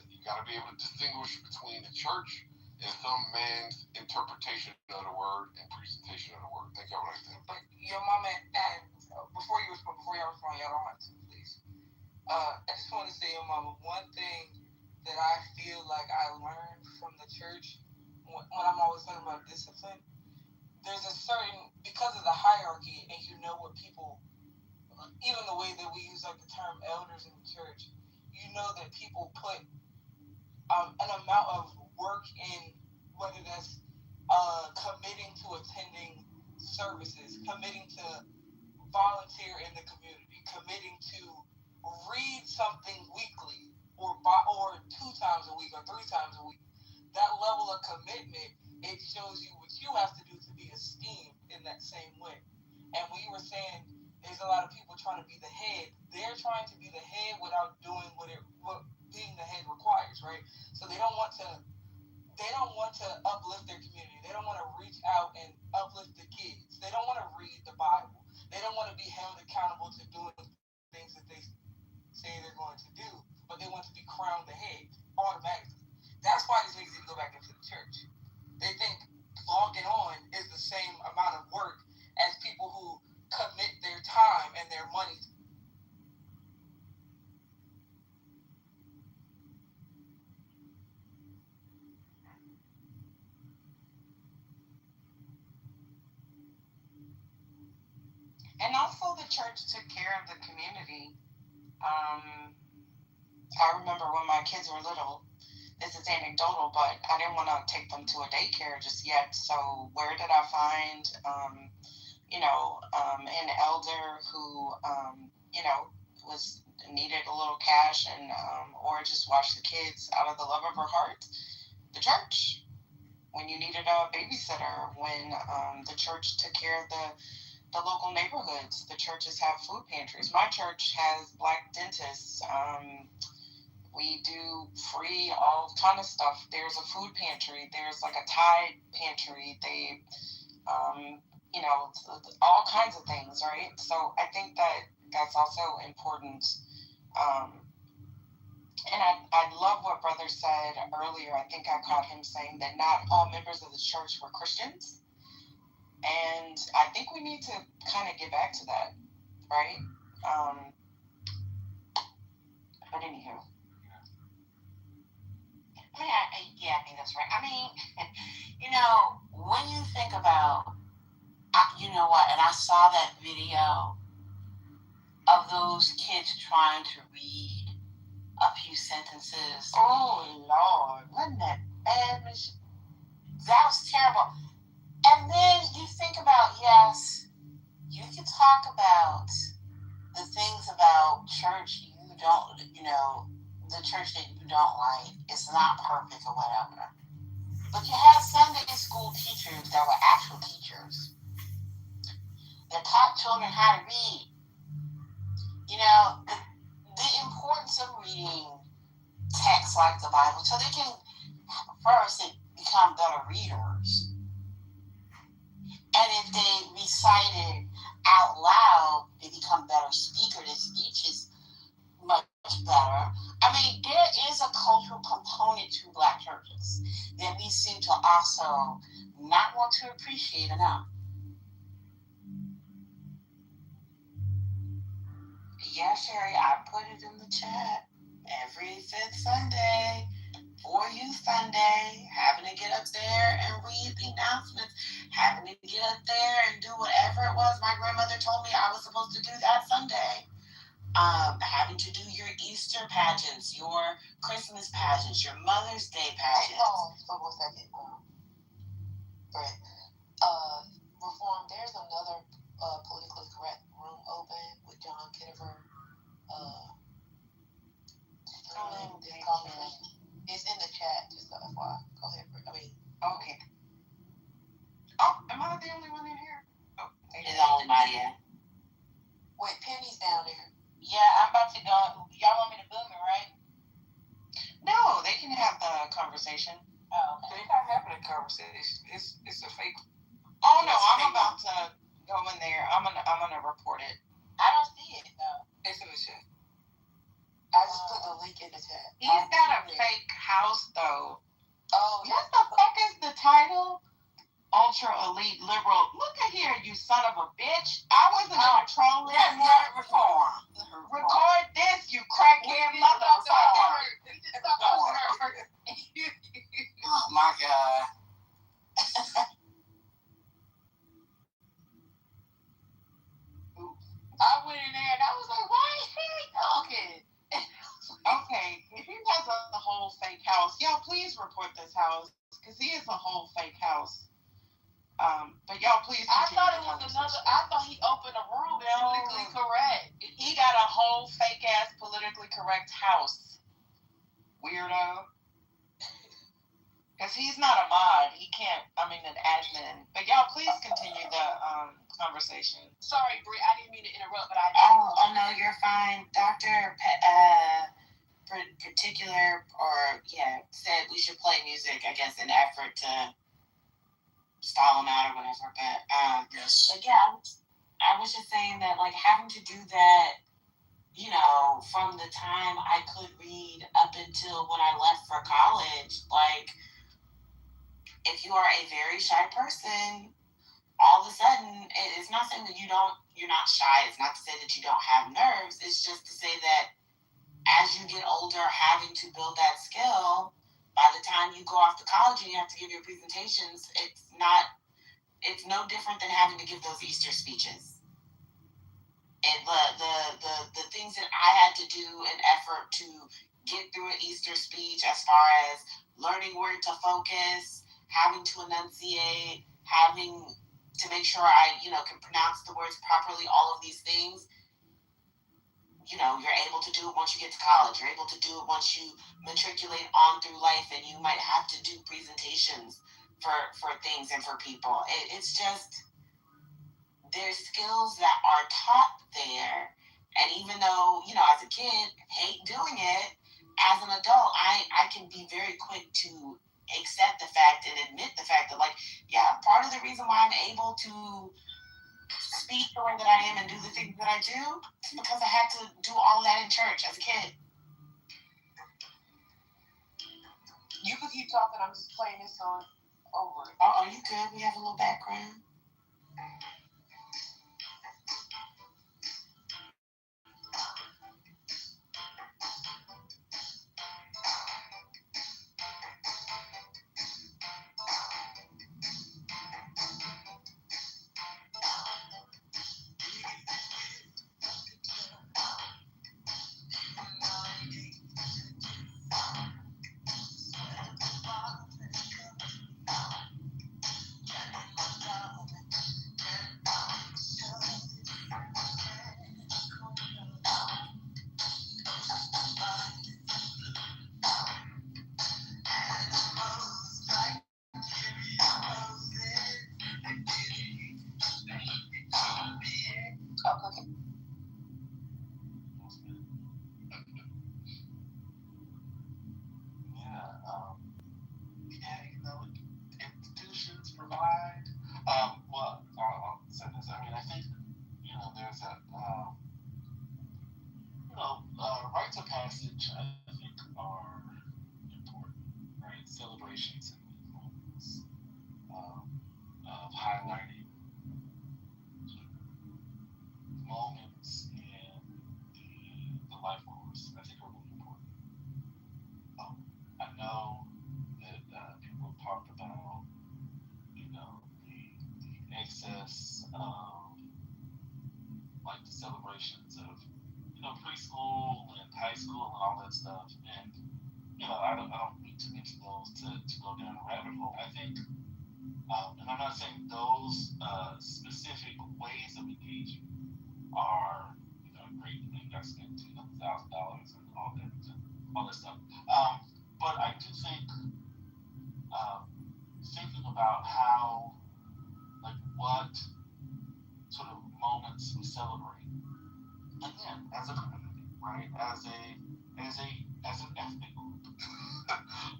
you got to be able to distinguish between the church and some man's interpretation of the word and presentation of the word. Thank y'all right there. But your mama, and before y'all respond, y'all don't have to, please. I just want to say, your mama, one thing that I feel like I learned from the church when I'm always learning about discipline, there's a certain, because of the hierarchy, and you know what people, even the way that we use like the term elders in the church, you know that people put an amount of work in, whether that's committing to attending services, committing to volunteer in the community, committing to read something weekly or 2 times a week or 3 times a week. That level of commitment, it shows you what you have to do to be esteemed in that same way. And when you were saying there's a lot of people trying to be the head, they're trying to be the head without doing what being the head requires, right? So they don't want to uplift their community. They don't want to reach out and uplift the kids. They don't want to read the Bible. They don't want to be held accountable to doing things that they say they're going to do, but they want to be crowned the head automatically. That's why these niggas need to go back into the church. They think logging on is the same amount of work as people who commit their time and their money. And also the church took care of the community. I remember when my kids were little, this is anecdotal, but I didn't want to take them to a daycare just yet. So where did I find, an elder who, needed a little cash and or just watch the kids out of the love of her heart? The church. When you needed a babysitter, when the church took care of the local neighborhoods, the churches have food pantries. My church has black dentists. We do free all ton of stuff. There's a food pantry. There's like a Tide pantry. They, all kinds of things, right? So I think that's also important. And I love what Brother said earlier. I think I caught him saying that not all members of the church were Christians. And I think we need to kind of get back to that, right? But anywho. I think that's right. I mean, when you think about, and I saw that video of those kids trying to read a few sentences. Oh, Lord. Wasn't that bad, Michelle? That was terrible. And then you think about, yes, you can talk about the things about church you don't, the church that you don't like, it's not perfect or whatever. But you have Sunday school teachers that were actual teachers that taught children how to read. The importance of reading texts like the Bible so they can first become better readers. And if they recite it out loud, they become better speakers. Their speech is much better. I mean, there is a cultural component to Black churches that we seem to also not want to appreciate enough. Yeah, Sherry, I put it in the chat. Every fifth Sunday, for Youth Sunday, having to get up there and read the announcements, having to get up there and do whatever it was my grandmother told me I was supposed to do that Sunday. Having to do your Easter pageants, your Christmas pageants, your Mother's Day pageants. Hold on a second. Brett, Reform, there's another politically correct room open with John Kitover. It's in the chat, just FYI. Go ahead, Brett. Okay. Oh, am I the only one in here? Oh, it's the only body, yeah. Wait, Penny's down there. Yeah, I'm about to go. Y'all want me to boom it, right? No, they can have the conversation. Oh, okay. They're not having a conversation. It's a fake. Oh no, I'm about to go in there. I'm gonna report it. I don't see it though. It's in the chat. I just put the link in the chat. He's got a fake house though. Oh, what the fuck is the title? Ultra elite liberal. Look at here, you son of a bitch. I wasn't gonna troll it. That's not Reform. Record this, you crackhead motherfucker. Oh my God. I went in there and I was like, why is he talking? Okay, if he has a whole fake house, y'all please report this house because he has a whole fake house. But y'all please. I thought it was another. I thought he opened a room politically correct. He got a whole fake ass politically correct house. Weirdo. Because he's not a mod. He can't. An admin. But y'all please continue the conversation. Sorry, Brie. I didn't mean to interrupt, but I. Oh no, you're fine, Doctor. Particular said we should play music, I guess, in an effort to stall him out or whatever. But yes. But yeah, I was just saying that like having to do that, from the time I could read up until when I left for college, like if you are a very shy person, all of a sudden it's not saying that you're not shy. It's not to say that you don't have nerves. It's just to say that as you get older, having to build that skill, by the time you go off to college and you have to give your presentations, it's no different than having to give those Easter speeches. And the things that I had to do in effort to get through an Easter speech, as far as learning where to focus, having to enunciate, having to make sure I, can pronounce the words properly, all of these things, you're able to do it once you get to college. You're able to do it once you matriculate on through life, and you might have to do presentations for things and for people. It's just, there's skills that are taught there. And even though, as a kid, hate doing it, as an adult, I can be very quick to accept the fact and admit the fact that, part of the reason why I'm able to speak the way that I am and do the things that I do is because I had to do all that in church as a kid. You can keep talking. I'm just playing this song over. Oh, you good? We have a little background. Institutions provide. Well, I'll say this. I mean, I think there's a rites of passage. I think are important, right? Celebrations and moments of highlighting moments in the life course. I think are really important. I know that people have talked about the excess of like the celebrations of preschool and high school and all that stuff, and I don't need to mention those to go down a rabbit hole. I think, and I'm not saying those specific ways of engaging are great. You got to spend $200,000 and all that stuff. But I do think thinking about how what sort of moments we celebrate, again, as a community, right? As an ethnic group,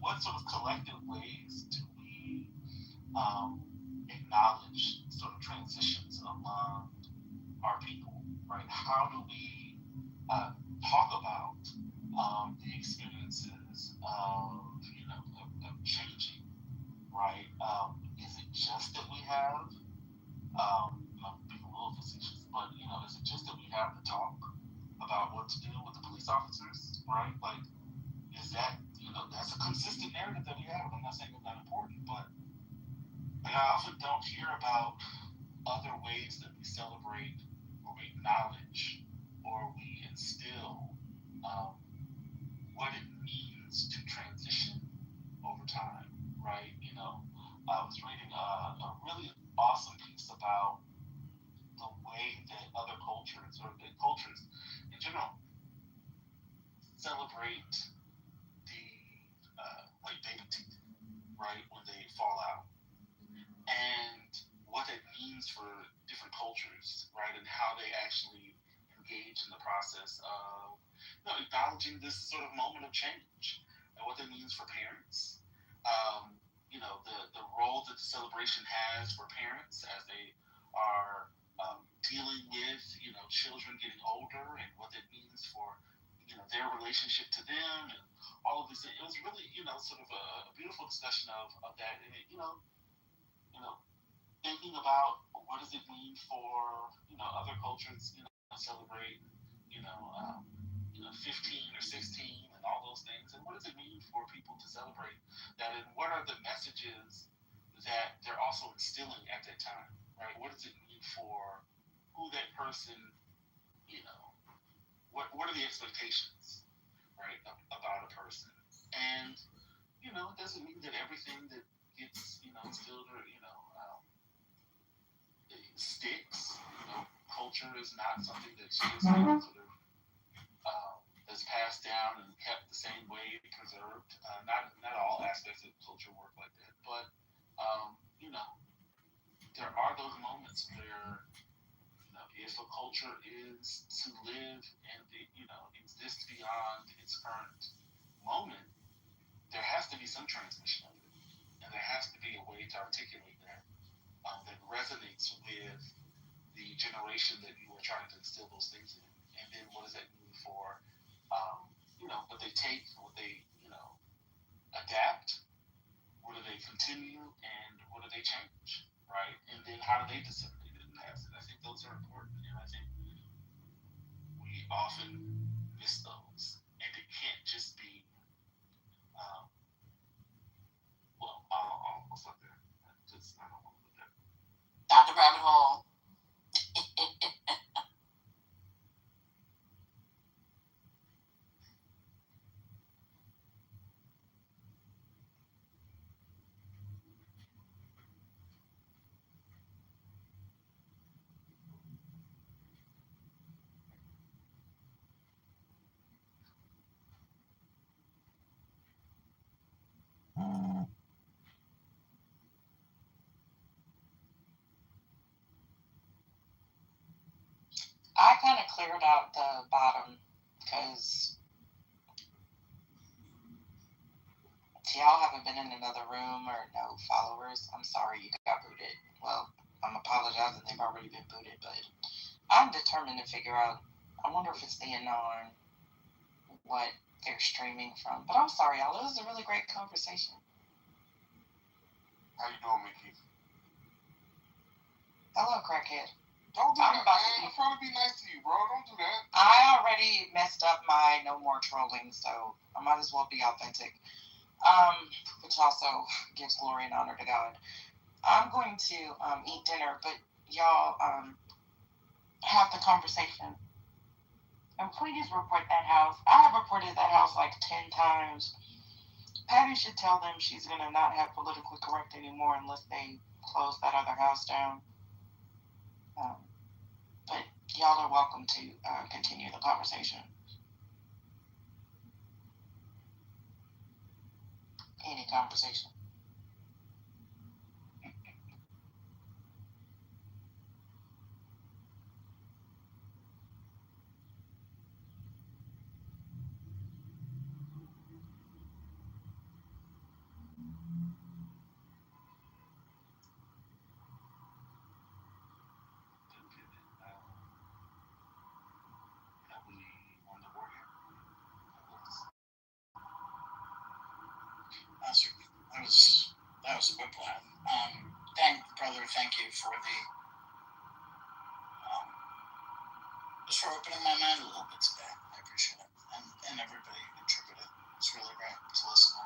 what sort of collective ways do we acknowledge sort of transitions among our people, right? How do we talk about the experiences of changing, right? Is it just that we have I'm being a little facetious, but is it just that we have to talk about what to do with the police officers, right? Like, is that that's a consistent narrative that we have. I'm not saying it's not important, but I often don't hear about other ways that we celebrate or we acknowledge or we instill what it means to transition over time, right? I was reading a really awesome piece about the way that other cultures or the cultures in general celebrate the like baby teeth, right, when they fall out, and what it means for different cultures, right, and how they actually engage in the process of acknowledging this sort of moment of change, and what that means for parents. The role that the celebration has for parents as they are dealing with children getting older, and what that means for their relationship to them, and all of these things. It was really sort of a beautiful discussion of that, and it, thinking about what does it mean for other cultures celebrate 15 or 16 and all those things, and what does it mean for people to celebrate that, and what are the messages that they're also instilling at that time, right? What does it mean for who that person, what are the expectations, right, about a person, and it doesn't mean that everything that gets instilled or sticks. Culture is not something that's just sort of that's passed down and kept the same way, preserved. Not all aspects of culture work like that, but there are those moments where if a culture is to live and exist beyond its current moment, there has to be some transmission of it, and there has to be a way to articulate that that resonates with the generation that you are trying to instill those things in. And then what does that mean for what they take, what they adapt, what do they continue, and what do they change, right? And then how do they disseminate it and pass it? I think those are important, and I think we often miss those, and it can't just be I'll stop there. I don't want to put that. Dr. Rabbit Hole. kind of cleared out the bottom because y'all haven't been in another room or no followers. I'm sorry you got booted. Well, I'm apologizing they've already been booted, but I'm determined to figure out. I wonder if it's the Anon, what they're streaming from. But I'm sorry, y'all. It was a really great conversation. How you doing, Mickey? Hello, crackhead. Don't do I'm that, about man. I'm trying to be nice to you, bro. Don't do that. I already messed up my no more trolling, so I might as well be authentic. Which also gives glory and honor to God. I'm going to eat dinner, but y'all have the conversation. And please report that house. I have reported that house like 10 times. Patty should tell them she's going to not have politically correct anymore unless they close that other house down. But y'all are welcome to continue the conversation. Any conversation. That was a good plan. Thank you for the just for opening my mind a little bit today. I appreciate it, and everybody who contributed. It's really great to listen to.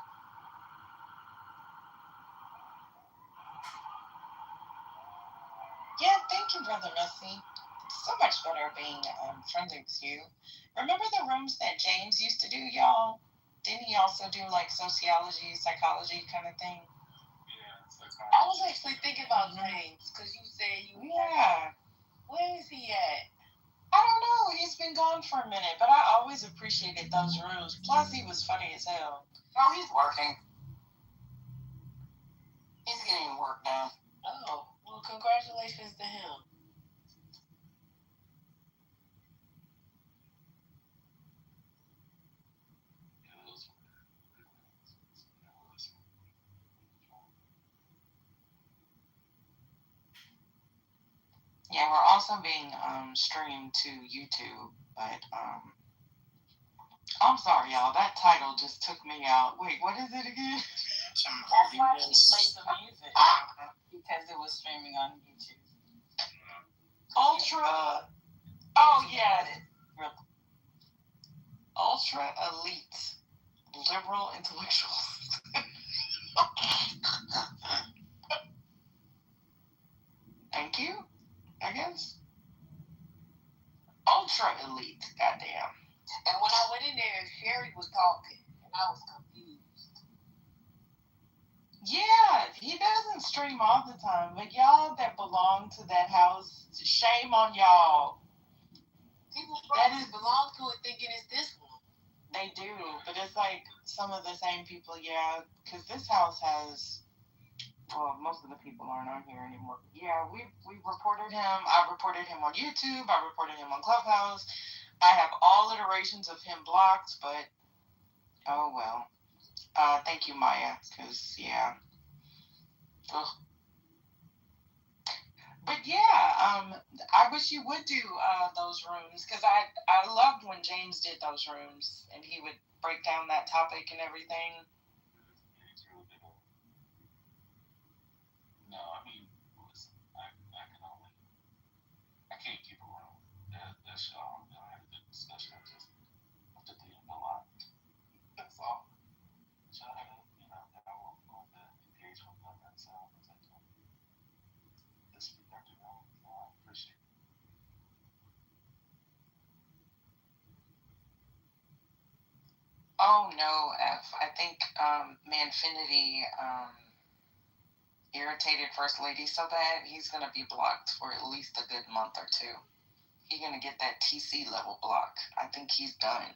Yeah, thank you, Brother Messi. It's so much better being friendly with you. Remember the rooms that James used to do, y'all? Didn't he also do like sociology, psychology kind of thing? I was actually thinking about James because you said you. Yeah. Where is he at? I don't know. He's been gone for a minute, but I always appreciated those rooms. Plus, he was funny as hell. Oh, he's working. He's getting work done. Oh, well, congratulations to him. Yeah, we're also being streamed to YouTube, but I'm sorry, y'all. That title just took me out. Wait, what is it again? That's why she played some music because it was streaming on YouTube. Ultra. Oh yeah, ultra elite liberal intellectuals. Thank you, I guess. Ultra elite, goddamn. And when I went in there, Sherry was talking, and I was confused. Yeah, he doesn't stream all the time, but y'all that belong to that house, shame on y'all. People probably belong to it thinking it's this one. They do, but it's like some of the same people, yeah, because this house has, well, most of the people aren't on here anymore. Yeah, we reported him. I reported him on YouTube. I reported him on Clubhouse. I have all iterations of him blocked, but oh well. Thank you, Maya, because, yeah. Ugh. But yeah, I wish you would do those rooms, because I loved when James did those rooms, and he would break down that topic and everything. No, I mean, listen, I can't keep around that shit. I had a discussion. I just have to deal with a lot. That's all. So I had I won't go to engage with them and so this week after that. I appreciate it. Oh no, F. I think Manfinity irritated First Lady so bad he's gonna be blocked for at least a good month or two. He's gonna get that TC level block. I think he's done.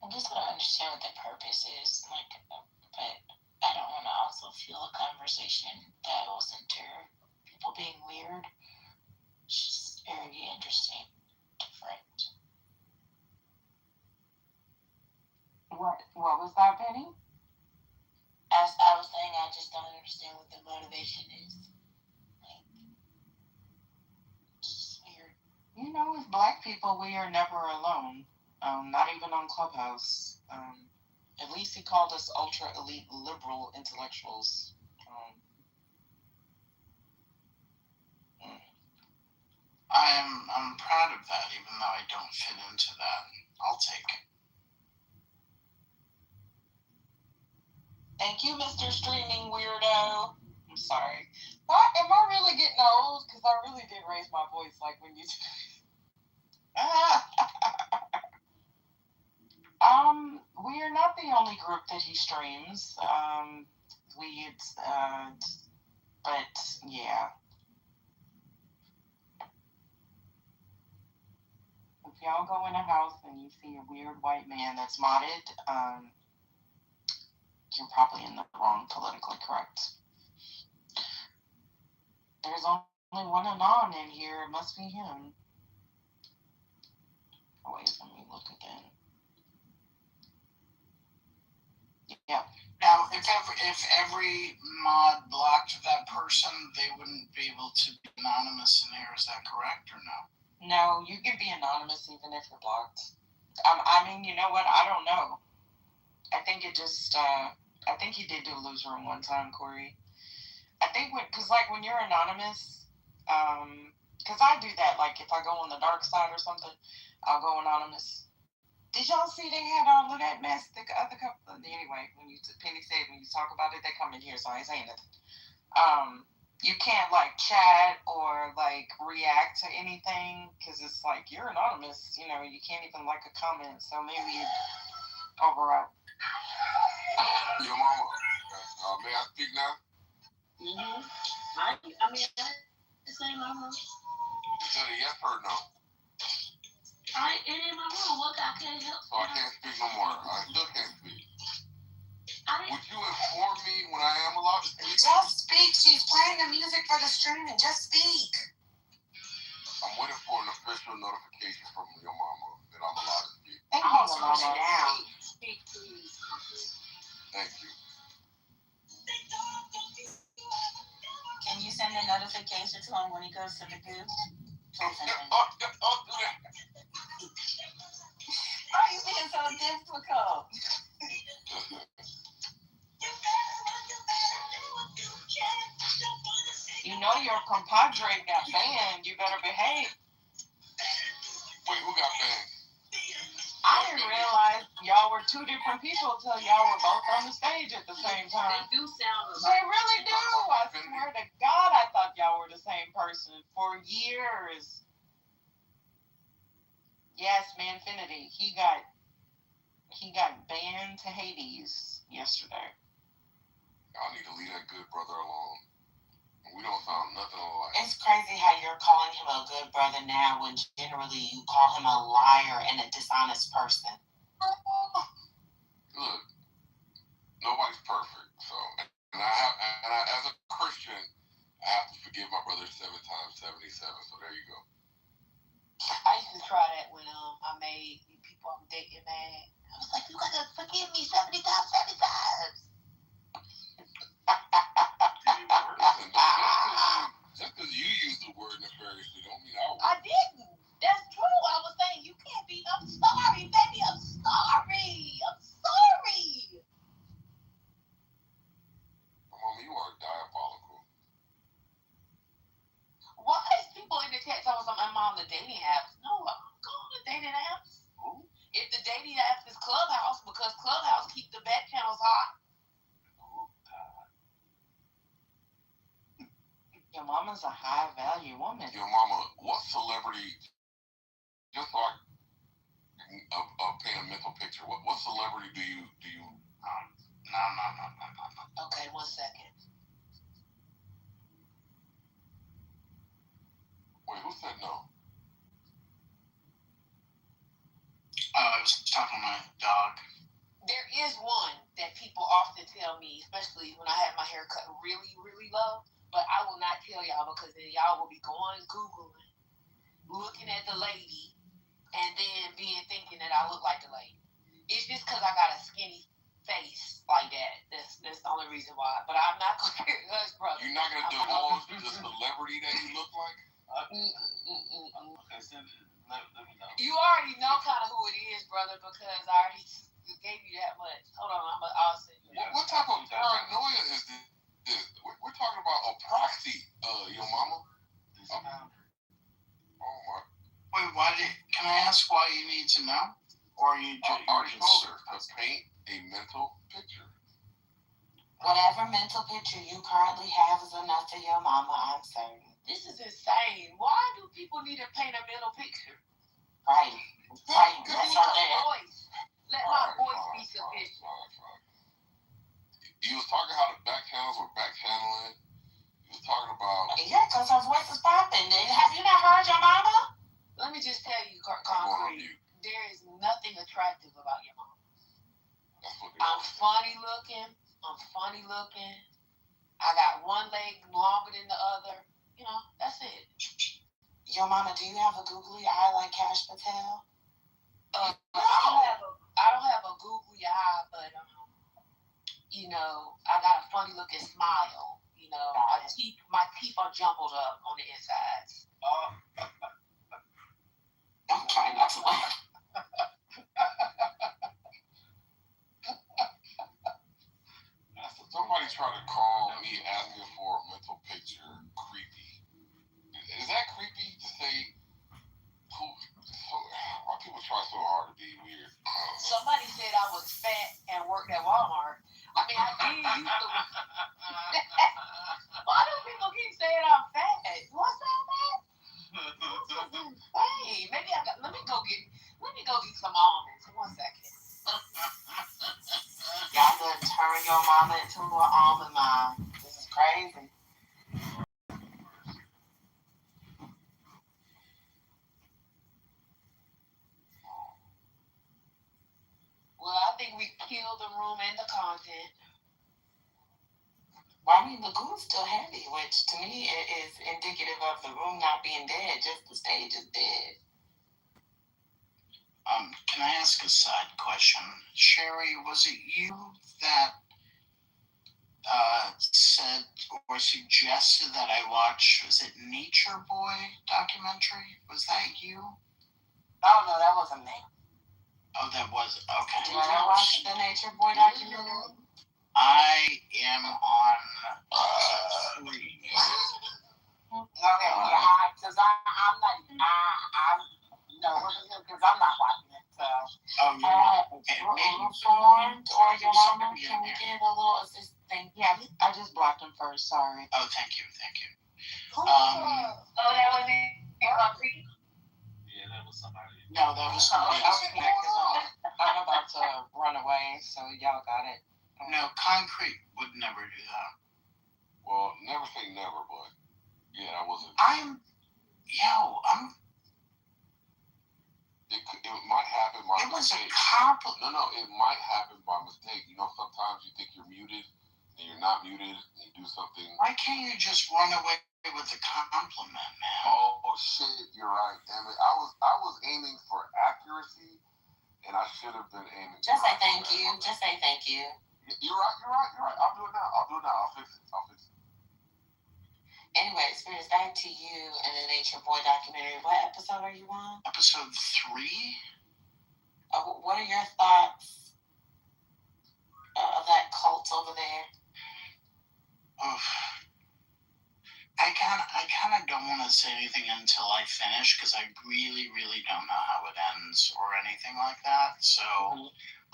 I just want to understand what the purpose is, but I don't want to also feel a conversation that will center people being weird. It's Very interesting. Different. What was that, Penny? As I was saying, I just don't understand what the motivation is. It's weird. You know, as Black people, we are never alone. Not even on Clubhouse. At least he called us ultra elite liberal intellectuals. I'm proud of that, even though I don't fit into that. I'll take it. Thank you, Mr. Streaming Weirdo. I'm sorry. Why am I really getting old? Because I really did raise my voice like when you. We are not the only group that he streams. But yeah. If y'all go in a house and you see a weird white man that's modded, you're probably in the wrong politically correct. There's only one Anon in here. It must be him. Oh, wait, let me look again. Yeah. Now, if every mod blocked that person, they wouldn't be able to be anonymous in there. Is that correct or no? No, you can be anonymous even if you're blocked. I mean, you know what? I don't know. I think it just, I think he did do a loser room one time, Corey. I think because when you're anonymous, because I do that, like if I go on the dark side or something, I'll go anonymous. Did y'all see they had all of that mess? The other couple, anyway, Penny said when you talk about it, they come in here, so I ain't saying nothing. You can't chat or react to anything because it's you're anonymous. You know, you can't even a comment. So maybe overall. Your mama, may I speak now? Mm-hmm. I mean, the same mama. Is that a yes or no? It ain't my room. Look, I can't help. So I can't speak no more. I still can't speak. Would you inform me when I am allowed to speak? Just speak. She's playing the music for the streaming. Just speak. I'm waiting for an official notification from your mama that I'm allowed to speak. Thank you, mama. Now. Speak, please. Thank you. Can you send a notification to him when he goes to the goo? Don't do that. Why are you being so difficult? You know your compadre got banned. You better behave. Wait, who got banned? I didn't realize y'all were two different people until y'all were both on the stage at the same time. They do sound alike. They really do. I swear to God, I thought y'all were the same person for years. Yes, Manfinity. He got banned to Hades yesterday. Y'all need to leave that good brother alone. We don't sound nothing alike. It's crazy how you're calling him a good brother now when generally you call him a liar and a dishonest person. Look, nobody's perfect. So, and as a Christian, I have to forgive my brother 7 times 77. So there you go. I used to try that when I made people I'm dating mad. I was like, you gotta forgive me 70 times, 70 times. Just because you use the word nefariously don't mean I would. I didn't. That's true. I was saying you can't be. I'm sorry, baby. I'm sorry. I'm sorry. Mama, you are diabolical. Why is people in the chat talking about I'm on the dating apps? No, I'm going on the dating apps. Who? If the dating apps is Clubhouse, because Clubhouse keep the back channels hot. Your mama's a high value woman. Your mama, what celebrity, just so I can paint a mental picture, what celebrity do you No. Okay, 1 second. Wait, who said no? I was talking to my dog. There is one that people often tell me, especially when I have my hair cut really, really low, but I will not tell y'all because then y'all will be going Googling looking at the lady and then thinking that I look like the lady. It's just because I got a skinny face like that. That's the only reason why. But I'm not going to hush, brother. You're not going to divulge the celebrity that you look like? Okay, so let me know. You already know kind of who it is, brother, because I already gave you that much. Hold on, I'll send you that. What type of paranoia is this? We're talking about a proxy, your mama. Oh my. Wait, can I ask why you need to know? Or you just... I already told her to paint a mental picture. Whatever mental picture you currently have is enough for your mama, I'm certain. This is insane. Why do people need to paint a mental picture? Right. Right. Let my voice be sufficient. You was talking how the back channels were back channeling. You was talking about... Yeah, because her voice is popping. Have you not heard your mama? Let me just tell you, Concrete, there is nothing attractive about your mama. I'm funny looking. I got one leg longer than the other. You know, that's it. Your mama, do you have a googly eye like Cash Patel? No. I don't have a googly eye, but you know, I got a funny looking smile. You know, my teeth are jumbled up on the insides. I'm trying not to laugh. Somebody tried to call me asking for a mental picture creepy. Is that creepy to say? Why people try so hard to be weird? Somebody said I was fat and worked at Walmart. I mean, I did used to. Why do people keep saying I'm fat? Do I sound fat? Hey, maybe let me go eat some almonds. 1 second. Y'all gonna turn your mama into an almond mom. This is crazy. Well, I think we killed the room and the content. Well, I mean, the goon's still heavy, which to me is indicative of the room not being dead, just the stage is dead. Can I ask a side question? Sherry, was it you that said or suggested that I watch, was it Nature Boy documentary? Was that you? Oh, no, that wasn't me. Oh, that was, okay. Did you watch the Nature Boy documentary? I am on 3. Okay, yeah, because I'm not, because I'm not watching it, so. Oh, you're not? Okay, maybe Informed or your mama, can we get a little assistance? Yeah, I just blocked him first, sorry. Oh, thank you. That was in Concrete? Yeah, that was somebody. No, that was somebody else. I'm about to run away, so y'all got it. No, Concrete would never do that. Well, never say never, but yeah, I wasn't. It might happen by mistake. No, it might happen by mistake. You know, sometimes you think you're muted and you're not muted and you do something. Why can't you just run away with a compliment, man? Oh shit, you're right, damn it. I was aiming for accuracy and I should have been aiming. Just say thank you. Just say thank you. You're right. I'll do it now. I'll fix it. Anyway, Experience, back to you and the Nature Boy documentary. What episode are you on? Episode 3. What are your thoughts of that cult over there? I kind of don't want to say anything until I finish because I really, really don't know how it ends or anything like that. So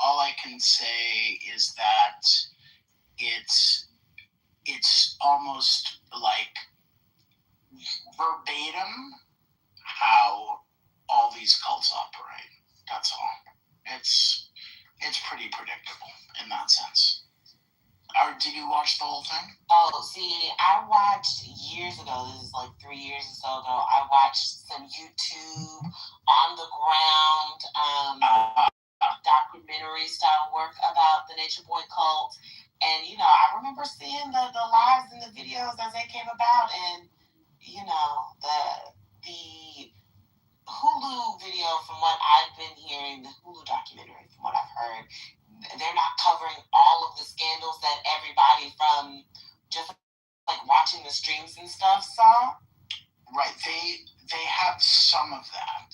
all I can say is that it's almost like verbatim how all these cults operate. That's all. It's pretty predictable in that sense. Or did you watch the whole thing? Oh, see, I watched years ago. This is like 3 years or so ago. I watched some YouTube on the ground documentary style work about the Nature Boy cult, and you know, I remember seeing the lives and the videos as they came about, and you know, the Hulu video, from what I've been hearing, the Hulu documentary, from what I've heard, they're not covering all of the scandals that everybody from just like watching the streams and stuff saw. Right. They have some of that.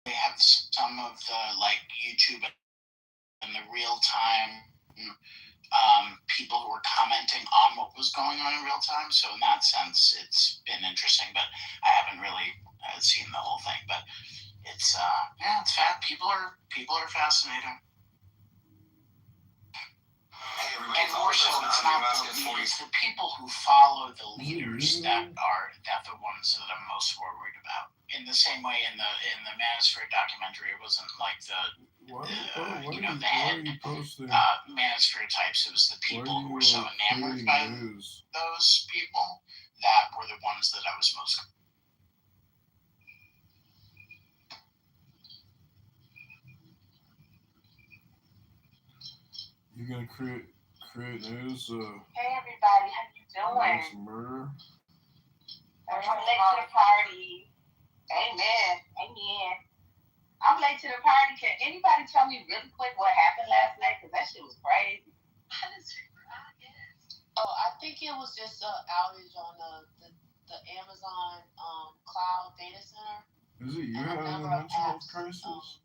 They have some of the like YouTube and the real time people who were commenting on what was going on in real time. So in that sense, it's been interesting, but I haven't really seen the whole thing. But it's it's fat. People are fascinating. And more so, it's not the leaders. The people who follow the leaders that are the ones that I'm most worried about. In the same way, in the Manosphere documentary, it wasn't like the head Manosphere types. It was the people who were so enamored by those people that were the ones that I was most. You gonna create news? Hey everybody, how you doing? Murder. I'm late to the party. Amen. I'm late to the party. Can anybody tell me really quick what happened last night? Because that shit was crazy. Oh, I think it was just an outage on the Amazon cloud data center. Is it you having a mental health crisis?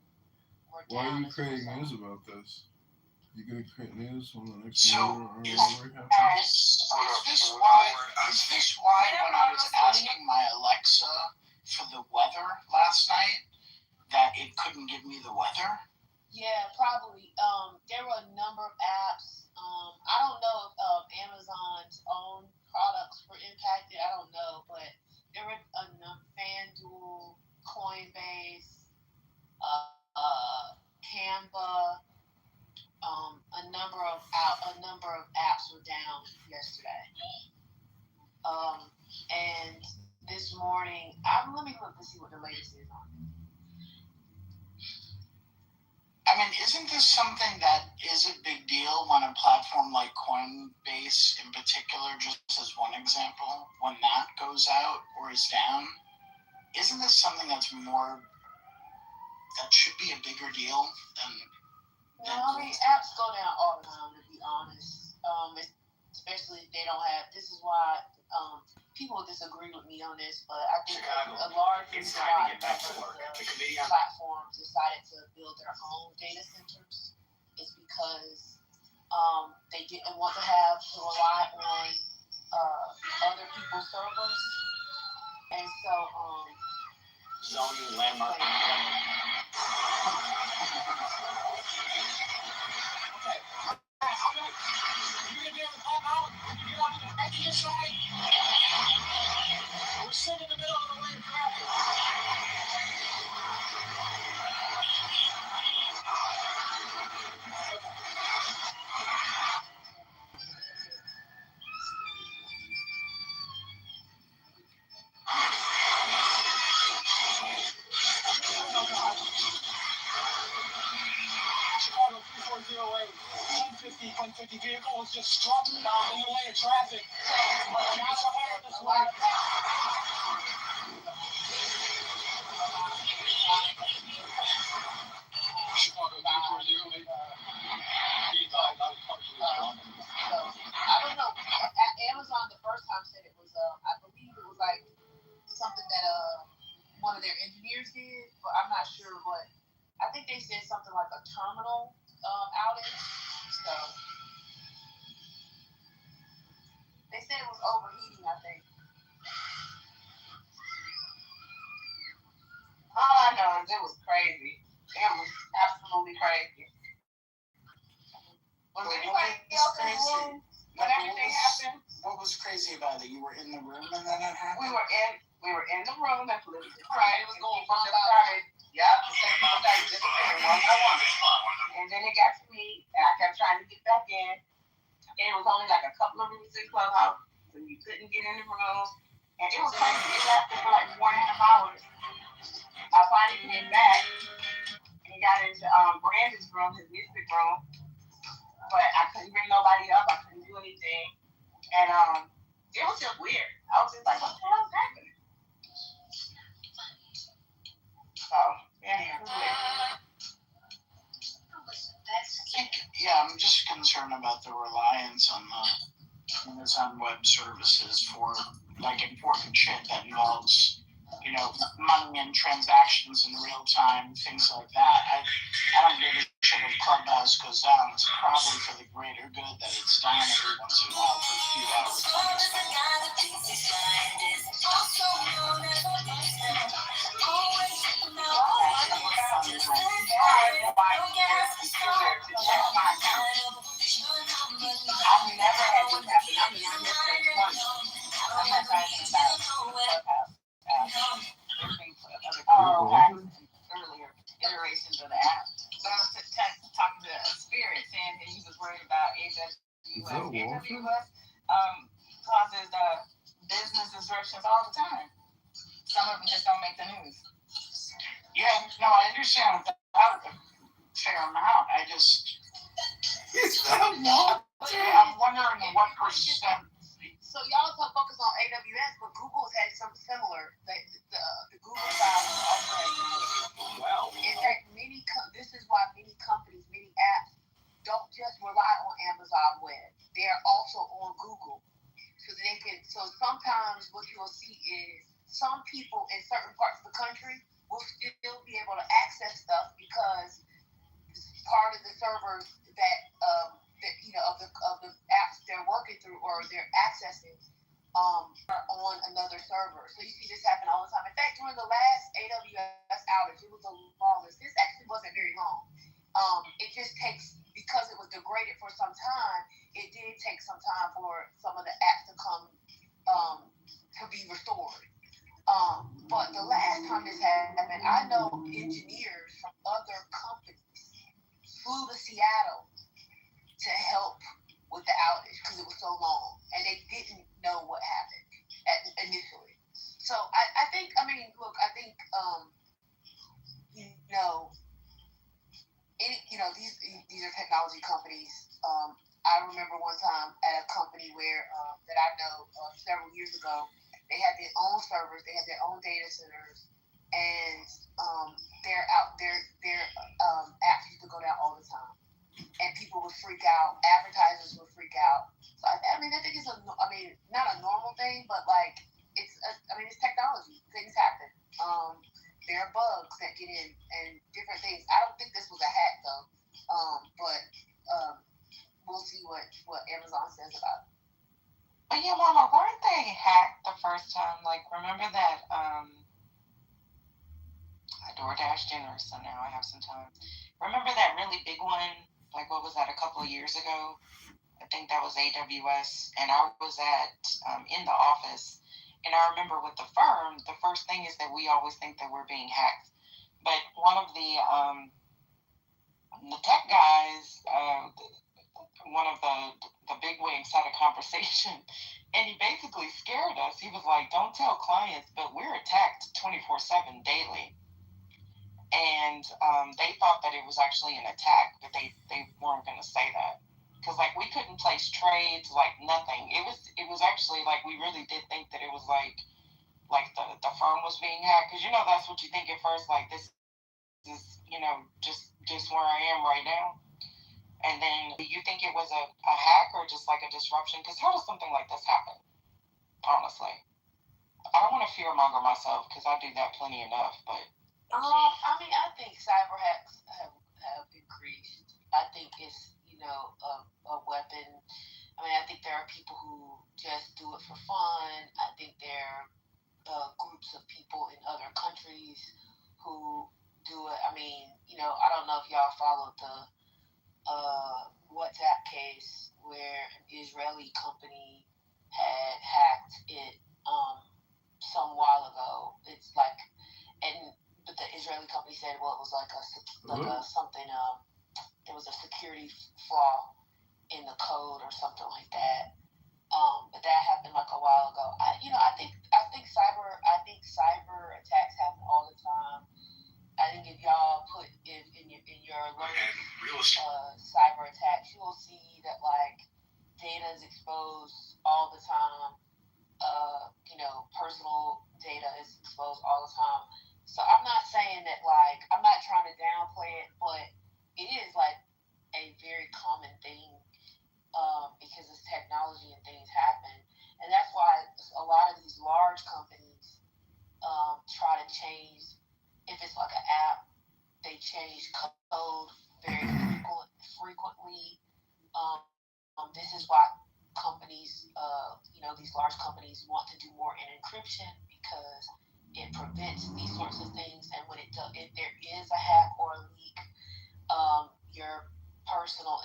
Why are you creating news about this? You gonna create news on the next murder or whatever happens? Is this why when I was asking my Alexa for the weather last night that it couldn't give me the weather? Yeah, probably. There were a number of apps. I don't know if Amazon's own products were impacted. I don't know, but there were a number. FanDuel, Coinbase, Canva. A number of apps were down yesterday. And this morning, let me look to see what the latest is on it. I mean, isn't this something that is a big deal when a platform like Coinbase in particular, just as one example, when that goes out or is down? Isn't this something that should be a bigger deal than... No, I mean, apps go down all the time, to be honest. Especially if they don't have... This is why people disagree with me on this, but I think a large platforms decided to build their own data centers is because they didn't want to rely on other people's servers. And so... zoning landmark. We're sitting in the middle of the lane traffic. Chicago 3408, 150 vehicle was just struck in the lane of traffic. Shots are fired this way. Chicago 3408. I don't know. Amazon the first time said it was I believe it was like something that one of their engineers did, but I'm not sure what. I think they said something like a terminal outage. So they said it was overheating, I think. All I know is it was crazy. It was absolutely crazy. Was anybody else in the room when everything happened? What was crazy about it? You were in the room and then it happened? We were in the room and police it was going on started. Yep, people started disappearing one by one. And then it got to me, and I kept trying to get back in. And it was only like a couple of rooms in Clubhouse, so you couldn't get in the rooms. And it was crazy. It lasted for like 4.5 hours. I finally came back and got into Brandon's room, his music room. But I couldn't bring nobody up. I couldn't do anything. And it was just weird. I was just like, what the hell is happening? I'm just concerned about the reliance on the Amazon Web Services for like important shit that involves, money and transactions in real time, things like that. I don't give a shit if Clubhouse goes down. It's probably for the greater good that it's down every once in a while for a few hours. Earlier iterations of the app. So I was talking to a spirit saying that he was worried about AWS causes business disruptions all the time. Some of them just don't make the news. Yeah, no, I understand that a fair amount. I just I'm wondering what percent. So y'all talk focus on AWS, but Google's had something similar. The Google Cloud is that this is why many companies, many apps don't just rely on Amazon Web. They are also on Google. So sometimes what you'll see is some people in certain parts of the country will still be able to access stuff because part of the servers that of the apps they're working through or they're accessing are on another server. So you see this happen all the time. In fact, during the last AWS outage, it was the longest. This actually wasn't very long. It just takes, because it was degraded for some time, it did take some time for some of the apps to come to be restored. But the last time this happened, I know engineers from other companies flew to Seattle to help with the outage because it was so long, and they didn't know what happened initially. So I think these are technology companies. I remember one time at a company where that I know several years ago, they had their own servers, they had their own data centers, and their apps used to go down all the time, and people would freak out. Advertisers would freak out. So I think it's not a normal thing, but like it's technology. Things happen. There are bugs that get in and different things. I don't think this was a hack though, but we'll see what Amazon says about it. But yeah, Mama, weren't they hacked the first time? Like, remember that I DoorDashed dinner, so now I have some time. Remember that really big one? Like, what was that, a couple of years ago? I think that was AWS, and I was in the office, and I remember with the firm, the first thing is that we always think that we're being hacked. But one of the tech guys, one of the big wigs had a conversation, and he basically scared us. He was like, don't tell clients, but we're attacked 24/7 daily. And they thought that it was actually an attack, but they weren't going to say that. Because, like, we couldn't place trades, like, nothing. It was actually, like, we really did think that it was, like the firm was being hacked. Because, that's what you think at first, like, this is, just where I am right now. And then, do you think it was a hack or just, like, a disruption? Because how does something like this happen, honestly? I don't want to fearmonger myself, because I do that plenty enough, but... I think cyber hacks have increased. I think it's, a weapon. I think there are people who just do it for fun. I think there are groups of people in other countries who do it. I don't know if y'all followed the WhatsApp case where an Israeli company had hacked it some while ago. It's like, but the Israeli company said, well, it was there was a security flaw in the code or something like that. But that happened like a while ago. I think cyber attacks happen all the time. I think if y'all put in your alerts cyber attacks, you will see that like data is exposed all the time. Personal data is exposed all the time. So I'm not saying that, like, I'm not trying to downplay it, but it is like a very common thing because it's technology and things happen. And that's why a lot of these large companies try to change, if it's like an app, they change code very frequently. This is why companies, these large companies want to do more in encryption because it prevents these sorts of things. And when if there is a hack or a leak, your personal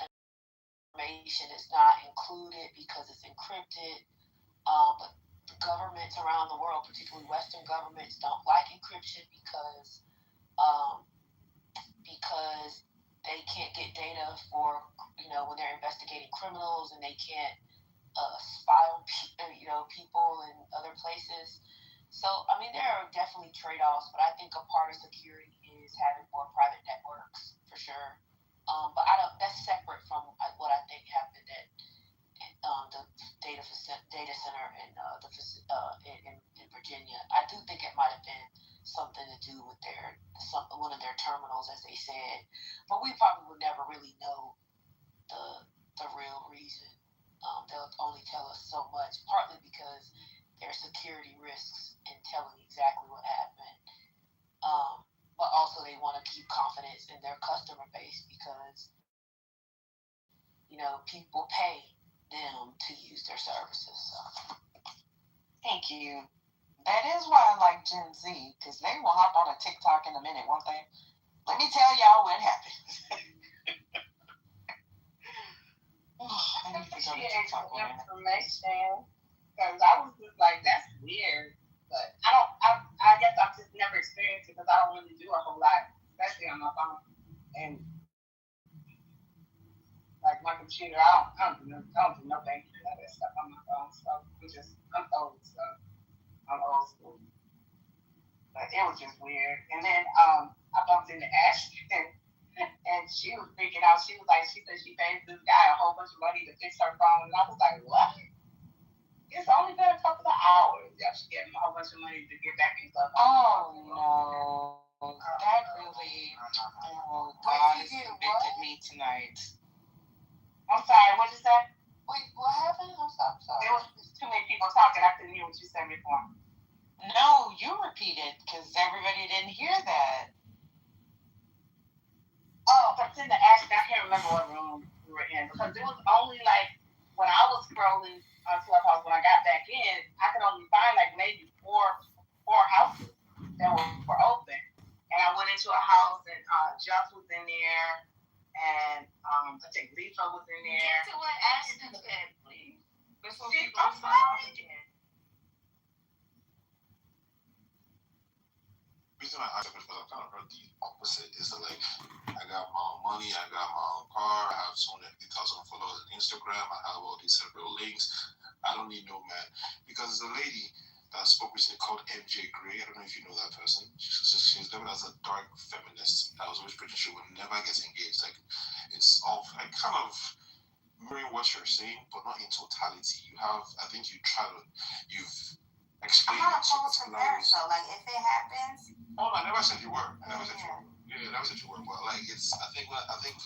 information is not included because it's encrypted. But the governments around the world, particularly Western governments, don't like encryption because they can't get data for, when they're investigating criminals, and they can't spy on people in other places. So, I mean, there are definitely trade-offs, but I think a part of security is having more private networks, for sure. But that's separate from what I think happened at the data center in Virginia. I do think it might have been something to do with one of their terminals, as they said, but we probably will never really know the real reason. They'll only tell us so much, partly because there are security risks in telling exactly what happened. But also they want to keep confidence in their customer base because people pay them to use their services. So. Thank you. That is why I like Gen Z, because they will hop on a TikTok in a minute, won't they? Let me tell y'all what happened. I need to go to TikTok information because I was just like, that's weird. But I guess I've just never experienced it because I don't really do a whole lot, especially on my phone. And like my computer, I don't do no banking and all that stuff on my phone. So I'm old, so I'm old school. But it was just weird. And then I bumped into Ashton, and she was freaking out. She said she paid this guy a whole bunch of money to fix her phone, and I was like, what? It's only been a couple of hours. Yeah, she gave him a whole bunch of money to get back in club. Oh no. That really, God has convicted me tonight. I'm sorry, what'd you say? Wait, what happened? I'm sorry. There was too many people talking. I couldn't hear what you said before. No, you repeated because everybody didn't hear that. Oh, but in the Ashton, I can't remember what room we were in because it was only like when I was scrolling on Clubhouse when I got back in, I could only find like maybe four houses that were open. And I went into a house and Just was in there, and I think Lisa was in there. Get to what Ashton said, please. I'm sorry. The reason I asked that because I kind of heard the opposite. Is that like I got my own money, I got my own car, I have 250,000 followers on Instagram, I have all these several links. I don't need no man because there's a lady that spoke recently called MJ Gray. I don't know if you know that person. She's labeled as a dark feminist. I was always pretty sure would never get engaged. Like it's all like kind of mirroring what you're saying, but not in totality. You've explained it. So like if it happens. Oh, I never said you were. I never said you were. Yeah, I never said you were. But like I think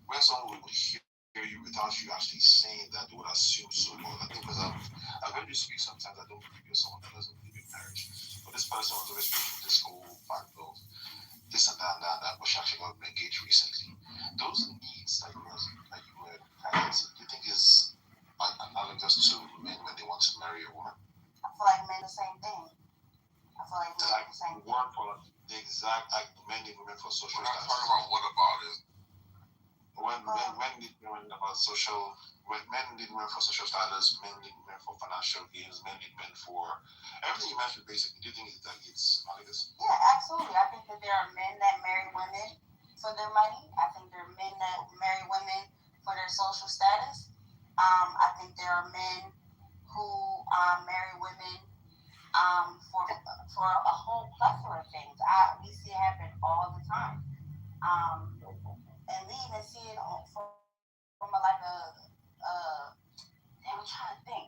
when someone would hear you without you actually saying that, they would assume so. I think because I've heard you speak sometimes, I don't believe you're someone that doesn't believe in marriage. But this person was always speaking this whole fact of this and that, but she actually got engaged recently. Those needs that you were highlighting, do you think is analogous to men when they want to marry a woman? I feel like men the same thing. I feel like men the same thing. One for the exact men and women for social status. Talking about what about it? When men need women for social status, men need women for financial gains, men need men for everything you mentioned basically. Do you think it's analogous? Yeah, absolutely. I think that there are men that marry women for their money. I think there are men that marry women for their social status. I think there are men who marry women for a whole plethora of things. We see it happen all the time. And we even see it from like I'm trying to think.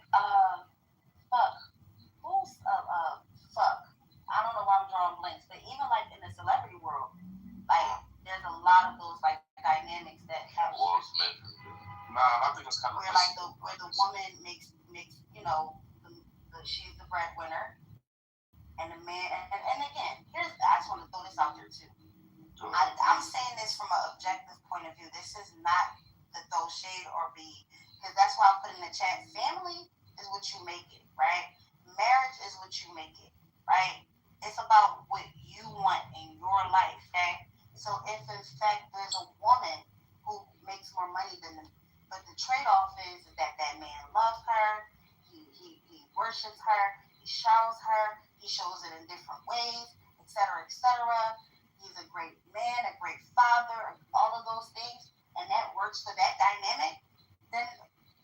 Fuck. I don't know why I'm drawing blanks, but even like Nah, I think it's kind of where like where the woman makes she's the breadwinner, and the man. And again, I just want to throw this out there too. I'm saying this from an objective point of view. This is not to throw shade or be, because that's why I put in the chat. Family is what you make it, right? Marriage is what you make it, right? It's about what you want in your life, okay? So if in fact there's a woman who makes more money than them, but the trade-off is that man loves her, he worships her, he showers her, he shows it in different ways, etc., etc. He's a great man, a great father, all of those things, and that works for that dynamic, then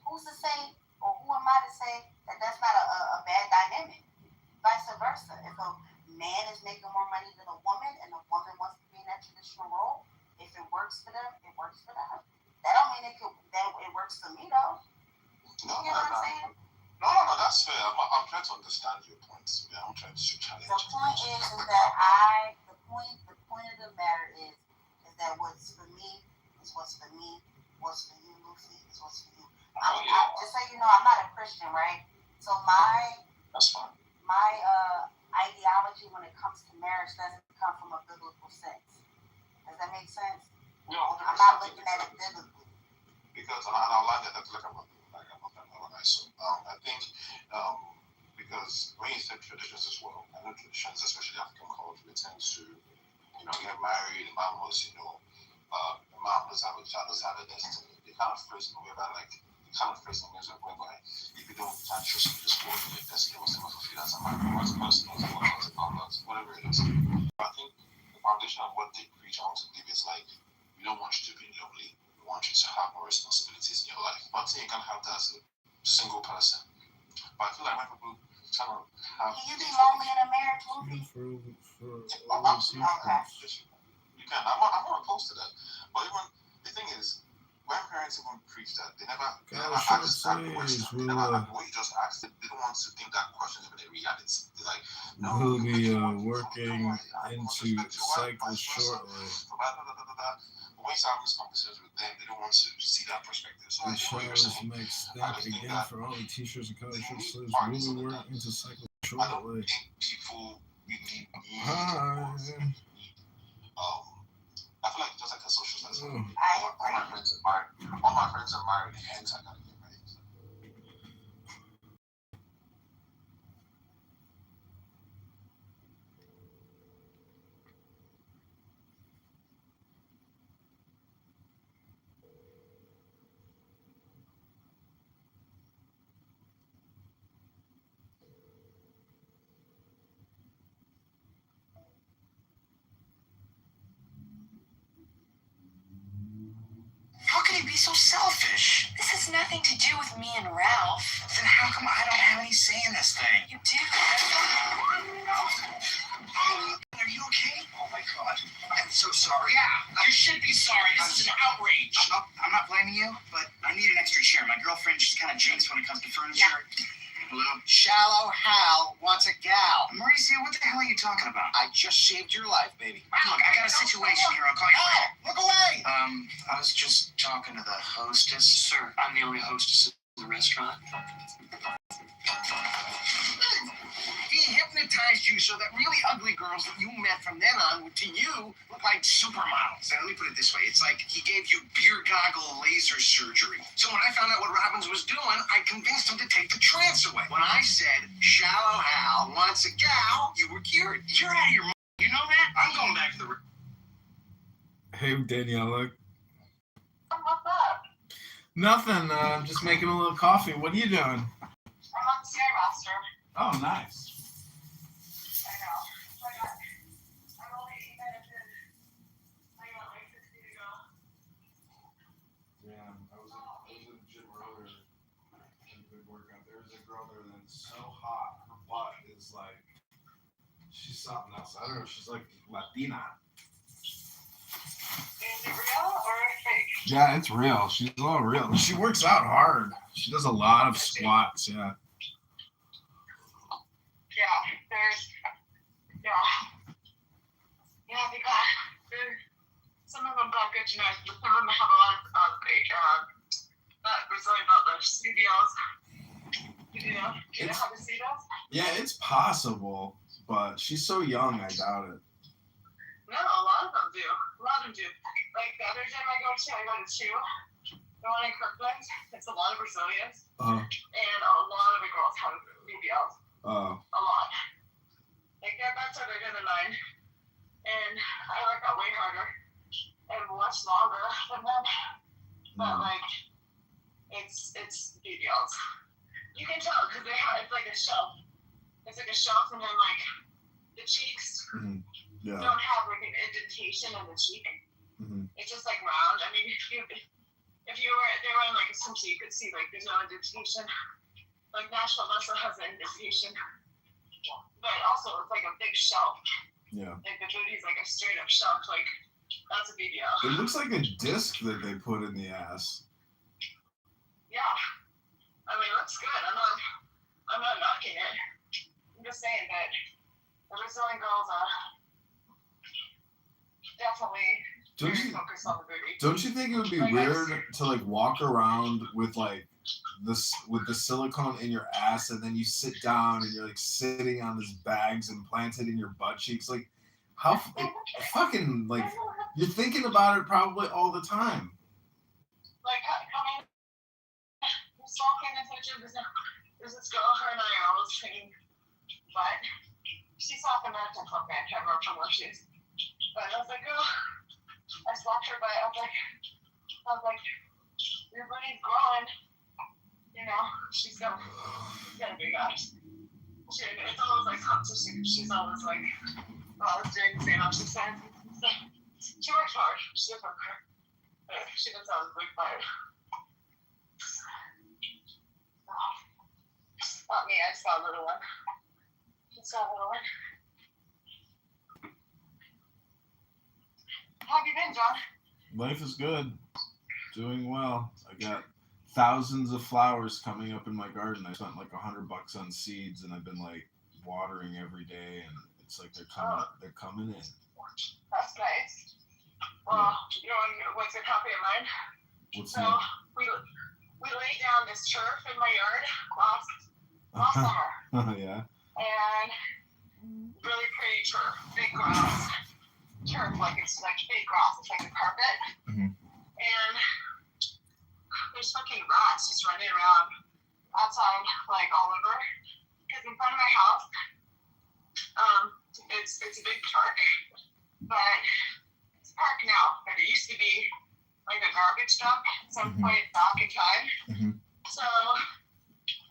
who's to say, or who am I to say that that's not a bad dynamic? Vice versa. If a man is making more money than a woman, and a woman wants to be in that traditional role, if it works for them, it works for them. That don't mean that it works for me, though. You get what I'm saying? No, that's fair. I'm trying to understand your points. Yeah, I'm trying to challenge. The point is that the point of the matter is that what's for me is what's for me. What's for you, Lucy, is what's for you. Just so you know, I'm not a Christian, right? So that's fine. My ideology when it comes to marriage doesn't come from a biblical sense. Does that make sense? No, I'm not looking at it biblically. Because I'll like that like I'm so I think because when you say traditions as well, I know traditions, especially African culture, they tend to get married. The man was the man does have a child, does have a destiny. They kind of phrase it in a way that whereby if you don't touch yourself, just go to your destiny was never fulfilled as a man, as a person, as a woman, as a father, whatever it is. I think the foundation of what they preach out to live is like, we don't want you to be lonely. We want you to have more responsibilities in your life. But you can have that as a single person. But I feel like when people kind of have... Can you be lonely in a marriage, Lucy? Absolutely. Okay. You can. I'm not opposed to that. But even the thing is, when parents even preach that, they never ask that question. They never, what you just asked, they don't want to think that question is even a reality. They're like, no, we'll be working into cycle shortly. When you have these conversations with them, they don't want to see that perspective. So the showers makes thank again for all the t-shirts and color shirts. We'll be working into cycle shortly. I don't think people really need Hi. I feel like it's just like a social status. All my friends are married, hence I gotta get married. How can he be so selfish? This has nothing to do with me and Ralph. Then how come I don't have any say in this thing? You do. Are you okay? Oh my God. I'm so sorry. Yeah, you should be sorry. This is an outrage. I'm not blaming you, but I need an extra chair. My girlfriend, she's kind of jinxed when it comes to furniture. Yeah. Hello? Shallow Hal wants a gal. Mauricio, what the hell are you talking about? I just saved your life, baby. Look, I got a situation here. I'll call you back. Look away! I was just talking to the hostess. Sir, I'm the only hostess in the restaurant. He hypnotized you so that really ugly girls that you met from then on to you look like supermodels. Now, let me put it this way. It's like he gave you beer goggle laser surgery. So when I found out what Robbins was doing, I convinced him to take the trance away. When I said, Shallow Hal wants a gal, you were cured. You're out of your mind. You know that? I'm going back to the... Hey, Daniela. What's up? Nothing. I'm just making a little coffee. What are you doing? I'm on Stairmaster. Oh, nice. I know. I'm only 8 minutes in. I got like 60 to go. Yeah, I was in the gym earlier. Had a good workout. There's a girl there that's so hot. Her butt is like, she's something else. I don't know. She's like Latina. Is it real or fake? Yeah, it's real. She's all real. She works out hard. She does a lot of squats. Yeah. Yeah, they got, some of them got good genetics, but some of them have a lot of Yeah, it's possible, but she's so young, I doubt it. No, a lot of them do. A lot of them do. Like the other gym I go to two. The one in Kirkland, it's a lot of Brazilians. And a lot of the girls have BBLs. A lot. Like their bets are bigger than mine. And I work out way harder and much longer than them. But like, it's BBLs. You can tell because they have, it's like a shelf. It's like a shelf, and then like the cheeks don't have like an indentation in the cheek. It's just like round. I mean, if you were there on like a swimsuit, you could see like there's no indentation. Like Nashville Muscle has an indentation, but also it's like a big shelf. Yeah. Like the booty's like a straight up shelf. Like that's a BBL. It looks like a disc that they put in the ass. Yeah. I mean, it looks good. I'm not knocking it. I'm just saying that the Brazilian girls are definitely focused on the booty. Don't you think it would be weird to like walk around with like this with the silicone in your ass, and then you sit down and you're like sitting on these bags implanted in your butt cheeks? Like, how fucking like you're thinking about it probably all the time. Like, I mean, just walking into the gym, there's this girl, her and I are always training, but she's South American club man. I can't remember from where she is. But I was like, oh, I slapped her butt. I was like, your booty's growing. You know, she's got a big ass. It's always like competition. She's always like, doing the same she said. She works hard. She does work hard. She does have a big fire. Not me, I just saw a little one. How have you been, John? Life is good. Doing well. I got thousands of flowers coming up in my garden. I spent like $100 on seeds, and I've been like watering every day, and it's like they're coming in. That's nice. Well, you know what's a copy of mine? What's so that? we laid down this turf in my yard last summer. Yeah. And really pretty turf, big grass. Turf, like it's like big grass. It's like a carpet. And there's fucking rats just running around outside, like all over. Because in front of my house, it's a big park, but it's a park now. But it used to be like a garbage dump at some point back in time. So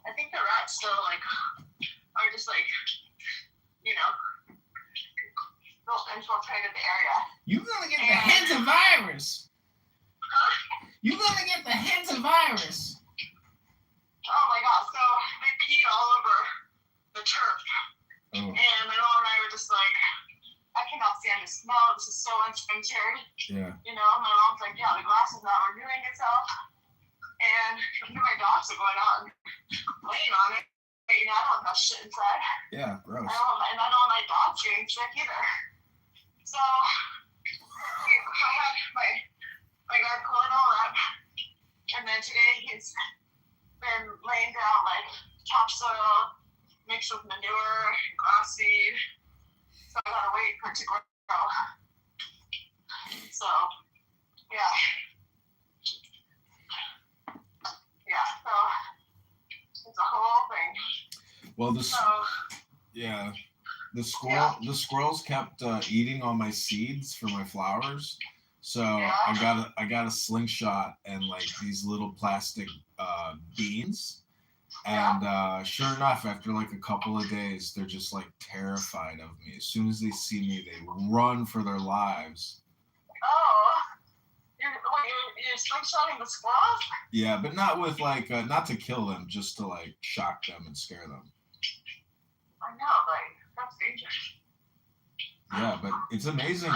I think the rats still like are just like, you know, infiltrated the area. You're gonna get the hantavirus. Huh? You're gonna get the hantavirus. Oh my god, so they peed all over the turf. And my mom and I were just like, I cannot stand the smell. This is so unsanitary. Yeah. You know, my mom's like, yeah, the grass is not renewing itself. And my dogs are going out and laying on it. But, you know, I don't want that shit inside. Yeah, gross. I don't want my dogs getting sick either. So I had my guy pulling all up. And then today he's been laying down like topsoil mixed with manure, grass seed. So I gotta wait for it to grow. So, yeah. Yeah, so it's a whole thing. Well, the squirrels kept eating all my seeds for my flowers. So I got a slingshot and like these little plastic beans. And sure enough, after like a couple of days, they're just like terrified of me. As soon as they see me, they run for their lives. Oh, you're slingshotting the squirrels? Yeah, but not with like, not to kill them, just to like shock them and scare them. I know, but that's dangerous. Yeah, but it's amazing.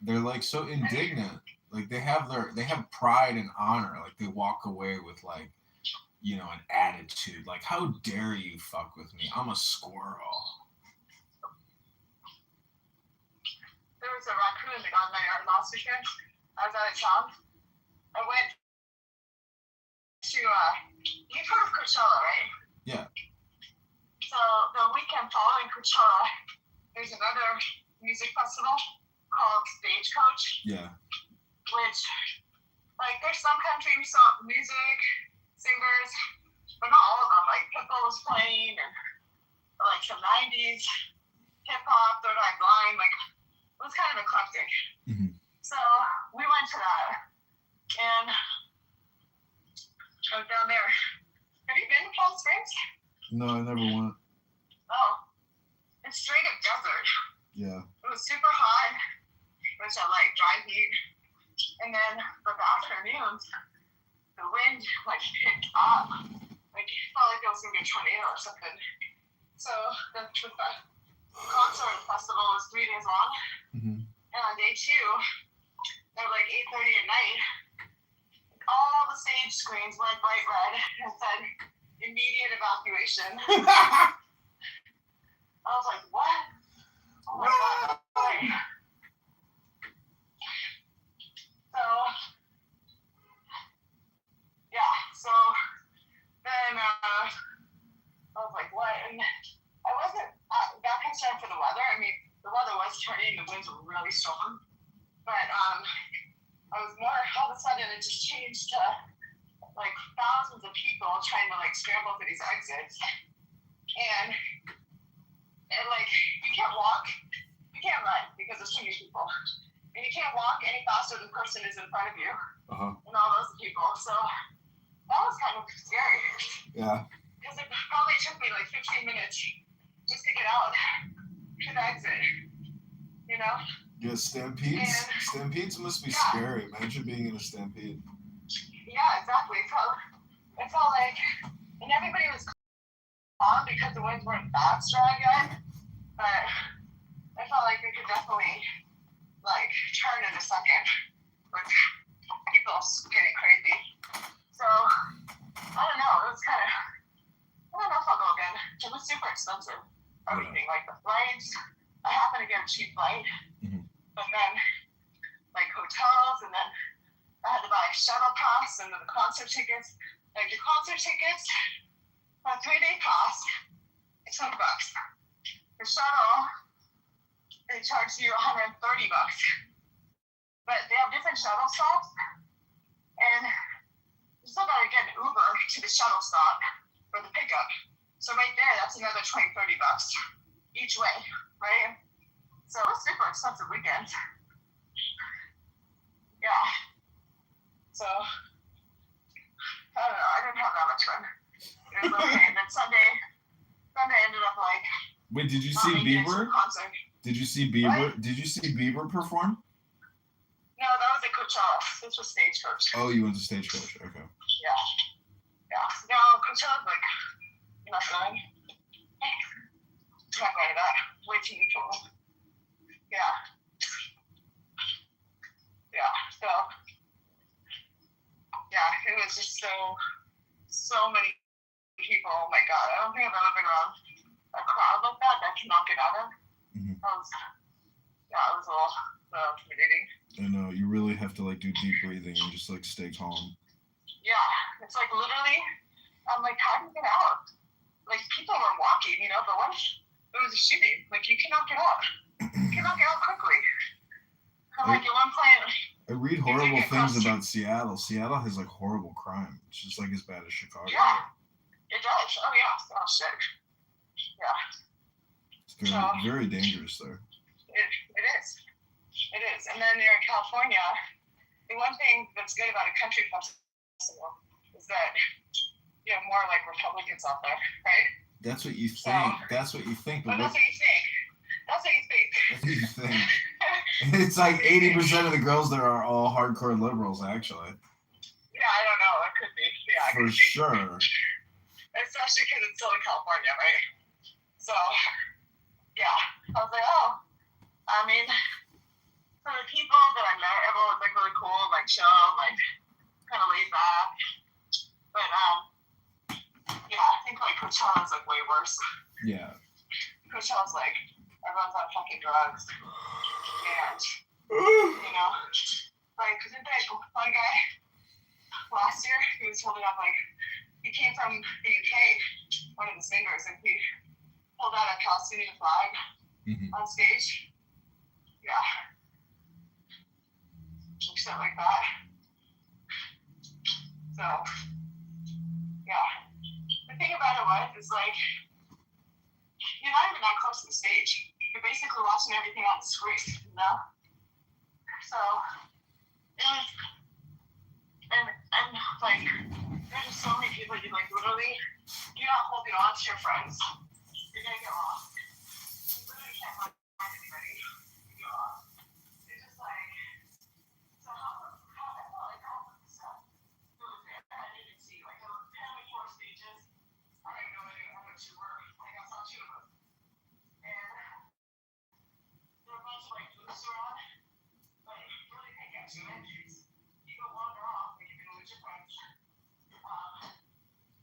They're like so indignant. Like they have pride and honor. Like they walk away with like, you know, an attitude. Like, how dare you fuck with me? I'm a squirrel. There was a raccoon that got in my yard last weekend. I was out of town. I went to, you've heard of Coachella, right? Yeah. So the weekend following Coachella, there's another music festival called Stagecoach. Yeah. Which, like, there's some country music, singers, but not all of them. Like, Pitbull was playing, and like some 90s hip hop, Third Eye Blind. Like, it was kind of eclectic. Mm-hmm. So we went to that, and I was down there. Have you been to Palm Springs? No, I never went. Oh, it's straight up desert. Yeah. It was super hot, which I like, dry heat. And then for the afternoons, the wind like picked up. Like it felt like it was gonna be a tornado or something. So the concert festival was 3 days long. Mm-hmm. And on day 2, at like 8:30 at night, all the stage screens went bright red and said immediate evacuation. I was like, what? Oh my god. So yeah, so then I was like, what? And I wasn't that concerned for the weather. I mean, the weather was turning, the winds were really strong. But I was more, all of a sudden it just changed to like thousands of people trying to like scramble for these exits. And like, you can't walk, you can't run because there's too many people. And you can't walk any faster than the person is in front of you. Uh-huh. And all those people. So that was kind of scary. Yeah. Because it probably took me like 15 minutes just to get out to the exit. You know? Yeah, stampedes. Stampedes must be scary. Imagine being in a stampede. Yeah, exactly. So it felt like, and everybody was calm because the winds weren't that strong yet. But I felt like it could definitely like turn in a second with people getting crazy. So I don't know. It was kind of, I don't know if I'll go again. It was super expensive. Everything, like the flights. I happened to get a cheap flight, but then like hotels, and then I had to buy a shuttle pass and then the concert tickets. Like the concert tickets, for a 3-day pass, it's $100. The shuttle, they charge you $130. But they have different shuttle stops, and you still gotta get an Uber to the shuttle stop for the pickup. So right there, that's another $20-$30 each way, right? So it was super expensive weekend. Yeah. So I don't know. I didn't have that much fun. It was okay. And then Sunday ended up like. Wait, did you see Bieber? Concert. Did you see Bieber? What? Did you see Bieber perform? No, that was at Coachella. This was Stagecoach. Oh, you went to Stagecoach. Okay. Yeah. Yeah. No, Coachella's like, you're not going. I'm not going to that. Way too many people. Yeah. Yeah. So. Yeah, it was just so many people. Oh my god, I don't think I've ever been around a crowd like that can knock it out of. Mm-hmm. It was a little intimidating. I know, you really have to like do deep breathing and just like stay calm. Yeah, it's like literally, I'm like, how do you get out? Like people were walking, you know, but what if it was a shooting? Like you can knock it out. You can knock it out quickly. I'm like at one point. I read horrible things about Seattle. Seattle has like horrible crime. It's just like as bad as Chicago. Yeah, it does. Oh yeah. Oh shit. Yeah. It's very dangerous there. It is. It is. And then you're in California. The one thing that's good about a country festival is that you have more like Republicans out there, right? That's what you think. That's what you think. But that's what you think. That's what you think. That's what you think. It's like 80% of the girls there are all hardcore liberals, actually. Yeah, I don't know. It could be. Yeah, it For could be. sure. Especially because it's Southern California, right? So, yeah. I was like, oh. I mean, for the people that I met, everyone was like really cool, like chill, like kind of laid back. But, yeah, I think like Coachella's like way worse. Yeah. Coachella's like, everyone's on fucking drugs. And, you know, like, isn't that one guy last year, he was holding up, like, he came from the UK, one of the singers, and he pulled out a Palestinian flag on stage. Yeah. Shit like that. So, yeah. The thing about it is like, you're not even that close to the stage. You're basically watching everything on the screen, you know? So, it was, and like, there's just so many people you like, literally, you're not holding on to your friends. You're gonna get lost. You literally can't find anybody. You get lost. It's just like, so how I felt like all of this stuff. It was there. I didn't see, like, there were apparently 4 stages. I had no idea how much you were. Like, I saw 2 of them. And there were a bunch of, like, booths around. But you really can't get to it. You go wander off, and you're gonna lose your friends.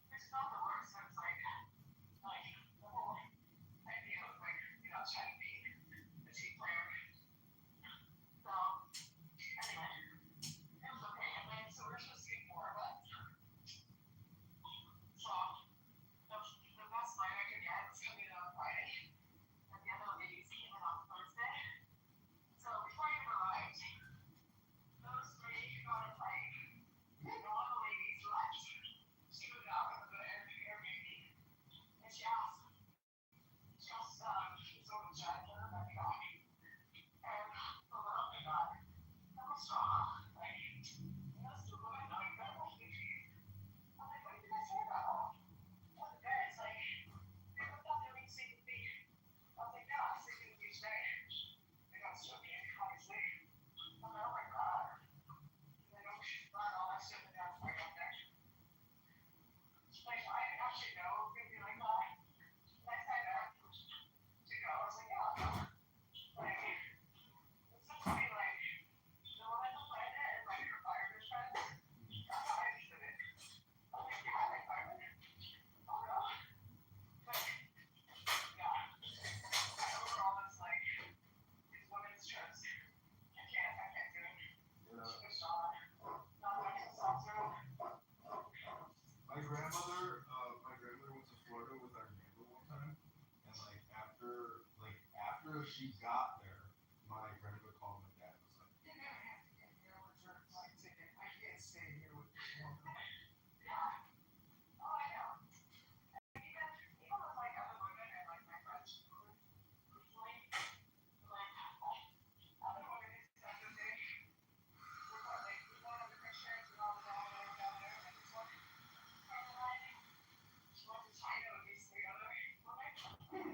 Which is not the worst. So it's like the whole idea of, like, you know, trying to be a team player. So, anyway, it was okay. And then, so we're supposed to get 4 of us. So, the best flight I could get was coming in on Friday. And the other ladies came in on Thursday. So, before I even arrived, those 3 got a flight. And one of the ladies left. She moved out of the Airbnb. And she asked someone to drive her back back. And oh my god, that was strong. Like, those 2 women are incredible species. I'm like, what did you guys say about all? Well, the guy is like, they looked out there and sleep with me. I was like, yeah, I'm sleeping with you today. They got swimming, obviously. I'm like, oh my god. And I don't find all that shit in there before I got there. Like, I actually know it's gonna be like that. And I signed up to go. I was like, yeah, I'll go. Like, it's just to be like, the woman who planned it is like her firefish friend. That's how I understood it. I was like, yeah, I like firemen. I'll go. But, yeah. Overall, it's like, it's women's trips. I can't do it. She was strong. Not much to stop through. My grandmother went to Florida with our neighbor one time, and after she got there, my grandmother called my dad and was like, "You're gonna have to get me a return flight ticket. I can't stay here with this woman." Yeah. Oh, I know. And even with like other women and like my friends recently, like other women who said that they were like one of the Christians and all the down there, and this one friend of mine, she went to China with these 3 other women.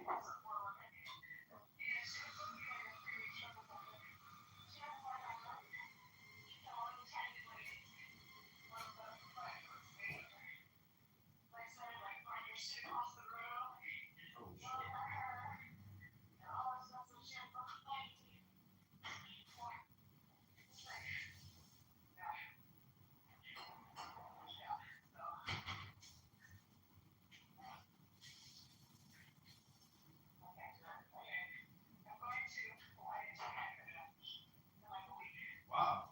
Also 4 women. And she was supposed to be like a 3-week trip or something. She had to fly back home. So one of the Chinese ladies, one of the friends who was staying there, like started like throwing your shit across the room, yelling at her, and all this stuff. So she had to like, it's like, yeah. Yeah. So. Wow.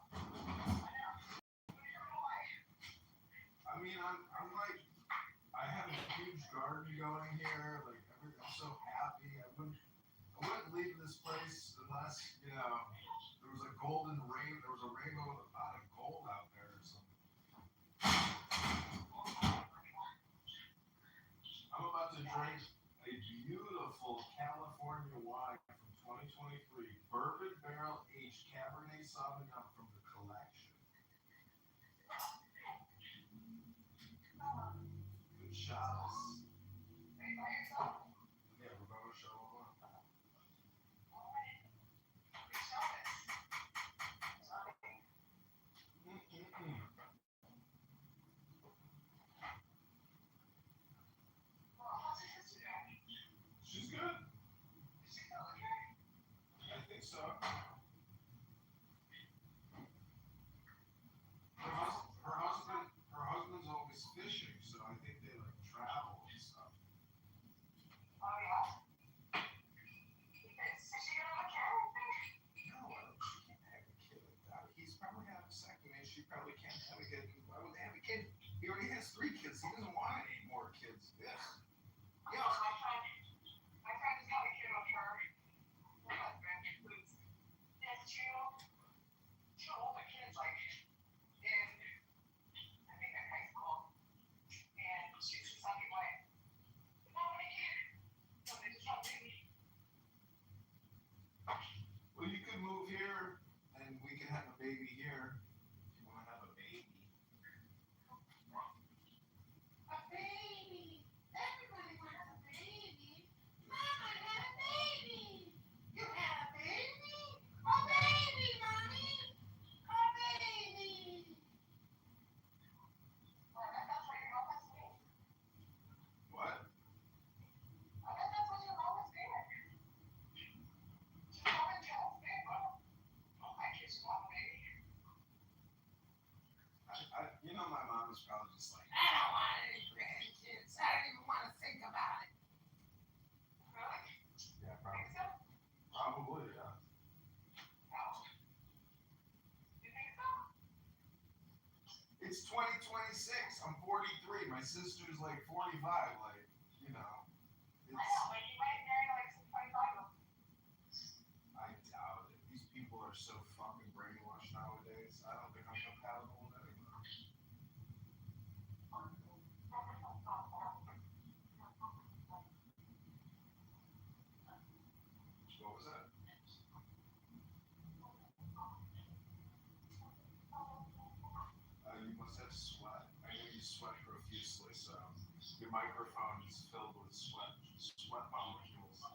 I mean, I'm like, I have a huge garden going here. Like, I'm so happy. I wouldn't leave this place unless, you know, there was a golden rain. There was a rainbow with a pot of gold out there or something. I'm about to drink a beautiful California wine from 2023, bourbon barrel aged Cabernet Sauvignon from the collection. Good shots. Yeah, we're going to show them up. She's good. I think so. Her husband's always fishing, so I think they like travel and stuff. Oh yeah. Is she gonna have a kid? No, she can't have a kid like that. He's probably had a vasectomy. She probably can't have a kid. Why would they have a kid? He already has 3 kids. He doesn't want any more kids. Yes. Yeah. My psychologist like, I don't want any grandkids. I don't even want to think about it. Really? Yeah, Think so? probably, yeah. You think so? It's 2026. I'm 43. My sister's like 45. Like, you know, I know, but you might marry like some 25-year-old. I doubt it. These people are so fucking brainwashed nowadays. I don't think I'm compatible with anyone. What was that? You must have sweat. I know you sweat profusely, so your microphone is filled with sweat molecules.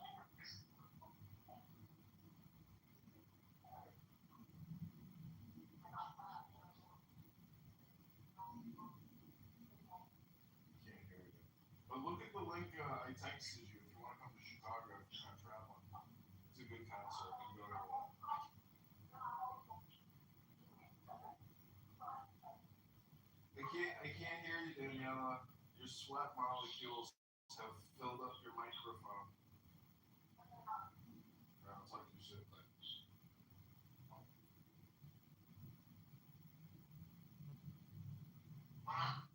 Can't hear you. But look at the link I texted you if you want to come to Chicago if you're not traveling. It's a good concert. You can go to that. I can't hear you, Daniela. Your sweat molecules have filled up your microphone. I'll talk to you soon. Bye.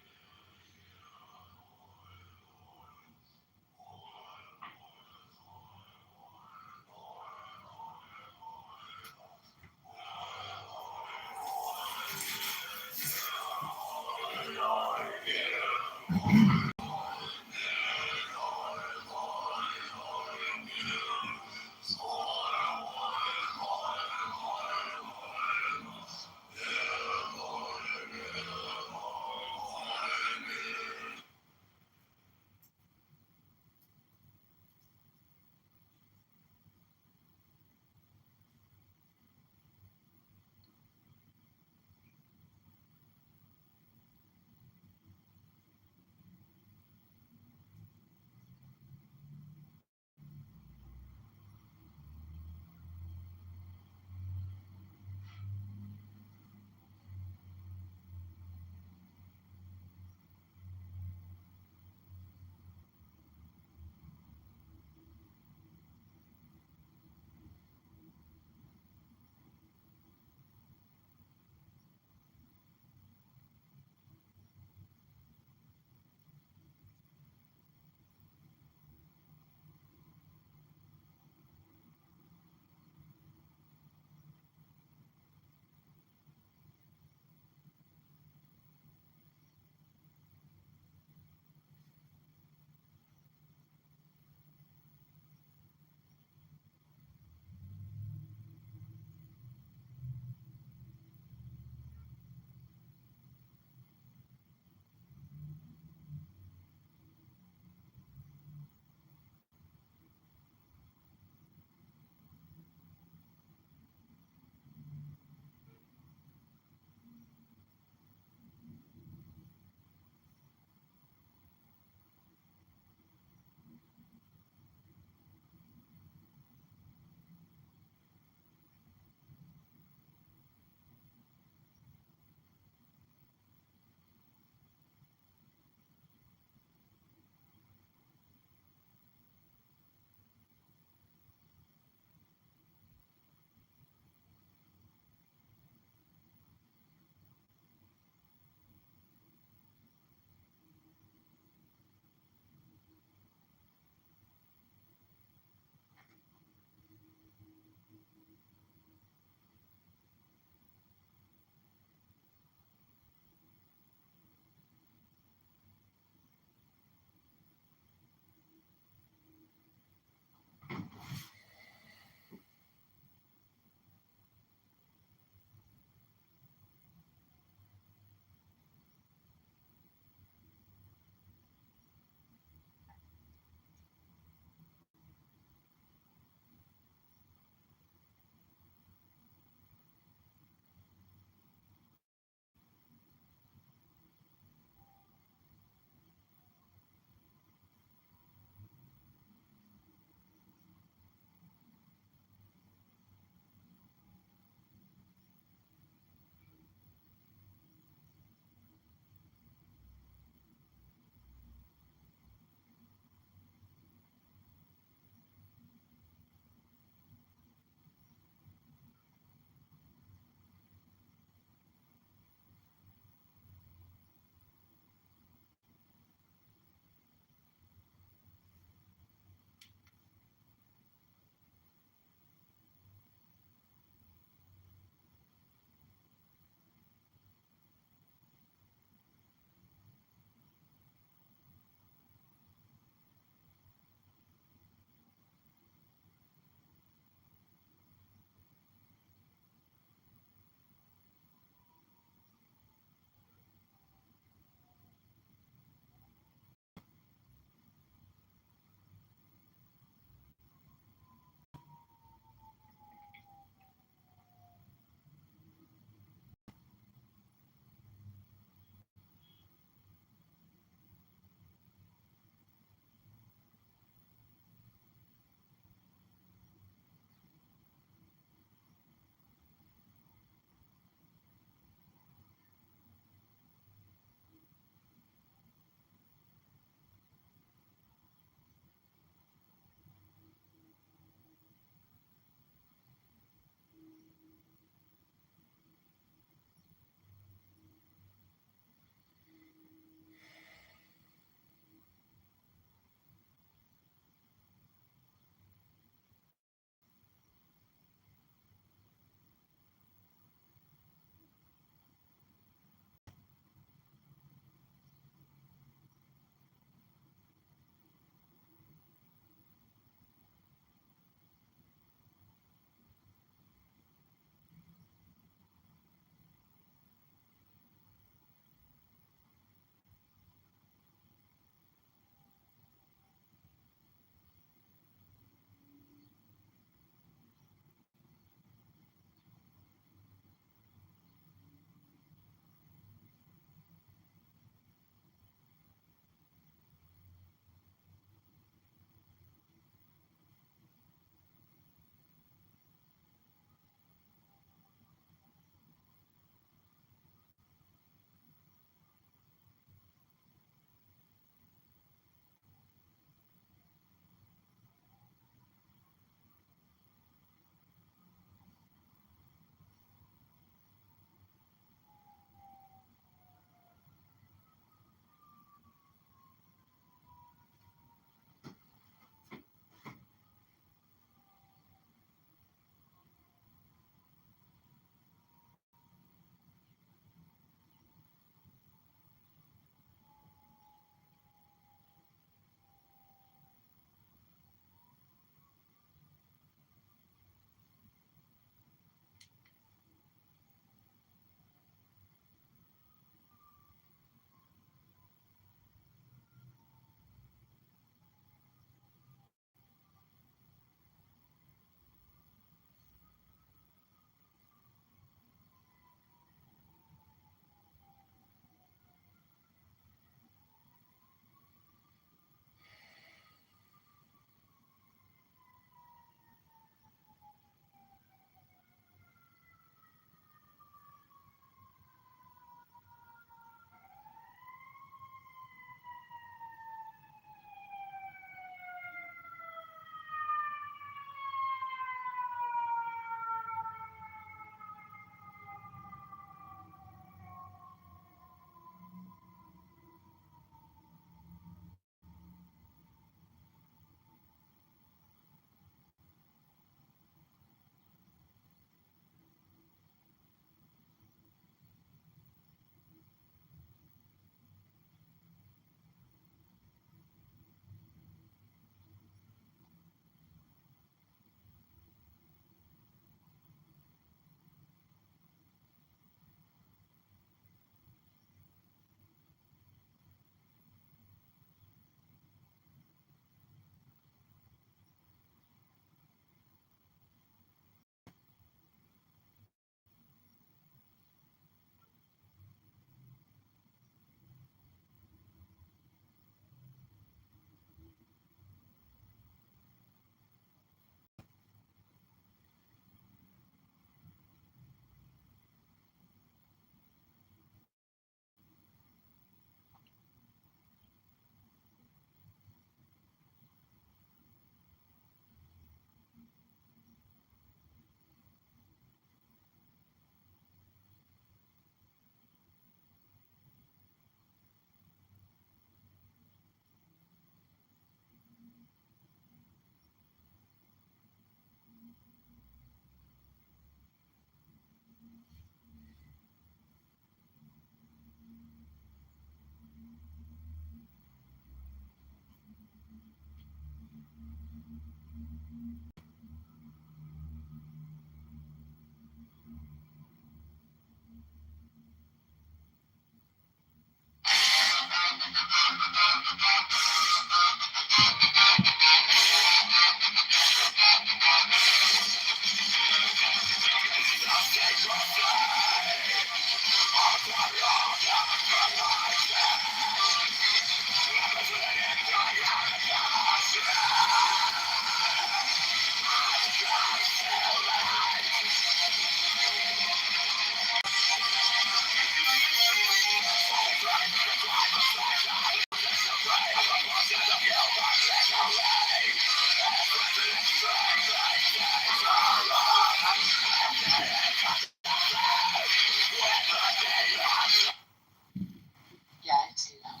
Yeah, I see that.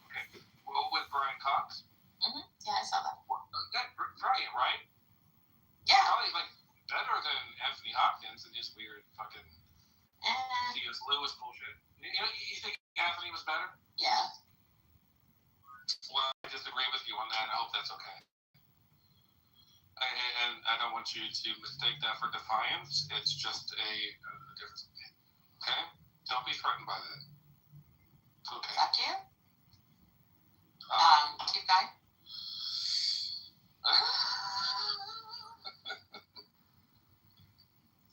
Okay. Well, with Brian Cox? Mm-hmm. Yeah, I saw that. Brilliant, right? Yeah. Probably like better than Anthony Hopkins and his weird fucking C.S. Lewis bullshit. You think Anthony was better? Yeah. Well, I disagree with you on that. I hope that's okay. And I don't want you to mistake that for defiance. It's just a difference of opinion. Okay? Don't be threatened by that. It's okay. Fuck you. Keep going.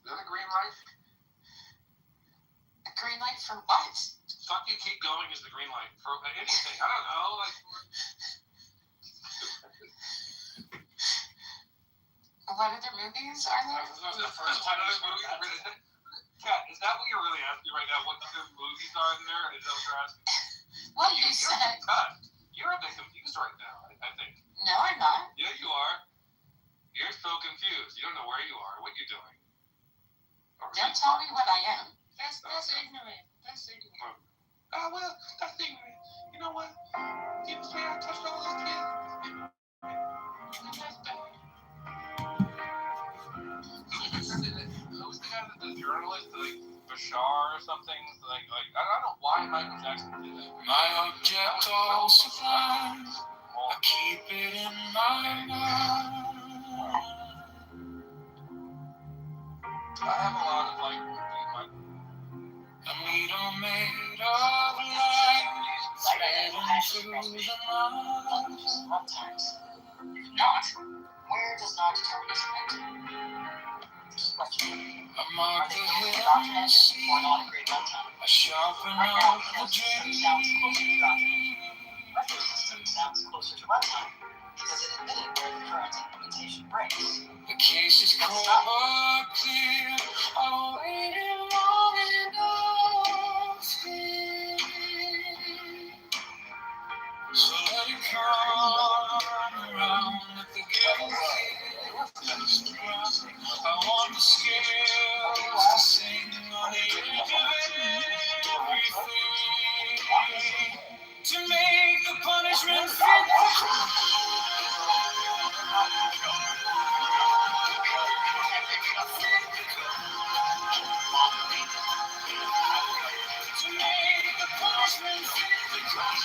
Is that a green light? A green light for what? Fuck you, keep going is the green light. For anything. I don't know. Like. What other movies are there? This is the first time this movie really. Kat, is that what you're really asking right now? What other movies are there? Is that what you're asking? What you said? You're a bit confused right now, I think. No, I'm not. Yeah, you are. You're so confused. You don't know where you are, what you're doing. Don't tell me what I am. That's ignorant. That's ignorant. Well, that's ignorant. You know what? People say I touched all those kids. That's bad. Who's the guy that the journalist, like Bashar or something? Like I don't know why Michael Jackson did that. My object all sublime, I keep it in my mind. I have a lot of like a needle made of light, threading through the night. Sometimes. If not, where does not determine it? I mark the hidden sea, I sharpen up the dream. Retro system sounds closer to runtime because it admitted where the current implementation breaks. The case is cold but clear, I waited long enough here. So let it come around, let the ghetto kiss the ground. I want the scales to sing on the edge of everything, to make the punishment fit the crime. To make the punishment fit the crime.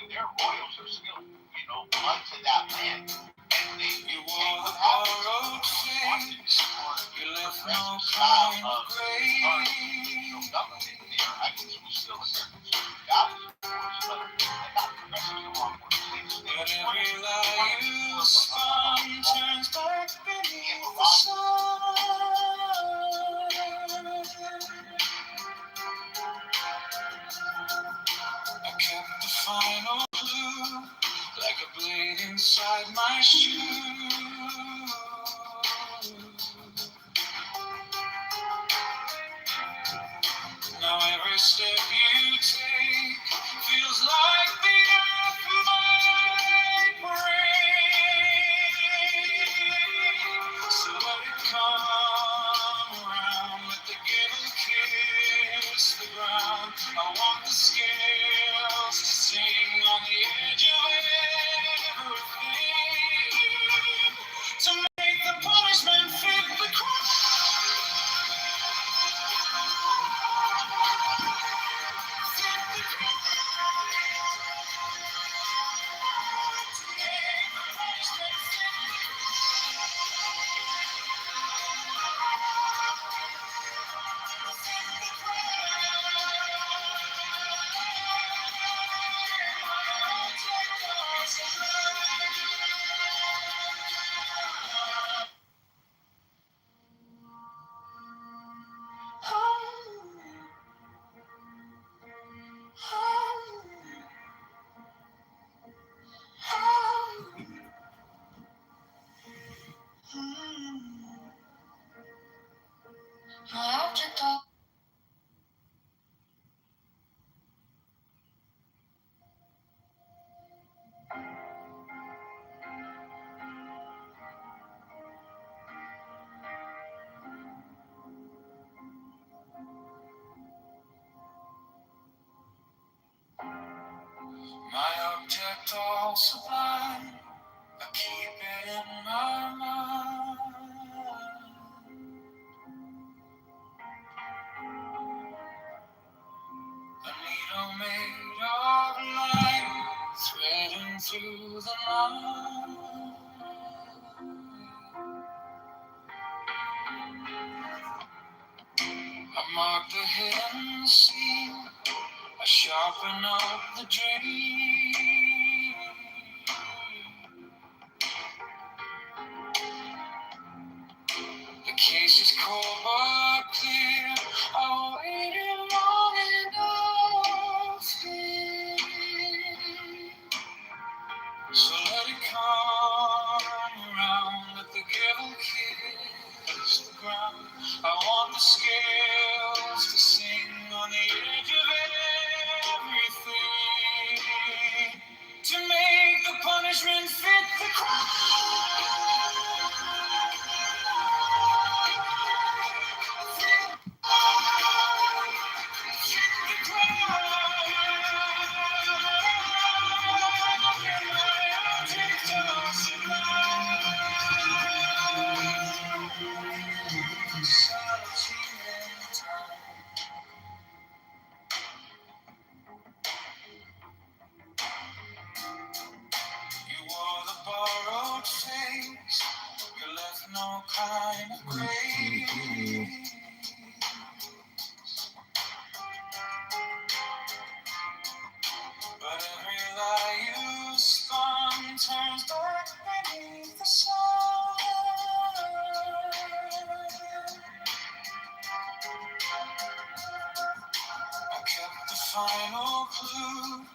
Their royals are still, blood to that land. You wore the borrowed face, you left no kind of grace. But every lie you spun turns back beneath the sun. I kept the final clue, like a blade inside my shoe. Now every step you take feels like the earth might break. So let it come around, let the ghetto kiss the ground. I want all sublime. I keep it in my mind. A needle made of light, threading through the night. I mark the hidden scene, I sharpen up the dream. The case is cold but clear. I waited long enough here. So let it come around, let the devil kiss the ground. I want the scales to sing on the edge of everything, to make the punishment fit the crime. You wore the borrowed face, you left no kind of grace. But every lie you spun turns back beneath the sun. I kept the final clue,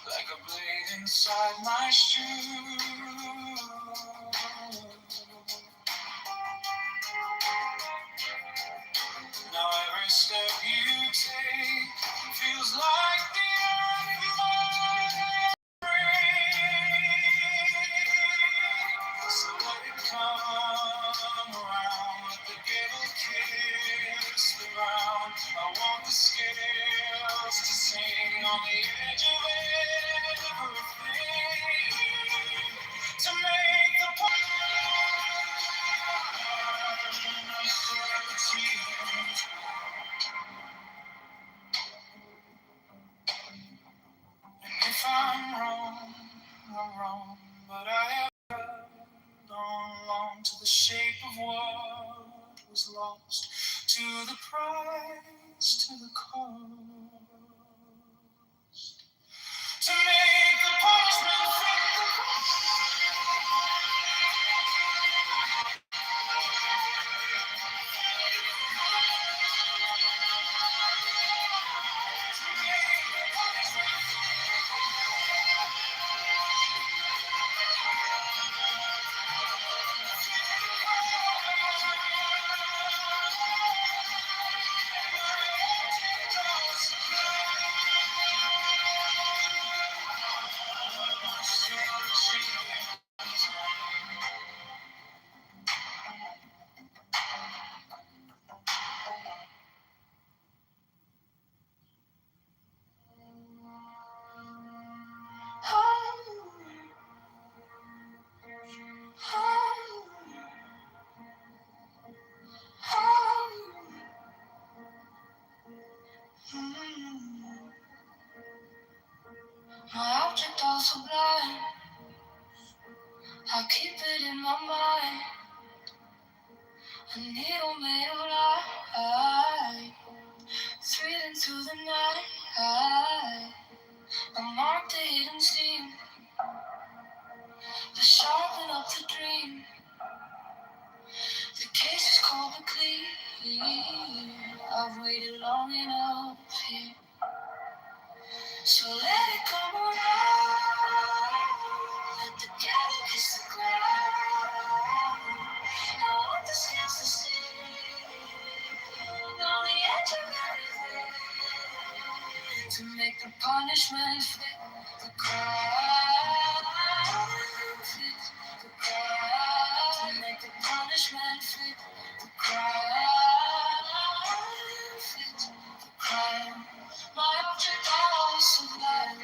like a blade inside my shoe. Now every step you take feels like the earth might break. So let it come around, let the devil kiss the ground. I want the scales to sing on the edge of everything, to make the point. If I'm wrong, but I have gone long to the shape of what was lost, to the price, to the cost, to make the punishment fit the my object also blind. I keep it in my mind. A needle made of light, threading through the night. I mark the hidden scene, to sharpen up the dream. The case is cold but clean. I've waited long enough here. So let it come around, let the devil kiss the ground. I want the scales to sing on the edge of everything, to make the punishment fit the crime. Fit the crime, to make the punishment fit the crime. Fit the crime. My object always sublime.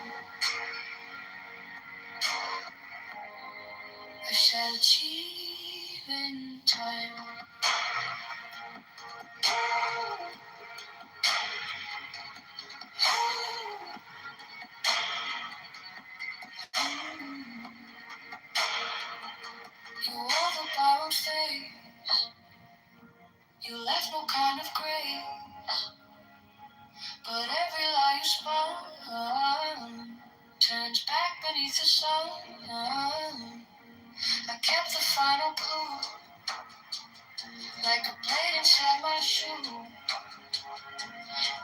You left no kind of grace, but every lie you spun turns back beneath the sun. I kept the final clue, like a blade inside my shoe.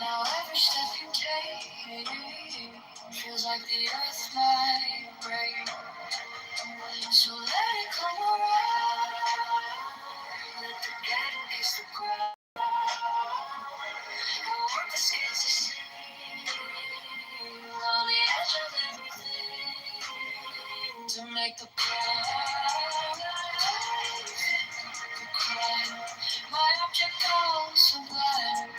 Now every step you take feels like the earth might break. So let it come around, let the dead kiss the ground. I want the scales to sing on the edge of everything to make the cry. The cry. My object goes sublime.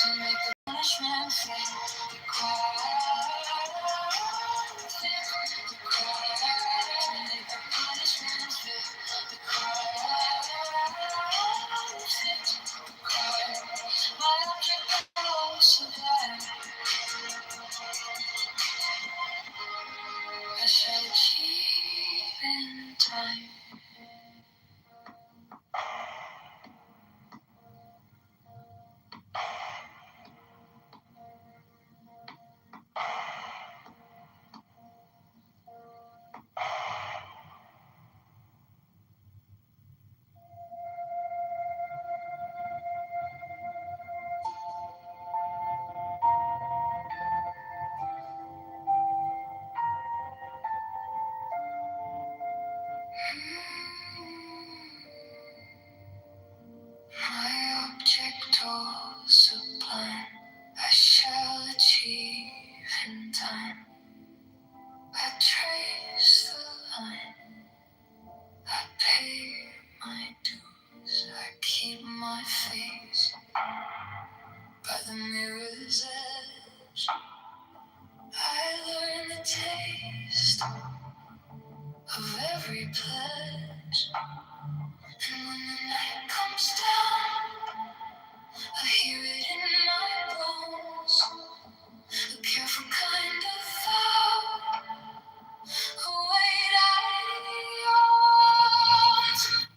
To make the punishment fit the crime. The crime. To make the punishment fit the crime. Fit the crime. My object goes sublime. I shall achieve in time. My object all sublime, I shall achieve in time. I trace the line, I pay my dues, I keep my face by the mirror's edge. I learn the taste of every pledge, and when the night comes down, I hear it in my bones. A careful kind of vow, a weight I want.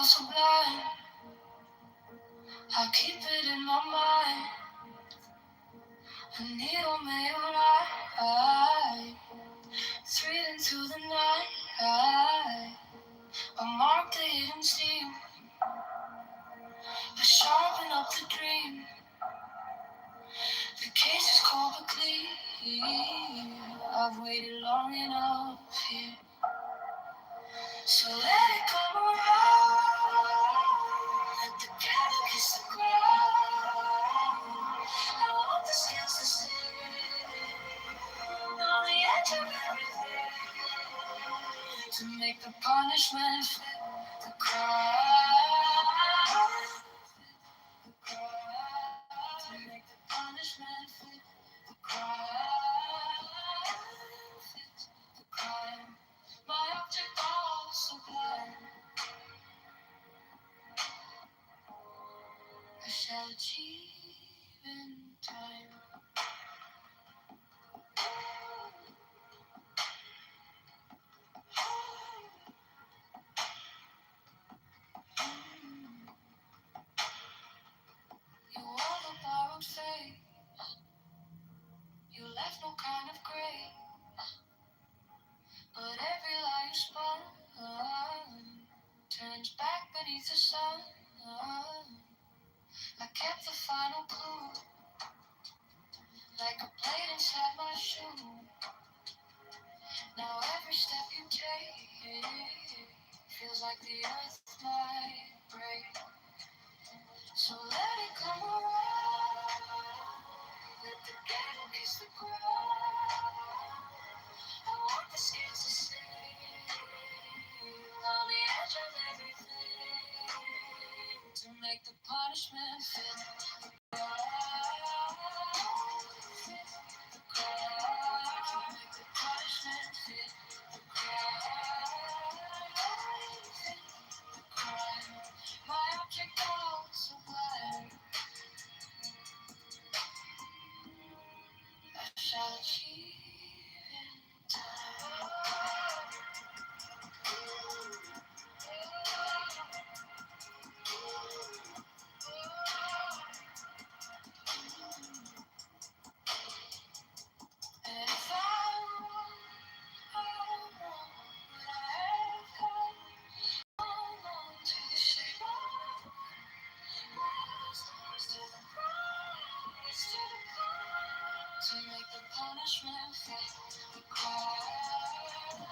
so blind. I keep it in my mind. A needle made of light, thread into the night. I mark the hidden steam. I sharpen up the dream. The case is cold but clean. I've waited long enough here, so let it come around. Let the cattle kiss the ground. I want the scales to stay on the edge of everything, to make the punishment fit the crime. To make the punishment fit the crime. Fit the crime. My object also blind. I shall achieve in time. You wore the borrowed face. You left no kind of grace. But every lie you spun turns back beneath the sun. I kept the final clue, like a blade inside my shoe. Now every step you take feels like the earth might break. So let it come around. Let the cattle kiss the ground. I want the scales to stay on the edge of everything, to make the punishment fit the crime. Fit the crime. To make the punishment fit the crime. Fit the crime. My object also blind. I shall achieve in time. And if I'm wrong, I'm wrong, but I have come on to the shape of my stars, to the prize, to the crime, to make the punishment fit the crime.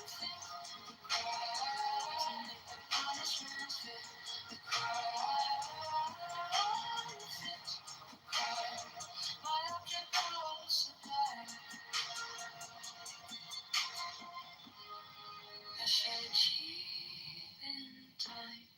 Fit the crime, to make the punishment fit the crime. Fit the crime. My object also blind. I shall achieve in time.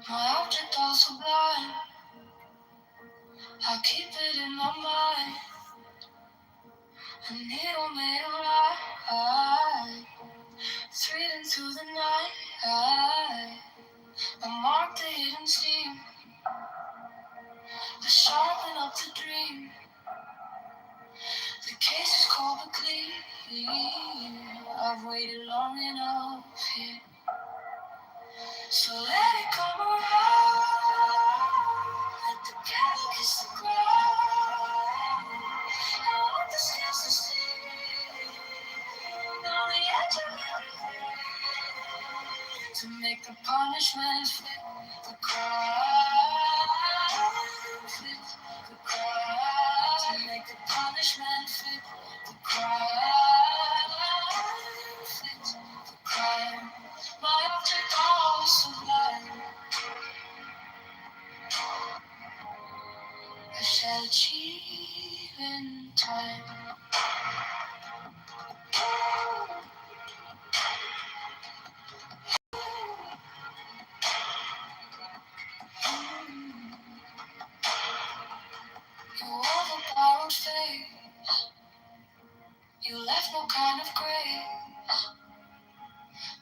My object also blind. I keep it in my mind. A needle made of light, thread into the night. I mark the hidden steam. I sharpen up the dream. The case is cold but clean. I've waited long enough here, so let it come around. Let the cattle kiss the ground. I want the scales to stay on the edge of everything, to make the punishment fit the crime. Fit the crime. To make the punishment fit the crime. Fit the crime. My object also blind. I shall achieve in time. borrowed faith. You left no kind of grace,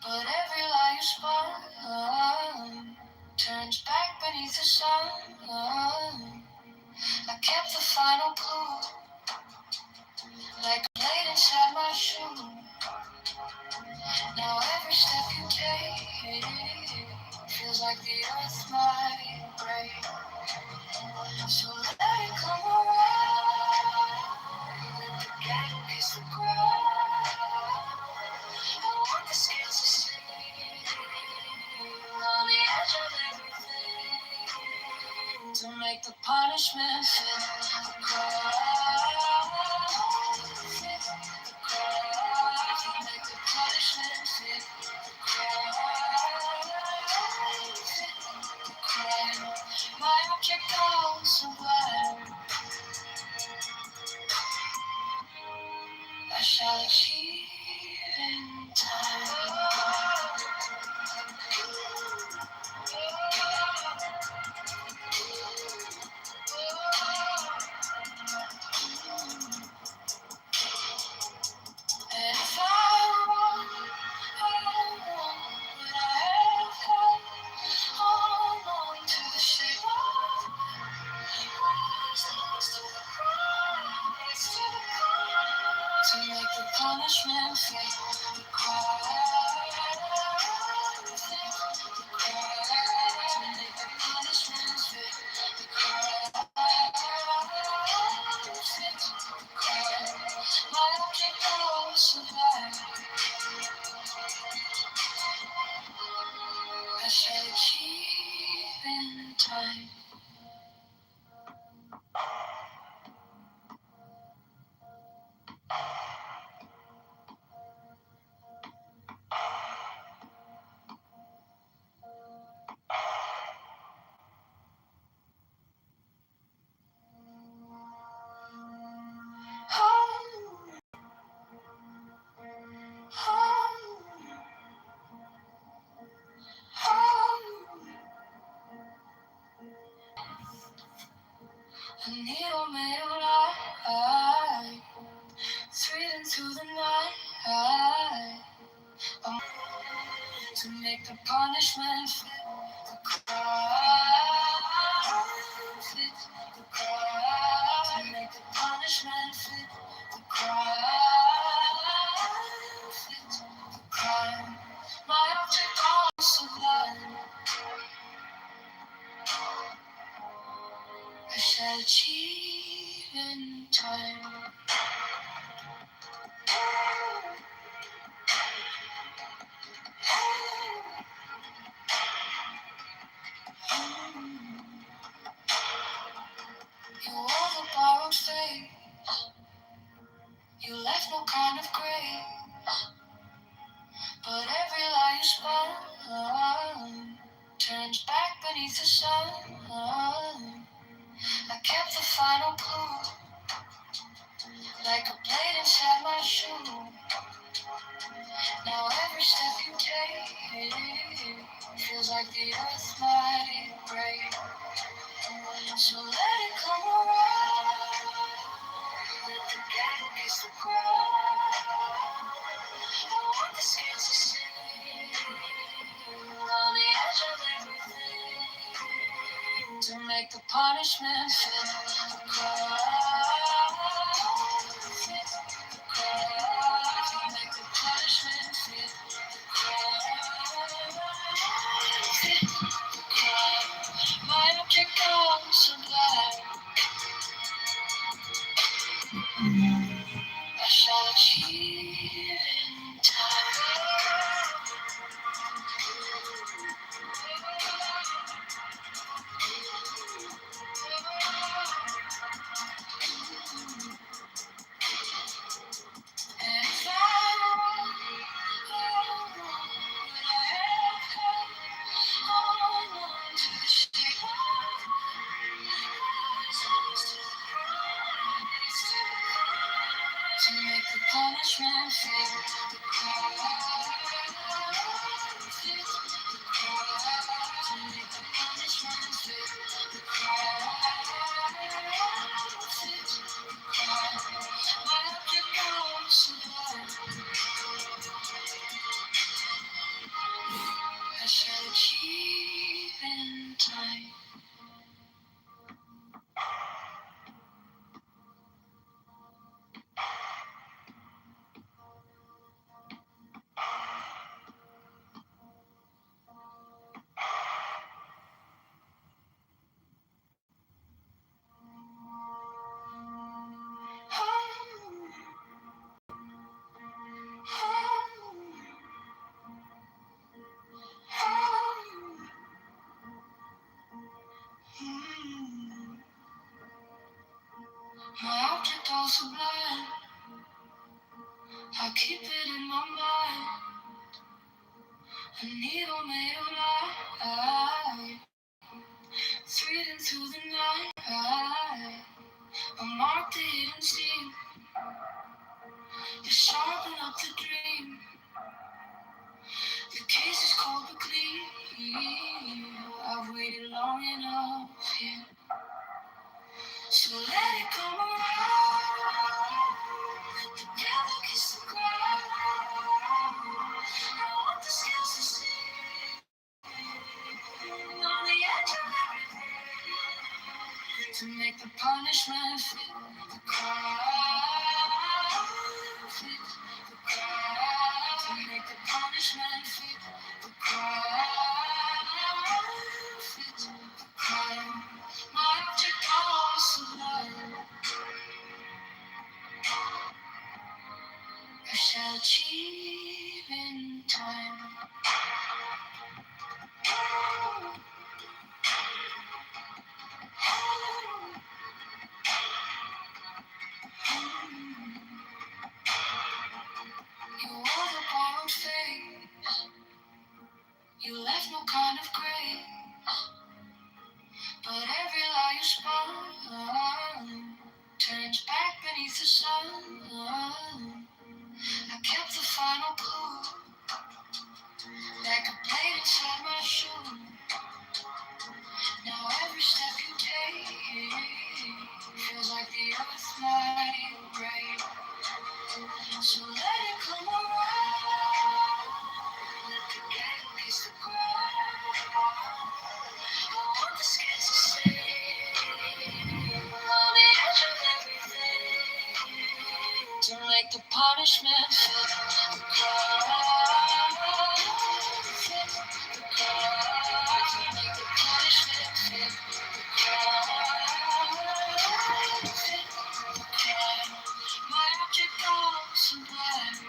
but every lie you spun turns back beneath the sun. I kept the final clue, like a blade inside my shoe. Now every step you take feels like the earth might break. So let it come around, let the gate kiss the ground. I want the scales to sing on the edge of everything, to make the punishment fit the crowd. Fit the crowd, to make the punishment fit the crowd. Fit the crowd. My object gone sublime. I shall achieve in time. And if I want what I have had, hold on to the shape of rise to the cross, to the cross, to make the punishment fit the crowd. Fit the crowd, to make the punishment fit the crowd. Fit the crowd. My object goes survive. I shall achieve in time. A needle made of light, threading through the night. To make the punishment fit the crowd. Fit the crowd. To make the punishment fit the crowd. Fit the crowd. My object on sublime. I shall achieve in time. You wore the borrowed faith. You left no kind of grace, but every lie you spun turns back beneath the sun. I kept the final clue, like a blade inside my shoe. Now every step you take feels like the earth might break. So let it come around, let the gate kiss the ground. I want the scales to sing on the edge of everything, to make the punishment fit the crowd. Fit the crowd, to make the punishment fit the crowd. Fit the crowd. My object gone sublime. I shall achieve in time. And if I want what I have had, hold on to the shape of rise to the cross, to make the punishment fit the crowd. Fit the crowd, to make the punishment fit the crowd. Fit the crowd. My object all sublime. I keep it in my mind. A needle made of light. Threading through the night. A mark the hidden seam. You sharpen up the dream. The case is cold but clean. I've waited long enough here. So let it come around. Together kiss the ground. I want the skills to see. On the edge of everything. To make the punishment fit the crime. Fit the crime. To make the punishment fit the crime. Fit the crime. My object all sublime. I shall achieve in time. You wore the borrowed face. You left no kind of grace. But every lie you spun turns back beneath the sun. I kept the final clue like a blade inside my shoe. Now every step you take feels like the earth might break. So let it come around. Let the gate kiss the ground. I want the scars to stay on the edge of everything. To make the punishment fit the crime. Fit the crime. To make the punishment fit the crime. Fit the crime. My object all sublime.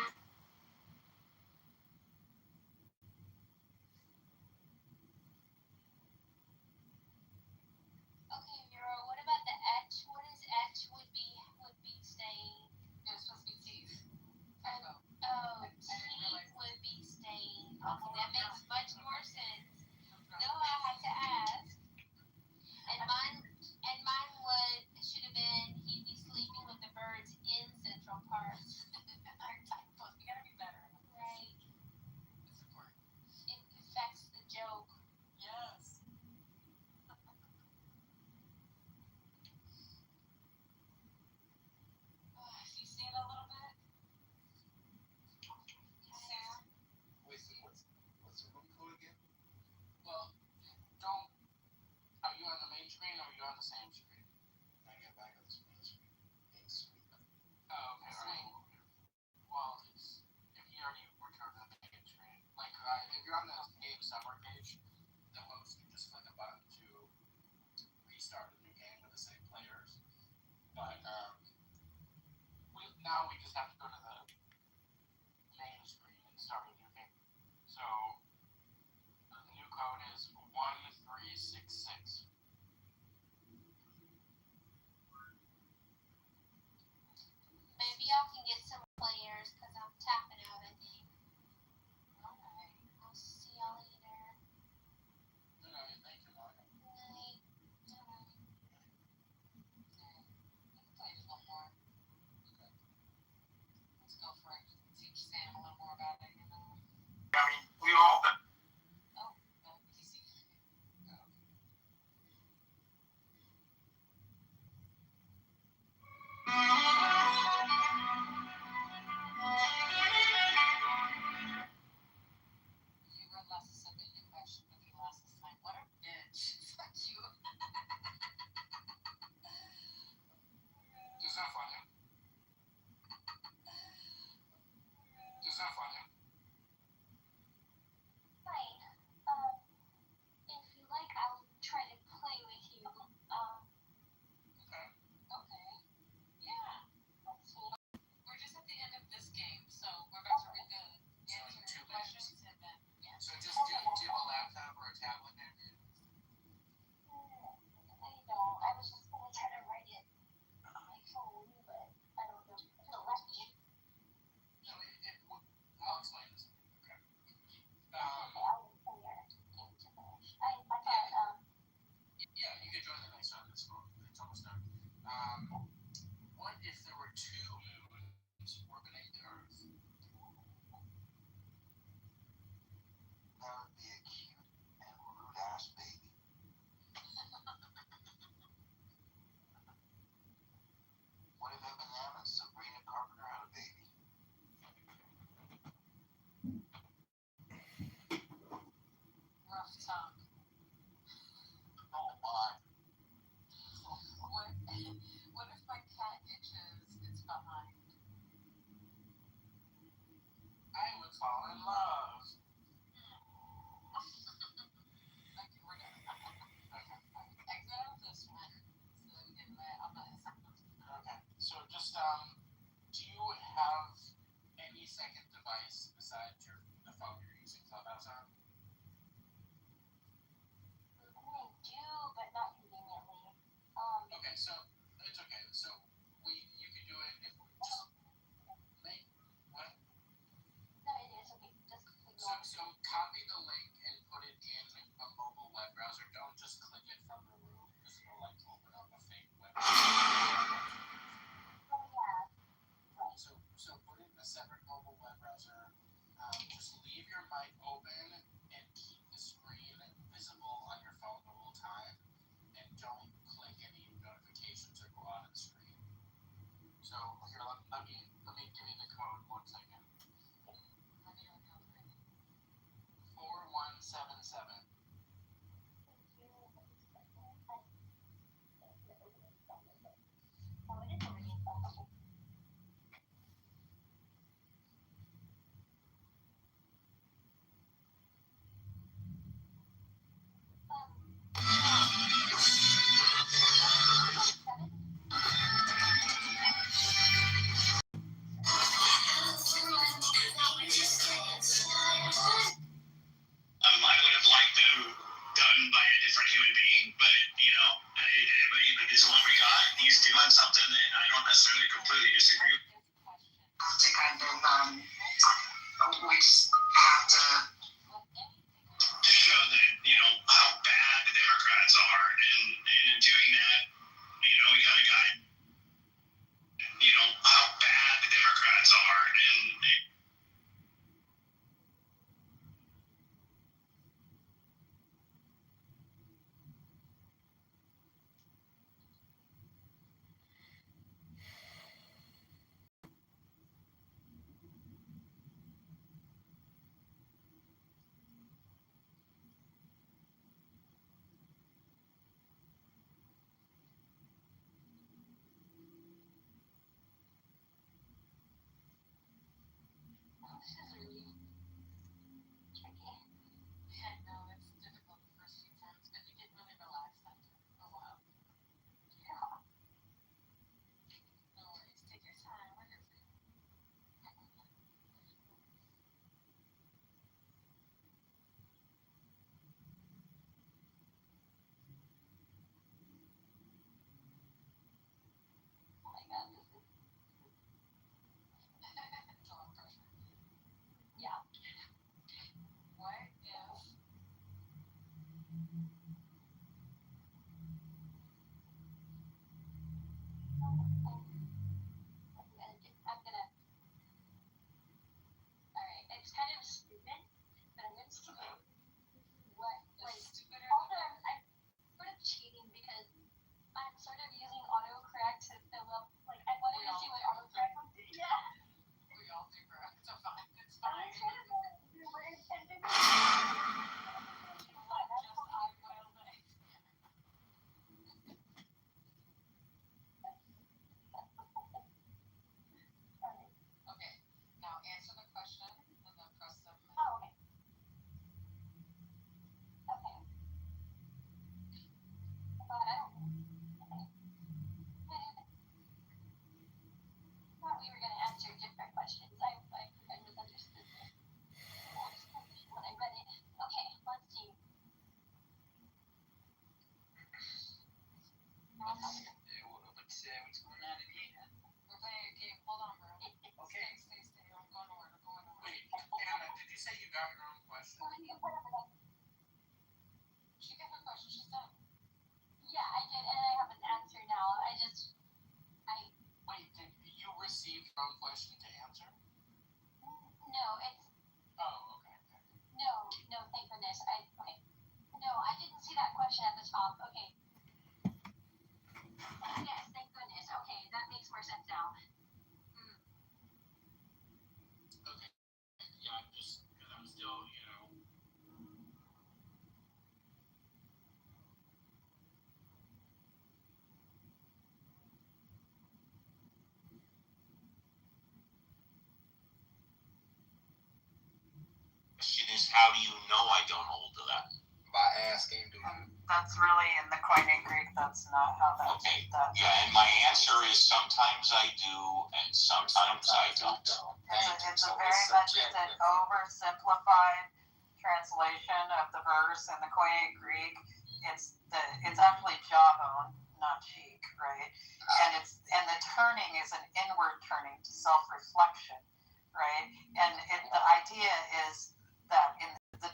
Okay, Miro, what about the H? What is H would be saying? It was supposed to be teeth. Oh, teeth. are 2 moons orbiting the Earth. That would be a cute and rude ass baby. What if Eminem and Sabrina Carpenter had a baby? Rough talk. Oh my. What if my cat itches its behind? I would fall in love. Okay, we're done. Exit out of this one so that we can let on my Okay, so just do you have any second device besides the phone you're using Clubhouse on? I do, but not conveniently. Okay, so it's okay. So you can do it if we just make what? No, it is okay. Just So copy the link and put it in a mobile web browser. Don't just click it from the room because it'll like open up a fake web browser. Oh yeah. Right. So put it in a separate mobile web browser. Just leave your mic open and keep the screen visible on your phone the whole time. And don't click any notifications or go out of the screen. So here, let me give you the code 1 second. 4177. I would have liked them done by a different human being, but this is what we got. He's doing something that I don't necessarily completely disagree with. To kind of, we just have To show that how bad the Democrats are, and in doing that, we got a guy. How bad the Democrats are, and This is really tricky. I know it's difficult the first few times, but you get really relaxed after a while. Yeah. No worries. Take your time. We're here for you. Oh my god, this is It's a lot of pressure. yeah. What if Alright, it's kind of stupid, but I'm gonna do it. What is stupider also than I'm sort of cheating because I'm sort of using autocorrect to fill up I wanted to see what autocorrect would do. Yeah. we all do, bro? It's fine. It's I fine. was trying to do it and then Okay, now answer the question and then press submit. oh, okay. Okay. But I don't thought we were gonna answer different questions. I misunderstood this when I read it. Okay, let's see. what's going on in here? We're playing a game. Hold on, bro. Okay. Stay. Don't go nowhere. Don't go nowhere. Wait, Anna, did you say you got your own question? She got her question. She's done. Yeah, I did, and I have an answer now. Wait, you question to answer? No, it's Oh, okay. no, thank goodness. No, I didn't see that question at the top. Okay. Yes, thank goodness. Okay, that makes more sense now. Okay. Yeah, I'm still, Question is, how do you know I don't hold to that? By asking, That's really in the Koine Greek. That's not how that. Okay. Yeah, and my answer is sometimes I do, and sometimes I don't. It's a very much an oversimplified translation of the verse in the Koine Greek. It's actually jawbone, not cheek, right? And the turning is an inward turning to self-reflection, right? And the idea is that in the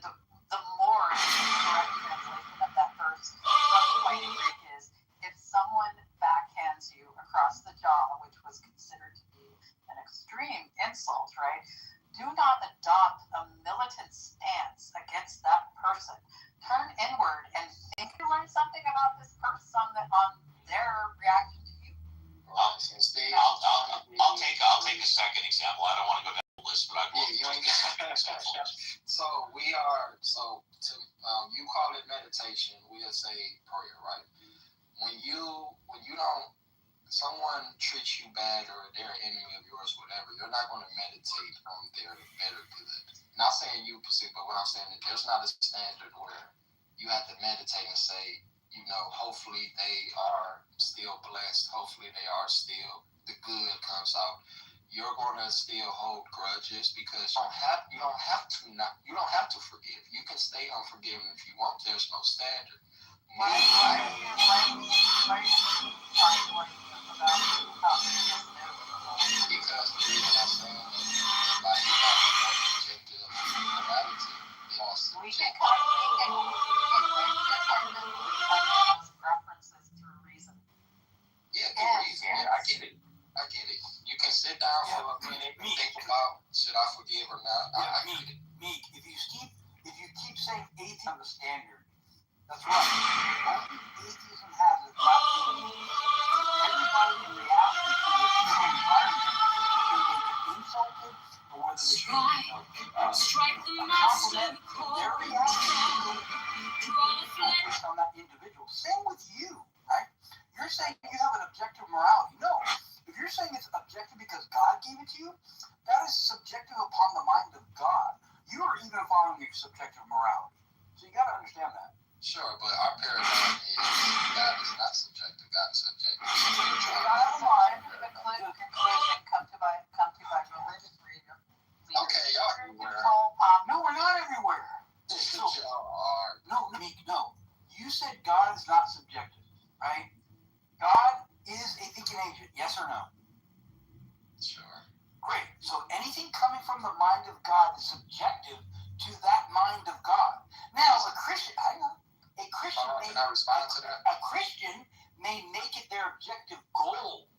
more correct translation of that verse from the Koine Greek is, if someone backhands you across the jaw, which was considered to be an extreme insult, right? Do not adopt a militant stance against that person. Turn inward and think you learned something about this person on their reaction to you. I'll take a second example. I don't want to go down the list, but you call it meditation. We'll say prayer, right? When someone treats you bad or they're an enemy of yours, whatever, you're not going to meditate on their better good. Not saying you, but what I'm saying is there's not a standard where you have to meditate and say, hopefully they are still blessed. Hopefully they are still, the good comes out. You're going to still hold grudges because you don't have to forgive. You can stay unforgiven if you want. There's no standard. Because the reason I'm saying that by objective morality, we can preferences through reason. Yeah, through reason. Yeah, I get it. You can sit down for a minute and think about, should I forgive or not? I get it. Meek, if you keep saying atheism is the standard, that's right. Atheism has it not being everybody in reality to this environment, whether they get insulted or whether they Strike the master chord. their reaction based on that individual. Same with you, right? You're saying you have an objective morality. No. If you're saying it's objective because God gave it to you, that is subjective upon the mind of God. You are even following your subjective morality. So you got to understand that. Sure, but our paradigm is God is not subjective, God is subjective. Come to by religious freedom. Okay, y'all everywhere. No, we're not everywhere. No. You said God is not subjective, right? God is a thinking agent, yes or no? Sure. Great. So anything coming from the mind of God is subjective to that mind of God. Now, a Christian may make it their objective goal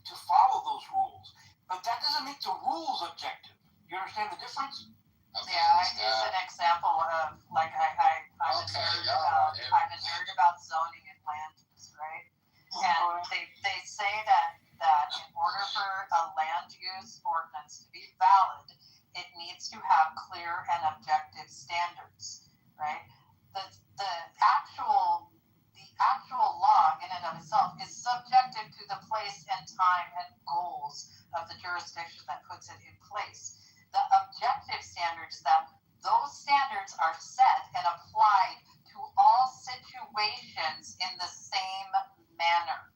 to follow those rules, but that doesn't make the rules objective. You understand the difference? Okay, I use an example of I'm a nerd about zoning and land use, right? And they say that in order for a land use ordinance to be valid, it needs to have clear and objective standards, right? The actual law in and of itself is subjective to the place and time and goals of the jurisdiction that puts it in place. The objective standard is that those standards are set and applied to all situations in the same manner.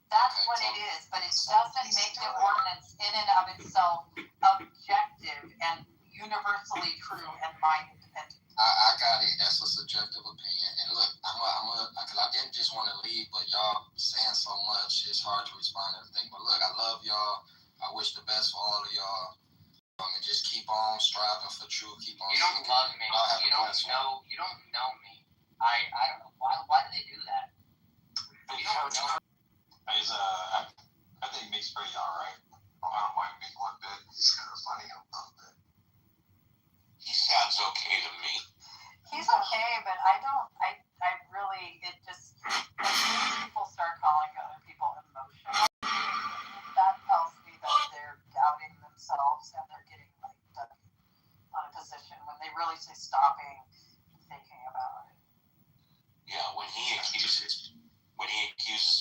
That's what it is, but it doesn't make the ordinance in and of itself objective and universally true and mind independent. I got it. That's a subjective opinion. And look, because I didn't just want to leave, but y'all saying so much, it's hard to respond to everything. But look, I love y'all. I wish the best for all of y'all. And just keep on striving for truth. Keep on. You don't love me. You don't know me. I don't know why do they do that? You don't know. I think Meek's pretty alright. I don't mind Meek. He's kind of funny about that. He sounds okay to me. He's okay, but I really, it just, like, when people start calling other people emotional, that tells me that they're doubting themselves and they're getting, like, stuck on a position when they really say stopping thinking about it. Yeah, when he accuses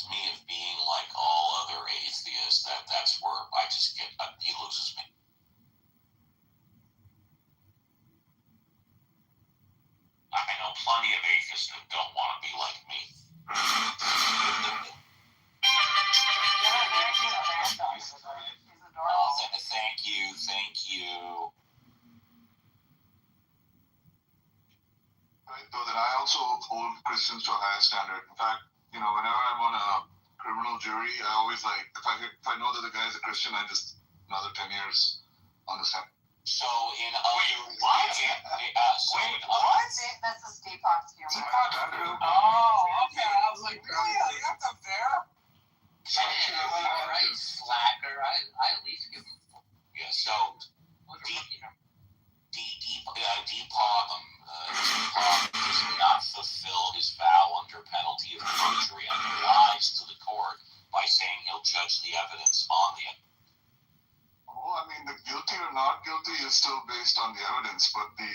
me of being like all other atheists, that's where I just get, he loses me. I know plenty of atheists that don't want to be like me. Thank you. Right, though that I also hold Christians to a higher standard. In fact, whenever I'm on a criminal jury, I always if I know that the guy is a Christian, I just another 10 years on the stand. So in other what? This is Deepak's humor. Oh, okay. I was like, really? That's unfair. All right, slacker. I at least give him. Yeah. So Deepak does not fulfill his vow under penalty of perjury and lies to the court by saying he'll judge the evidence on the. Oh, I mean, the guilty or not guilty is still based on the evidence, but the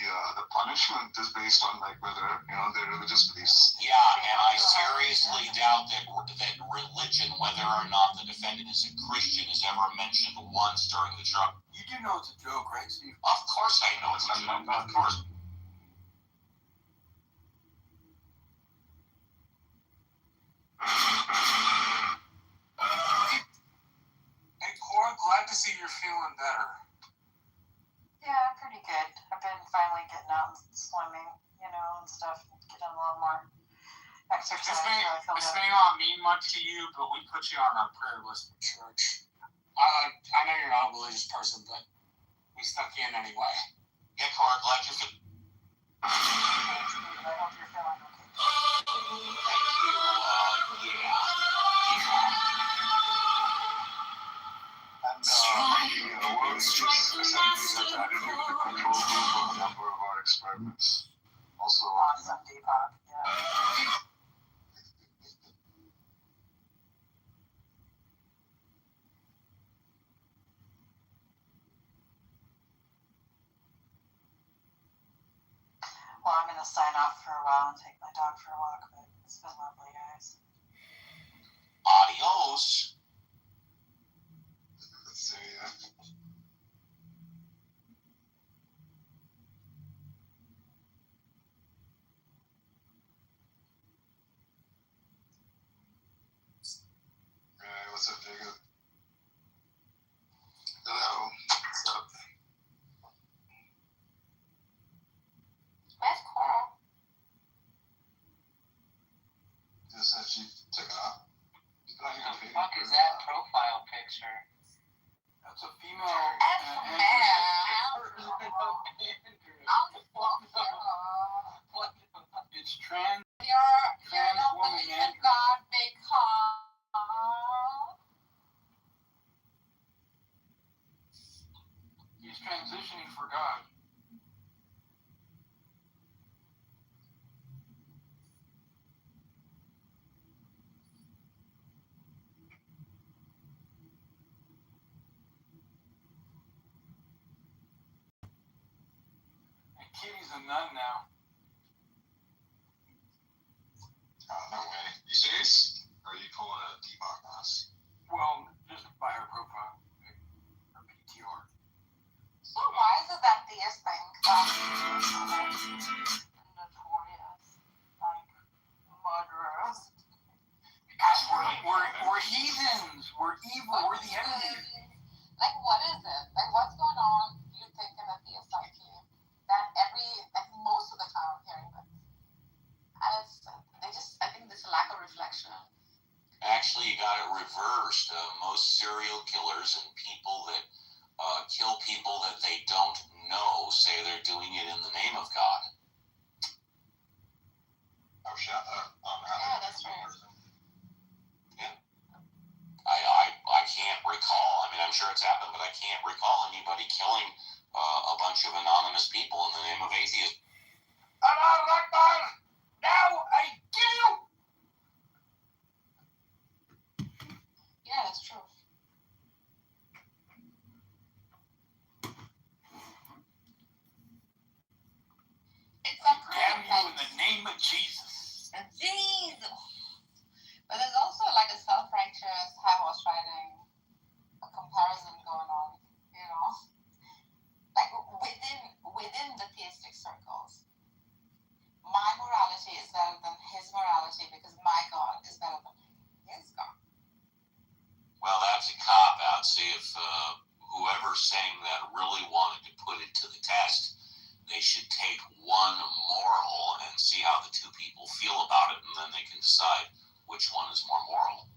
punishment is based on whether their religious beliefs. Yeah, and I seriously doubt that religion, whether or not the defendant is a Christian, is ever mentioned once during the trial. You do know it's a joke, right, Steve? Of course I know it's a joke. Of course. Hey, Cora, glad to see you're feeling better. Yeah, pretty good. I've been finally getting out and swimming, and stuff, getting a little more exercise. This may not mean much to you, but we put you on our prayer list for church. I know you're not a religious person, but we stuck you in anyway. Yeah, Cora, glad you're feeling. I hope you're feeling okay. Thank you. And essentially has added into the control group of a number of our experiments. Also, awesome, Deepak. Yeah. Well, I'm going to sign off for a while and take my dog for a walk, but it's been lovely, guys. Adios. Let's see. Hey, what's up, Jacob? Hello. What's up? Where's Cora? Just said she took off. What the fuck is that profile picture? That's a female. It's trans. You're no woman believe in and God because he's transitioning for God. And Kitty's a nun now. Oh, no way. You serious? Or are you pulling a Deepak us? Well, just by her profile. Her PTR. So why is it that these things notorious, murderers? Because we're heathens. We're evil. We're the enemy. What is it? What's going on? You think in the PSIT that most of the time I'm hearing this. I think there's a lack of reflection. Actually, you got it reversed. Most serial killers and people that kill people that they don't know say they're doing it in the name of God. Oh, shut up. Yeah, that's right. Yeah. I can't recall. I mean, I'm sure it's happened, but I can't recall anybody killing a bunch of anonymous people in the name of atheism. Allah Akbar! Now I kill! Yeah, that's true. It's a damn you in the name of Jesus. Jesus. But there's also like a self-righteous high horse riding, a comparison going on, you know, like within the theistic circles. My morality is better than his morality because my God is better than his God. Well, that's a cop-out. See, if whoever's saying that really wanted to put it to the test, they should take one moral and see how the two people feel about it, and then they can decide which one is more moral.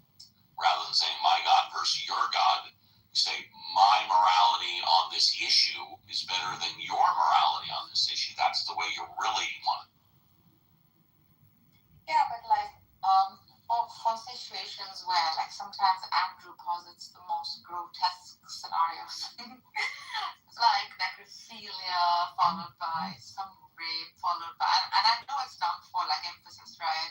Rather than saying my God versus your God, you say my morality on this issue is better than your morality on this issue. That's the way you really want it. Yeah, but like for situations where like sometimes Andrew posits the most grotesque scenarios, like necrophilia followed by some rape followed by, and I know it's done for like emphasis, right?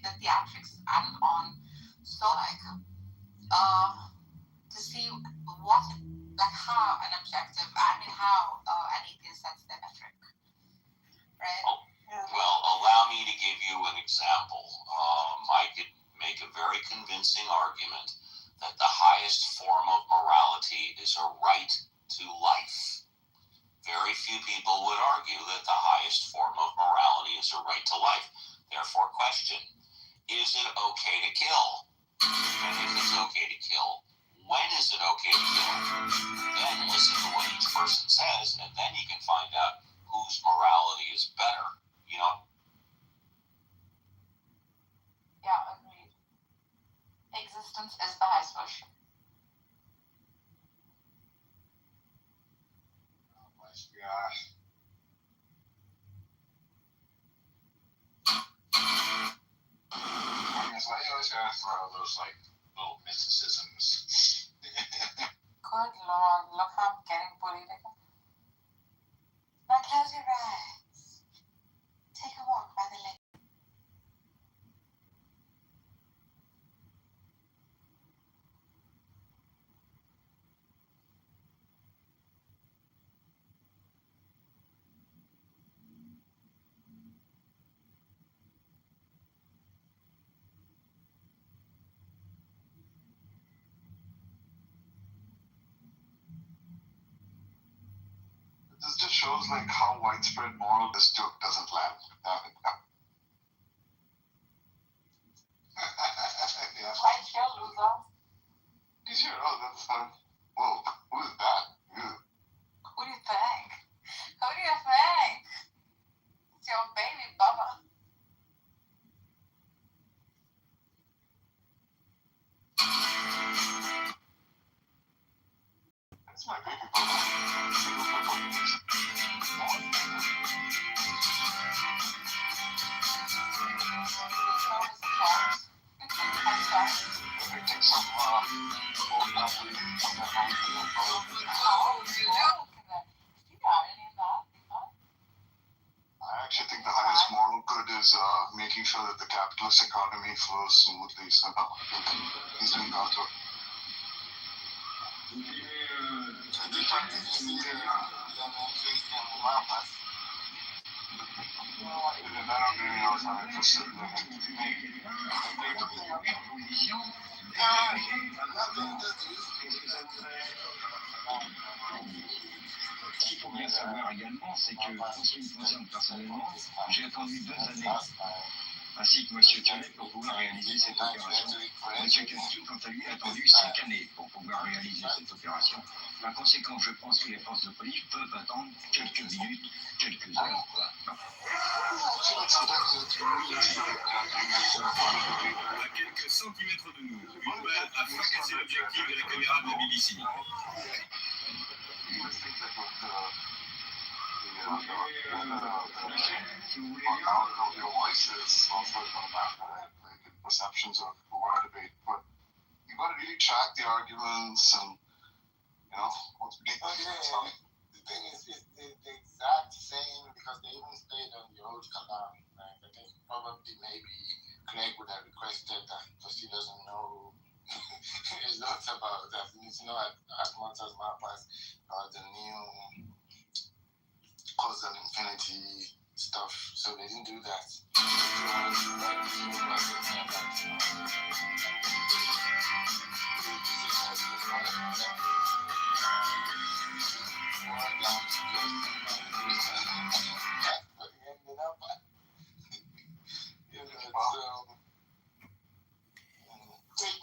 The theatrics is added on, so like to see what like how an objective, how an atheist sets their metric, right? Well, allow me to give you an example. I could make a very convincing argument that the highest form of morality is a right to life. Very few people would argue that the highest form of morality is a right to life. Therefore, question, is it okay to kill? And if it's okay to kill, when is it okay to kill? Then listen to what each person says, and then you can find out whose morality is better, you know? Yeah, agreed. Existence is the highest worship. Oh my gosh. I guess I always gotta throw those like little mysticisms. Good Lord, look how I'm getting political. Now close your eyes. Take a walk by the lake. This just shows like how widespread moral this joke doesn't land. Yeah. Right here, loser. He's here. Oh, that's whoa, who is that? Ew. Who do you think? Who do you think? It's your baby, Bubba. That's my baby brother. I actually think the highest moral good is making sure that the capitalist economy flows smoothly. So he's doing God's work. Ce qu'il faut bien savoir également, c'est que, en ce qui me concerne personnellement, j'ai attendu 2 années, ainsi que M. Thialet, pour pouvoir réaliser cette opération. M. Kennedy, quant à lui, a attendu 5 années pour pouvoir réaliser cette opération. Par conséquent, je pense que les forces de police peuvent attendre quelques minutes, quelques heures, quoi. À quelques centimètres de nous, une balle a fracassé l'objectif de la caméra de la BBC. Perceptions of our debate, but you got to really track the arguments and know, the thing is, it's the exact same, because they even stayed on the old Kalam. Right? I think probably maybe Craig would have requested that, because he doesn't know a lot about that. He needs to know as much as Mapas about the new causal infinity stuff. So they didn't do that.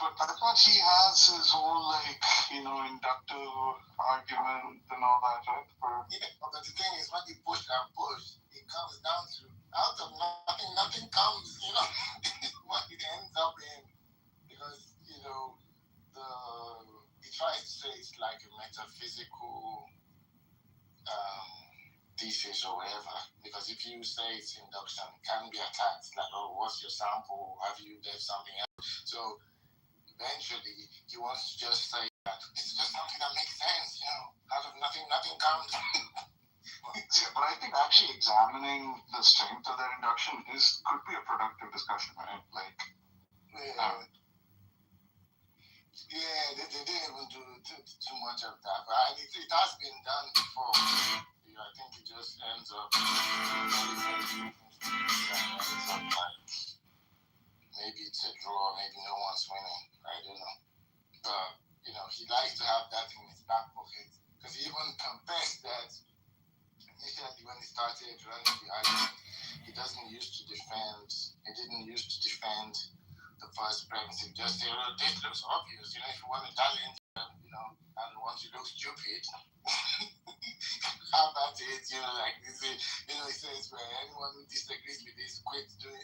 But I thought he has his whole, like, inductive argument and all that, right? But the thing is, when you push and push, it comes down to, out of nothing comes, what it ends up in. Because, he tries to say it's like a metaphysical thesis or whatever. Because if you say it's induction, it can be attacked, like, oh, what's your sample? Have you done something else? So, eventually, he wants to just say that it's just something that makes sense, out of nothing comes. But I think actually examining the strength of that induction could be a productive discussion, right? Like, they didn't even do too much of that, but it has been done before. I think it just ends up maybe it's a draw, maybe no one's winning. I don't know. But, he likes to have that in his back pocket. Because he even confessed that initially when he started running the argument, he didn't use to defend the first premise. He just said, well, this looks obvious. If you want to challenge, and once you look stupid, how about it? Like this, he says, well, anyone who disagrees with this, quit doing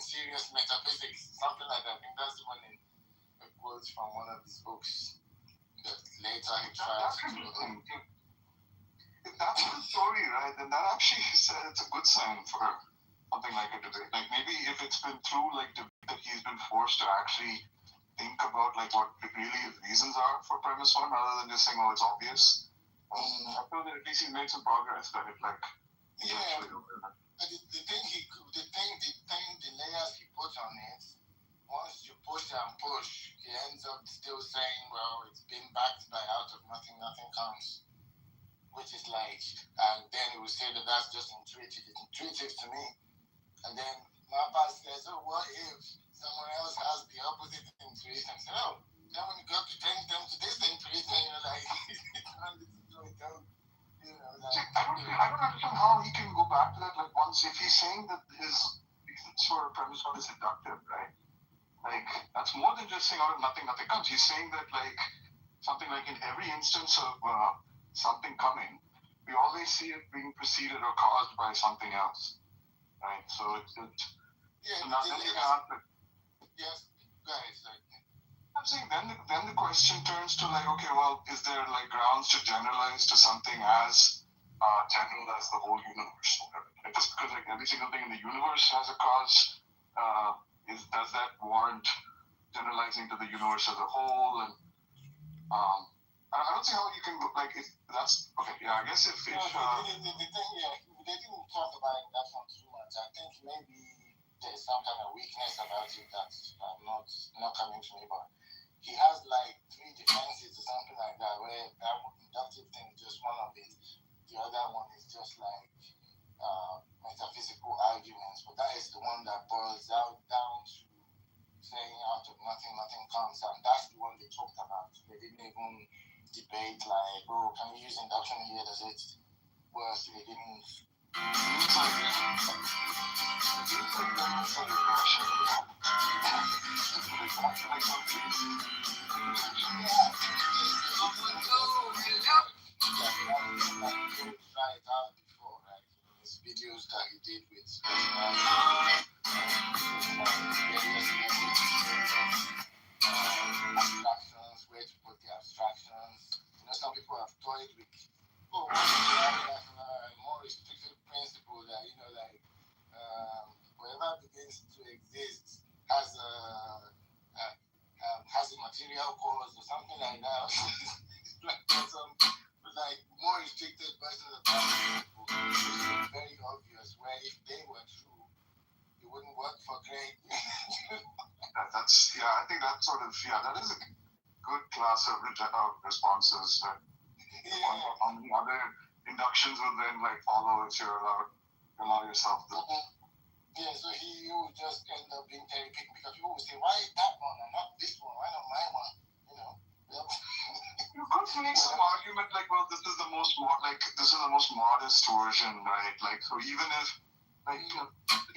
serious metaphysics, something like that. I think that's the one in a quote from one of his books that later he tries to do. If that's the story, right, then that actually it's a good sign for something like a debate. Like maybe if it's been through like debate that he's been forced to actually think about like what really his reasons are for premise one, rather than just saying, oh, it's obvious. I feel that at least he made some progress. That it like but the layers he put on it, once you push and push, he ends up still saying, well, it's been backed by out of nothing comes. Which is like, and then he will say that that's just intuitive. It's intuitive to me. And then Mapa says, oh, what if someone else has the opposite intuition? So, then when you go to change them to this intuition, you're like, I don't understand how he can go back to that. Like, once, if he's saying that his reasons for premise one is inductive, right? Like, that's more than just saying out of nothing comes. He's saying that, like, something like in every instance of something coming, we always see it being preceded or caused by something else, right? So it's so now then you can answer. Yes, go ahead. I'm saying then the question turns to like, okay, well, is there like grounds to generalize to something as general as the whole universe? Right? Just because like every single thing in the universe has a cause, does that warrant generalizing to the universe as a whole? And I don't see how you can like if that's okay. Yeah, I guess if the thing, they didn't talk about induction too much. I think maybe there's some kind of weakness about it that's not coming to me, but he has like 3 defenses or something like that, where that inductive thing is just one of it. The other one is just like metaphysical arguments, but that is the one that boils down to saying out of nothing comes, and that's the one they talked about. They didn't even debate like, oh, can we use induction here? Does it work? They didn't. Try it out before, right? His videos that he did with abstractions, where to put the abstractions. Some people have toyed with, more restrictive principle that, like, whatever begins to exist has a material cause or something like that. like more restricted version of that. It's very obvious where if they were true, it wouldn't work for grade. That's I think that sort of that is a good class of responses that on the other inductions would then like follow if you allow yourself to. Yeah, so he would just end up being cherry picking because people would say, why that one and not this one? Why not my one? You know. Yep. You could make some argument like, well, this is the most modest version, right? Like, so even if like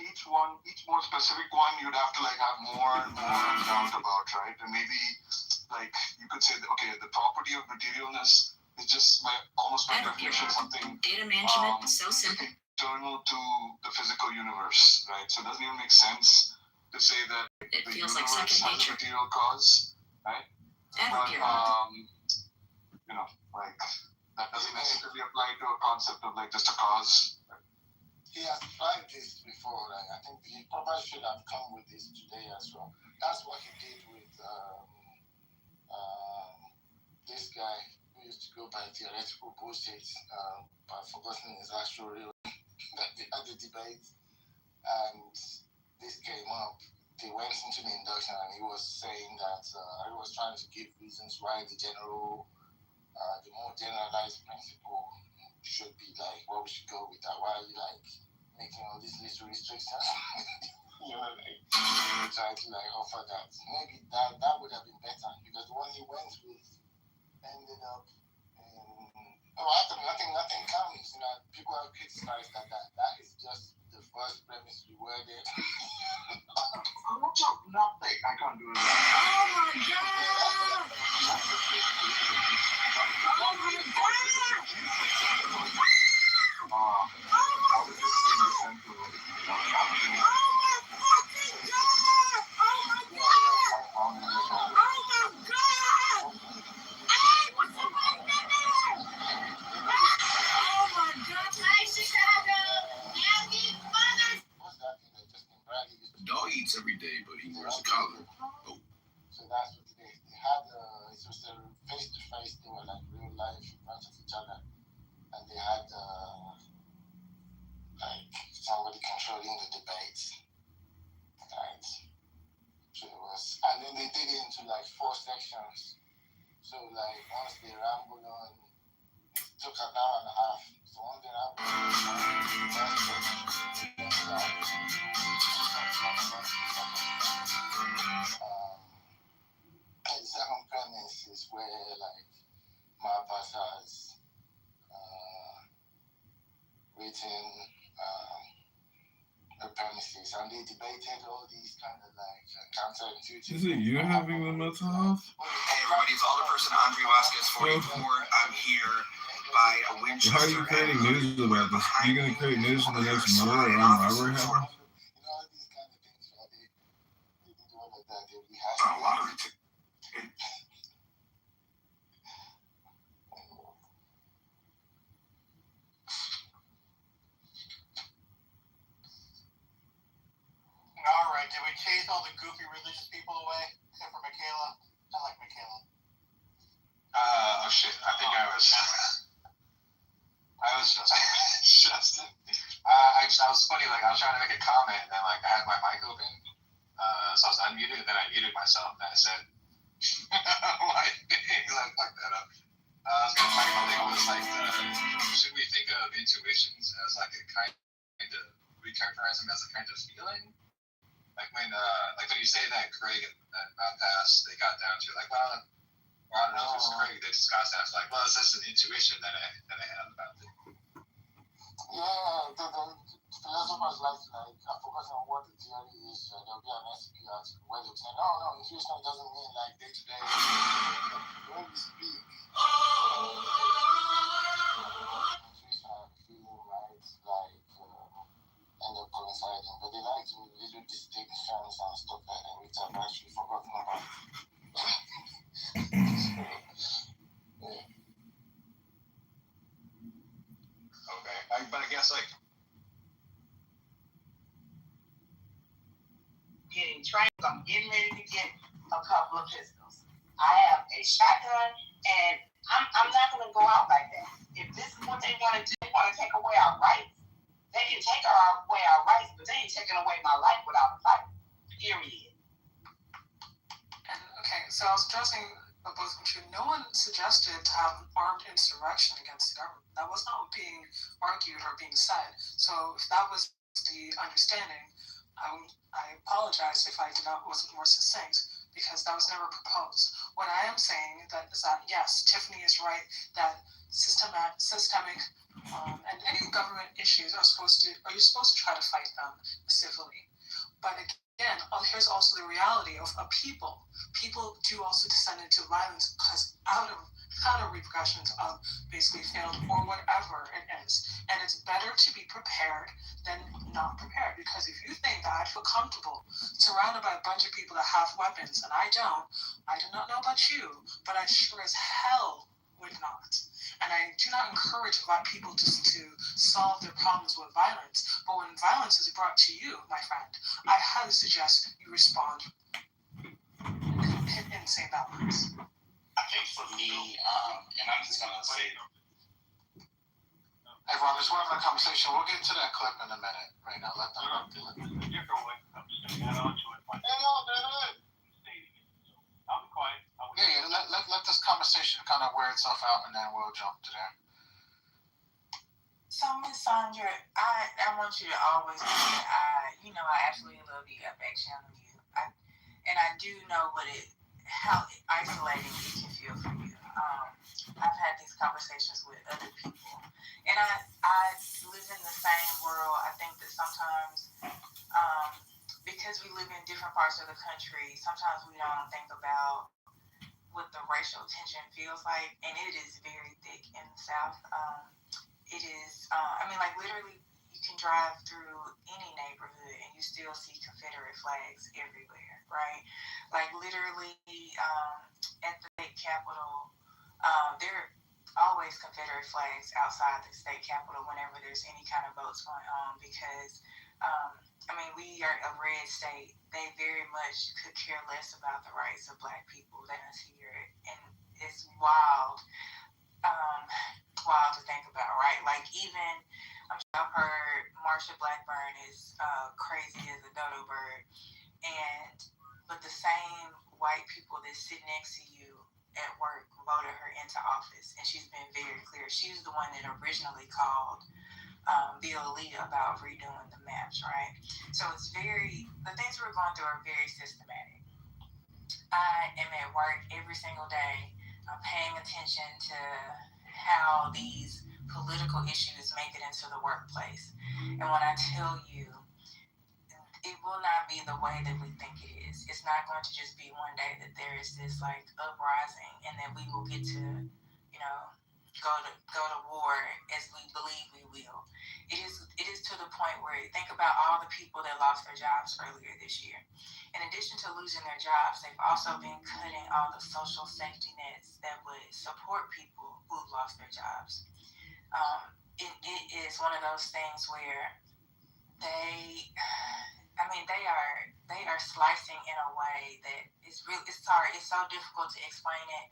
each more specific one, you'd have to like have more and more doubt about, right? And maybe like you could say, okay, the property of materialness is just almost by definition something data management is so simple. Internal to the physical universe, right? So it doesn't even make sense to say that it the feels universe like second has nature. a material cause, right? But, like that doesn't necessarily apply to a concept of like just a cause. He has tried this before, and I think he probably should have come with this today as well. That's what he did with this guy who used to go by theoretical bullshit, but forgotten his actual real that they had the debate, and this came up. They went into the induction, and he was saying that he was trying to give reasons why the more generalized principle should be like what we should go with. That why are you like making all these little restrictions? You know, like trying to like offer that. Maybe that would have been better because the one he went with ended up nothing counts. You know, people have criticized that is just the first premise we were there. Nothing. I can't do it. Oh my god! Oh my god! Dog eats every day, but he wears a collar. Oh. So that's what they had. It was a face-to-face. They were like real life in front of each other, and they had like somebody controlling the debates, right? So it was, and then they did it into like 4 sections. So like once they rambled on, it took an hour and a half. So once they rambled the second premise is where like Marpas has written the premises, and they debated all these kind of like counterintuitive. Is it you having the mental health? Hey everybody, it's Alderperson Andre Vasquez 44. I'm here by a Winchester. How are you creating news about this? Are you going to create news in the next murder or library happening? A lot of it. All right, did we chase all the goofy religious people away? Except for Michaela. I like Michaela. Oh shit! I think I was Justin. I was funny. Like I was trying to make a comment, and then like I had my mic open, so I was unmuted, and then I muted myself, and I said, "Like fuck that up." I was gonna talk about was like, should we think of intuitions as like a kind of we characterize them as a kind of feeling? Like when you say that Craig and Pass, they got down to like, well, I don't know if it's Craig. They just got down to like, well, it's just an intuition that I have about it. Yeah, the philosophers like are focusing on what the theory is. There'll be an SP article where they'll say, no, intuition doesn't mean like day to day. When we speak, intuition and feeling right, like end up coinciding, but they like to do little distinctions and stuff like that, which I've actually forgotten about. Okay, but I guess like I'm getting ready to get a couple of pistols. I have a shotgun, and I'm not going to go out like that. If this is what they want to do, they want to take away our rights, they can take away our rights, but they ain't taking away my life without a fight. Period. And okay, so I was addressing both of you. No one suggested to have an armed insurrection against the government. That was not being argued or being said. So if that was the understanding, I apologize if I wasn't more succinct, because that was never proposed. What I am saying is that yes, Tiffany is right that systemic and any government issues you're supposed to try to fight them civilly. But again, here's also the reality of people. People do also descend into violence because out of repercussions of basically failed or whatever it is. And it's better to be prepared than not prepared, because if you think that I feel comfortable surrounded by a bunch of people that have weapons and I do not know about you, but I sure as hell would not. And I do not encourage people to solve their problems with violence. But when violence is brought to you, my friend, I highly suggest you respond in same balance. I think for me, and I'm just gonna say, Hey, Robert, we're having a conversation. We'll get to that clip in a minute. Right now, let them. I'm just gonna add on to it. I'll be quiet. Yeah. Let this conversation kind of wear itself out, and then we'll jump to there. So, Miss Sandra, I want you to always know that I absolutely love you. I back channel you. I do know how isolating it can feel for you. I've had these conversations with other people, and I live in the same world. I think that sometimes, because we live in different parts of the country, sometimes we don't think about what the racial tension feels like, and it is very thick in the South. It is, literally, you can drive through any neighborhood and you still see Confederate flags everywhere, right? Like, literally, at the state capitol, there are always Confederate flags outside the state capitol whenever there's any kind of votes going on, because, we are a red state. They very much could care less about the rights of Black people than us here. And it's wild to think about, right? Like, even, I've heard Marsha Blackburn is crazy as a dodo bird, but the same white people that sit next to you at work voted her into office, and she's been very clear. She's the one that originally called Bill Lee about redoing the maps, right? So the things we're going through are very systematic. I am at work every single day. I'm paying attention to how these political issues make it into the workplace. And when I tell you, it will not be the way that we think it is. It's not going to just be one day that there is this uprising and then we will get to, go to war as we believe we will. It is to the point where, think about all the people that lost their jobs earlier this year. In addition to losing their jobs, they've also been cutting all the social safety nets that would support people who've lost their jobs. It is one of those things where they are slicing in a way that it's so difficult to explain it.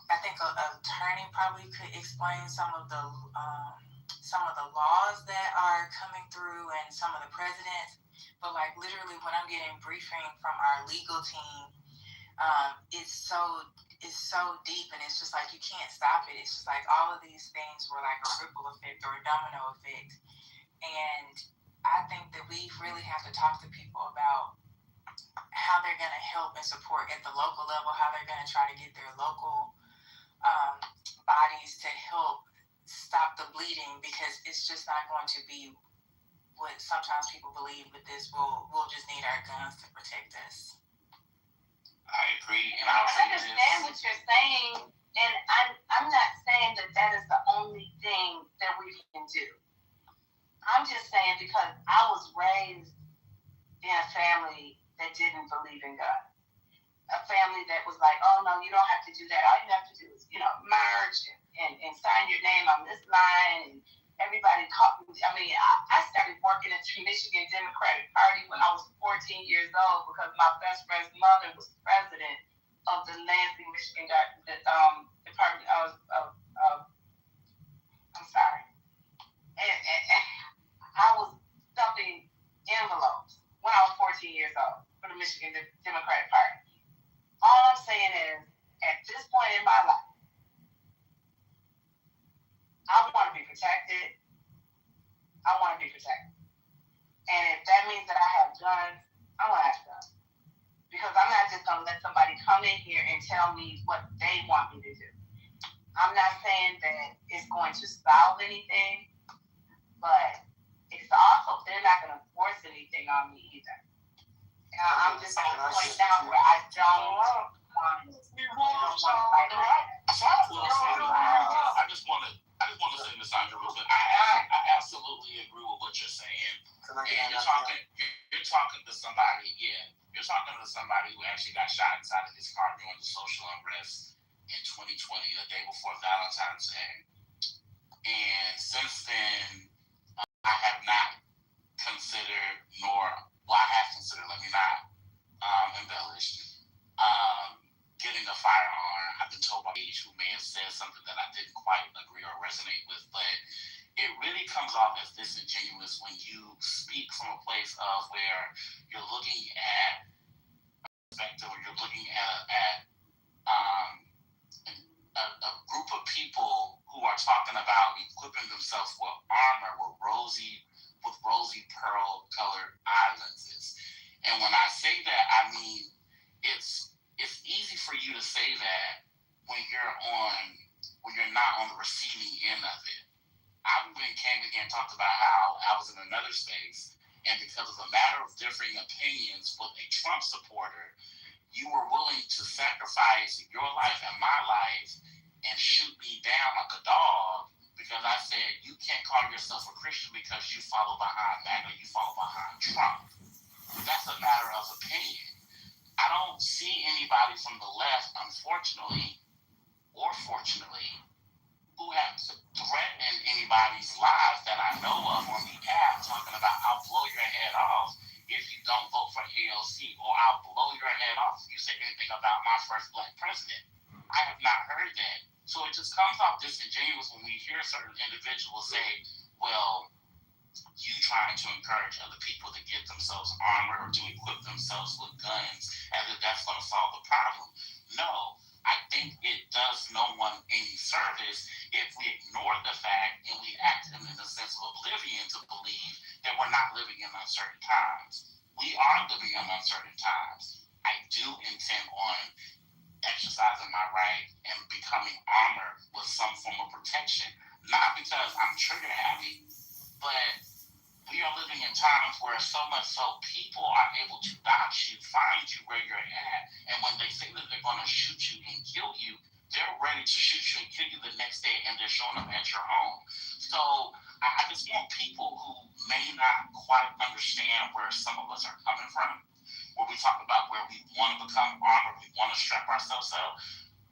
I think an attorney probably could explain some of the laws that are coming through and some of the presidents, but literally when I'm getting briefing from our legal team, it's so deep, and it's just you can't stop it. It's just all of these things were a ripple effect or a domino effect, and I think that we really have to talk to people about how they're going to help and support at the local level, how they're going to try to get their local bodies to help stop the bleeding, because it's just not going to be what sometimes people believe with this. We'll just need our guns to protect us. I agree. And I understand what you're saying, and I'm not saying that is the only thing that we can do. I'm just saying because I was raised in a family that didn't believe in God. A family that was like, oh no, you don't have to do that. All you have to do is, merge and sign your name on this line. And everybody taught me. I started working at the Michigan Democratic Party when I was 14 years old because my best friend's mother was president of the Lansing, Michigan Department of I'm sorry. And I was stuffing envelopes when I was 14 years old for the Michigan Democratic Party. All I'm saying is, at this point in my life, I want to be protected. I want to be protected. And if that means that I have guns, I want to have guns. Because I'm not just going to let somebody come in here and tell me what they want me to do. I'm not saying that it's going to solve anything, but it's also, they're not going to force anything on me either. I'm just at the point now where I don't want to fight that. I just want to say, Ms. Sandra, real quick. I absolutely agree with what you're saying. And you're talking to somebody, you're talking to somebody who actually got shot inside of his car during the social unrest in 2020, the day before Valentine's Day. And since then, I have not considered, let me not embellish, getting a firearm. I've been told by age who may have said something that I didn't quite agree or resonate with, but it really comes off as disingenuous when you speak from a place of where you're looking at perspective, or you're looking at a group of people who are talking about equipping themselves with armor with rosy pearl colored eye lenses. And when I say that, I mean it's easy for you to say that when you're not on the receiving end of it. I even came in here and talked about how I was in another space, and because of a matter of differing opinions with a Trump supporter, you were willing to sacrifice your life and my life and shoot me down like a dog because I said you can't call yourself a Christian because you follow behind MAGA, you follow behind Trump. That's a matter of opinion. I don't see anybody from the left, unfortunately or fortunately, who have threatened anybody's lives that I know of on the app, talking about I'll blow your head off if you don't vote for AOC, or I'll blow your head off if you say anything about my first black president. I have not heard that. So it just comes off disingenuous when we hear certain individuals say, well, you trying to encourage other people to get themselves armor or to equip themselves with guns as if that's going to solve the problem. No, I think it does no one any service if we ignore the fact and we act in a sense of oblivion to believe that we're not living in uncertain times. We are living in uncertain times. I do intend on exercising my right and becoming armor with some form of protection, not because I'm trigger happy, but we are living in times where so much so people are able to dox you, find you where you're at, and when they say that they're going to shoot you and kill you, they're ready to shoot you and kill you the next day, and they're showing up at your home. So I just want people who may not quite understand where some of us are coming from, where we talk about where we want to become armored, we want to strap ourselves up,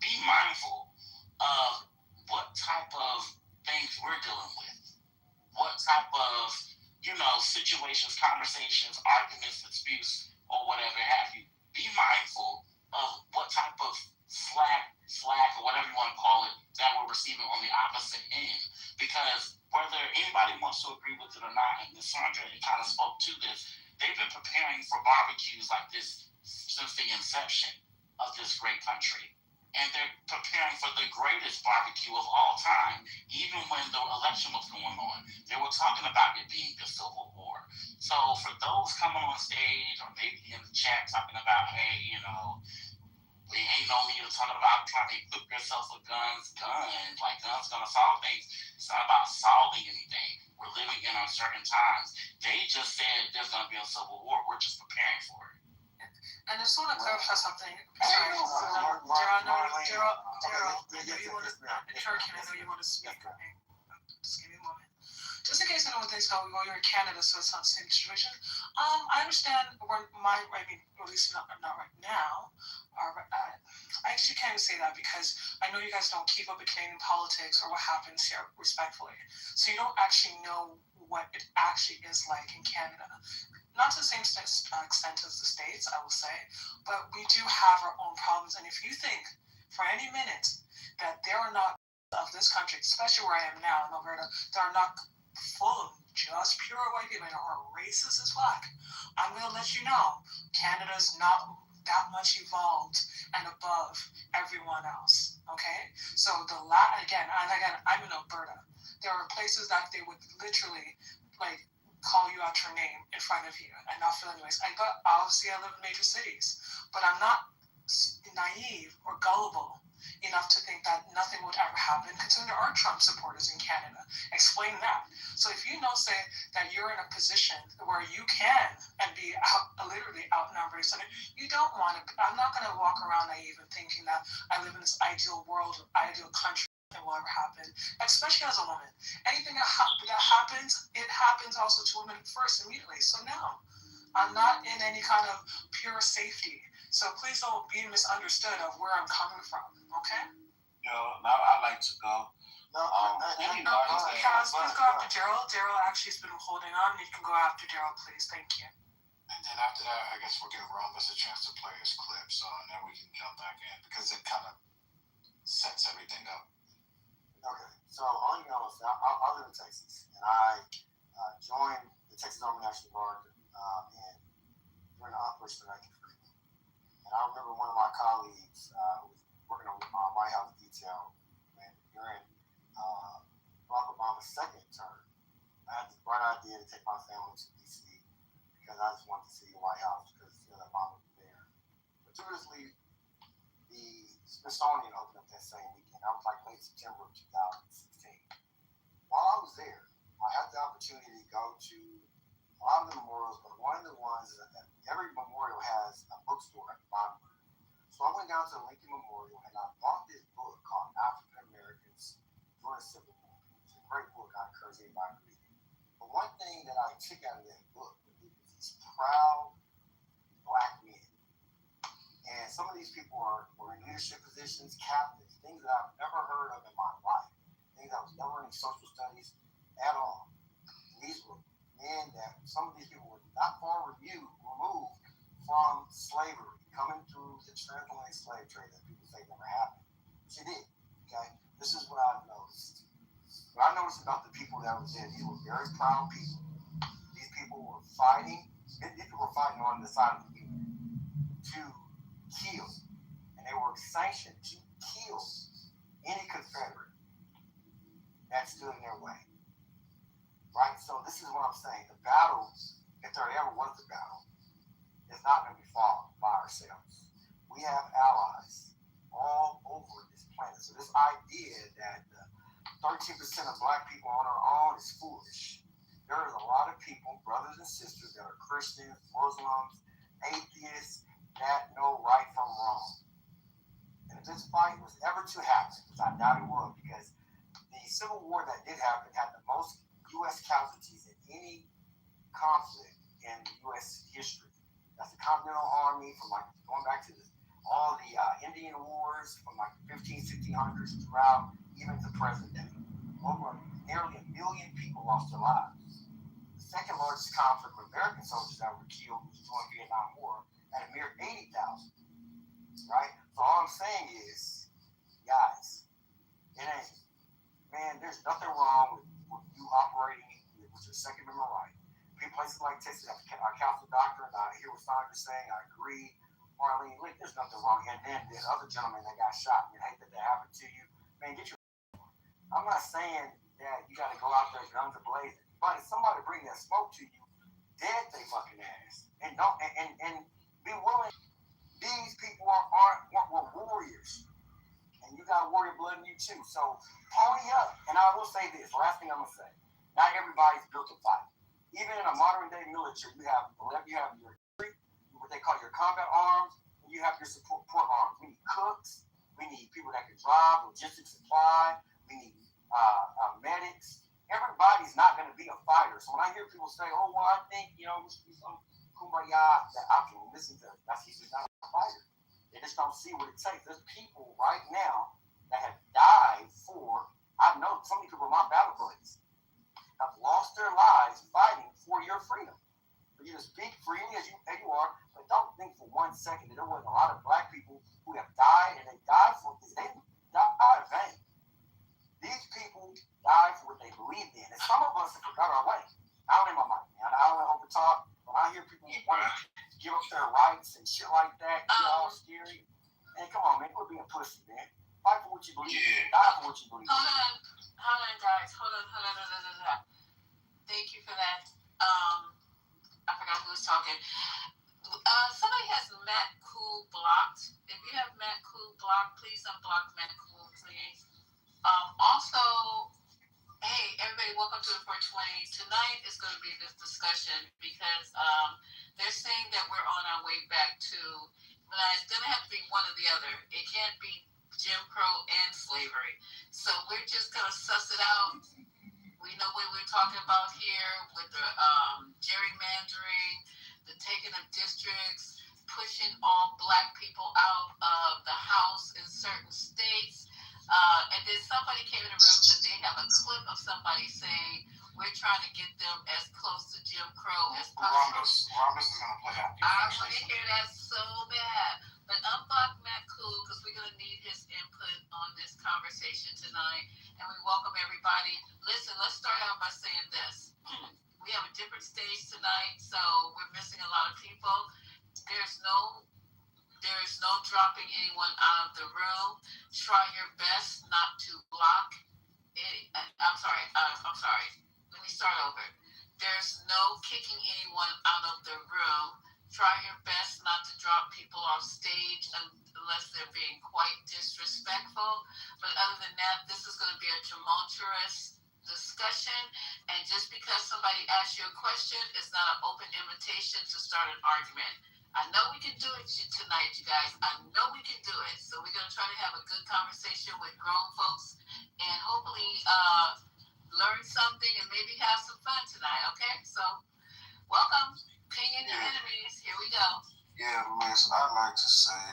be mindful of what type of things we're dealing with, what type of situations, conversations, arguments, disputes, or whatever have you. Be mindful of what type of slack, or whatever you want to call it, that we're receiving on the opposite end. Because whether anybody wants to agree with it or not, and Ms. Sandra kind of spoke to this, they've been preparing for barbecues like this since the inception of this great country. And they're preparing for the greatest barbecue of all time. Even when the election was going on, they were talking about it being the Civil War. So for those coming on stage or maybe in the chat talking about, hey, we ain't no need to talk about trying to equip yourself with guns. Like guns gonna solve things. It's not about solving anything. We're living in uncertain times. They just said there's gonna be a Civil War. We're just preparing for it. And I just want to clarify something. Sorry, Daryl, I know you want to, Cherokee, I know you want to speak. Okay. Just give me a moment. Just in case anyone thinks, you're in Canada, so it's not the same situation. I understand where at least not right now. I actually can't even say that because I know you guys don't keep up with Canadian politics or what happens here, respectfully. So you don't actually know what it actually is like in Canada. not to the same extent as the States, I will say, but we do have our own problems. And if you think for any minute that there are not of this country, especially where I am now in Alberta, that are not full of just pure white people and are racist as fuck, I'm going to let you know Canada's not that much evolved and above everyone else. Okay? So again, I'm in Alberta. There are places that they would literally like call you out your name in front of you and not feel anyways. Obviously I live in major cities, but I'm not naive or gullible enough to think that nothing would ever happen, considering there are Trump supporters in Canada. Explain that. So if you know, say, that you're in a position where you can and be literally outnumbered, so you don't want to, I'm not going to walk around naive and thinking that I live in this ideal world, ideal country, nothing will ever happen, especially as a woman. Anything that happens, it happens also to women first, immediately. So no, I'm not in any kind of pure safety. So please don't be misunderstood of where I'm coming from, okay? Now I'd like to go. Please go after Gerald. Gerald actually has been holding on. You can go after Gerald, please. Thank you. And then after that, I guess we'll give Rhombus a chance to play his clip, so and then we can jump back in because it kind of sets everything up. Okay, so all you know is I live in Texas, and I joined the Texas Army National Guard and during the Operation Iraqi Freedom. And I remember one of my colleagues who was working on White House detail during Barack Obama's second term. I had the bright idea to take my family to D.C. because I just wanted to see the White House because Obama was there. Fortuitously, the Smithsonian opened up that same weekend. That was like late September of 2016. While I was there, I had the opportunity to go to a lot of the memorials, but one of the ones is that every memorial has a bookstore at the bottom. So I went down to the Lincoln Memorial and I bought this book called African Americans During the Civil War. It's a great book. I encourage anybody to read it. But one thing that I took out of that book was these proud black men. And some of these people were in leadership positions, captains, things that I've never heard of in my life, things I was never in social studies at all. And these were men that some of these people were not far removed from slavery, coming through the transatlantic slave trade that people say never happened. She did. Okay? This is what I've noticed. What I noticed about the people that were there, these were very proud people. These people were fighting. These people were fighting on the side of the union to kill. And they were sanctioned to kill any Confederate that stood in their way. Right? So this is what I'm saying. The battle, if there ever was a battle, is not going to be fought by ourselves. We have allies all over this planet. So this idea that 13% of black people on our own is foolish. There is a lot of people, brothers and sisters, that are Christians, Muslims, atheists, that know right from wrong. And if this fight was ever to happen, which I doubt it will, because the Civil War that did happen had the most U.S. casualties in any conflict in U.S. history. That's the Continental Army from going back to all the Indian Wars from the 1600s throughout even to present day. Over nearly 1 million people lost their lives. The second largest conflict of American soldiers that were killed was during the Vietnam War at a mere 80,000. Right? So all I'm saying is, guys, there's nothing wrong with you operating with your Second Amendment right. Places like Texas are council doctrine. I hear what Sandra's saying. I agree. Marlene, there's nothing wrong. And then the other gentleman that got shot, and hate that happened to you. Man, get your. I'm not saying that you got to go out there guns blazing, but if somebody bring that smoke to you, dead they fucking ass, and don't and be willing. These people were warriors, and you got warrior blood in you too. So pony up. And I will say this. Last thing I'm gonna say. Not everybody's built to fight. Even in a modern day military, you have your what they call your combat arms, and you have your support arms. We need cooks. We need people that can drive, logistics supply. We need medics. Everybody's not going to be a fighter. So when I hear people say, "Oh, well, I think we should be some kumbaya," that I can listen to. That's usually not a fighter. They just don't see what it takes. There's people right now that have died for. I know so many people are my battle buddies have lost their lives fighting for your freedom, for you to speak freely as you are, but don't think for 1 second that there wasn't a lot of black people who have died, and they died for this. They didn't die in vain. These people died for what they believed in, and some of us have forgot our way. I don't in my mind, man. I don't over talk. When I hear people want to give up their rights and shit like that, get all scary. Man, come on, man. Quit being pussy, man. Fight for what you believe in. Die for what you believe in. Hold on, guys. Hold on. Thank you for that. I forgot who was talking. Somebody has Matt Cool blocked. If you have Matt Cool blocked, please unblock Matt Cool, please. Also, hey, everybody, welcome to the 420. Tonight is going to be this discussion because they're saying that we're on our way back to, but it's going to have to be one or the other. It can't be Jim Crow and slavery. So we're just going to suss it out. We know what we're talking about here with the gerrymandering, the taking of districts, pushing all black people out of the House in certain states. And then somebody came in the room and said they have a clip of somebody saying we're trying to get them as close to Jim Crow as possible. Rhombus is going to play out. I want to hear that so bad. But unblock Matt Cool because we're going to need his input on this conversation tonight. And we welcome everybody. Listen, let's start out by saying this. We have a different stage tonight, so we're missing a lot of people. There's no dropping anyone out of the room. Try your best not to block it. I'm sorry. Let me start over. There's no kicking anyone out of the room. Try your best not to drop people off stage unless they're being quite disrespectful. But other than that, this is going to be a tumultuous discussion. And just because somebody asks you a question, it's not an open invitation to start an argument. I know we can do it tonight, you guys. I know we can do it. So we're going to try to have a good conversation with grown folks and hopefully learn something and maybe have some fun tonight, okay? So welcome. Ping in your enemies. Here we go. Yeah, Miss, I'd like to say,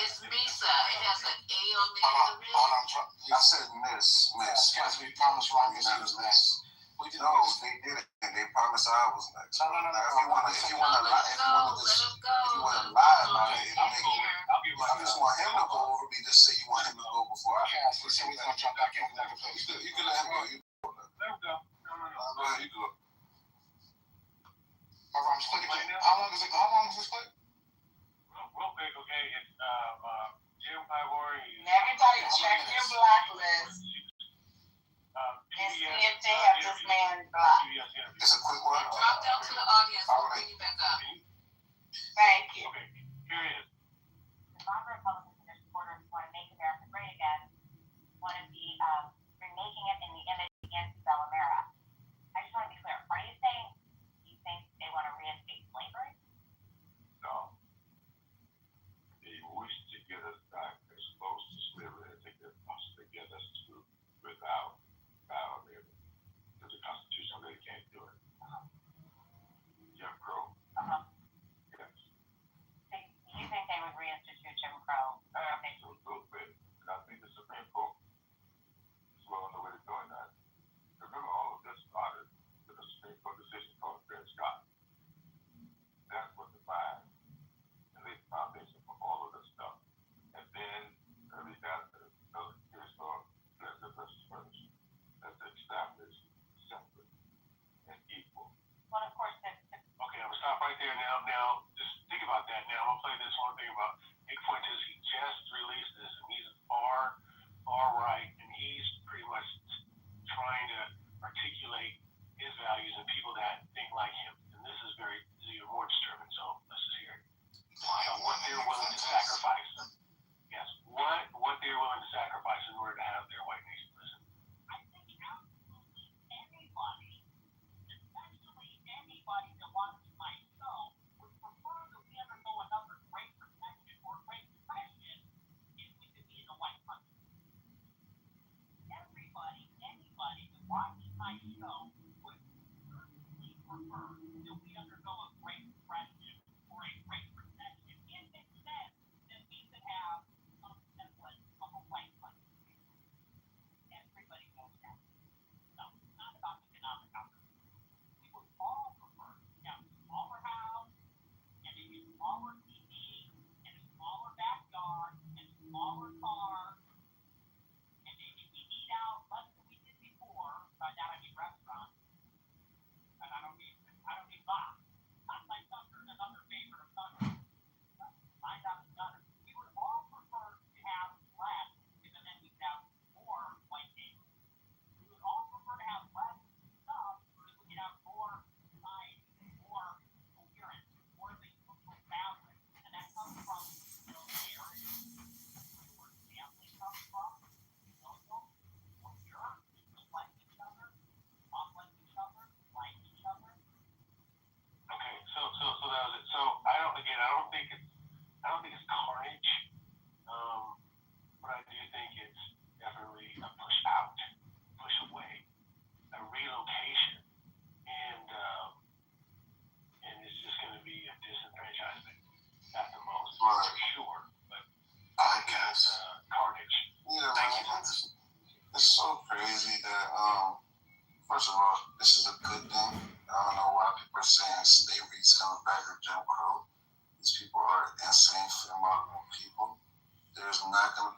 it's Misa. It has an A on the end of it. I said Miss. Yes, we promised Rhombus he was next. No, they did it. They promised I was next. No. If you want to lie about it, I just want him to go over me. Just say you want him to go before I. We said we're going to jump back in. You can let him go. Let him go. Go ahead, you go. How long is this clip? Real quick, okay. It's Jim Ivory. Everybody check your blacklist and see if they have this man blocked. It's a quick one. Drop down to the audience. We'll bring you back up. Thank you. Okay, here it is. The moderate Republicans and their supporters want to make America great again, want to be remaking it in the image against Bellamera. I just want to be clear. Are you saying you think they want to reinstate slavery? No. They wish to get us back as close to slavery as they could possibly get us to without Bellamera. Because the Constitution already can't do it. Jim Crow. Uh-huh. Yes. So you think they would reinstitute Jim Crow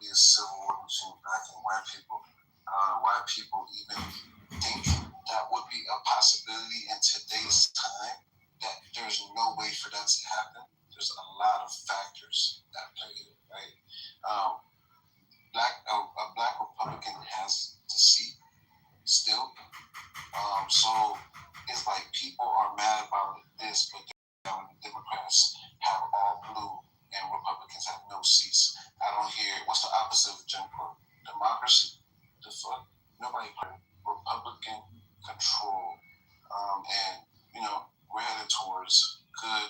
be a civil war between black and white people. White people even think that would be a possibility in today's time, that there's no way for that to happen. There's a lot of factors that play in, right? A black Republican has the seat still. So it's like people are mad about this, but Democrats have all blue and Republicans have no seats. I don't hear, what's the opposite of Jim Crow? Democracy? The fuck? Nobody heard Republican control. And, you know, we're headed towards good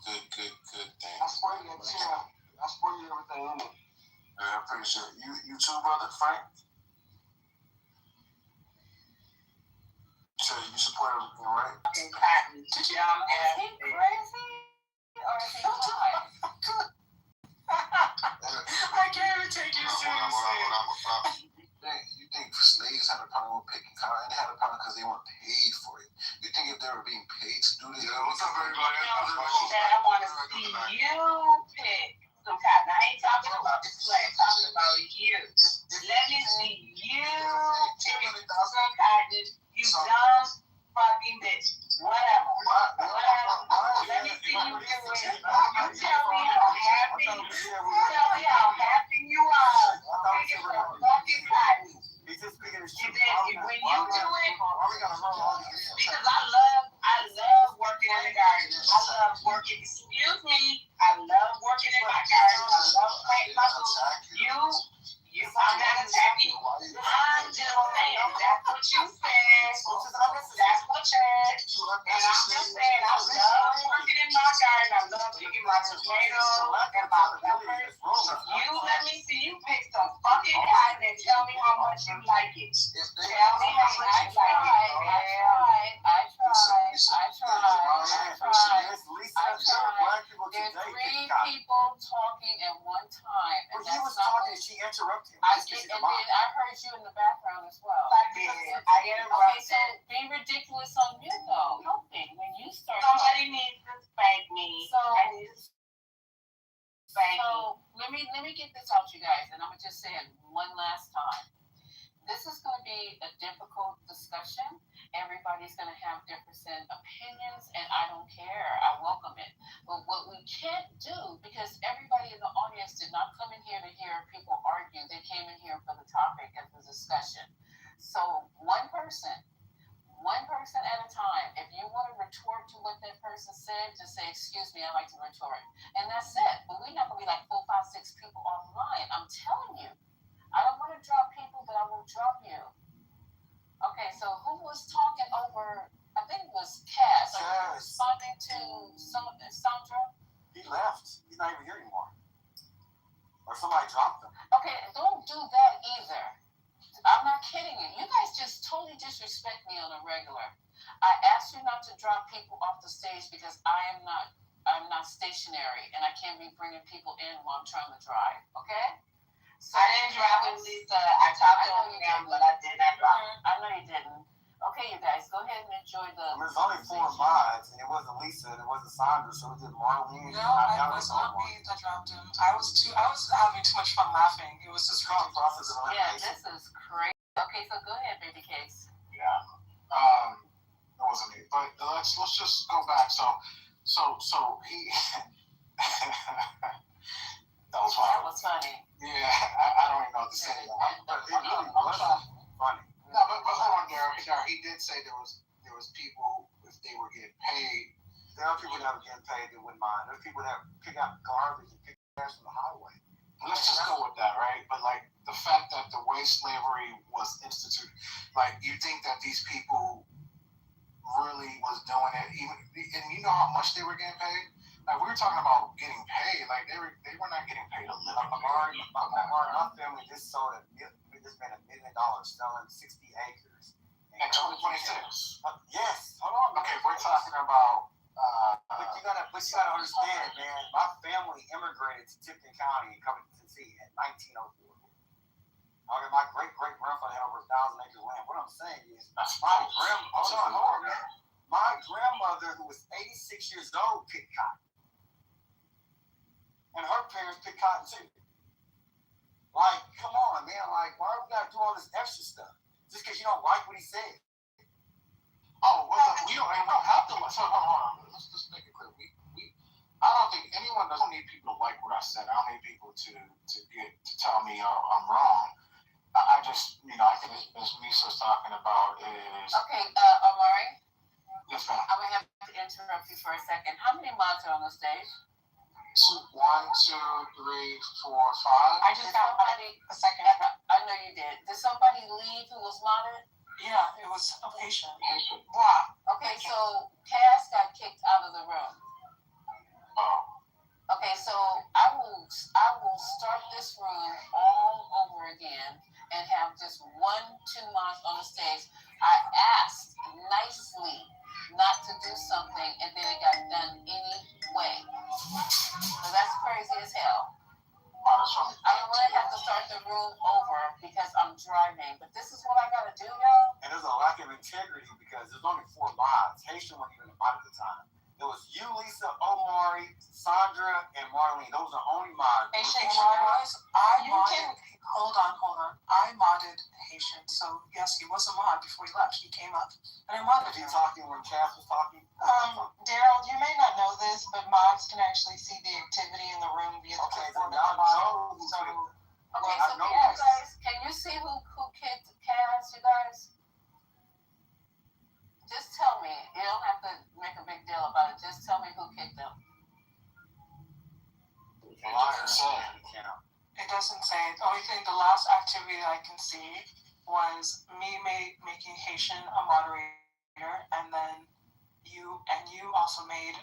things. I swear you everything in it. Yeah, I'm pretty sure. You too, brother, Frank? So you support everything, right? Is he crazy? Or is he fine? I can't even take you seriously. You think slaves had a problem with picking cotton? They had a problem because they weren't paid for it. You think if they were being paid to do this? Yeah, what's up, everybody? I want to see you pick some cotton. I ain't talking about this play. I'm talking about you. Let me see you pick some cotton. You dumb fucking bitch. Whatever. Let me see you do it. You tell me how happy. Tell me how happy you are. Picking some fucking cotton. And then when you do it, because I love working in the garden. I love working. Excuse me. I love working in my garden. I love planting my food. I'm not attacking you. I'm just saying that's what you said. That's what you said. And I'm just saying I love working in my garden. I love picking my tomatoes and my peppers. You let me see you pick some fucking cotton and tell me how much you like it. Tell me how much you like it. I tried. There's 3 people talking at one time. When he was talking, she interrupted him. I heard you in the background as well. I did. I interrupted. Okay, so be ridiculous on mute though. Helping when you start. Somebody needs to spank me. So I need to spank me. Let me get this out, you guys, and I'm gonna just say it one last time. This is going to be a difficult discussion. Everybody's going to have different opinions, and I don't care. I welcome it. But what we can't do, because everybody in the audience did not come in here to hear people argue. They came in here for the topic of the discussion. So one person at a time. If you want to retort to what that person said, just say, excuse me, I'd like to retort. And that's it. But we're not going to be like 4, 5, 6 people online. I'm telling you. I don't want to drop people, but I will drop you. Okay, so who was talking over, I think it was Cass. Are you responding to Sandra? He left. He's not even here anymore. Or somebody dropped him. Okay, don't do that either. I'm not kidding you. You guys just totally disrespect me on a regular. I asked you not to drop people off the stage because I'm not stationary and I can't be bringing people in while I'm trying to drive, okay? So I didn't drop him, Lisa. I talked to him, but I did not drop him. I know you didn't. Okay, you guys, go ahead and enjoy the. There's only 4 mods, and it wasn't Lisa, and it wasn't Sandra, so it was Marlene. No, it was not me that dropped him. I was having too much fun laughing. It was just wrong. Yeah, this is crazy. Okay, so go ahead, baby cakes. Yeah. It wasn't me. But let's just go back. So he. That was funny. That was funny. Yeah, I don't even know what to say. But it really was funny. No, but hold on, Daryl. He did say there was people, if they were getting paid. There are people that were getting paid that wouldn't mind. There's people that pick up garbage and pick trash from the highway. Let's just go with that, right? But like the fact that the way slavery was instituted, like you think that these people really was doing it, even, and you know how much they were getting paid? Like we were talking about getting paid, like they were not getting paid a living. My family just sold just made $1 million selling 60 acres in 2026. Yes, hold on. Okay, we're talking about. But you gotta understand, man. My family immigrated to Tipton County in Covington, Tennessee in 1904. Okay, my great grandfather had over 1,000 acres of land. What I'm saying is, my grandmother, who was 86 years old, picked cotton. And her parents picked cotton too. all this extra stuff just because you don't like what he said. Oh, well, we don't have to. So hold on. Let's just make it clear. I don't think anyone doesn't need people to like what I said. I don't need people to tell me I'm wrong. I just, I think as Misa's talking about is. Okay, Omari. Yes, ma'am. I'm gonna have to interrupt you for a second. How many mods are on the stage? 1, 2, 3, 4, 5. I just got a second. I know you did. Did somebody leave who was modded? Yeah, it was a patient. Wow. Okay, so Cass got kicked out of the room. Oh. Okay, so I will start this room all over again and have just 1, 2 mods on the stage. I asked nicely not to do something, and then it got done anyway. So that's crazy as hell. I don't want to have to start the room over because I'm driving, but this is what I gotta do, y'all. And there's a lack of integrity because there's only 4 mods. Haitian wasn't even a mod at the time. It was you, Lisa, Omari, Sandra, and Marlene. Those are the only mods. Haitian was. Hold on. I modded Haitian, so yes, he was a mod before he left. He came up and I modded him. Was he talking when Cass was talking? Daryl, you may not know this, but mods can actually see the activity in the room via the clipboard. Okay, so can you see who kicked Cass, you guys? Just tell me. You don't have to make a big deal about it. Just tell me who kicked them. It doesn't say. The only thing, the last activity that I can see was me making Haitian a moderator, and then you also made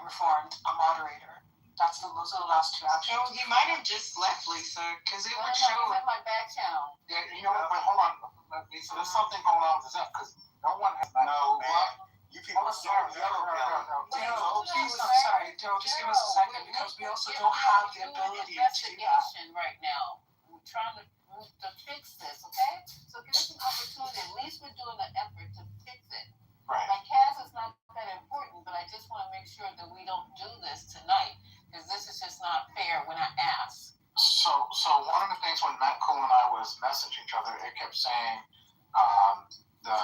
Reformed a moderator. Those are the last 2 actions. So he might have just left, Lisa, because it would show. In my back channel. Yeah, you know what? Wait, hold on. So there's something going on with that because no one has. No, man. You people are sorry. Daryl, please, I'm sorry. Daryl, just give us a second because we also don't have the ability to investigation right now. We're trying to fix this, okay? So give us an opportunity. At least we're doing an effort to fix it. Right. Like Cass is not that important, but I just want to make sure that we don't do this tonight because this is just not fair when I ask. So one of the things when Matt Cool and I was messaging each other, it kept saying the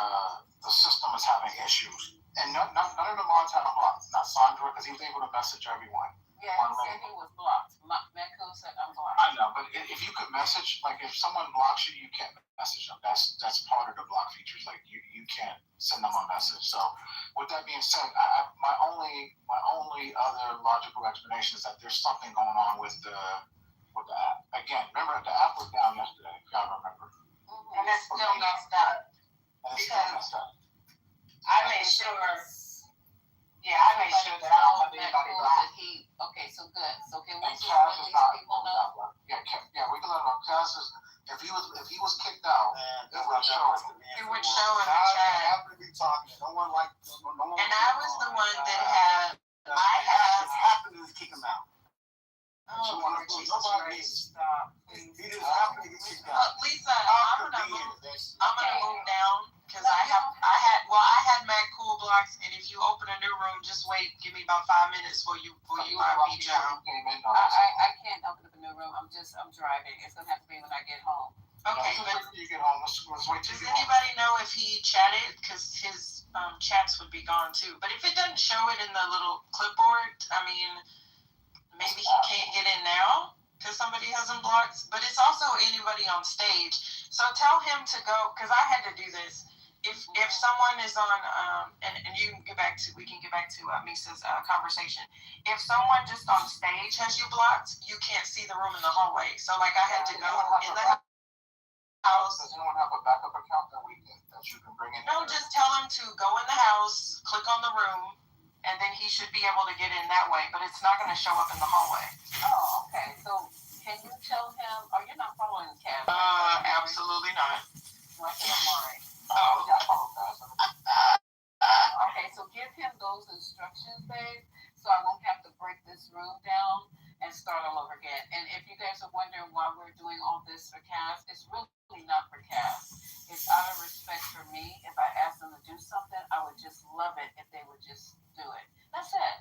system is having issues. And none of the mods had him blocked. Not Sandra, because he was able to message everyone. Yeah, he said he was blocked. Matt Cool said I'm blocked. I know, but if you could message, like if someone blocks you, you can't message them. That's part of the block features. Like you can't send them a message. So with that being said, my only other logical explanation is that there's something going on with the app. Again, remember the app was down yesterday. If y'all remember. And it's still messed up. Because I made sure that I don't have anybody blocked. Okay, so good. So can we just Cass let is these not people know? Yeah, we can let them know. Cass is, if he was kicked out, it would show. It would show in the chat. After we talking, no one liked. And I was the one that had. Just happened to kick him out. Oh, Jesus Christ! He just happened to get kicked out. Lisa, I'm gonna move down because I had Matt Cool blocks, and if you open a new room, just wait. Give me about 5 minutes for you might be down. I can't open up a new room. I'm driving. It's gonna have to be when I get home. Okay, but you get home. Let's wait till does you get home. anybody know if he chatted? Because his chats would be gone too. But if it doesn't show it in the little clipboard, I mean, maybe he can't get in now because somebody has him blocked. But it's also anybody on stage. So tell him to go, because I had to do this. If someone is on, and we can get back to Misa's conversation. If someone just on stage has you blocked, you can't see the room in the hallway. So like I had to go in the house. Does anyone have a backup account that you can bring in? No, just tell him to go in the house, click on the room, and then he should be able to get in that way. But it's not going to show up in the hallway. Oh, okay. So can you tell him? Or you're not following Cass? Absolutely not. Oh. Okay, so give him those instructions, babe, so I won't have to break this room down and start all over again. And if you guys are wondering why we're doing all this for Cass, it's really not for Cass. It's out of respect for me. If I asked them to do something, I would just love it if they would just do it. That's it.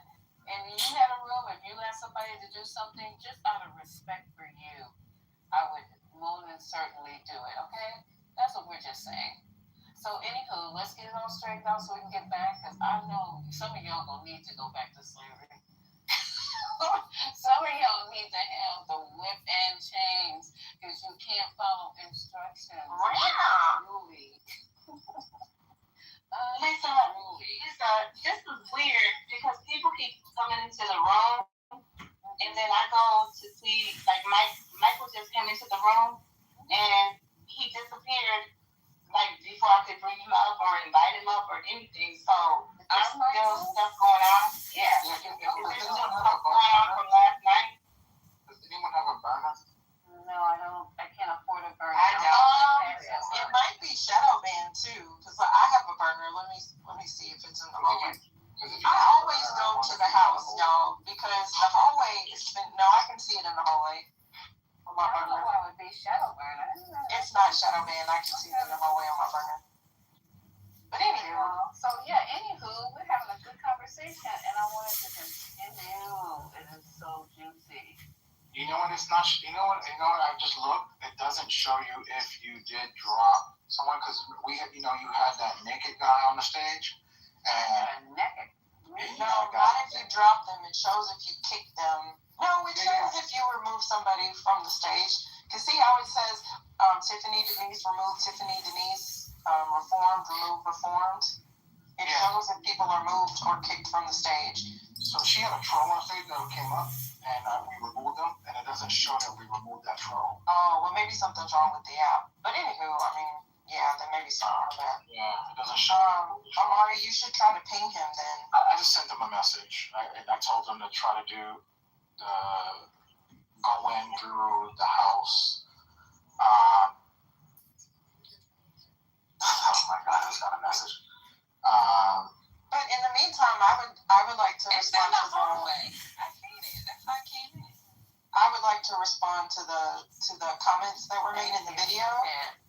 And you had a room, if you asked somebody to do something, just out of respect for you, I would Moon and certainly do it, okay? That's what we're just saying. So anywho, let's get it all straightened out so we can get back, because I know some of y'all gonna need to go back to slavery. Some of y'all need to have the whip and chains, because you can't follow instructions. Yeah. Really. Lisa, this is weird because people keep coming into the room, and then I go to see, like, Michael just came into the room, and he disappeared, like, before I could bring him up or invite him up or anything. So there's still stuff going on. Yeah. There's still stuff going on from last night. Does anyone have a burner? No, I can't afford a burner. I don't. It might be shadow banned too, because I have a burner. Let me see if it's in the hallway. I always go to the house, y'all, because the hallway is I can see it in the hallway. I don't know why it would be shadow burner. It's not shadow banned. I can see it in the hallway on my burner. But anywho. Anywho, we're having a good conversation, and I wanted to continue. It is so juicy. You know what? It's not. You know what? I just looked. It doesn't show you if you did drop someone, because you had that naked guy on the stage. And naked. No, not if you drop them. It shows if you kick them. No, it shows if you remove somebody from the stage. Because see how it says Tiffany Denise removed, Tiffany Denise reformed. It shows if people are moved or kicked from the stage. So she had a troll on stage that came up, and we removed them, and it doesn't show that we removed that troll. Oh, well, maybe something's wrong with the app. But anywho, I mean, yeah, there may be something wrong there. Yeah, it doesn't show. Amari, you should try to ping him then. I just sent him a message. I told him to try to go in through the house. Oh my God, I just got a message. But in the meantime, I would like to respond to the hallway. I would like to respond to the comments that were made in the video.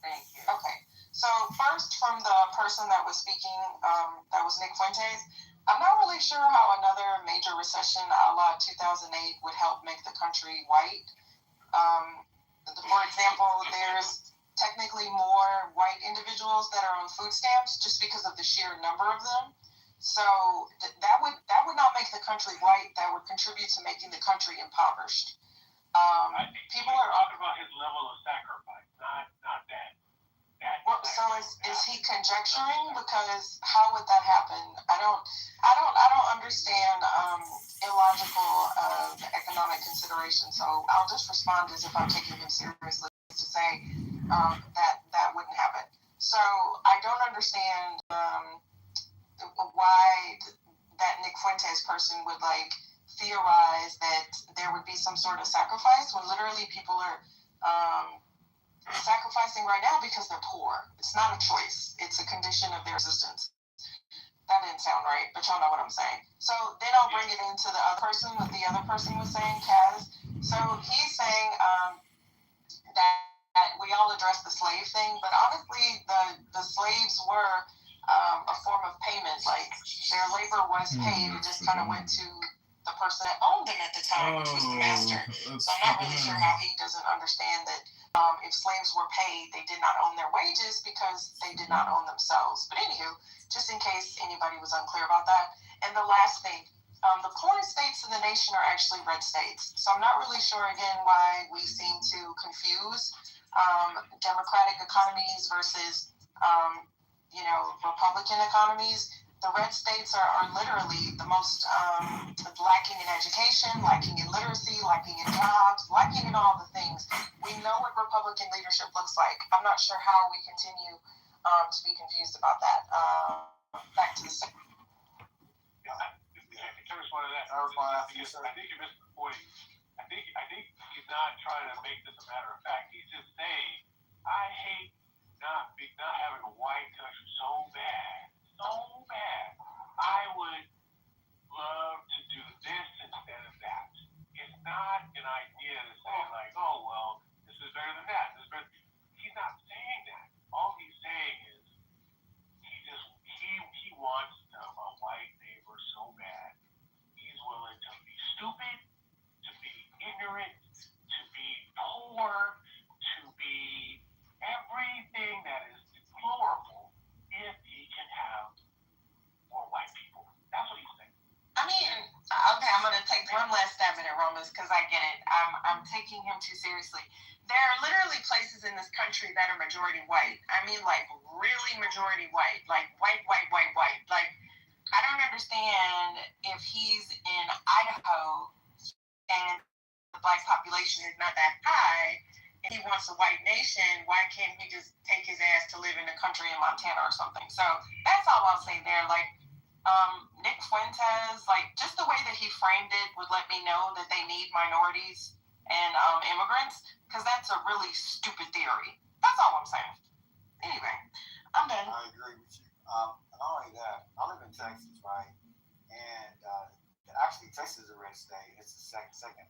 Thank you. Okay. So first, from the person that was speaking, that was Nick Fuentes. I'm not really sure how another major recession a la 2008 would help make the country white. For example, there's technically more white individuals that are on food stamps just because of the sheer number of them. So that would not make the country white. That would contribute to making the country impoverished. People are talking about his level of sacrifice, not that. Well, so is he conjecturing? Because how would that happen? I don't understand illogical economic consideration. So I'll just respond as if I'm taking him seriously to say that wouldn't happen. So I don't understand why that Nick Fuentes person would theorize that there would be some sort of sacrifice when literally people are sacrificing right now because they're poor. It's not a choice. It's a condition of their existence. That didn't sound right, but y'all know what I'm saying. So then I'll bring it into the other person, what the other person was saying, Kaz. So he's saying that we all addressed the slave thing, but honestly, the slaves were a form of payment. Like, their labor was paid. It just kind of went to the person that owned them at the time, which was the master. So I'm not really sure how he doesn't understand that if slaves were paid, they did not own their wages because they did not own themselves. But anywho, just in case anybody was unclear about that. And the last thing, the poorest states in the nation are actually red states. So I'm not really sure, again, why we seem to confuse democratic economies versus, Republican economies. The red states are literally the most lacking in education, lacking in literacy, lacking in jobs, lacking in all the things. We know what Republican leadership looks like. I'm not sure how we continue to be confused about that. Back to the state. I respond to that. I think you missed the point. I think he's not trying to make this a matter of fact. He's just saying, I hate not having a white country so bad. I would love to do this instead of that. It's not an idea to say oh well, this is better than that. He's not saying that. All he's saying is he wants a white neighbor so bad. He's willing to be stupid, to be ignorant, to be poor, to be Romas, because I get it. I'm taking him too seriously. There are literally places in this country that are majority white. I mean, like, really majority white. Like, white. Like, I don't understand if he's in Idaho and the black population is not that high, and he wants a white nation, why can't he just take his ass to live in the country in Montana or something? So that's all I'll say there. Like, Nick Fuentes, like, just the way that he framed it would let me know that they need minorities and immigrants, because that's a really stupid theory. That's all I'm saying. Anyway, I'm done. I agree with you. Not only that, I live in Texas, right? And actually, Texas is a red state. It's the second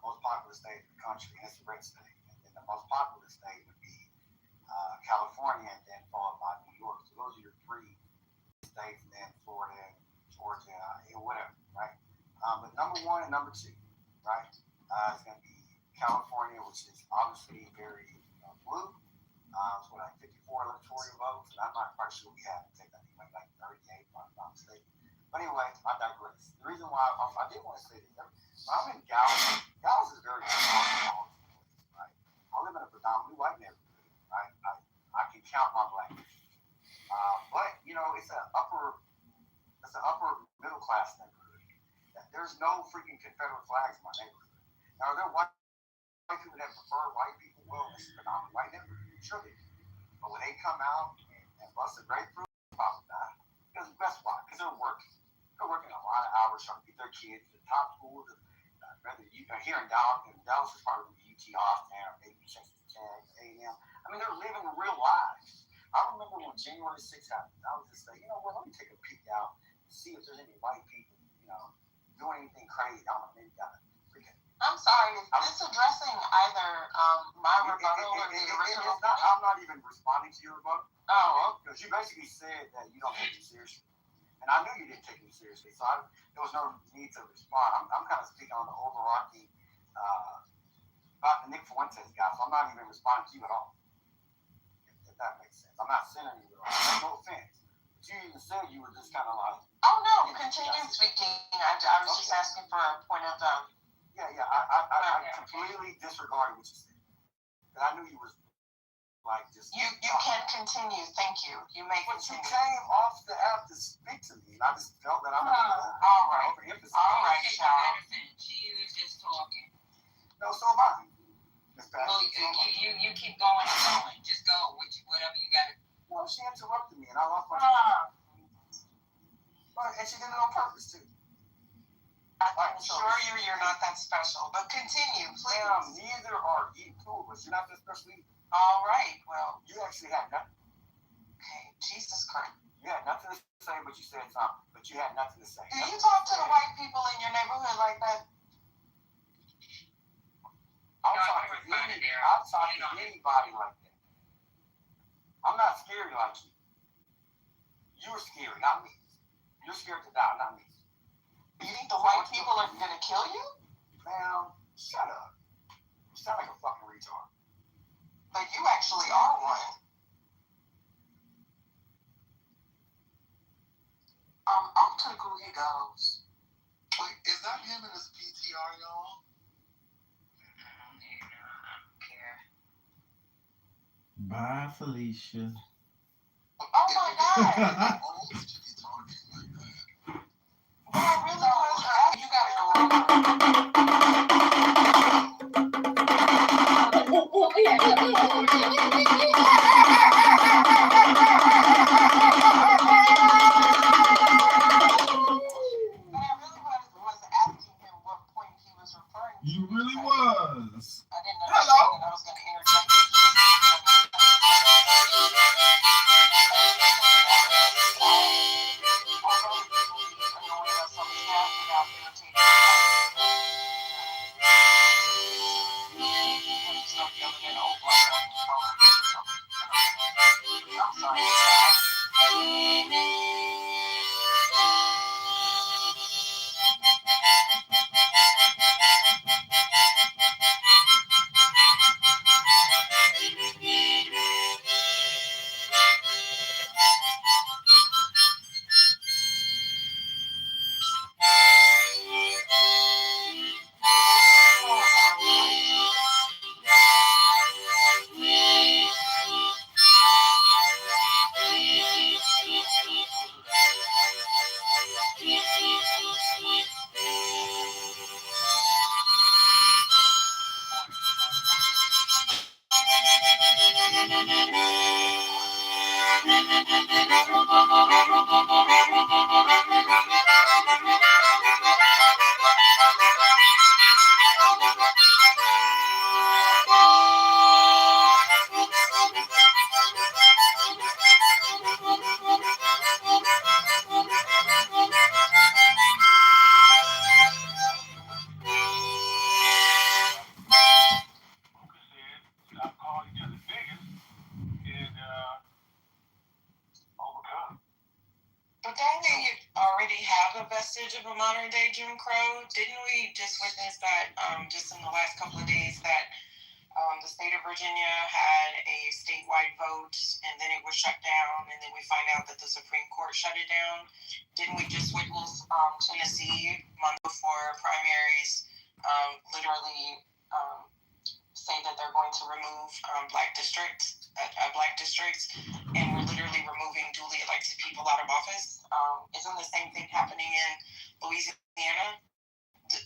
most popular state in the country, and it's a red state. And then the most popular state would be California, and then followed by New York. So those are your three states, and then Florida, and Georgia, whatever, right? But number one and number two, right? It's going to be California, which is obviously very blue. It's like 54 electoral votes, and I'm not quite sure we have to take that anyway, like 38, if I'm not mistaken. But anyway, I digress. The reason why I did want to say this, when I'm in Dallas is very small, right? I live in a predominantly white neighborhood, right? I can count my black people. But it's an upper middle class neighborhood. There's no freaking Confederate flags in my neighborhood. Now, are there white people that prefer white people? Well, it's a predominantly white neighborhood. Sure they do. But when they come out and bust a grapefruit, probably not. Because guess why? Because they're working. They're working a lot of hours trying to get their kids to the top schools. Whether you here in Dallas is probably UT Austin or maybe Texas Tech, A&M. I mean, they're living real lives. I remember when January 6th happened, I was just like, let me take a peek out and see if there's any white people, doing anything crazy. I don't know, maybe got freaking. I'm sorry, is this addressing either my rebuttal or the original? I'm not even responding to your rebuttal. Oh. Because you basically said that you don't take me seriously. And I knew you didn't take me seriously, so there was no need to respond. I'm kind of speaking on the overarching about the Nick Fuentes guy, so I'm not even responding to you at all. If that makes sense. I'm not centering you at all. No offense. But you even said you were just kind of like... Oh, no, continue speaking. I was just asking for a point of... Yeah, I completely disregarded what you said. Because I knew you was like just... You can continue. Thank you. You may continue. But you came off the app to speak to me, and I just felt that I'm all right, child. She was just talking. No, so am I. Well, you keep going and going. Just go with whatever you got to. Well, she interrupted me, and I lost my... And she did it on purpose, too. I'm sure you're not that special, but continue, please. Ma'am, neither are you, too, but you're not that special either. All right, well. You actually had nothing. Okay, Jesus Christ. You had nothing to say, but you said something. But you had nothing to say. Do you talk to the white people in your neighborhood like that? I'll talk to anybody like that. I'm not scary like you. You're scary, not me. You're scared to die, not me. You think the white people are going to kill you? Ma'am, shut up. You sound like a fucking retard. But you actually are one. I'll take who he goes. Wait, is that him in his PTR, y'all? Bye, Felicia. Oh my God! I really was. You gotta go over. You really was. I didn't understand that I was going to interject. I'm sorry. Stop calling each other niggas and overcome. But don't we already have a vestige of a modern day Jim Crow? Didn't we just witness that just in the last couple of days that the state of Virginia had a statewide vote and then it was shut down, and then we find out that the Supreme Court shut it down? Didn't we just witness Tennessee, month before primaries, literally say that they're going to remove black districts, and we're literally removing duly elected people out of office? Isn't the same thing happening in Louisiana?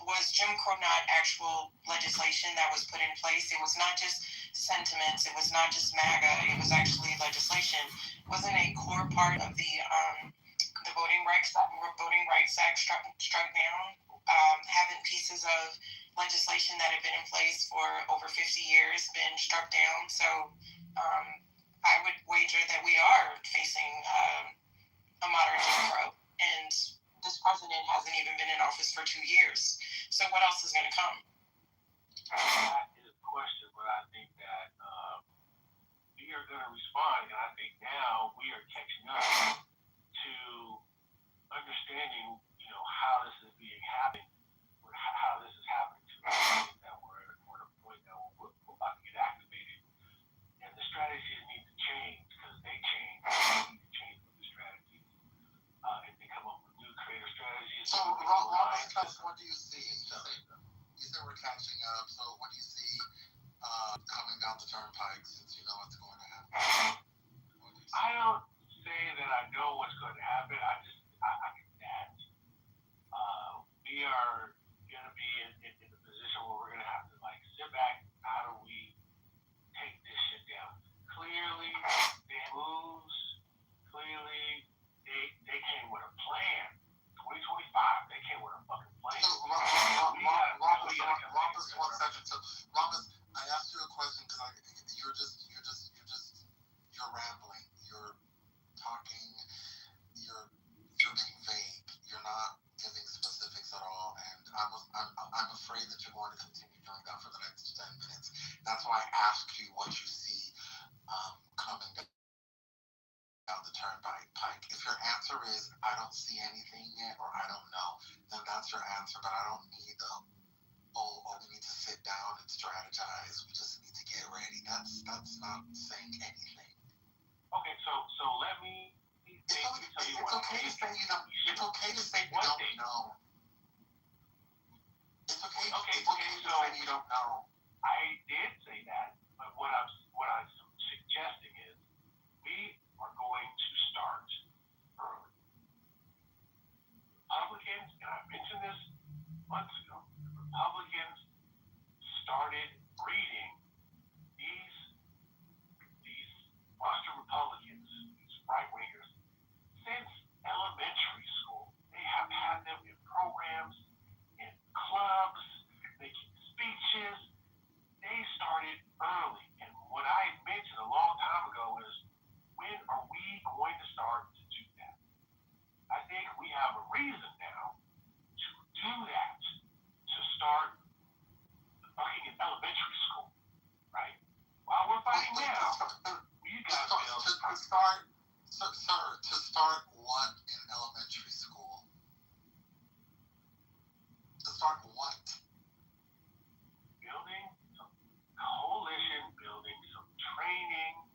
Was Jim Crow not actual legislation that was put in place? It was not just sentiments. It was not just MAGA. It was actually legislation. Wasn't a core part of the Voting Rights Act struck down? Haven't pieces of legislation that have been in place for over 50 years been struck down? So I would wager that we are facing a modern Jim Crow, and this president hasn't even been in office for 2 years. So what else is going to come? That is a question, but I think that we are going to respond, and I think now we are catching up to understanding, how this is happening to us, that we're at a point that we're about to get activated, and the strategies need to change because they change. We need to change with the strategies, and they come up with new creative strategies. So, what do you see? You said we're catching up. So, what do you see coming down the turnpike, since you know what's going to happen? I don't say that I know what's going to happen. I can that we are going to be in a position where we're going to have to sit back. How do we take this shit down? Clearly, they moves. Clearly, they came with a plan. 2025, they came with a fucking plan. So, Rhombus, 1 second. So, Rhombus, I asked you a question because you're rambling. You're talking. You're being vague. You're not giving specifics at all, and I'm afraid that you're going to continue doing that for the next 10 minutes. That's why I asked you what you see coming down the turnpike. If your answer is I don't see anything yet, or I don't know, then that's your answer. But I don't need we need to sit down and strategize. We just need to get ready. That's not saying anything. Okay, so let me. It's okay to say you don't. It's okay to say you don't know. It's okay. To say you don't know. I did say that, but what I'm suggesting is we are going to start early. Republicans, and I mentioned this months ago, Republicans started breeding these monster Republicans, these right-wingers, since elementary school. They have had them in programs, in clubs, making speeches. They started early. And what I mentioned a long time ago is, when are we going to start to do that? I think we have a reason now to do that, to start fucking in elementary school, right? While we're fighting now, we got to start what in elementary school? To start what? Building some coalition, building some training,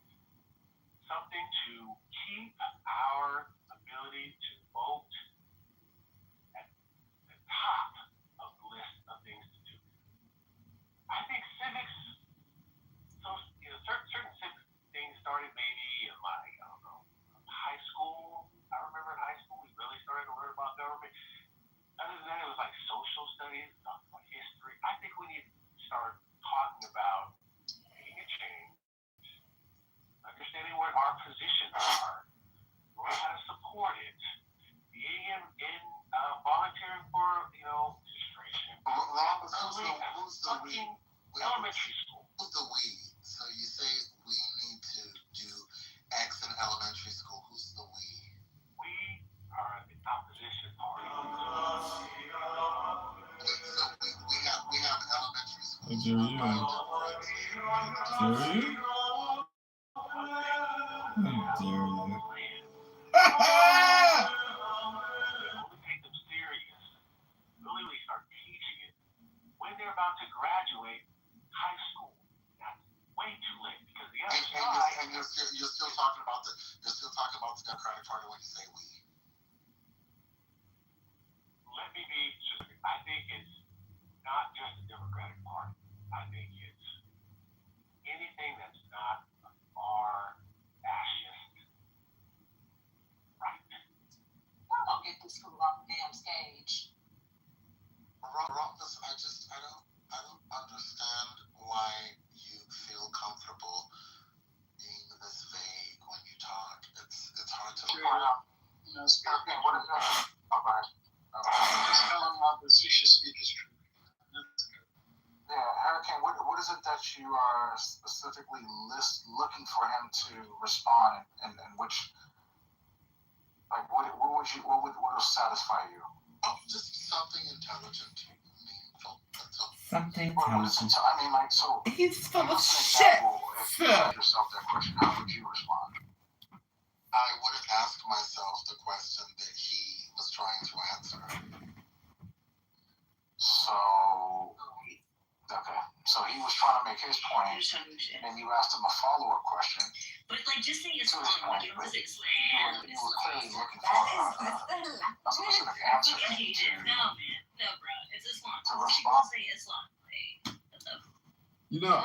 something to keep our ability to vote at the top of the list of things to do. I think civics, certain civic things started maybe in high school. I opposition are, learn how to support it, being in volunteering for, registration. Who's the we? Elementary school. Who's the we? So you say we need to do X in elementary school. Who's the we? We are the opposition party. So we have elementary school. How dare you? Dare you? How dare you? Take them serious. Really start teaching it when they're about to graduate high school. That's way too late because the other side. And you're still talking about the Democratic Party when you say we. Let me be specific. I think it's not just the Democratic Party. I think it's anything that's not a far fascist right. I'm gonna get this fool off the damn stage. Rompus, I don't understand why you feel comfortable being this vague when you talk. It's hard to. Speaking, what is that? Just tell him what the Susha speak is true. Yeah, Hurricane, what is it that you are specifically looking for him to respond and which, like, what would satisfy you? Oh, just something intelligent, meaningful. That's all. Something intelligent. I mean, like, so. He's full of shit. If you ask yourself that question, how would you respond? I would have asked myself the question that he was trying to answer. So, okay. So he was trying to make his point, and then you asked him a follow-up question. But like, just say it's long. Like, it was you were clearly looking for a specific answer. No, man. No, bro. It's Islam. To People respond. say Islam. Like, what the You know,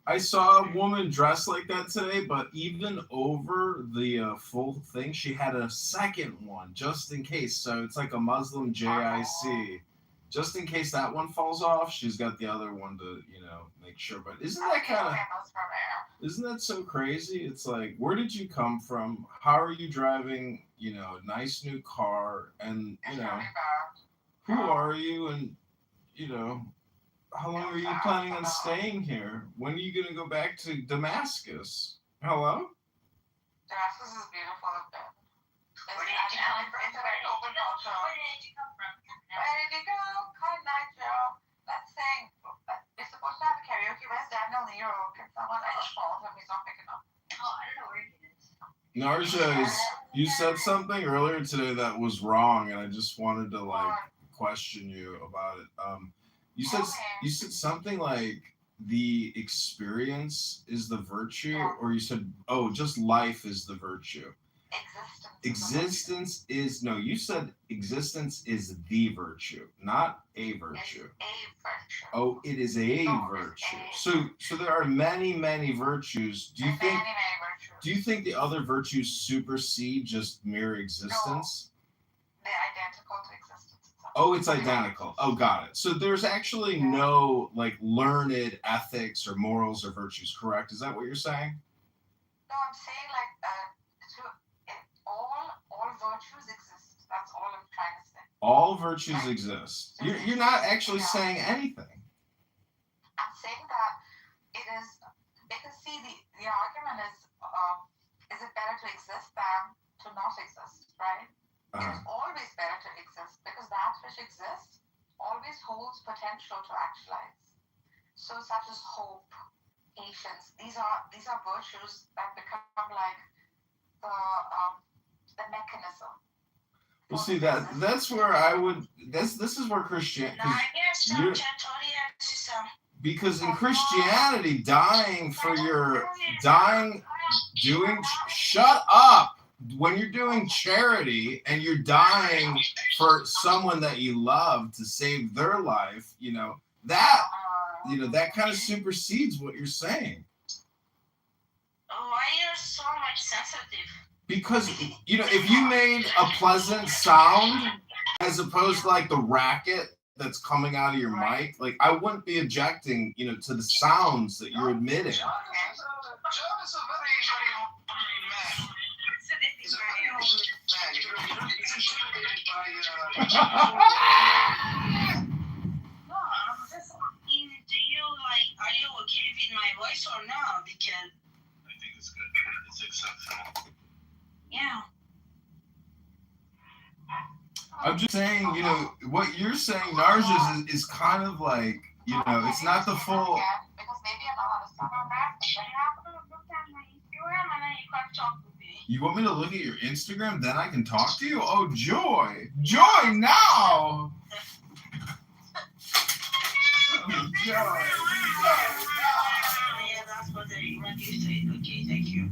I saw a woman dressed like that today, but even over the full thing, she had a second one just in case. So it's like a Muslim JIC. Just in case that one falls off, she's got the other one to, make sure. But isn't that so crazy? It's like, where did you come from? How are you driving, a nice new car? And, who are you? And, how long are you planning on staying here? When are you going to go back to Damascus? Hello? Damascus is beautiful up there. Where did you come from? Where did you go? Cotton Eye Joe. Let's sing. We're supposed to have karaoke. Where's Daniel Nero? Can someone else call him? He's not picking up. Oh, I don't know where he is. Narja, you said something earlier today that was wrong, and I just wanted to, question you about it. You said something like the experience is the virtue, or you said, just life is the virtue. Existence is you said existence is the virtue, not a virtue. Oh, it is a virtue. So there are many, many virtues. Do you think the other virtues supersede just mere existence? They're identical to existence. Oh, it's identical. Oh, got it. So there's actually no learned ethics or morals or virtues, correct? Is that what you're saying? No, I'm saying all virtues exist. That's all I'm trying to say. All virtues exist. You're not actually saying anything. I'm saying that it is because see the argument is it better to exist than to not exist, right? It is always better to exist because that which exists always holds potential to actualize. So such as hope, patience. These are virtues that become like the mechanism. Well, see that's where I would. This is where Christianity. Because in Christianity, shut up. When you're doing charity and you're dying for someone that you love to save their life, that kind of supersedes what you're saying. Why are you so much sensitive? Because, if you made a pleasant sound as opposed to the racket that's coming out of your mic, like I wouldn't be objecting, you know, to the sounds that you're emitting. John is a very, very ordinary man. He's a very ordinary man. He's intimidated by. No, I'm just asking, are you okay with my voice or no? Because I think it's good. It's acceptable. yeah. I'm just saying, you know, what you're saying, Narjas, is kind of like, you know, it's not the full. Because maybe I'm not allowed to talk about that. But you have to look at my Instagram and then you can talk to me. You want me to look at your Instagram, then I can talk to you? Oh, joy. Joy now! Oh, joy. Yeah, that's what you said. Okay, thank you.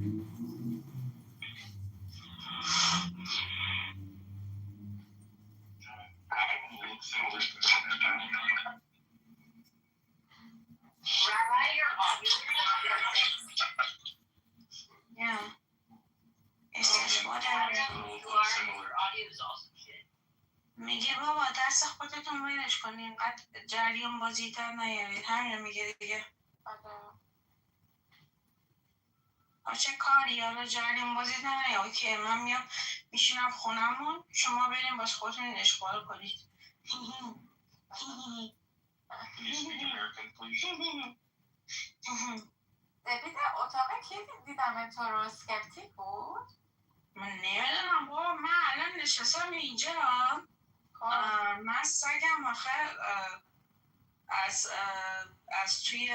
Yeah. It's just whatever. Your audio is awesome shit. میگه بابا دست خودتون ولش کنین، اینقدر جریان بازی در نیارید. همین میگه دیگه. چه کاری؟ حالا جریان بازی در نیارید. اوکی، من میام میشینم خونمون، شما بریم باش خودتون اشغال کنید. سپید اتاق کی دیدم تو رو سکپتیک بود؟ من نمیدونم بابا، من الان نشستم اینجا. من سگم آخه از توی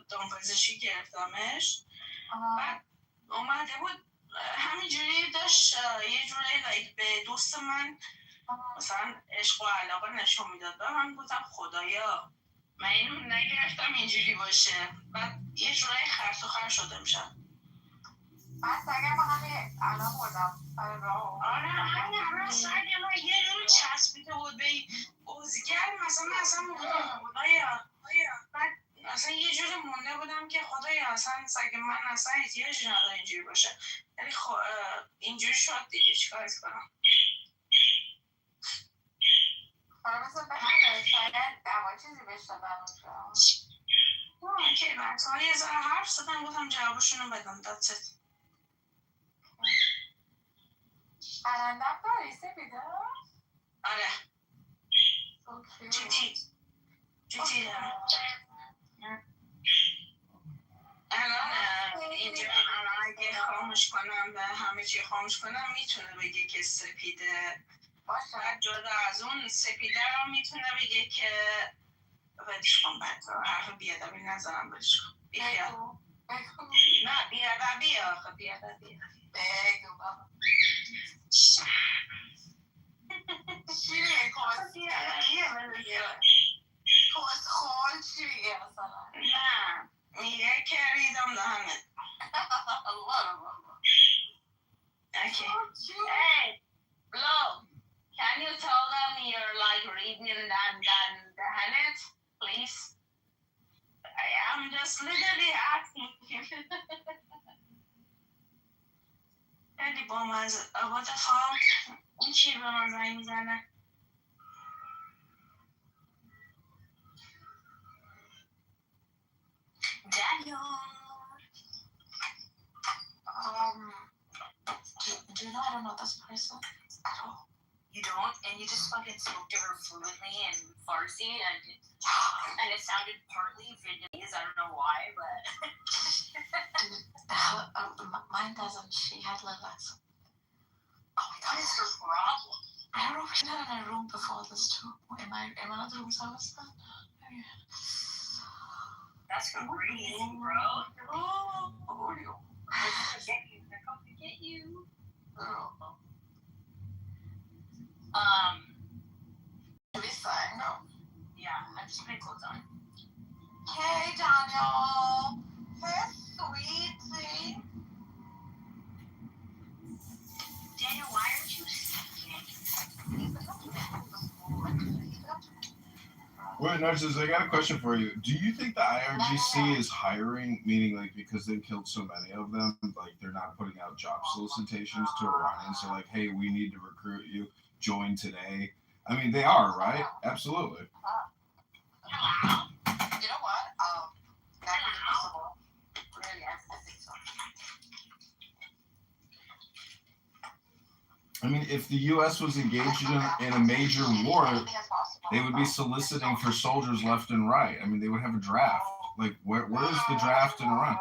دامپزشکی گرفتمش. بعد اومده بود همینجوری داشت یه جوری به دوست من مثلا عشق و علاقه نشون میداد. و من گفتم خدایا من اینو نگرفتم اینجوری باشه. بعد یه جوری خرس و خر شده میشم. من سگم همین الان بردم برای راه. آره همین سگم یه جوری چسبیده بود به اوزگر. مثلا خدایا. بعد اصلا یه جوری مونده بودم که خدایا اصلا سگ من اصلا احتیاج نداره اینجوری باشه. یعنی اینجوری شد دیگه، چیکارش کنم. مثلا بخیر شاید دعوا چیزی بشتبن اونجا. اوکی، بچه ها یه ذره حرف زدن، گفتم جوابشونو بدم. دادست. پرندم داری سپیده؟ آره. چی دارم. الان اینجا اگه خاموش کنم، به همه چی خاموش کنم، میتونه بگه که سپیده. بعد جدا از اون سپیده رو میتونه بگه که بدش کن. بعد حرف بیادبی نزنم، بدش کن. نه بیادبی آخه بیادبی. بگو بابا. چیه کاس بیادبیه کاس خال چی میگه مثلا؟ نه میگه که ریدم دهنت. Okay. Hey, Flo, can you tell them you're like reading the Hanet, please? I'm just literally asking you. خیلی بامزه. What the fuck? این چی به من زنگ میزنه؟ Daniel. Do you know I don't know this person at all? You don't, and you just fucking spoke to her fluently in Farsi, and it sounded partly Vietnamese. I don't know why, but mine doesn't. She had little accent. Oh my god, it's her problem. I don't know if she had in a room before this too. In one of the rooms I was in. That's crazy, bro. Oh, what are you? They're coming to get you. No. Yeah, I'm just putting clothes on. Hey, Daniel. Hey, sweetie. Daniel, why aren't you sleeping? Wait, Narcissus, I got a question for you. Do you think the IRGC is hiring, meaning like because they killed so many of them, like they're not putting out job solicitations to Iranians? So like, hey, we need to recruit you, join today. I mean, they are, right? Absolutely. I mean, if the U.S. was engaged in a major war, they would be soliciting for soldiers left and right. I mean, they would have a draft. Like, where's the draft in Iran?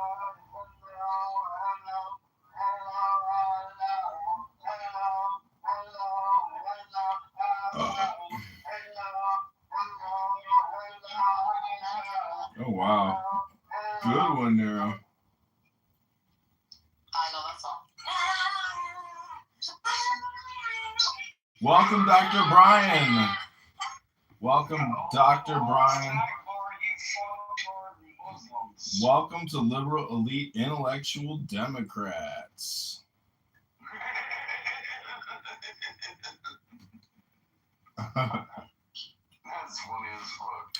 Oh, wow. Good one, Nero. I know that song. Welcome, Dr. Brian. Welcome, Dr. Brian. Welcome to Liberal Elite Intellectual Democrats.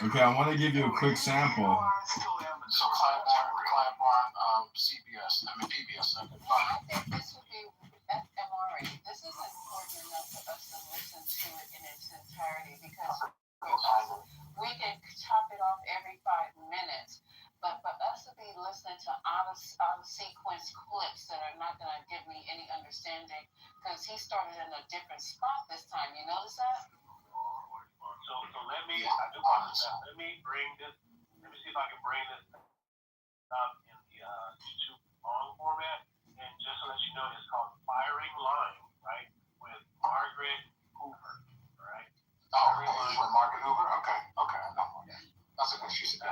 Okay, I want to give you a quick sample. So Claiborne, CBS, I mean PBS. I think this would be FMRA. This is important enough for us to listen to it in its entirety because we can chop it off every 5 minutes. But for us to be listening to out of sequence clips that are not going to give me any understanding, because he started in a different spot this time. You notice that? So let me, I do understand. Let me see if I can bring this up in the YouTube long format. And just to let you know, it's called Firing Line, right? With Margaret Hoover, right? Oh, with Margaret Hoover? Okay. I know. That's a good she's a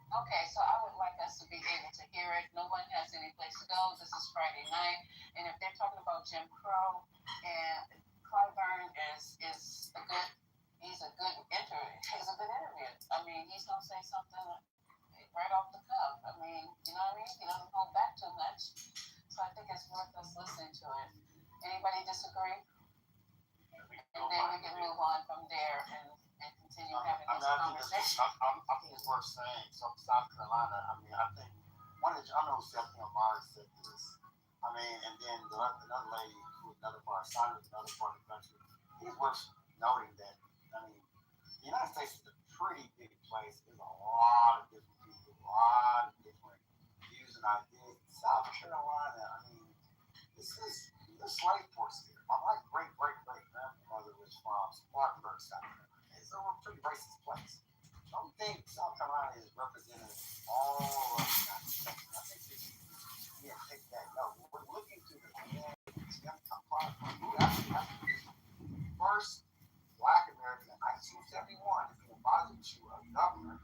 Okay, so I would like us to be able to hear it. No one has any place to go. This is Friday night. And if they're talking about Jim Crow, and Clyburn is a good, he's a good interview. I mean, he's going to say something right off the cuff. I mean, you know what I mean? He doesn't hold back too much. So I think it's worth us listening to it. Anybody disagree? And then we can move on from there and continue having this conversation. I think it's worth saying. So South Carolina, I mean, I think I know Stephanie Omar said this. I mean, and then another lady who another part, Sandra, another part of the country. It's worth noting that, I mean, the United States is a pretty big place. There's a lot of different people, a lot of different views and ideas. South Carolina, I mean, this is the slave force here. My great grandmother was from Spartanburg, South Carolina. It's a pretty racist place. I don't think South Carolina is representing all of the United States. I think we can take that note. We're looking to the first Black American in 1971 to be invited to a governor.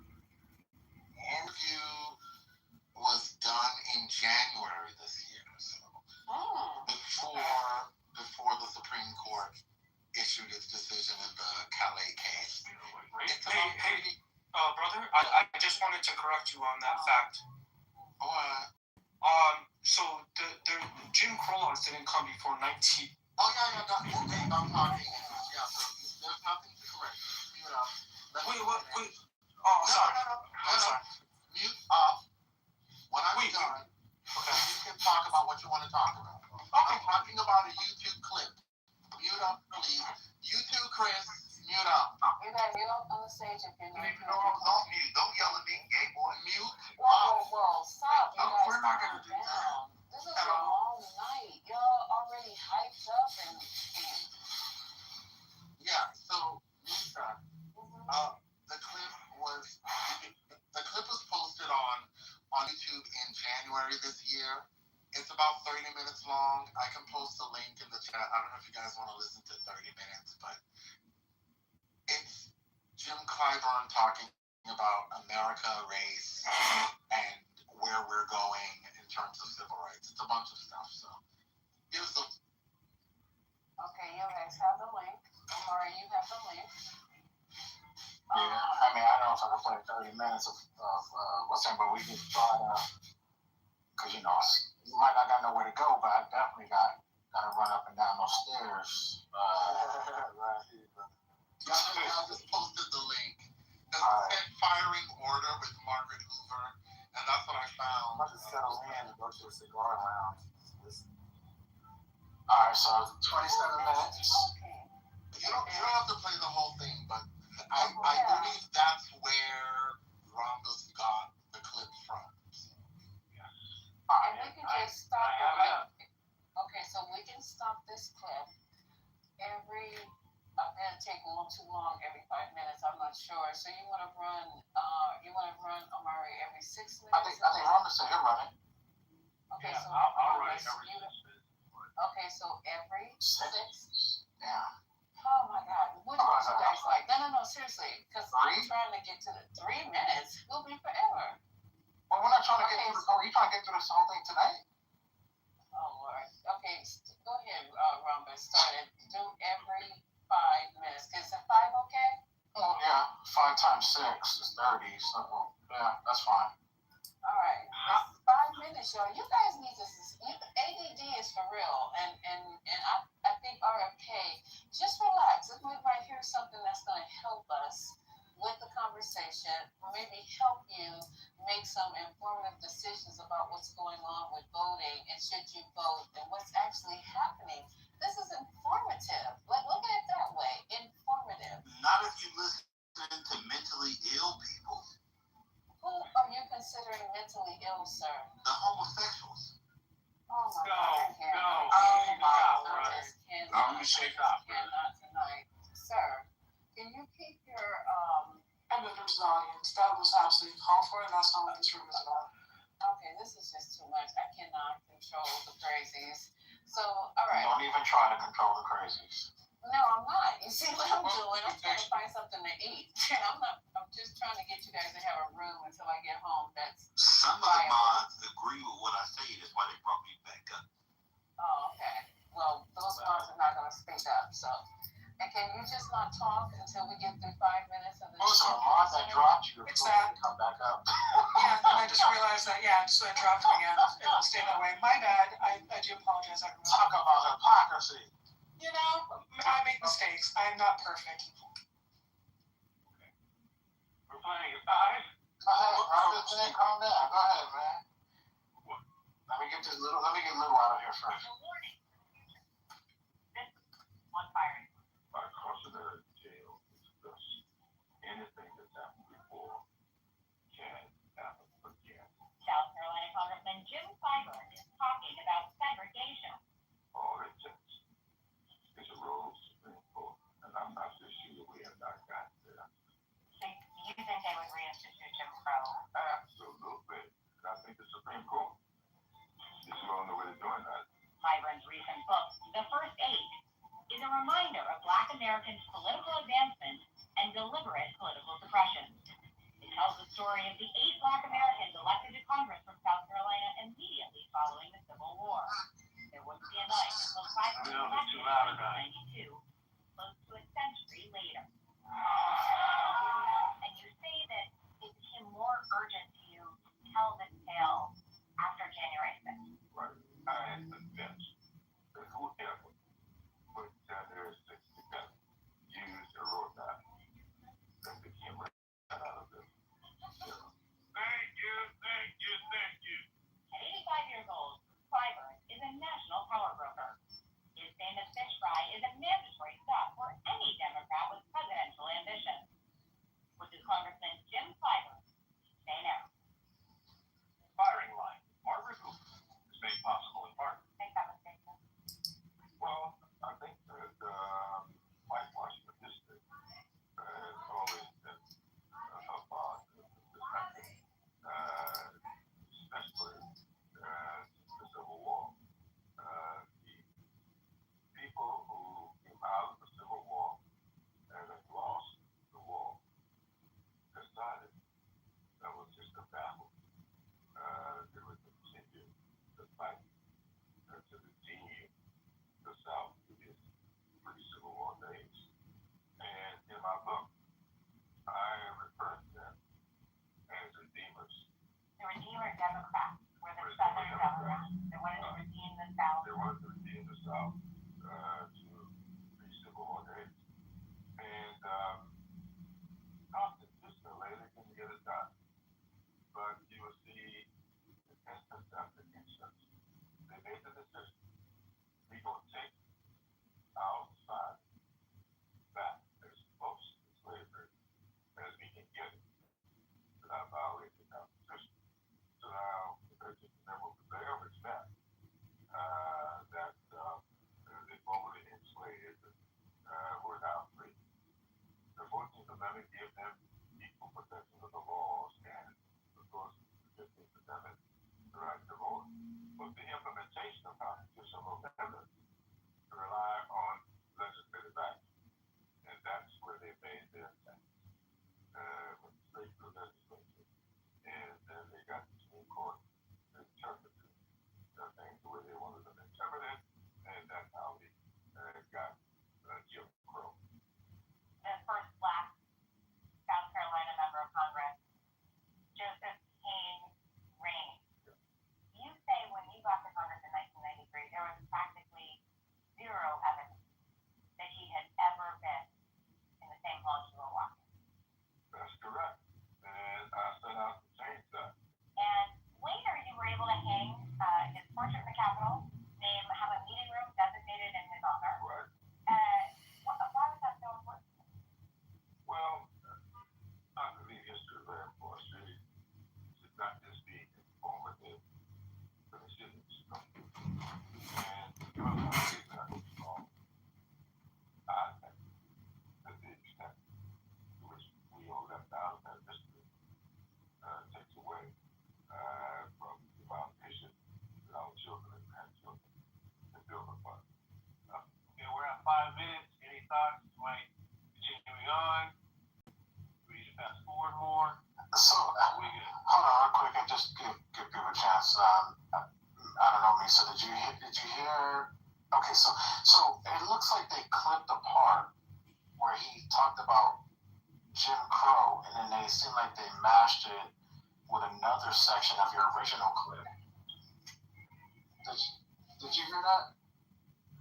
And review was done in January this year, so before the Supreme Court issued its decision in the Calais case. Hey, brother, I just wanted to correct you on that fact. What? So the Jim Crow laws didn't come before 19. Oh yeah, I'm talking English. Yeah, so there's nothing to correct. Mute up. Wait. Oh, sorry. I'm sorry. Mute up. When I'm done, you can talk about what you want to talk about. I'm talking about a YouTube clip. Mute up, please. You too, Chris. Mute up. You got mute up on the stage if you're not. Don't mute. Don't yell at me, gay boy. Mute. Whoa. Stop. No, we're not going to do that. This is a long night. Y'all already hyped up and yeah, so Lisa, the clip was posted on YouTube in January this year. It's about 30 minutes long. I can post a link in the chat. I don't know if you guys want to listen to 30 minutes, but it's Jim Clyburn talking about America, race, and where we're going in terms of civil rights. It's a bunch of stuff. So here's the. Okay, you guys have the link. Amari, you have the link. I mean, I don't know if I can play 30 minutes of what's that, but we can try to, because, you know, you might not got nowhere to go, but I definitely got to run up and down those stairs. I just posted the link. The firing order with Margaret Hoover, and that's what I found. I'm about to settle in and go to a cigar lounge. Alright, so 27 minutes. You don't have to play the whole thing, but I believe that's where Rhombus got the clip from. And we can just stop it. Okay, so we can stop this clip too long every 5 minutes. I'm not sure. So you want to run Amari every 6 minutes? I think Rhonda said he'll run it. Okay, Yeah, so I'll run it every 6 minutes. Okay, so every 6. Yeah. Oh my God, what do you guys like? No, seriously, because I'm trying to get to the 3 minutes. It'll be forever. Well, we're not trying to get through this. Are you trying to get through this whole thing tonight? Oh Lord. Okay, go ahead, Rhonda. Start it. Do every 5 minutes. Is it 5 okay? Oh yeah, 5 times 6 is 30. So yeah, that's fine. All right, it's 5 minutes, y'all. You guys need to. ADD is for real, and I think RFK. Just relax. If we might hear something that's going to help us with the conversation, or maybe help you make some informative decisions about what's going on with voting and should you vote and what's actually happening. This is informative. Look at it that way. Informative. Not if you listen to mentally ill people. Who are you considering mentally ill, sir? The homosexuals. Oh my God. No. Oh my goodness. I'm gonna shake up. Cannot tonight. Sir, can you keep your I'm the first audience. That was absolutely called for, and that's not what this room is about. Okay, this is just too much. I cannot control the crazies. So, all right. Don't even try to control the crazies. No, I'm not. You see what I'm doing? I'm trying to find something to eat. I'm just trying to get you guys to have a room until I get home. That's some of the mods agree with what I say. That's why they brought me back up. Oh, okay. Well, those mods are not going to speak up, so. And can you just not talk until we get through 5 minutes of the Also, a mod that dropped you, It's that. come back up. Yeah, and I just realized that, I just went and dropped it again. It'll stay that way. My bad. I do apologize, everyone. Talk about hypocrisy. You know, I make mistakes. I am not perfect. We're playing it 5. Go ahead, Robert. Calm down. Go ahead, man. Let me get Lou out of here first. One firing. By cautionary tale discuss anything that's happened before can happen again. South Carolina Congressman Jim Clyburn is talking about segregation. All it takes is a role Supreme Court, and I'm not so sure we have not got there. So you think they would reinstitute Jim Crow? Absolutely. I think the Supreme Court is on the way to doing that. Clyburn's recent book, The First Eight, is a reminder of Black Americans' political advancement and deliberate political suppression. It tells the story of the 8 Black Americans elected to Congress from South Carolina immediately following the Civil War. There wouldn't be a night until Clyburn was elected in 1992, close to a century later. And you say that it became more urgent to you to tell this tale after January 6th. Right. I am convinced that whoever put January 6th together used a roadmap that became right out of this. Thank you. At 85 years old, Clyburn is a national power broker. His famous fish fry is a mandatory stop for any Democrat with presidential ambitions. Which is Congressman Jim Clyburn. Say now. Firing line. Margaret Hoover is made possible in part. Make that mistake. Well, I think that Mike Washington District has always been about this country, especially the Civil War. The people who came out of the Civil War and have lost the war decided that was just a battle. They would continue to fight to redeem the South in its pre-Civil War days. And in my book, I refer to them as redeemers. The Redeemer Democrats were the Southern Democrats. They wanted to redeem the South. They wanted to redeem the South to pre-Civil War days. And constitutionally, they couldn't get it done. But you will see the instance after instance. They made the decision. We're going to take our side back as close to slavery as we can get it without violating the Constitution. So now, the 13th Amendment was there, which meant that the formerly enslaved were now free. got 5 minutes. Any thoughts? Might continuing on. We need to fast forward more. So, hold on real quick. I just give people a chance. I don't know, Misa. Did you hear? Okay, so it looks like they clipped the part where he talked about Jim Crow, and then they seemed like they mashed it with another section of your original clip. Did you hear that?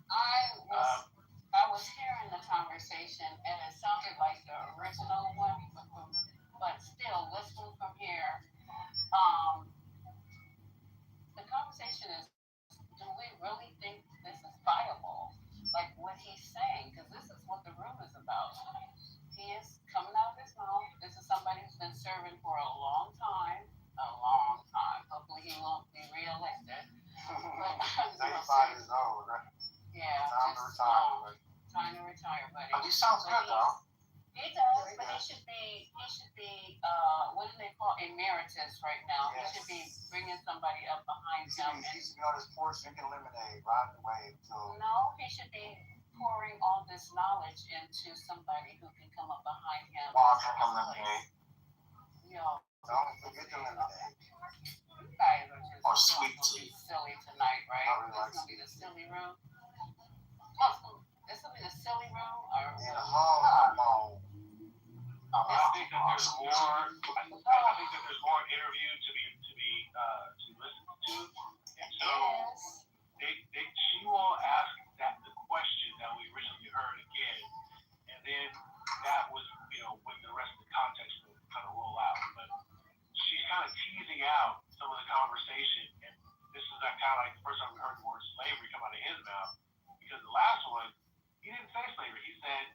I was hearing the conversation, and it sounded like the original one, but still, listening from here, the conversation is, do we really think this is viable? Like what he's saying, because this is what the room is about. He is coming out of his mouth. This is somebody who's been serving for a long time. Hopefully he won't be reelected. 35 years old, right? Yeah. Time to retire. Time to retire, buddy. But he sounds good, though. He does, but he should be, what do they call emeritus right now? Yes. He should be bringing somebody up behind him. He should be on his porch drinking lemonade, riding away until. No, he should be pouring all this knowledge into somebody who can come up behind him. While drinking lemonade. Yo. Don't forget the lemonade. You guys are just or sweet tea. Silly tonight, right? Really This will be the silly room. This will be the silly room, or I think that there's more. I think that there's more interview to listen to, and so she will ask that the question that we originally heard again, and then that was when the rest of the context will kind of roll out. But she's kind of teasing out some of the conversation, and this is kind of like the first time we heard the word slavery come out of his mouth, because the last one he didn't say slavery. He said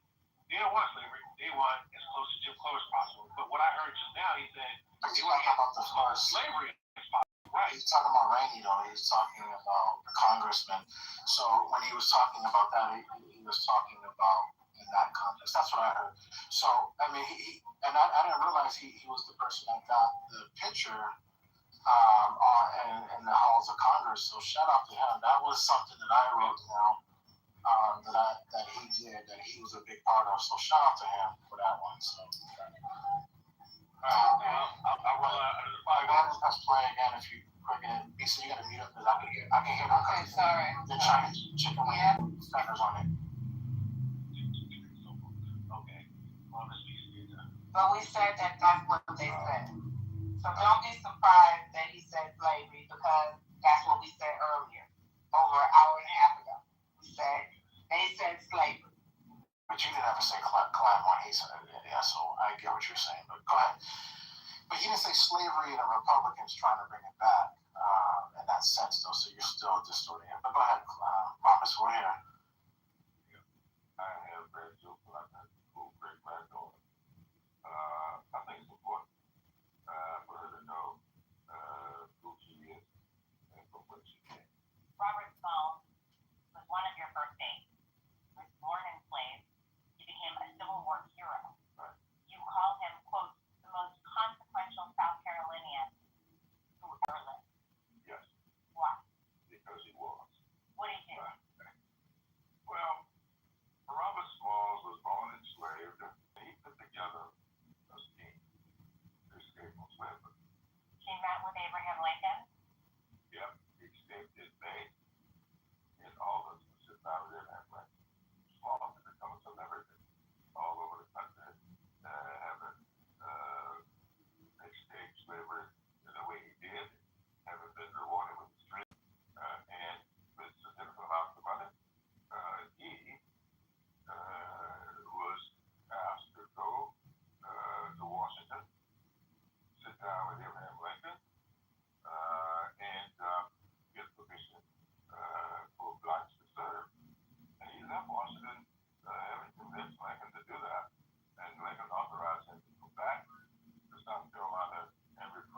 they don't want slavery. They want as close to Jim Crow as possible. But what I heard just now, he said they want to about the first slavery as possible. Right. He's talking about Rainey, though. He's talking about the congressman. So when he was talking about that, he was talking about in that context. That's what I heard. So I mean, I didn't realize he was the person that got the picture in the halls of Congress. So shout out to him. That was something that I wrote down. That he did, that he was a big part of. So shout out to him for that one. So I'll roll out under the fire. Go ahead and press play again if you quick and Lisa, you gotta mute up because I can hear them. Okay, sorry. The Chinese chicken wing fingers on it. Okay. Well, let's be But we said that that's what they said. So don't be surprised that he said slavery, because that's what we said earlier, over an hour and a half ago. We said they said slavery. But you didn't ever say Claremont. He said it. Yeah, so I get what you're saying. But go ahead. But he didn't say slavery and the Republicans trying to bring it back in that sense, though. So you're still distorting it. But go ahead, Marcus, we're here. I have very joke like that. Cool, great granddaughter. I think it's important for her to know who she is and from where she came. Robert Small was one of your first dates. He was born enslaved. He became a Civil War hero. Right. You call him, quote, the most consequential South Carolinian who ever lived. Yes. Why? Because he was. What did he do? Well, Robert Smalls was born enslaved, and he put together a scheme to escape from slavery. He met with Abraham Lincoln. Yep, he escaped his base in August, which is now in Atlanta. Smalls had become a celebrity all over the country, having escaped slavery in the way he did, having been rewarded with the street, and with significant amounts of money. He was asked to go to Washington, sit down with Abraham Lincoln, and get permission for blacks to serve. And he left Washington having convinced Lincoln to do that. And Lincoln authorized him to go back to South Carolina and recruit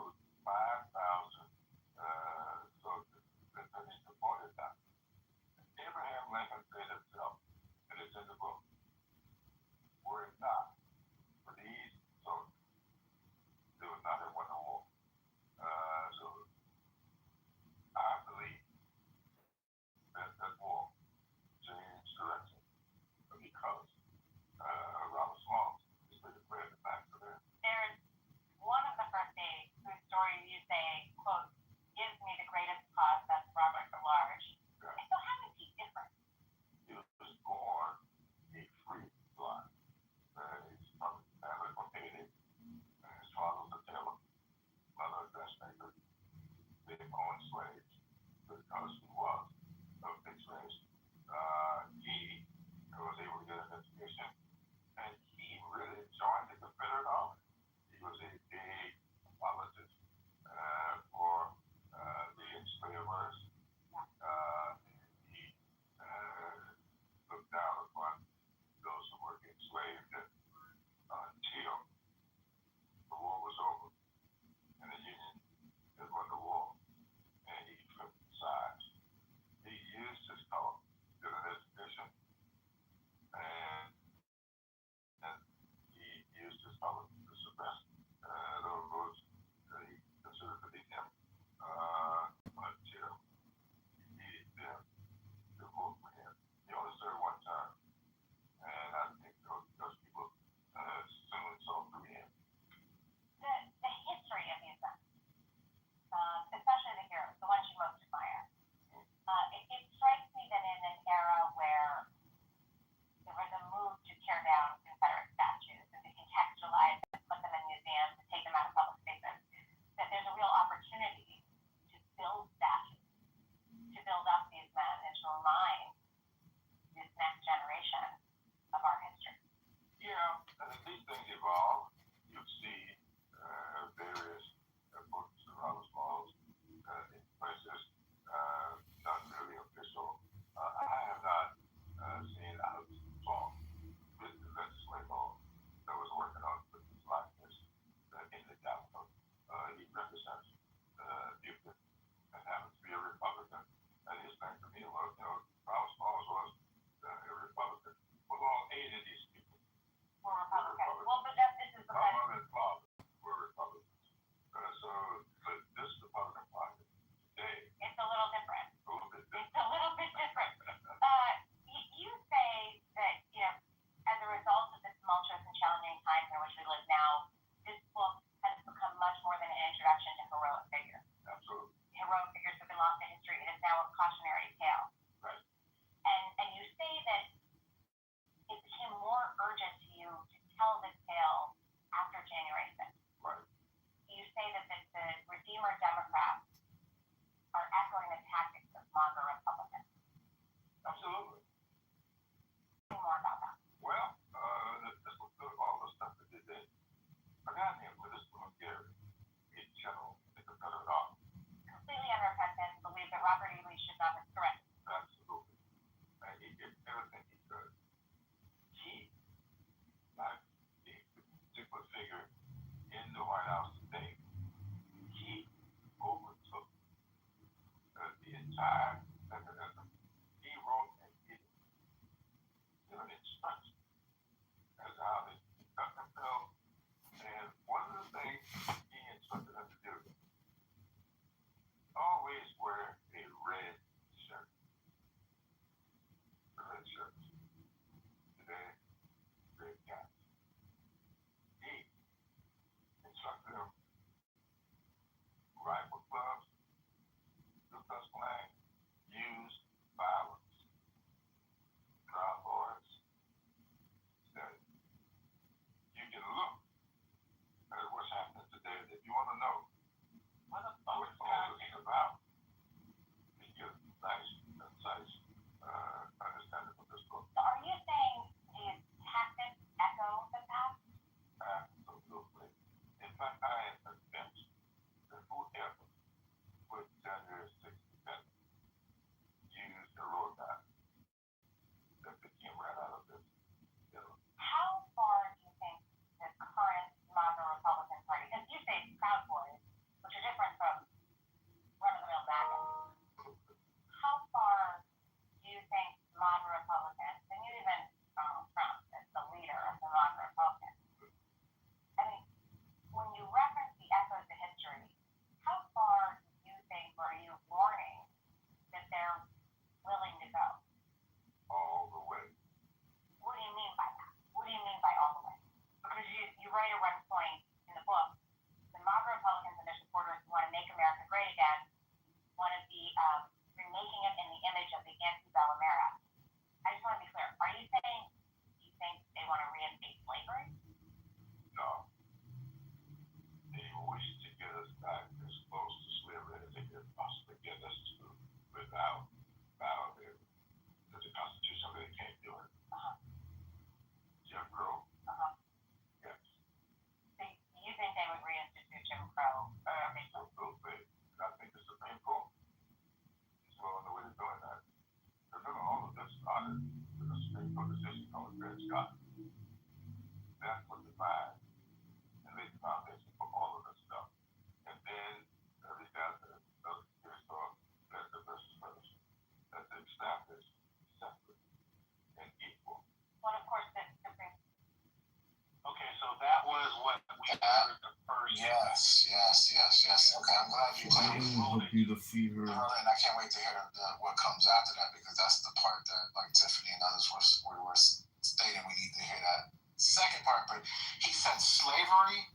Yes. Okay, I'm glad you I hope you the fever. and I can't wait to hear what comes after that, because that's the part that, like Tiffany and others were stating, we need to hear that second part. But he said slavery,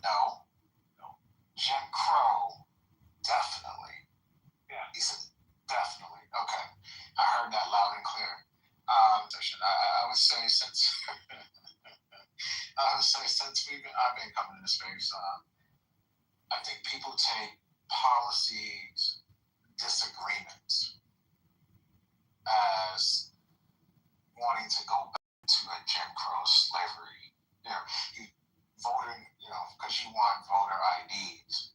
no. Jim Crow, definitely. Yeah. He said definitely. Okay, I heard that loud and clear. I would say since I've been coming into space, I think people take policies disagreements as wanting to go back to a Jim Crow slavery. You voting, because you want voter IDs,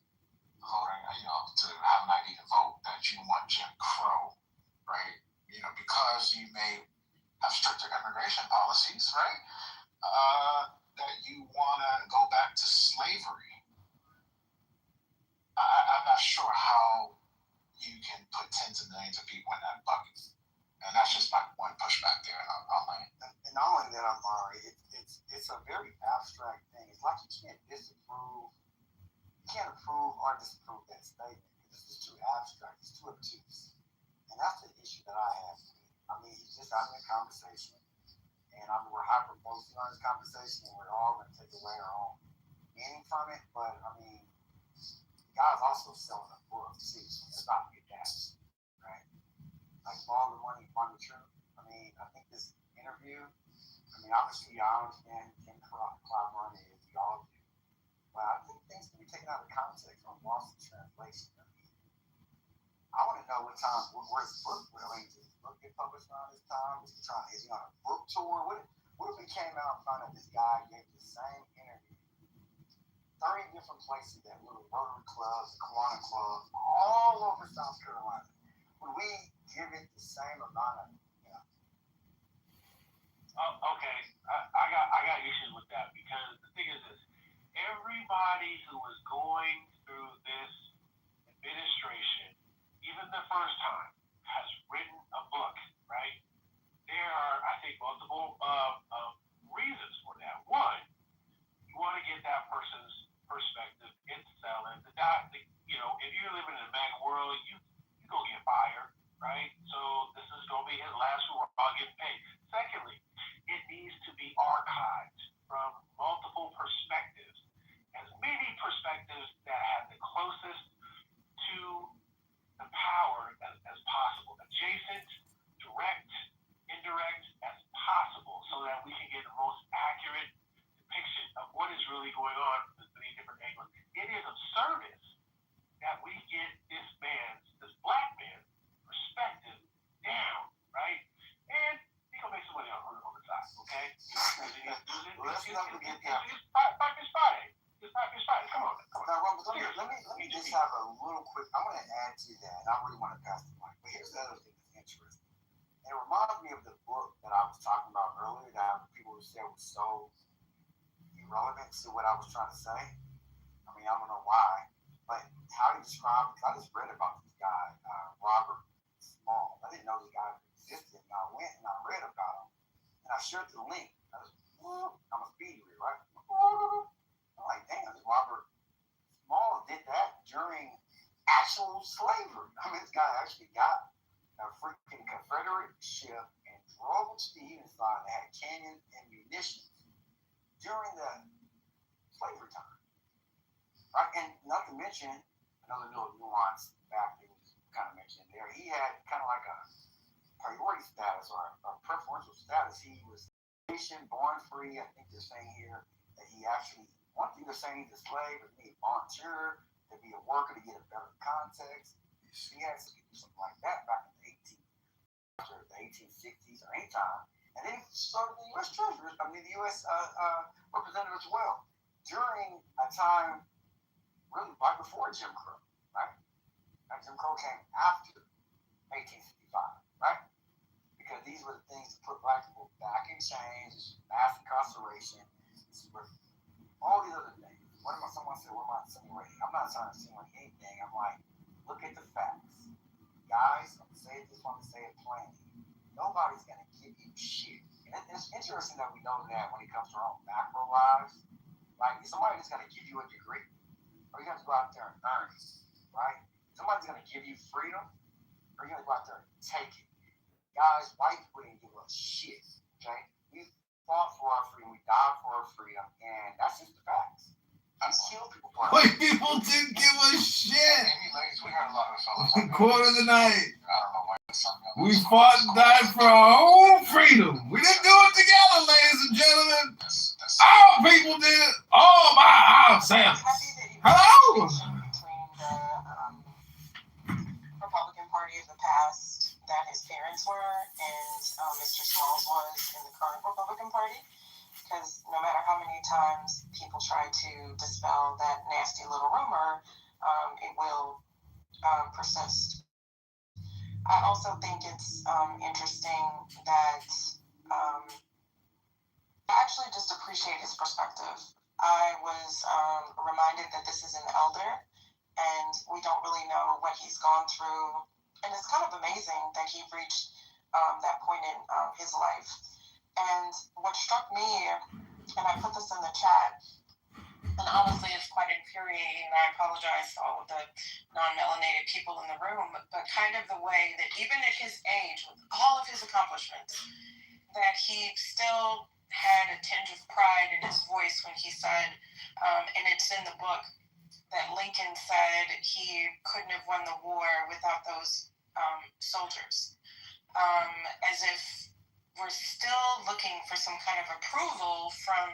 to have an ID to vote, that you want Jim Crow, right? Because you may have stricter immigration policies, right? That you want to go back to slavery. I'm not sure how you can put tens of millions of people in that bucket. And that's just my one pushback there, and I'll land. And not only that, Amari, it's a very abstract thing. It's like you can't approve or disapprove that statement, because it's just too abstract. It's too obtuse. And that's the issue that I have with it. I mean, he's just having a conversation, and we're hyper-focusing on this conversation, and we're all going to take away our own meaning from it. But, I mean, the guy's also selling a book, too, so let's not forget that, right? Like, all the money, fund the truth. I mean, I think this interview, obviously, I understand Jim Cloud money, as we all do. But I think things can be taken out of context or lost in translation. I want to know where's his book really? Did his book get published around this time? Is he on a book tour? What if we came out and found out this guy gave the same interview 30 different places, that little Rotary clubs, Kiwanis clubs, all over South Carolina? Would we give it the same amount of, Okay, I got issues with that, because the thing is this: everybody who was going through this administration, even the first time, has written a book, right? There are, I think, multiple reasons for that. One, you want to get that person's perspective. It's selling. If you're living in a MAGA world, you go get fired, right? So this is going to be his last hurrah getting paid. Secondly, it needs to be archived from multiple perspectives, as many perspectives that have the closest to the power as possible, adjacent, direct, indirect as possible, so that we can get the most accurate depiction of what is really going on with many different angles. It is of service that we get this black man's perspective down, right? And he's gonna make some money on the side, okay? Let's not forget that. It's Friday. Come on. Now, let me just have a little quick. I want to add to that, and I really want to pass the mic. But here's the other thing that's interesting. It reminds me of the book that I was talking about earlier, that people said was so irrelevant to what I was trying to say. I mean, I don't know why, but how he described it, I just read about this guy, Robert Small. I didn't know this guy existed, and I went and I read about him, and I shared the link. I'm a speed reader, right? I'm like, damn, this Robert Small did that during actual slavery. I mean, this guy actually got a freaking Confederate ship and drove it to the Union side that had cannon and munitions during the slavery time. Right? And not to mention, another little nuance back that was kind of mentioned there, he had kind of like a priority status or a preferential status. He was born free. I think they're saying here that he actually, one thing they're saying he's a slave, but he volunteered to be a worker to get a better context. He had to do something like that back in the 1860s or any time. And then he served the U.S. Treasury, the U.S. Representative as well, during a time really right before Jim Crow, right? Now, Jim Crow came after 1865, right? Because these were the things to put black people back in chains, mass incarceration, all these other things. Someone said, what am I insinuating? I'm not trying to insinuate anything. I'm like, look at the facts. Guys, I'm saying this one to say it plainly. Nobody's going to give you shit. And it's interesting that we know that when it comes to our own macro lives. Like, somebody's going to give you a degree. or you have to go out there and earn it, right? Somebody's going to give you freedom, or you're going to go out there and take it. Guys, white people didn't give us shit, okay? We fought for our freedom, we died for our freedom, and that's just the facts. I kill people for White people didn't give a shit. We heard a lot of fellas. Quarter of the night. I don't know why We fought and died for our own freedom. We didn't do it together, ladies and gentlemen. Our people did it all by ourselves. Hello? Between the Republican Party of the past that his parents were and Mr. Smalls was in the current Republican Party. Because no matter how many times people try to dispel that nasty little rumor, it will persist. I also think it's interesting that I actually just appreciate his perspective. I was reminded that this is an elder, and we don't really know what he's gone through. And it's kind of amazing that he reached that point in his life. And what struck me, and I put this in the chat, and honestly it's quite infuriating, and I apologize to all of the non-melanated people in the room, but kind of the way that even at his age, with all of his accomplishments, that he still had a tinge of pride in his voice when he said, and it's in the book, that Lincoln said he couldn't have won the war without those soldiers. As if we're still looking for some kind of approval from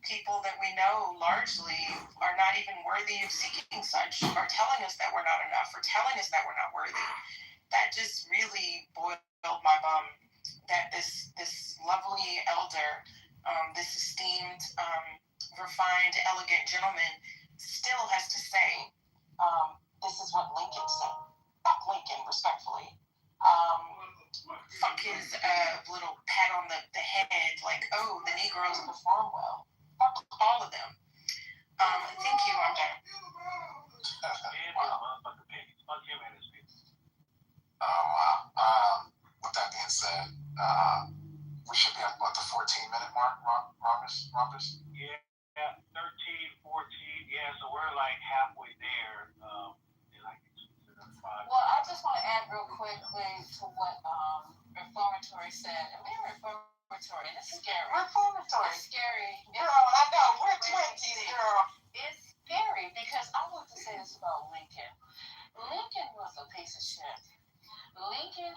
people that we know largely are not even worthy of seeking such, are telling us that we're not enough, or telling us that we're not worthy. That just really boiled my bum, that this lovely elder, this esteemed, refined, elegant gentleman still has to say, this is what Lincoln said. Fuck Lincoln, respectfully. Fuck his little pat on the head, like, oh, the Negroes perform well. Fuck all of them. Thank you, I'm done. With that being said, we should be at about the 14-minute mark, Rompus? Yeah, 13, 14. Yeah, so we're like halfway there. Well, I just want to add real quickly to what Reformatory said. And we're Reformatory, and it's scary. Reformatory. It's scary. Girl, I know. We're 20s, girl. It's scary because I want to say this about Lincoln. Lincoln was a piece of shit. Lincoln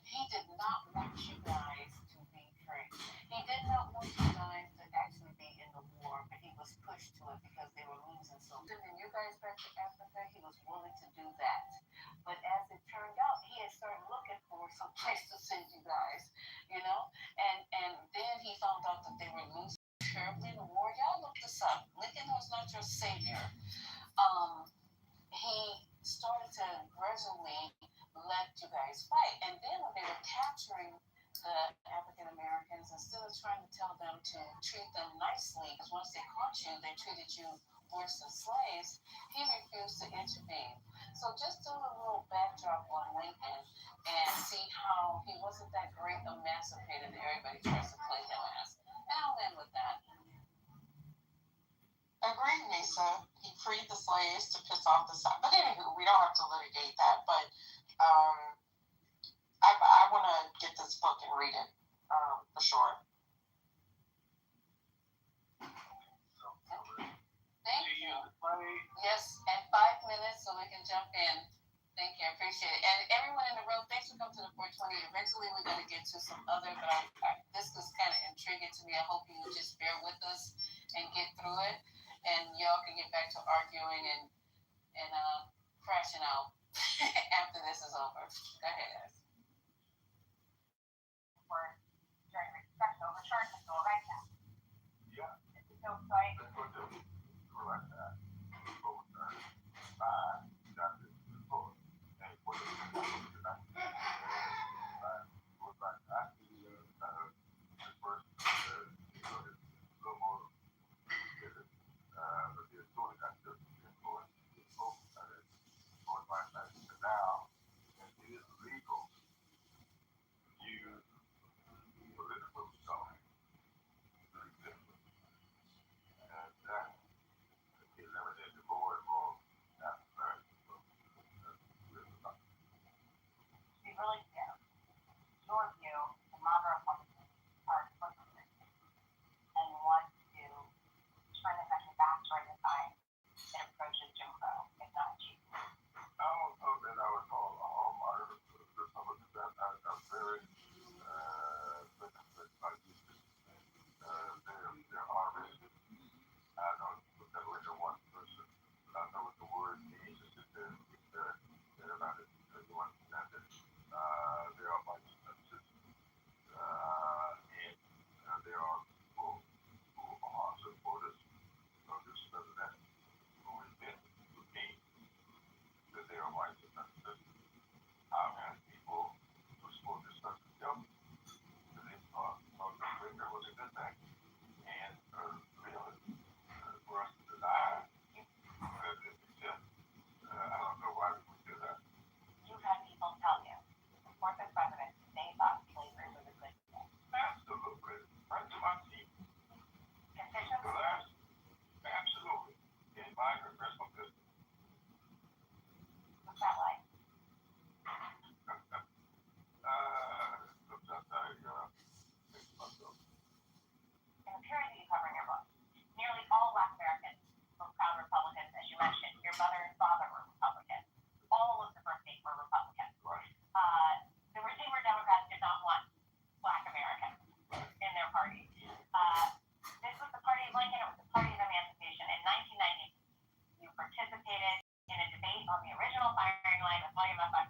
he did not want you guys to be free. He did not want you guys to actually be in the war, but he was pushed to it because they were losing. So sending you guys back to Africa, he was willing to do that. But as it turned out, he had started looking for some place to send you guys, and then he found out that they were losing terribly in the war. Y'all look this up. Lincoln was not your savior. He started to gradually let you guys fight. And then when they were capturing the African Americans, instead of trying to tell them to treat them nicely, because once they caught you, they treated you worse than slaves, he refused to intervene. So just do a little backdrop on Lincoln and see how he wasn't that great emancipator that everybody tries to play him as. And I'll end with that. Agreed, Nisa. He freed the slaves to piss off the South. But anywho, we don't have to litigate that. But I want to get this book and read it for sure. Thank you. Yes, and 5 minutes so we can jump in. Thank you, I appreciate it. And everyone in the room, thanks for coming to the 420. Eventually, we're going to get to some other, but this was kind of intriguing to me. I hope you will just bear with us and get through it. And y'all can get back to arguing and crashing out after this is over. Go ahead, guys. During respect overturn the civil rights act. Yeah. So I Correct that. Political zoning. And that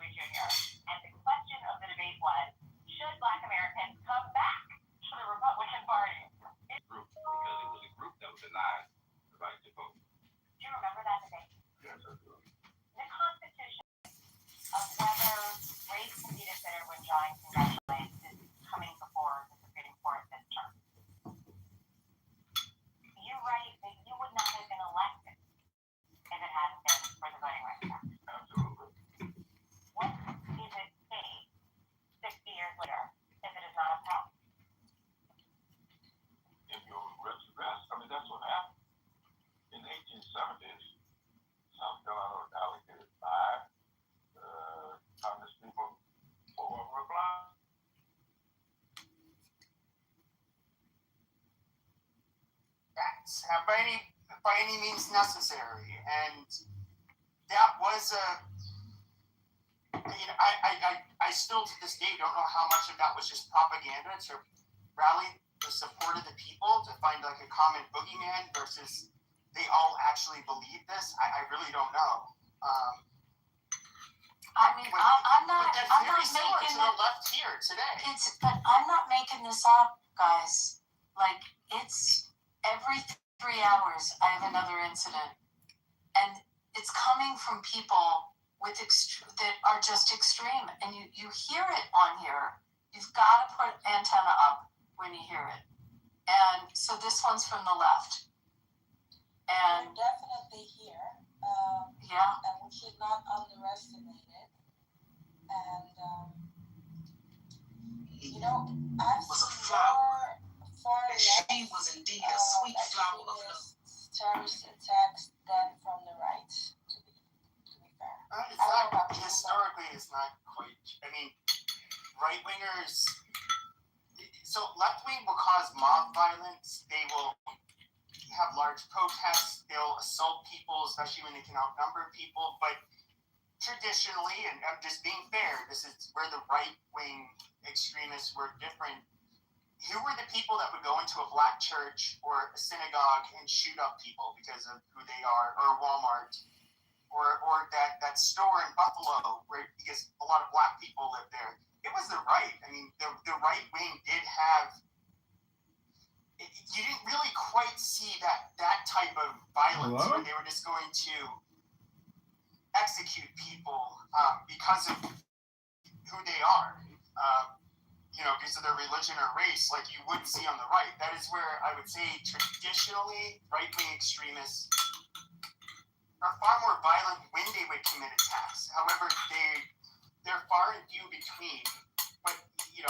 Kitover Jr. And the question of the debate was, should Black Americans come back to the Republican Party? Group, because it was a group that was denied the right to vote. Do you remember that debate? Yes, I do. The Constitution of whether race can be considered when drawing congratulations is coming before the Supreme Court this term. You write that you would not have been elected if it hadn't been for the Voting Rights Act. Absolutely. What is at stake 60 years later if it is not upheld? If you rest, I mean, that's what happened. In the 1870s, South Carolina allocated 5 Congress people for reply. By any means necessary, and that was I still to this day don't know how much of that was just propaganda to rally the support of the people to find like a common boogeyman versus they all actually believe this. I really don't know. I mean, I'm not similar making to the left here today. But I'm not making this up, guys. Like, it's every 3 hours I have another incident, and it's coming from people with that are just extreme, and you hear it on here. You've got to put antenna up when you hear it. And so this one's from the left. And we're definitely here. Yeah. And we should not underestimate it. And I've seen more far left She was indeed a sweet flower of love. terrorist attacks than from the right. To be fair. Historically, it's not quite. I mean, right wingers. So left wing will cause mob violence. They will have large protests. They'll assault people, especially when they can outnumber people. But traditionally, and I'm just being fair, this is where the right wing extremists were different. Who were the people that would go into a black church or a synagogue and shoot up people because of who they are, or Walmart, or that store in Buffalo, where because a lot of black people live there? It was the right. I mean, the right wing did have. You didn't really quite see that type of violence where they were just going to execute people because of who they are. Because of their religion or race, like you wouldn't see on the right. That is where I would say traditionally right-wing extremists are far more violent when they would commit attacks. However, they're far and few between. But the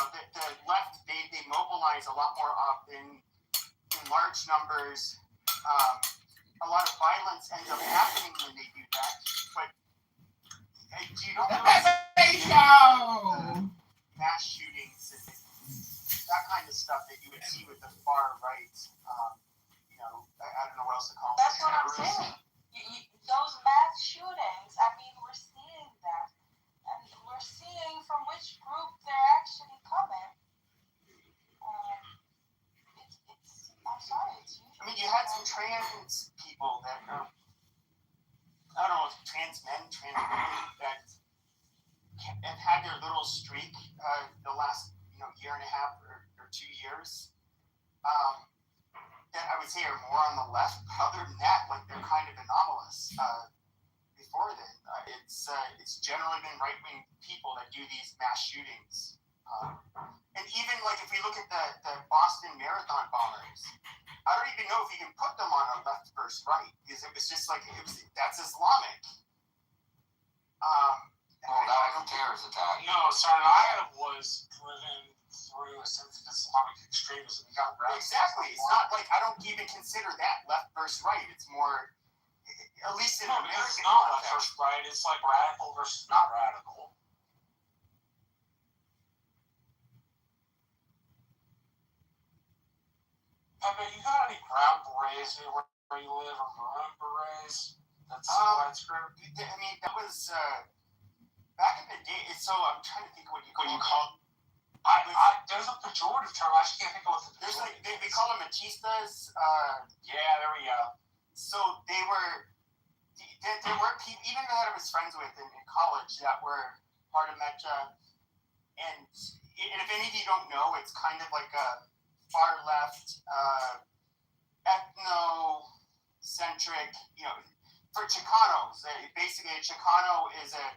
left, they mobilize a lot more often in large numbers. A lot of violence ends up happening when they do that. But you don't know mass shootings and that kind of stuff that you would see with the far right. I don't know what else to call it. That's what I'm saying. Those mass shootings, I mean, we're seeing that. And we're seeing from which group they're actually coming. I'm sorry, it's usually. I mean, you had some trans people that are, I don't know if trans men, trans women, that have had their little streak the last year and a half or 2 years. That I would say are more on the left. Other than that, like they're kind of anomalous. Before then, it's generally been right wing people that do these mass shootings. And even like if we look at the Boston Marathon bombers, I don't even know if you can put them on a left versus right because it was just like that's Islamic. That was a terrorist attack. No, Sarnaya was driven through a sense of Islamic extremism. He got arrested. Exactly. It's not like I don't even consider that left versus right. It's more, at least in American it's not left versus right. It's like radical versus not radical. Pepe, you got any brown berets near where you live, or maroon berets? That's widespread. I mean, that was back in the day. So I'm trying to think what you call. There's a pejorative term. I just can't think of what There's like they call them machistas. Yeah, there we go. So there were people, even that I was friends with in college, that were part of Metja. And if any of you don't know, it's kind of like a far left, ethnocentric, for Chicanos. Basically, a Chicano is a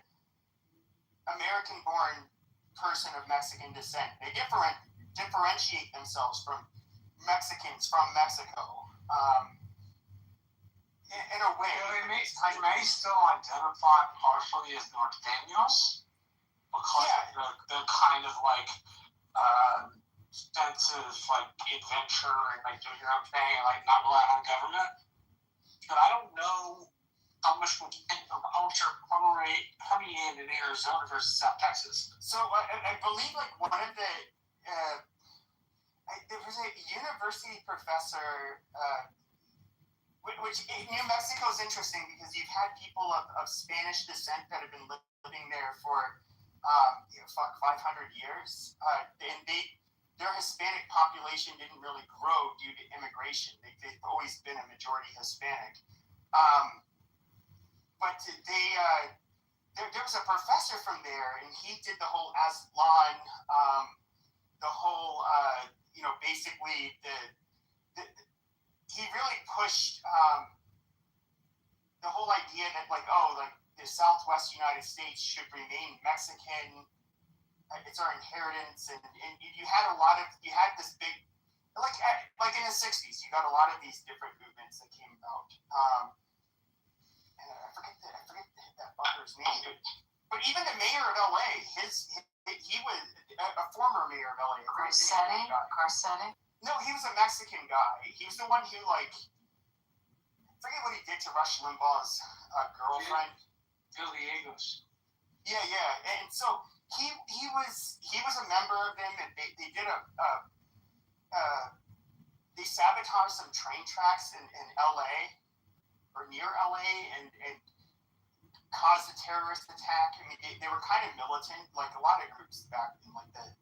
American-born person of Mexican descent. They differentiate themselves from Mexicans from Mexico. In a way, they may still identify partially as norteños because they're kind of like sense of like adventure and like doing your own thing and like not relying on government. But I don't know how much will depend on culture permeated in Arizona versus South Texas. So I believe like one of the there was a university professor, which New Mexico is interesting because you've had people of Spanish descent that have been living there for 500 years, and their Hispanic population didn't really grow due to immigration. They've always been a majority Hispanic. But there was a professor from there, and he did the whole Aztlan, the whole, basically he really pushed the whole idea that the Southwest United States should remain Mexican. It's our inheritance, and you had this big, like in the 60s, you got a lot of these different movements that came about. And I forget that fucker's name, but even the mayor of LA, he was a former mayor of LA. Garcetti? No, he was a Mexican guy. He was the one who I forget what he did to Rush Limbaugh's girlfriend. Gallegos. Yeah, and so he was a member of them, and they did they sabotaged some train tracks in LA or near LA and caused a terrorist attack. I mean, they were kind of militant, like a lot of groups back in like the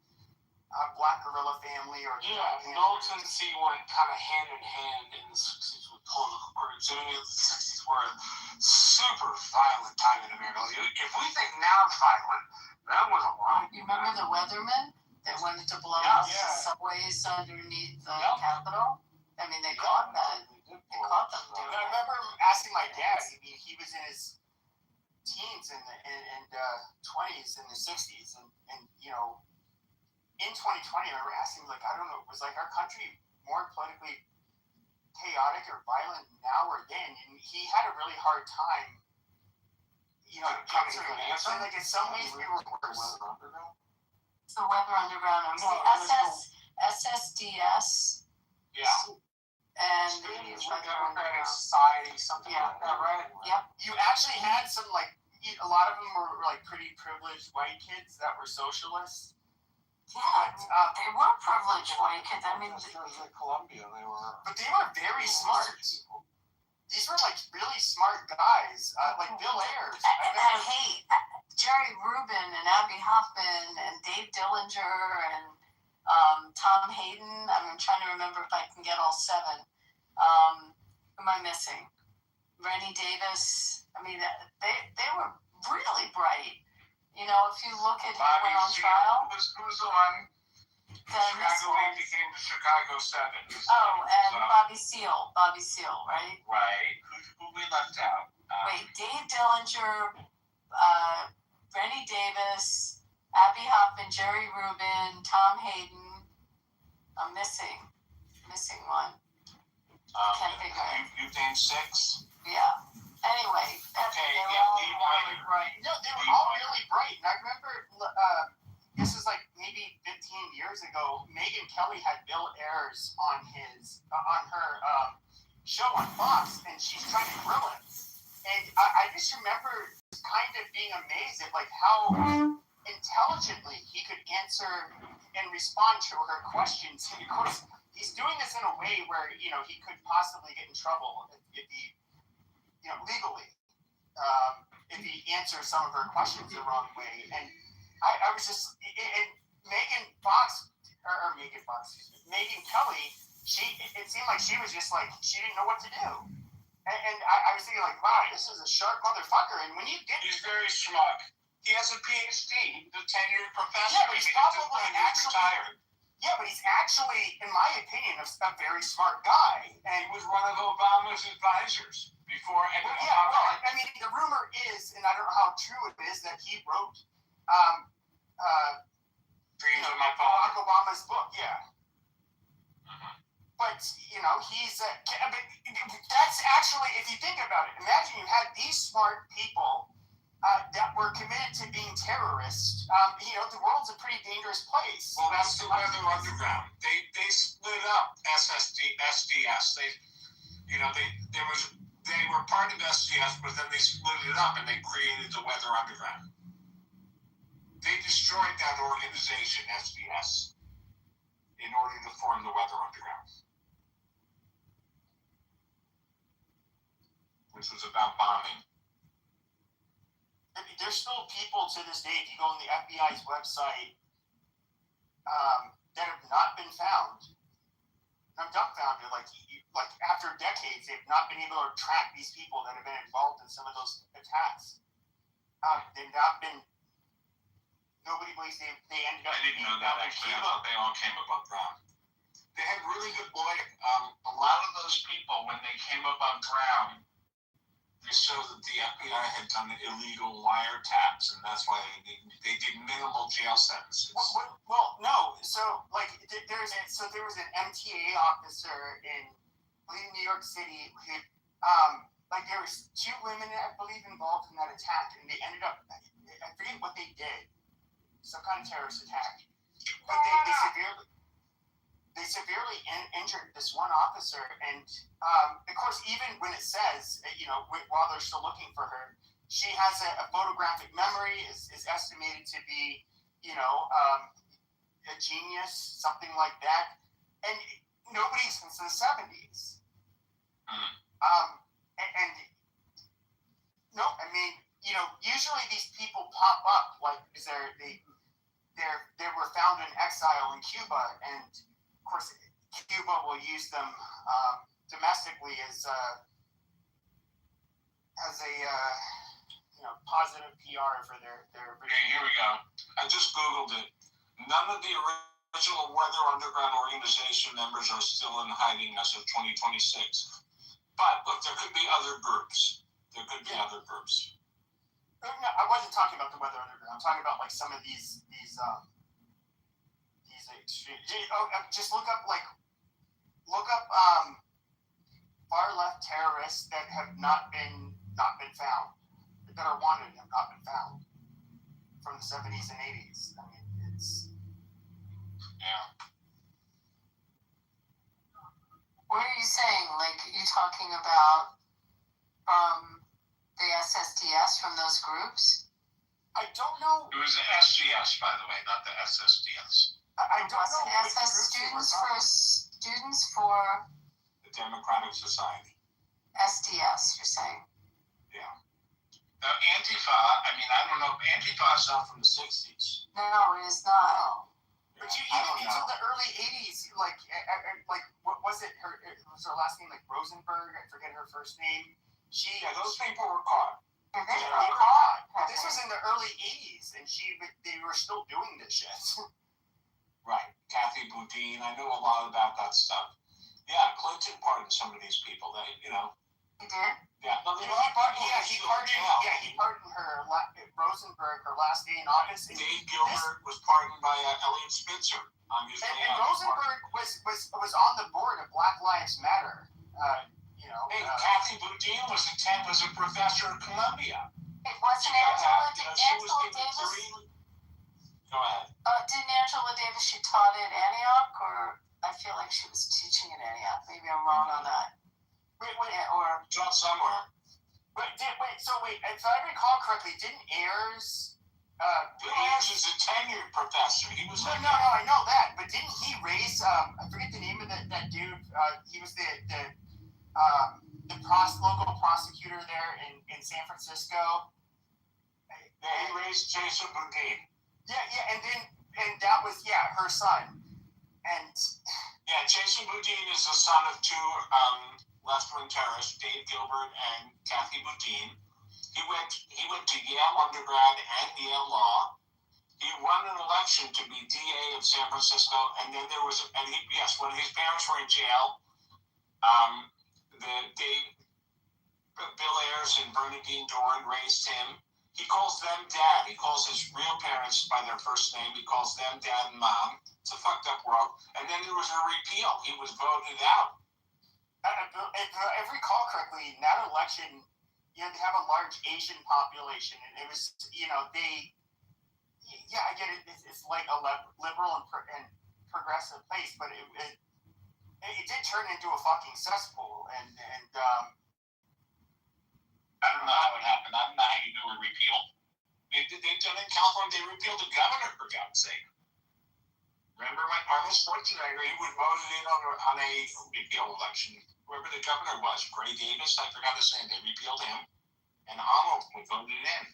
Black Guerrilla family or militancy went kind of hand in hand in the 60s with political groups. I mean, the 60s were a super violent time in America. If we think now it's violent, that was a lot. You remember the Weathermen that wanted to blow up the subways underneath the Capitol? I mean, they caught that. They caught them doing I remember asking my dad. I mean, he was in his teens and 20s in the 60s, and in 2020, I remember asking, I don't know, was our country more politically chaotic or violent now or then? And he had a really hard time, answering it. So, in some ways, we were worse. It's the Weather Underground. It was the SSDS. Yeah. And Democratic Society, something like that, right? Yep. You actually had some, a lot of them were, pretty privileged white kids that were socialists. Yeah, they were privileged white kids. I mean, Columbia, they were. But they were very smart. These were really smart guys, like Bill Ayers. And I hate Jerry Rubin and Abby Hoffman and Dave Dillinger and Tom Hayden. I'm trying to remember if I can get all seven. Who am I missing? Rennie Davis. I mean, they were really bright. If you look at who went on trial. Who's the one? Chicago 8 became the Chicago 7. Oh, and Bobby Seale, right? Right. Who we left out? Wait, Dave Dillinger, Rennie Davis, Abby Hoffman, Jerry Rubin, Tom Hayden. I'm missing one. Can't think of it. You've named 6? Yeah. Anyway, they were all really bright. No, they were all really bright. And I remember, this is maybe 15 years ago, Megyn Kelly had Bill Ayers on her show on Fox, and she's trying to grill him. And I just remember kind of being amazed at how intelligently he could answer and respond to her questions. And of course, he's doing this in a way where he could possibly get in trouble if he legally, if he answers some of her questions the wrong way. And I was just, and Megyn Kelly, it seemed like she was just she didn't know what to do. And I was thinking wow, this is a sharp motherfucker. And when you get... He's very smart. He has a PhD. He's a tenured professor. Yeah, but he's probably actually retired. Yeah, but he's actually, in my opinion, a very smart guy. And he was one of Obama's advisors before. And I mean, the rumor is, and I don't know how true it is, that he wrote Dreams of My Barack Father. Obama's book. Yeah. But, he's that's actually, if you think about it, imagine you had these smart people that were committed to being terrorists. The world's a pretty dangerous place. Well, that's the weather underground. They split up SDS. They were part of SDS, but then they split it up and they created the weather underground. They destroyed that organization, SDS, in order to form the weather underground, which was about bombing. There's still people to this day, if you go on the FBI's website, that have not been found. I'm dumbfounded. Like after decades, they've not been able to track these people that have been involved in some of those attacks. They've not been. Nobody believes they ended up. I didn't know that actually. I thought they all came above ground. They had really good lawyers. A lot of those people, when they came up on ground, they showed that the FBI had done illegal wiretaps, and that's why they did minimal jail sentences. Well, no. So, there was an MTA officer in, I believe, New York City who, there was 2 women, I believe, involved in that attack, and they ended up, I forget what they did, some kind of terrorist attack, but they severely injured this one officer, and of course, even when it says, while they're still looking for her, she has a photographic memory, is estimated to be, a genius, something like that, and nobody since the 70s. Usually these people pop up, because they were found in exile in Cuba, and of course, Cuba will use them domestically as a positive PR for their. Okay, here we go. I just Googled it. None of the original Weather Underground organization members are still in hiding as of 2026. But look, there could be other groups. No, I wasn't talking about the Weather Underground. I'm talking about some of these extreme. Just look up far left terrorists that have not been found, that are wanted and have not been found from the 70s and 80s. I mean, it's What are you saying? You're talking about the SSDS from those groups? I don't know. It was the SGS, by the way, not the SSDS. I don't know. Students for the Democratic Society. SDS, you're saying? Yeah. Now, Antifa, I don't know. Antifa is not from the 60s. No, it is not. But even until the early 80s, what was it? Was her last name Rosenberg? I forget her first name. Those people were caught. They were caught. This was in the early 80s, and they were still doing this shit. Right. Kathy Boudin. I know a lot about that stuff. Yeah, Clinton pardoned some of these people. He did? Yeah. No, he pardoned her, Rosenberg, her last day in office. Dave Gilbert was pardoned by Elliot Spitzer. And Rosenberg was on the board of Black Lives Matter. Kathy Boudin was a professor at Columbia. It wasn't Angela Davis? Go ahead. Didn't Angela Davis, she taught at Antioch, or I feel like she was teaching at Antioch. Maybe I'm wrong on that. Or taught somewhere. If I recall correctly, didn't Ayers? Ayers is a tenured professor. He was. No, I know that, but didn't he raise? I forget the name of that dude. He was the local prosecutor there in San Francisco. He raised Jason Boudin. Yeah, and that was her son, and Jason Boudin is the son of 2 left-wing terrorists, Dave Gilbert and Kathy Boudin. He went to Yale undergrad and Yale Law. He won an election to be DA of San Francisco, and then there was, when his parents were in jail, Bill Ayers and Bernadine Doran raised him. He calls them dad. He calls his real parents by their first name. He calls them dad and mom. It's a fucked up world. And then there was a repeal. He was voted out. If I recall correctly, in that election, they have a large Asian population, and it was, I get it. It's like a liberal and progressive place, but it did turn into a fucking cesspool, and I don't know how it happened. I don't know how you do a repeal. They've done it in California. They repealed the governor, for God's sake. Remember Arnold Schwarzenegger? He was voted in on a repeal election. Whoever the governor was, Gray Davis, I forgot his name. They repealed him, and Arnold was voted in.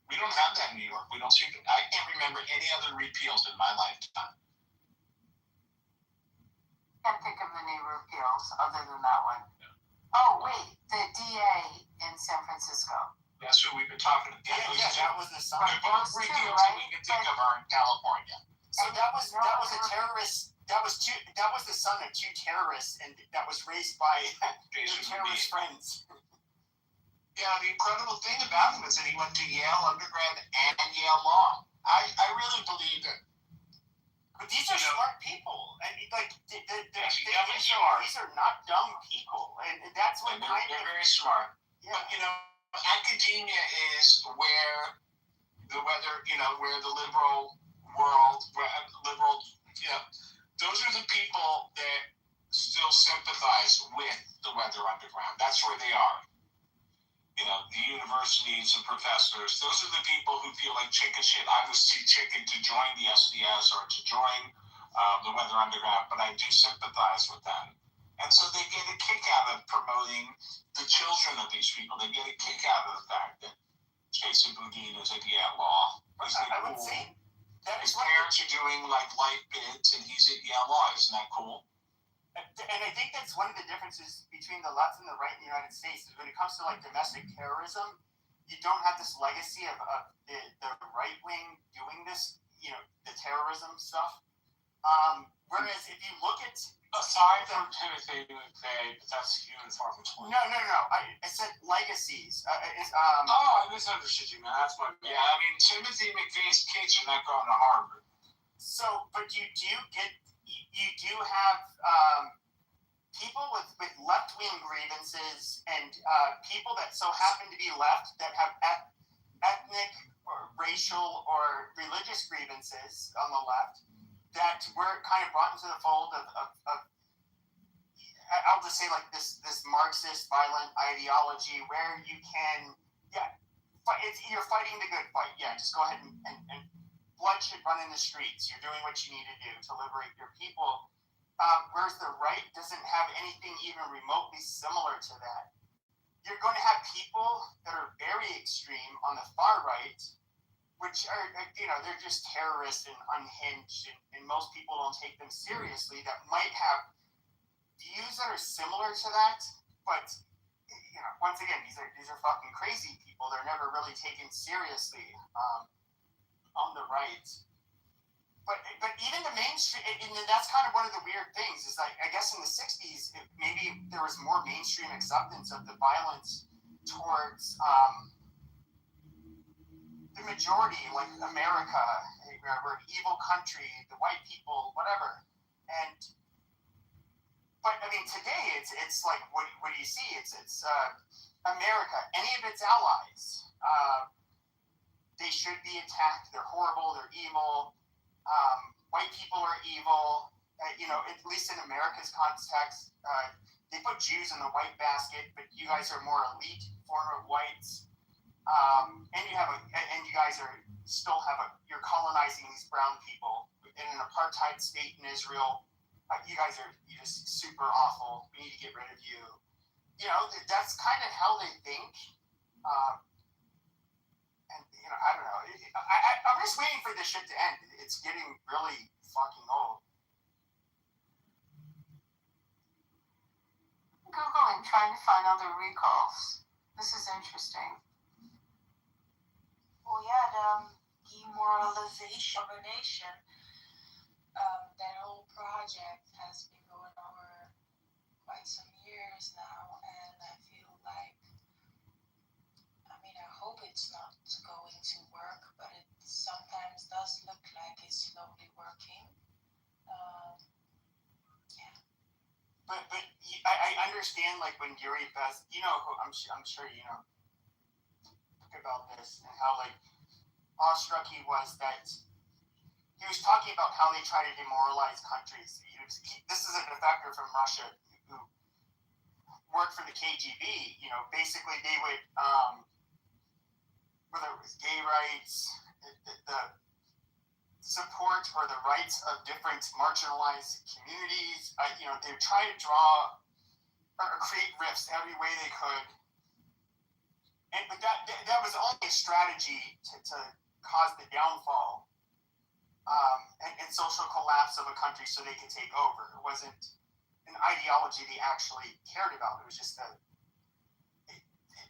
We don't have that in New York. We don't see. I can't remember any other repeals in my lifetime. Can't think of any repeals other than that one. Oh, wait, the DA in San Francisco. That's who we've been talking about. That was the son. The both repeals that we can think of are in California. So that was a terrorist. That was the son of two terrorists, and that was raised by their terrorist friends. Yeah, the incredible thing about him is that he went to Yale undergrad and Yale Law. I really believe it. But these are smart people, and these are not dumb people, and that's what they're very smart. Yeah. But academia is where the liberal world, those are the people that still sympathize with the weather underground. That's where they are. The universities and professors, those are the people who feel like chicken shit. I was too chicken to join the SDS or to join the Weather Underground, but I do sympathize with them. And so they get a kick out of promoting the children of these people. They get a kick out of the fact that Jason Boudin is at Yale Law. I would say that his parents are doing like light bids and he's at Yale Law. Isn't that cool? And I think that's one of the differences between the left and the right in the United States is when it comes to like domestic terrorism, you don't have this legacy of the right wing doing this, the terrorism stuff. Whereas if you look at aside from Timothy McVeigh, but that's few and far between. No. I said legacies. I misunderstood you, man. That's my bad. Yeah, I mean Timothy McVeigh's kids are not going to Harvard. So, but you do have people with left-wing grievances and people that so happen to be left that have ethnic or racial or religious grievances on the left that were kind of brought into the fold of I'll just say like this Marxist violent ideology where you can you're fighting the good fight. Yeah, just go ahead and blood should run in the streets. You're doing what you need to do to liberate your people. Whereas the right doesn't have anything even remotely similar to that. You're going to have people that are very extreme on the far right, which are, they're just terrorists and unhinged, and most people don't take them seriously, that might have views that are similar to that, but, once again, these are fucking crazy people. They're never really taken seriously on the right. But even the mainstream, and that's kind of one of the weird things, is like, I guess in the 60s, maybe there was more mainstream acceptance of the violence towards the majority, like America, we're an evil country, the white people, whatever. But I mean, today it's like, what do you see? It's America, any of its allies, they should be attacked. They're horrible. They're evil. White people are evil. At least in America's context, they put Jews in the white basket, but you guys are more elite form of whites. And you guys you're colonizing these brown people in an apartheid state in Israel. You're just super awful. We need to get rid of you. That's kind of how they think. I don't know. I'm just waiting for this shit to end. It's getting really fucking old. Googling, trying to find other recalls. This is interesting. Well, yeah, the demoralization of a nation, that whole project has been going over quite some years now, and I feel like, I mean, I hope it's not going to work, but it sometimes does look like it's slowly working. Yeah. But I understand, like, when Yuri Best, you know, who I'm sure you know about this, and how, like, awestruck he was that he was talking about how they try to demoralize countries. This is a defector from Russia who worked for the KGB. You know, basically they would, whether it was gay rights, the support or the rights of different marginalized communities, you know, they would try to draw or create rifts every way they could. But that was only a strategy to cause the downfall and social collapse of a country so they could take over. It wasn't an ideology they actually cared about. It was just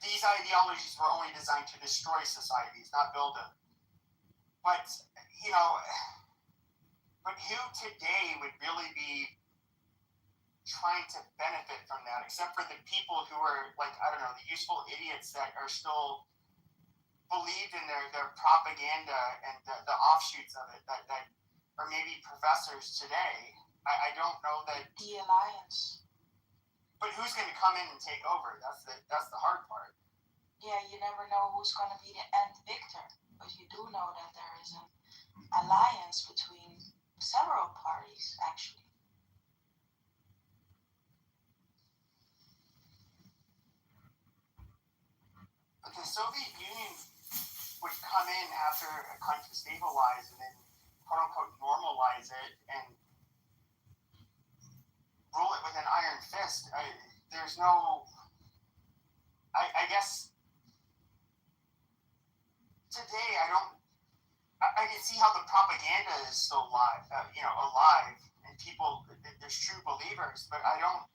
these ideologies were only designed to destroy societies, not build them. But, you know, but who today would really be trying to benefit from that, except for the people who are, like, I don't know, the useful idiots that are still believed in their propaganda and the offshoots of it that are maybe professors today. I don't know that The alliance. But who's going to come in and take over? That's the hard part. Yeah, you never know who's going to be the end victor, but you do know that there is an alliance between several parties, actually. But the Soviet Union would come in after a country stabilized and then, quote unquote, normalize it and rule it with an iron fist. There's no, I guess today I can see how the propaganda is still alive, and people, there's true believers, but I don't,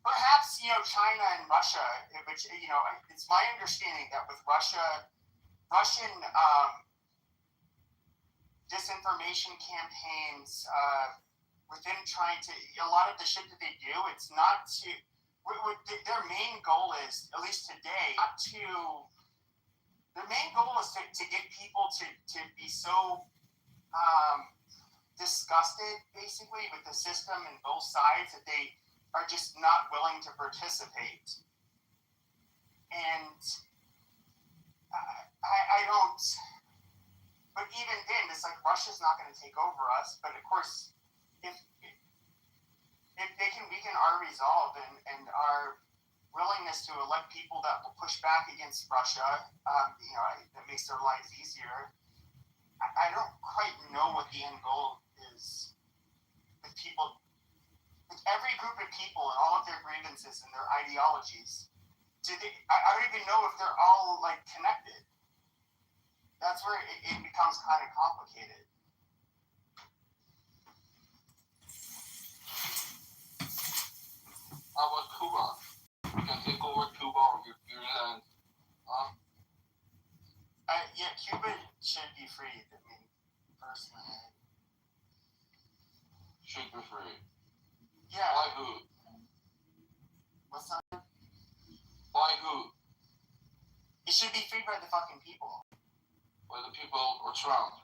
perhaps, you know, China and Russia, which, you know, it's my understanding that with Russian disinformation campaigns, with them trying to, a lot of the shit that they do, it's not to, their main goal is, at least today, their main goal is to get people to be so disgusted, basically, with the system and both sides that they are just not willing to participate. And I don't, but even then, it's like Russia's not going to take over us. But of course, if they can weaken our resolve and our willingness to elect people that will push back against Russia, you know, that makes their lives easier. I don't quite know what the end goal is with people, with every group of people and all of their grievances and their ideologies. I don't even know if they're all, like, connected. That's where it becomes kind of complicated. How about Cuba? You can take over Cuba or your land. Huh? Yeah, Cuba should be free. I mean, personally. Should be free. Yeah. By who? What's that? By who? It should be freed by the fucking people. By the people or Trump?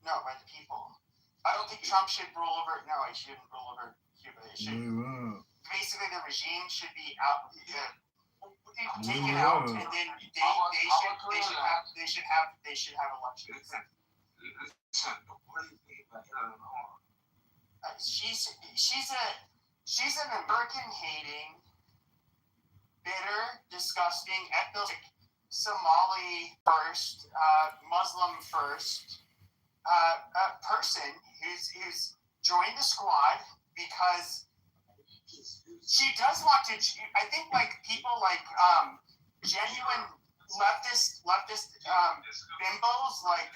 No, by the people. I don't think Trump should rule over. No, he shouldn't rule over Cuba. It should. Basically, the regime should be out. Taken out, and then they should have elections. She's an American-hating, bitter, disgusting, ethnic Somali first, Muslim first person who's joined the squad because she does want to. I think, like, people like genuine leftist bimbos like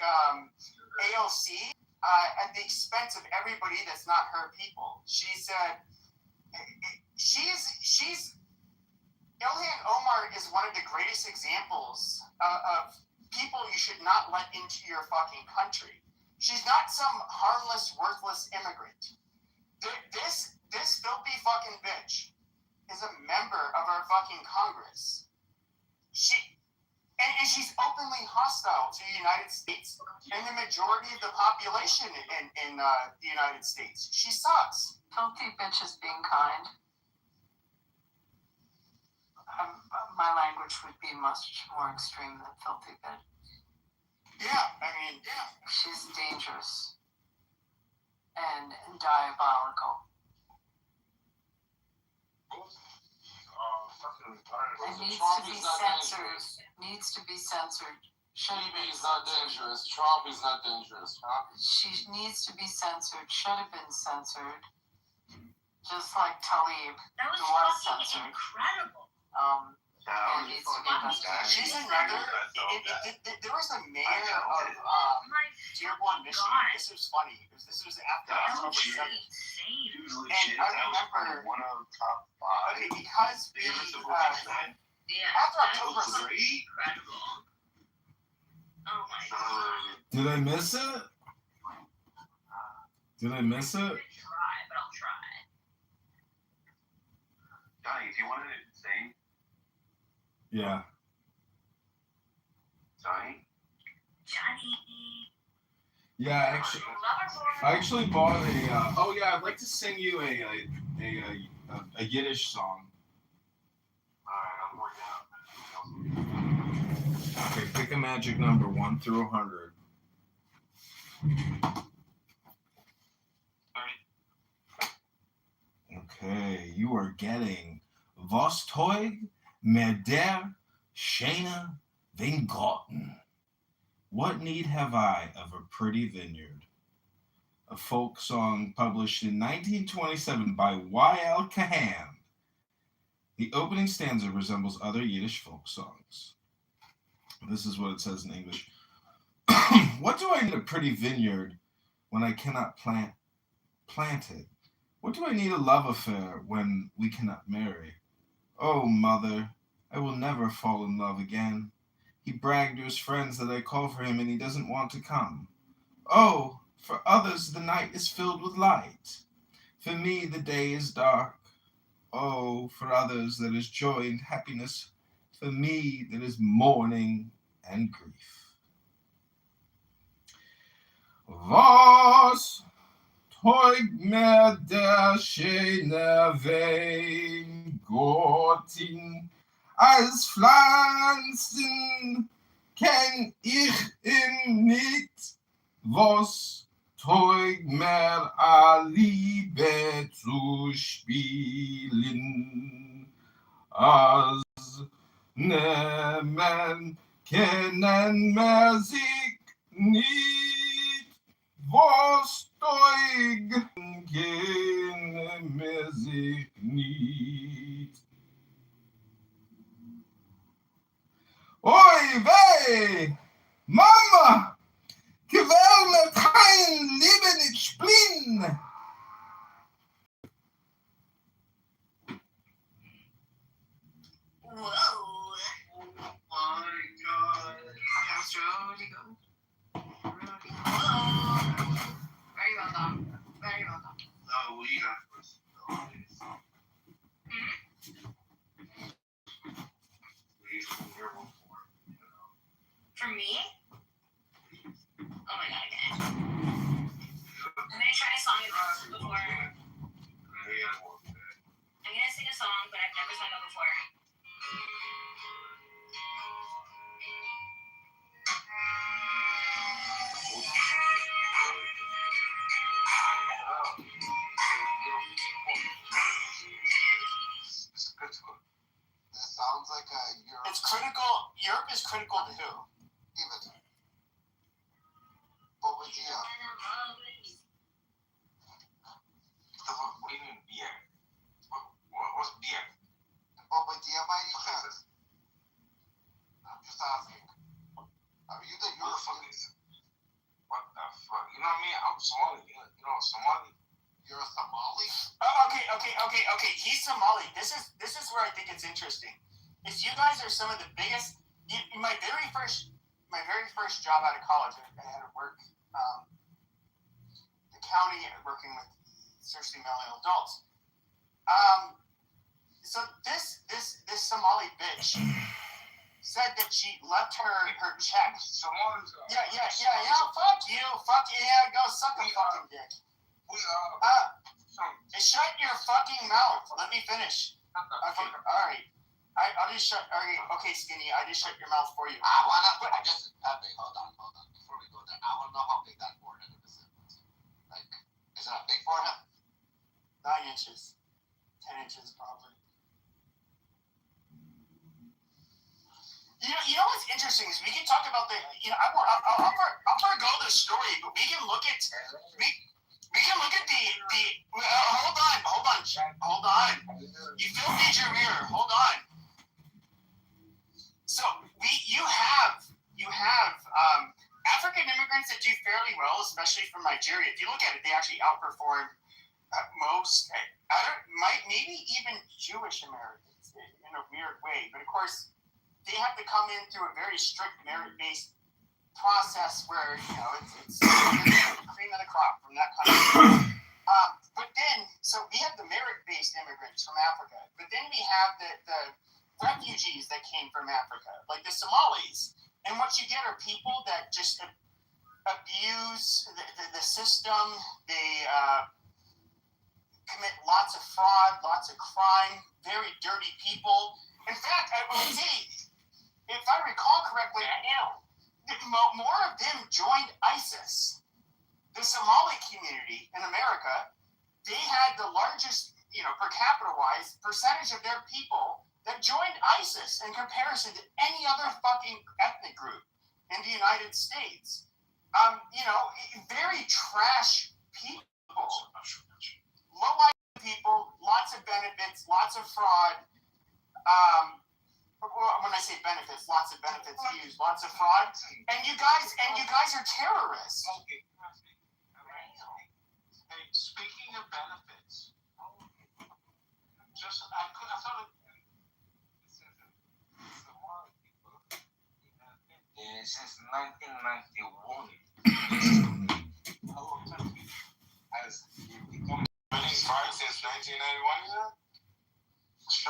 AOC at the expense of everybody that's not her people. She said, Ilhan Omar is one of the greatest examples of people you should not let into your fucking country. She's not some harmless, worthless immigrant. This filthy fucking bitch is a member of our fucking Congress. And she's openly hostile to the United States and the majority of the population in the United States. She sucks. Filthy bitch is being kind. My language would be much more extreme than filthy bitch. Yeah, I mean, yeah. She's dangerous and diabolical. It needs to be censored. Needs to be censored. Bibi is not dangerous. Trump is not dangerous, huh? She needs to be censored. Should have been censored. Just like Tlaib. That was fucking censored. Incredible. She's another. There was a mayor of Dearborn, Michigan. This was funny because this was after October 7th. And I remember because after October 7th. Incredible. Oh my god. Did I miss it? Did I miss it? Try, but I'll try. Johnny, if you wanted to sing. Yeah. Johnny? Yeah, I actually bought a. Oh yeah, I'd like to sing you a Yiddish song. Alright, I'm working out. Okay, pick a magic number 1 through 100. 30. Okay, you are getting Was Teug mir der Schöne Weingarten? What need have I of a pretty vineyard? A folk song published in 1927 by Y.L. Kahan. The opening stanza resembles other Yiddish folk songs. This is what it says in English. What do I need a pretty vineyard when I cannot plant it? What do I need a love affair when we cannot marry? Oh, mother, I will never fall in love again. He bragged to his friends that I call for him and he doesn't want to come. Oh, for others the night is filled with light. For me the day is dark. Oh, for others there is joy and happiness. For me there is mourning and grief. Was teug mir der schöne Weingarten? Als Pflanzen kenn ich ihn nicht, was teug mir a Liebe zu spielen. Als nehmen kennen mir sich nicht, was teug kennen mir sich nicht. Oi, weh! Mama! Gewähr mir kein Leben nicht spielen! Whoa. Oh my god. How's Jody going? Very well done. Very well done. No, we got first. For me? Oh my god, okay. I'm gonna try a song before. I'm gonna sing a song, but I've never sung it before. It's critical. That sounds like Europe. It's critical. Europe is critical to who? Even. What was the What do you mean beer? What's beer? What was the by any chance? I'm just asking. Are you the European? What the fuck? You know what I mean? I'm he's Somali. This is where I think it's interesting. Is you guys are some of the biggest. My very first job out of college, I had to work the county working with seriously mentally ill adults. So this Somali bitch said that she left her check. Yeah. Fuck you. Fuck yeah. Go suck a fucking dick. Shut your fucking mouth. Let me finish. Okay. All right. I'll just shut. Okay, Skinny. I just shut your mouth for you. Hold on. Before we go there, I want to know how big that forehead is. Like, is it a big forehead? 9 inches. 10 inches probably. You know what's interesting is we can talk about the. I'll forego the story, but we can look at we can look at the. Hold on. You filmed your mirror. Hold on. So you have African immigrants that do fairly well, especially from Nigeria. If you look at it, they actually outperform most, maybe even Jewish Americans in a weird way. But of course, they have to come in through a very strict merit-based process where it's the cream of the crop from that country. But then, so we have the merit-based immigrants from Africa, but then we have the refugees that came from Africa, like the Somalis. And what you get are people that just abuse the system. They commit lots of fraud, lots of crime, very dirty people. In fact, I would say, if I recall correctly, more of them joined ISIS. The Somali community in America, they had the largest, per capita wise, percentage of their people that joined ISIS in comparison to any other fucking ethnic group in the United States. Very trash people. Low-life people, lots of benefits, lots of fraud. When I say benefits, lots of benefits used, lots of fraud. And you guys are terrorists. Hey, speaking of benefits, I thought since 1991, our country has become since 1991.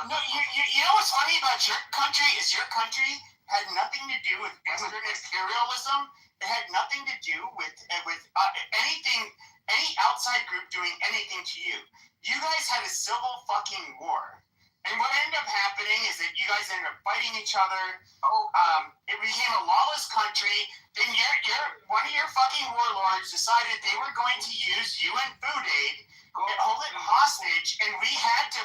No, you know what's funny about your country is your country had nothing to do with Western imperialism. It had nothing to do with anything, any outside group doing anything to you. You guys had a civil fucking war. And what ended up happening is that you guys ended up fighting each other. It became a lawless country. Then one of your fucking warlords decided they were going to use UN food aid and hold it hostage, and we had to.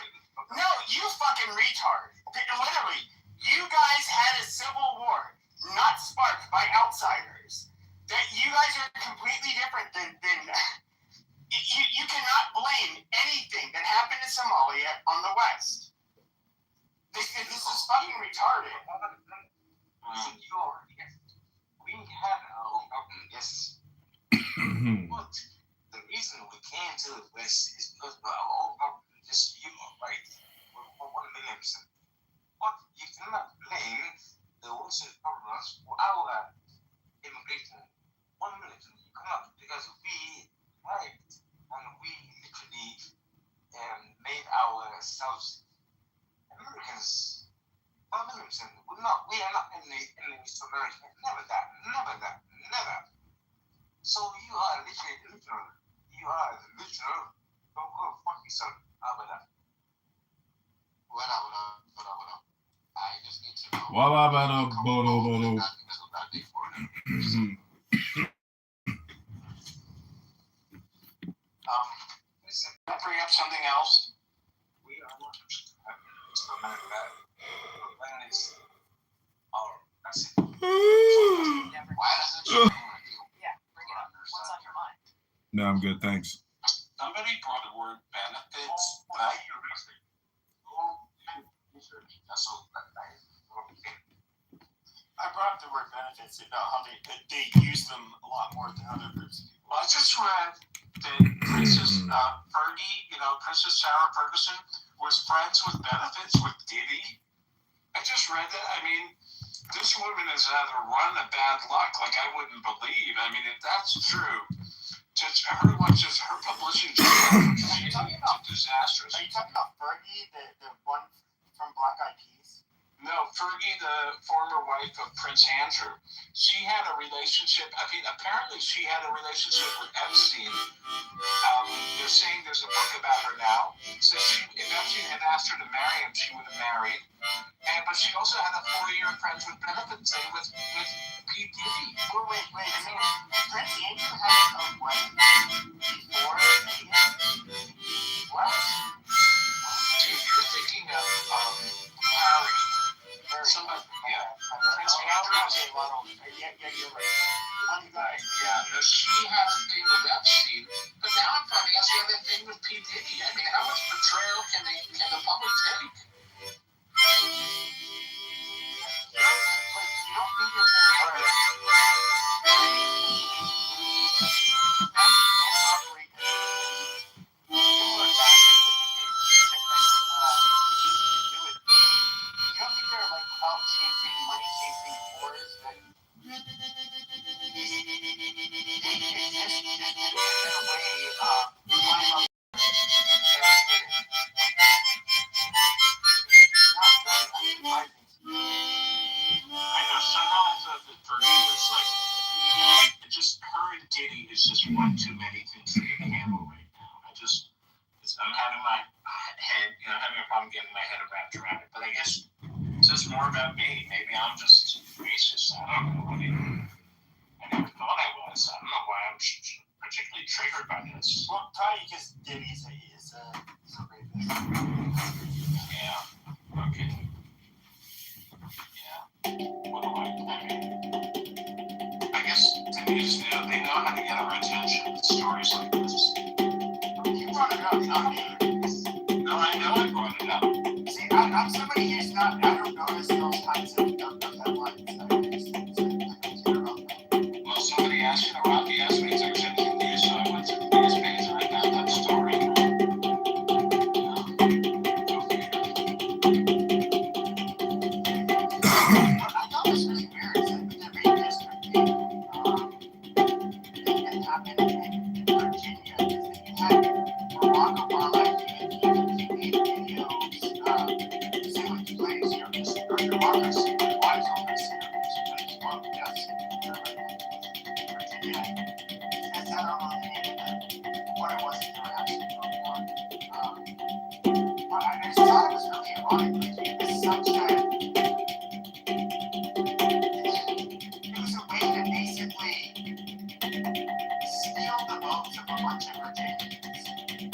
No, you fucking retard. Literally, you guys had a civil war, not sparked by outsiders. That you guys are completely different than you cannot blame anything that happened in Somalia on the West. This is fucking retarded. We have our own government, yes. But the reason we came to the West is because of our own government. Just right? 1,000,000%. But you cannot blame the Western governments for our immigration. 1,000,000. You cannot, because we thrived and we literally made ourselves Americans. 1,000,000%. We are not enemies to America. Never that. So you are literally delusional. Don't go fuck yourself. How about that? What up? I just need to know. Listen, can I bring up something else? We are not America. When it's our message. Why does it show? Yeah, bring it up. What's on your mind? No, I'm good, thanks. Somebody brought the word benefits. I brought up the word benefits about how they use them a lot more than other groups of people. Well, I just read that Princess Fergie, Princess Sarah Ferguson, was friends with benefits with Diddy. I just read that. I mean, this woman has either run a bad luck like I wouldn't believe. I mean, if that's true, just her publicity is disastrous. Are you talking about Fergie, the one from Black Eyed Peas? No, Fergie, the former wife of Prince Andrew, she had a relationship. I mean, apparently she had a relationship with Epstein. They're saying there's a book about her now. So if Epstein had asked her to marry him, she would have married. But she also had a 4-year friends with benefits thing with P. Diddy. Wait. Prince Andrew had a wife before Meghan? What? Dude, you're thinking of Harry. Somebody, yeah. Prince Andrew was a little. Yeah, you're right. Yeah, she had a thing with Epstein, but now I'm finding out she had a thing with P. Diddy. I mean, how much betrayal can the public take? You don't think that there are chasing, money chasing whores that I know somehow I thought that Fergie was like, her and Diddy is just one too many things for me to handle right now. I'm having my head, having a problem getting my head wrapped around it. But I guess it's just more about me. Maybe I'm just racist. I don't know. I mean, I never thought I was. I don't know why I'm particularly triggered by this. Well, probably because Diddy is a rapist. Yeah. Okay. Yeah. What do I mean? I guess to me, they know how to get our attention with stories like this. You brought it up, not me. No, I know I brought it up. See, I'm somebody who's not. I don't notice those kinds of headlines. I don't care about them. Well, somebody asked me, Rocky asked me if there was anything new, so I went to the news page and I got that story. I thought this was weird. It's like the redistricting that happened in Virginia. You had Barack Obama he made videos saying with plays, our democracy, why is all this here? Well, yes, Virginia. I don't know what it was that they were actually voting on. But I just thought it was really ironic. Like, it's such a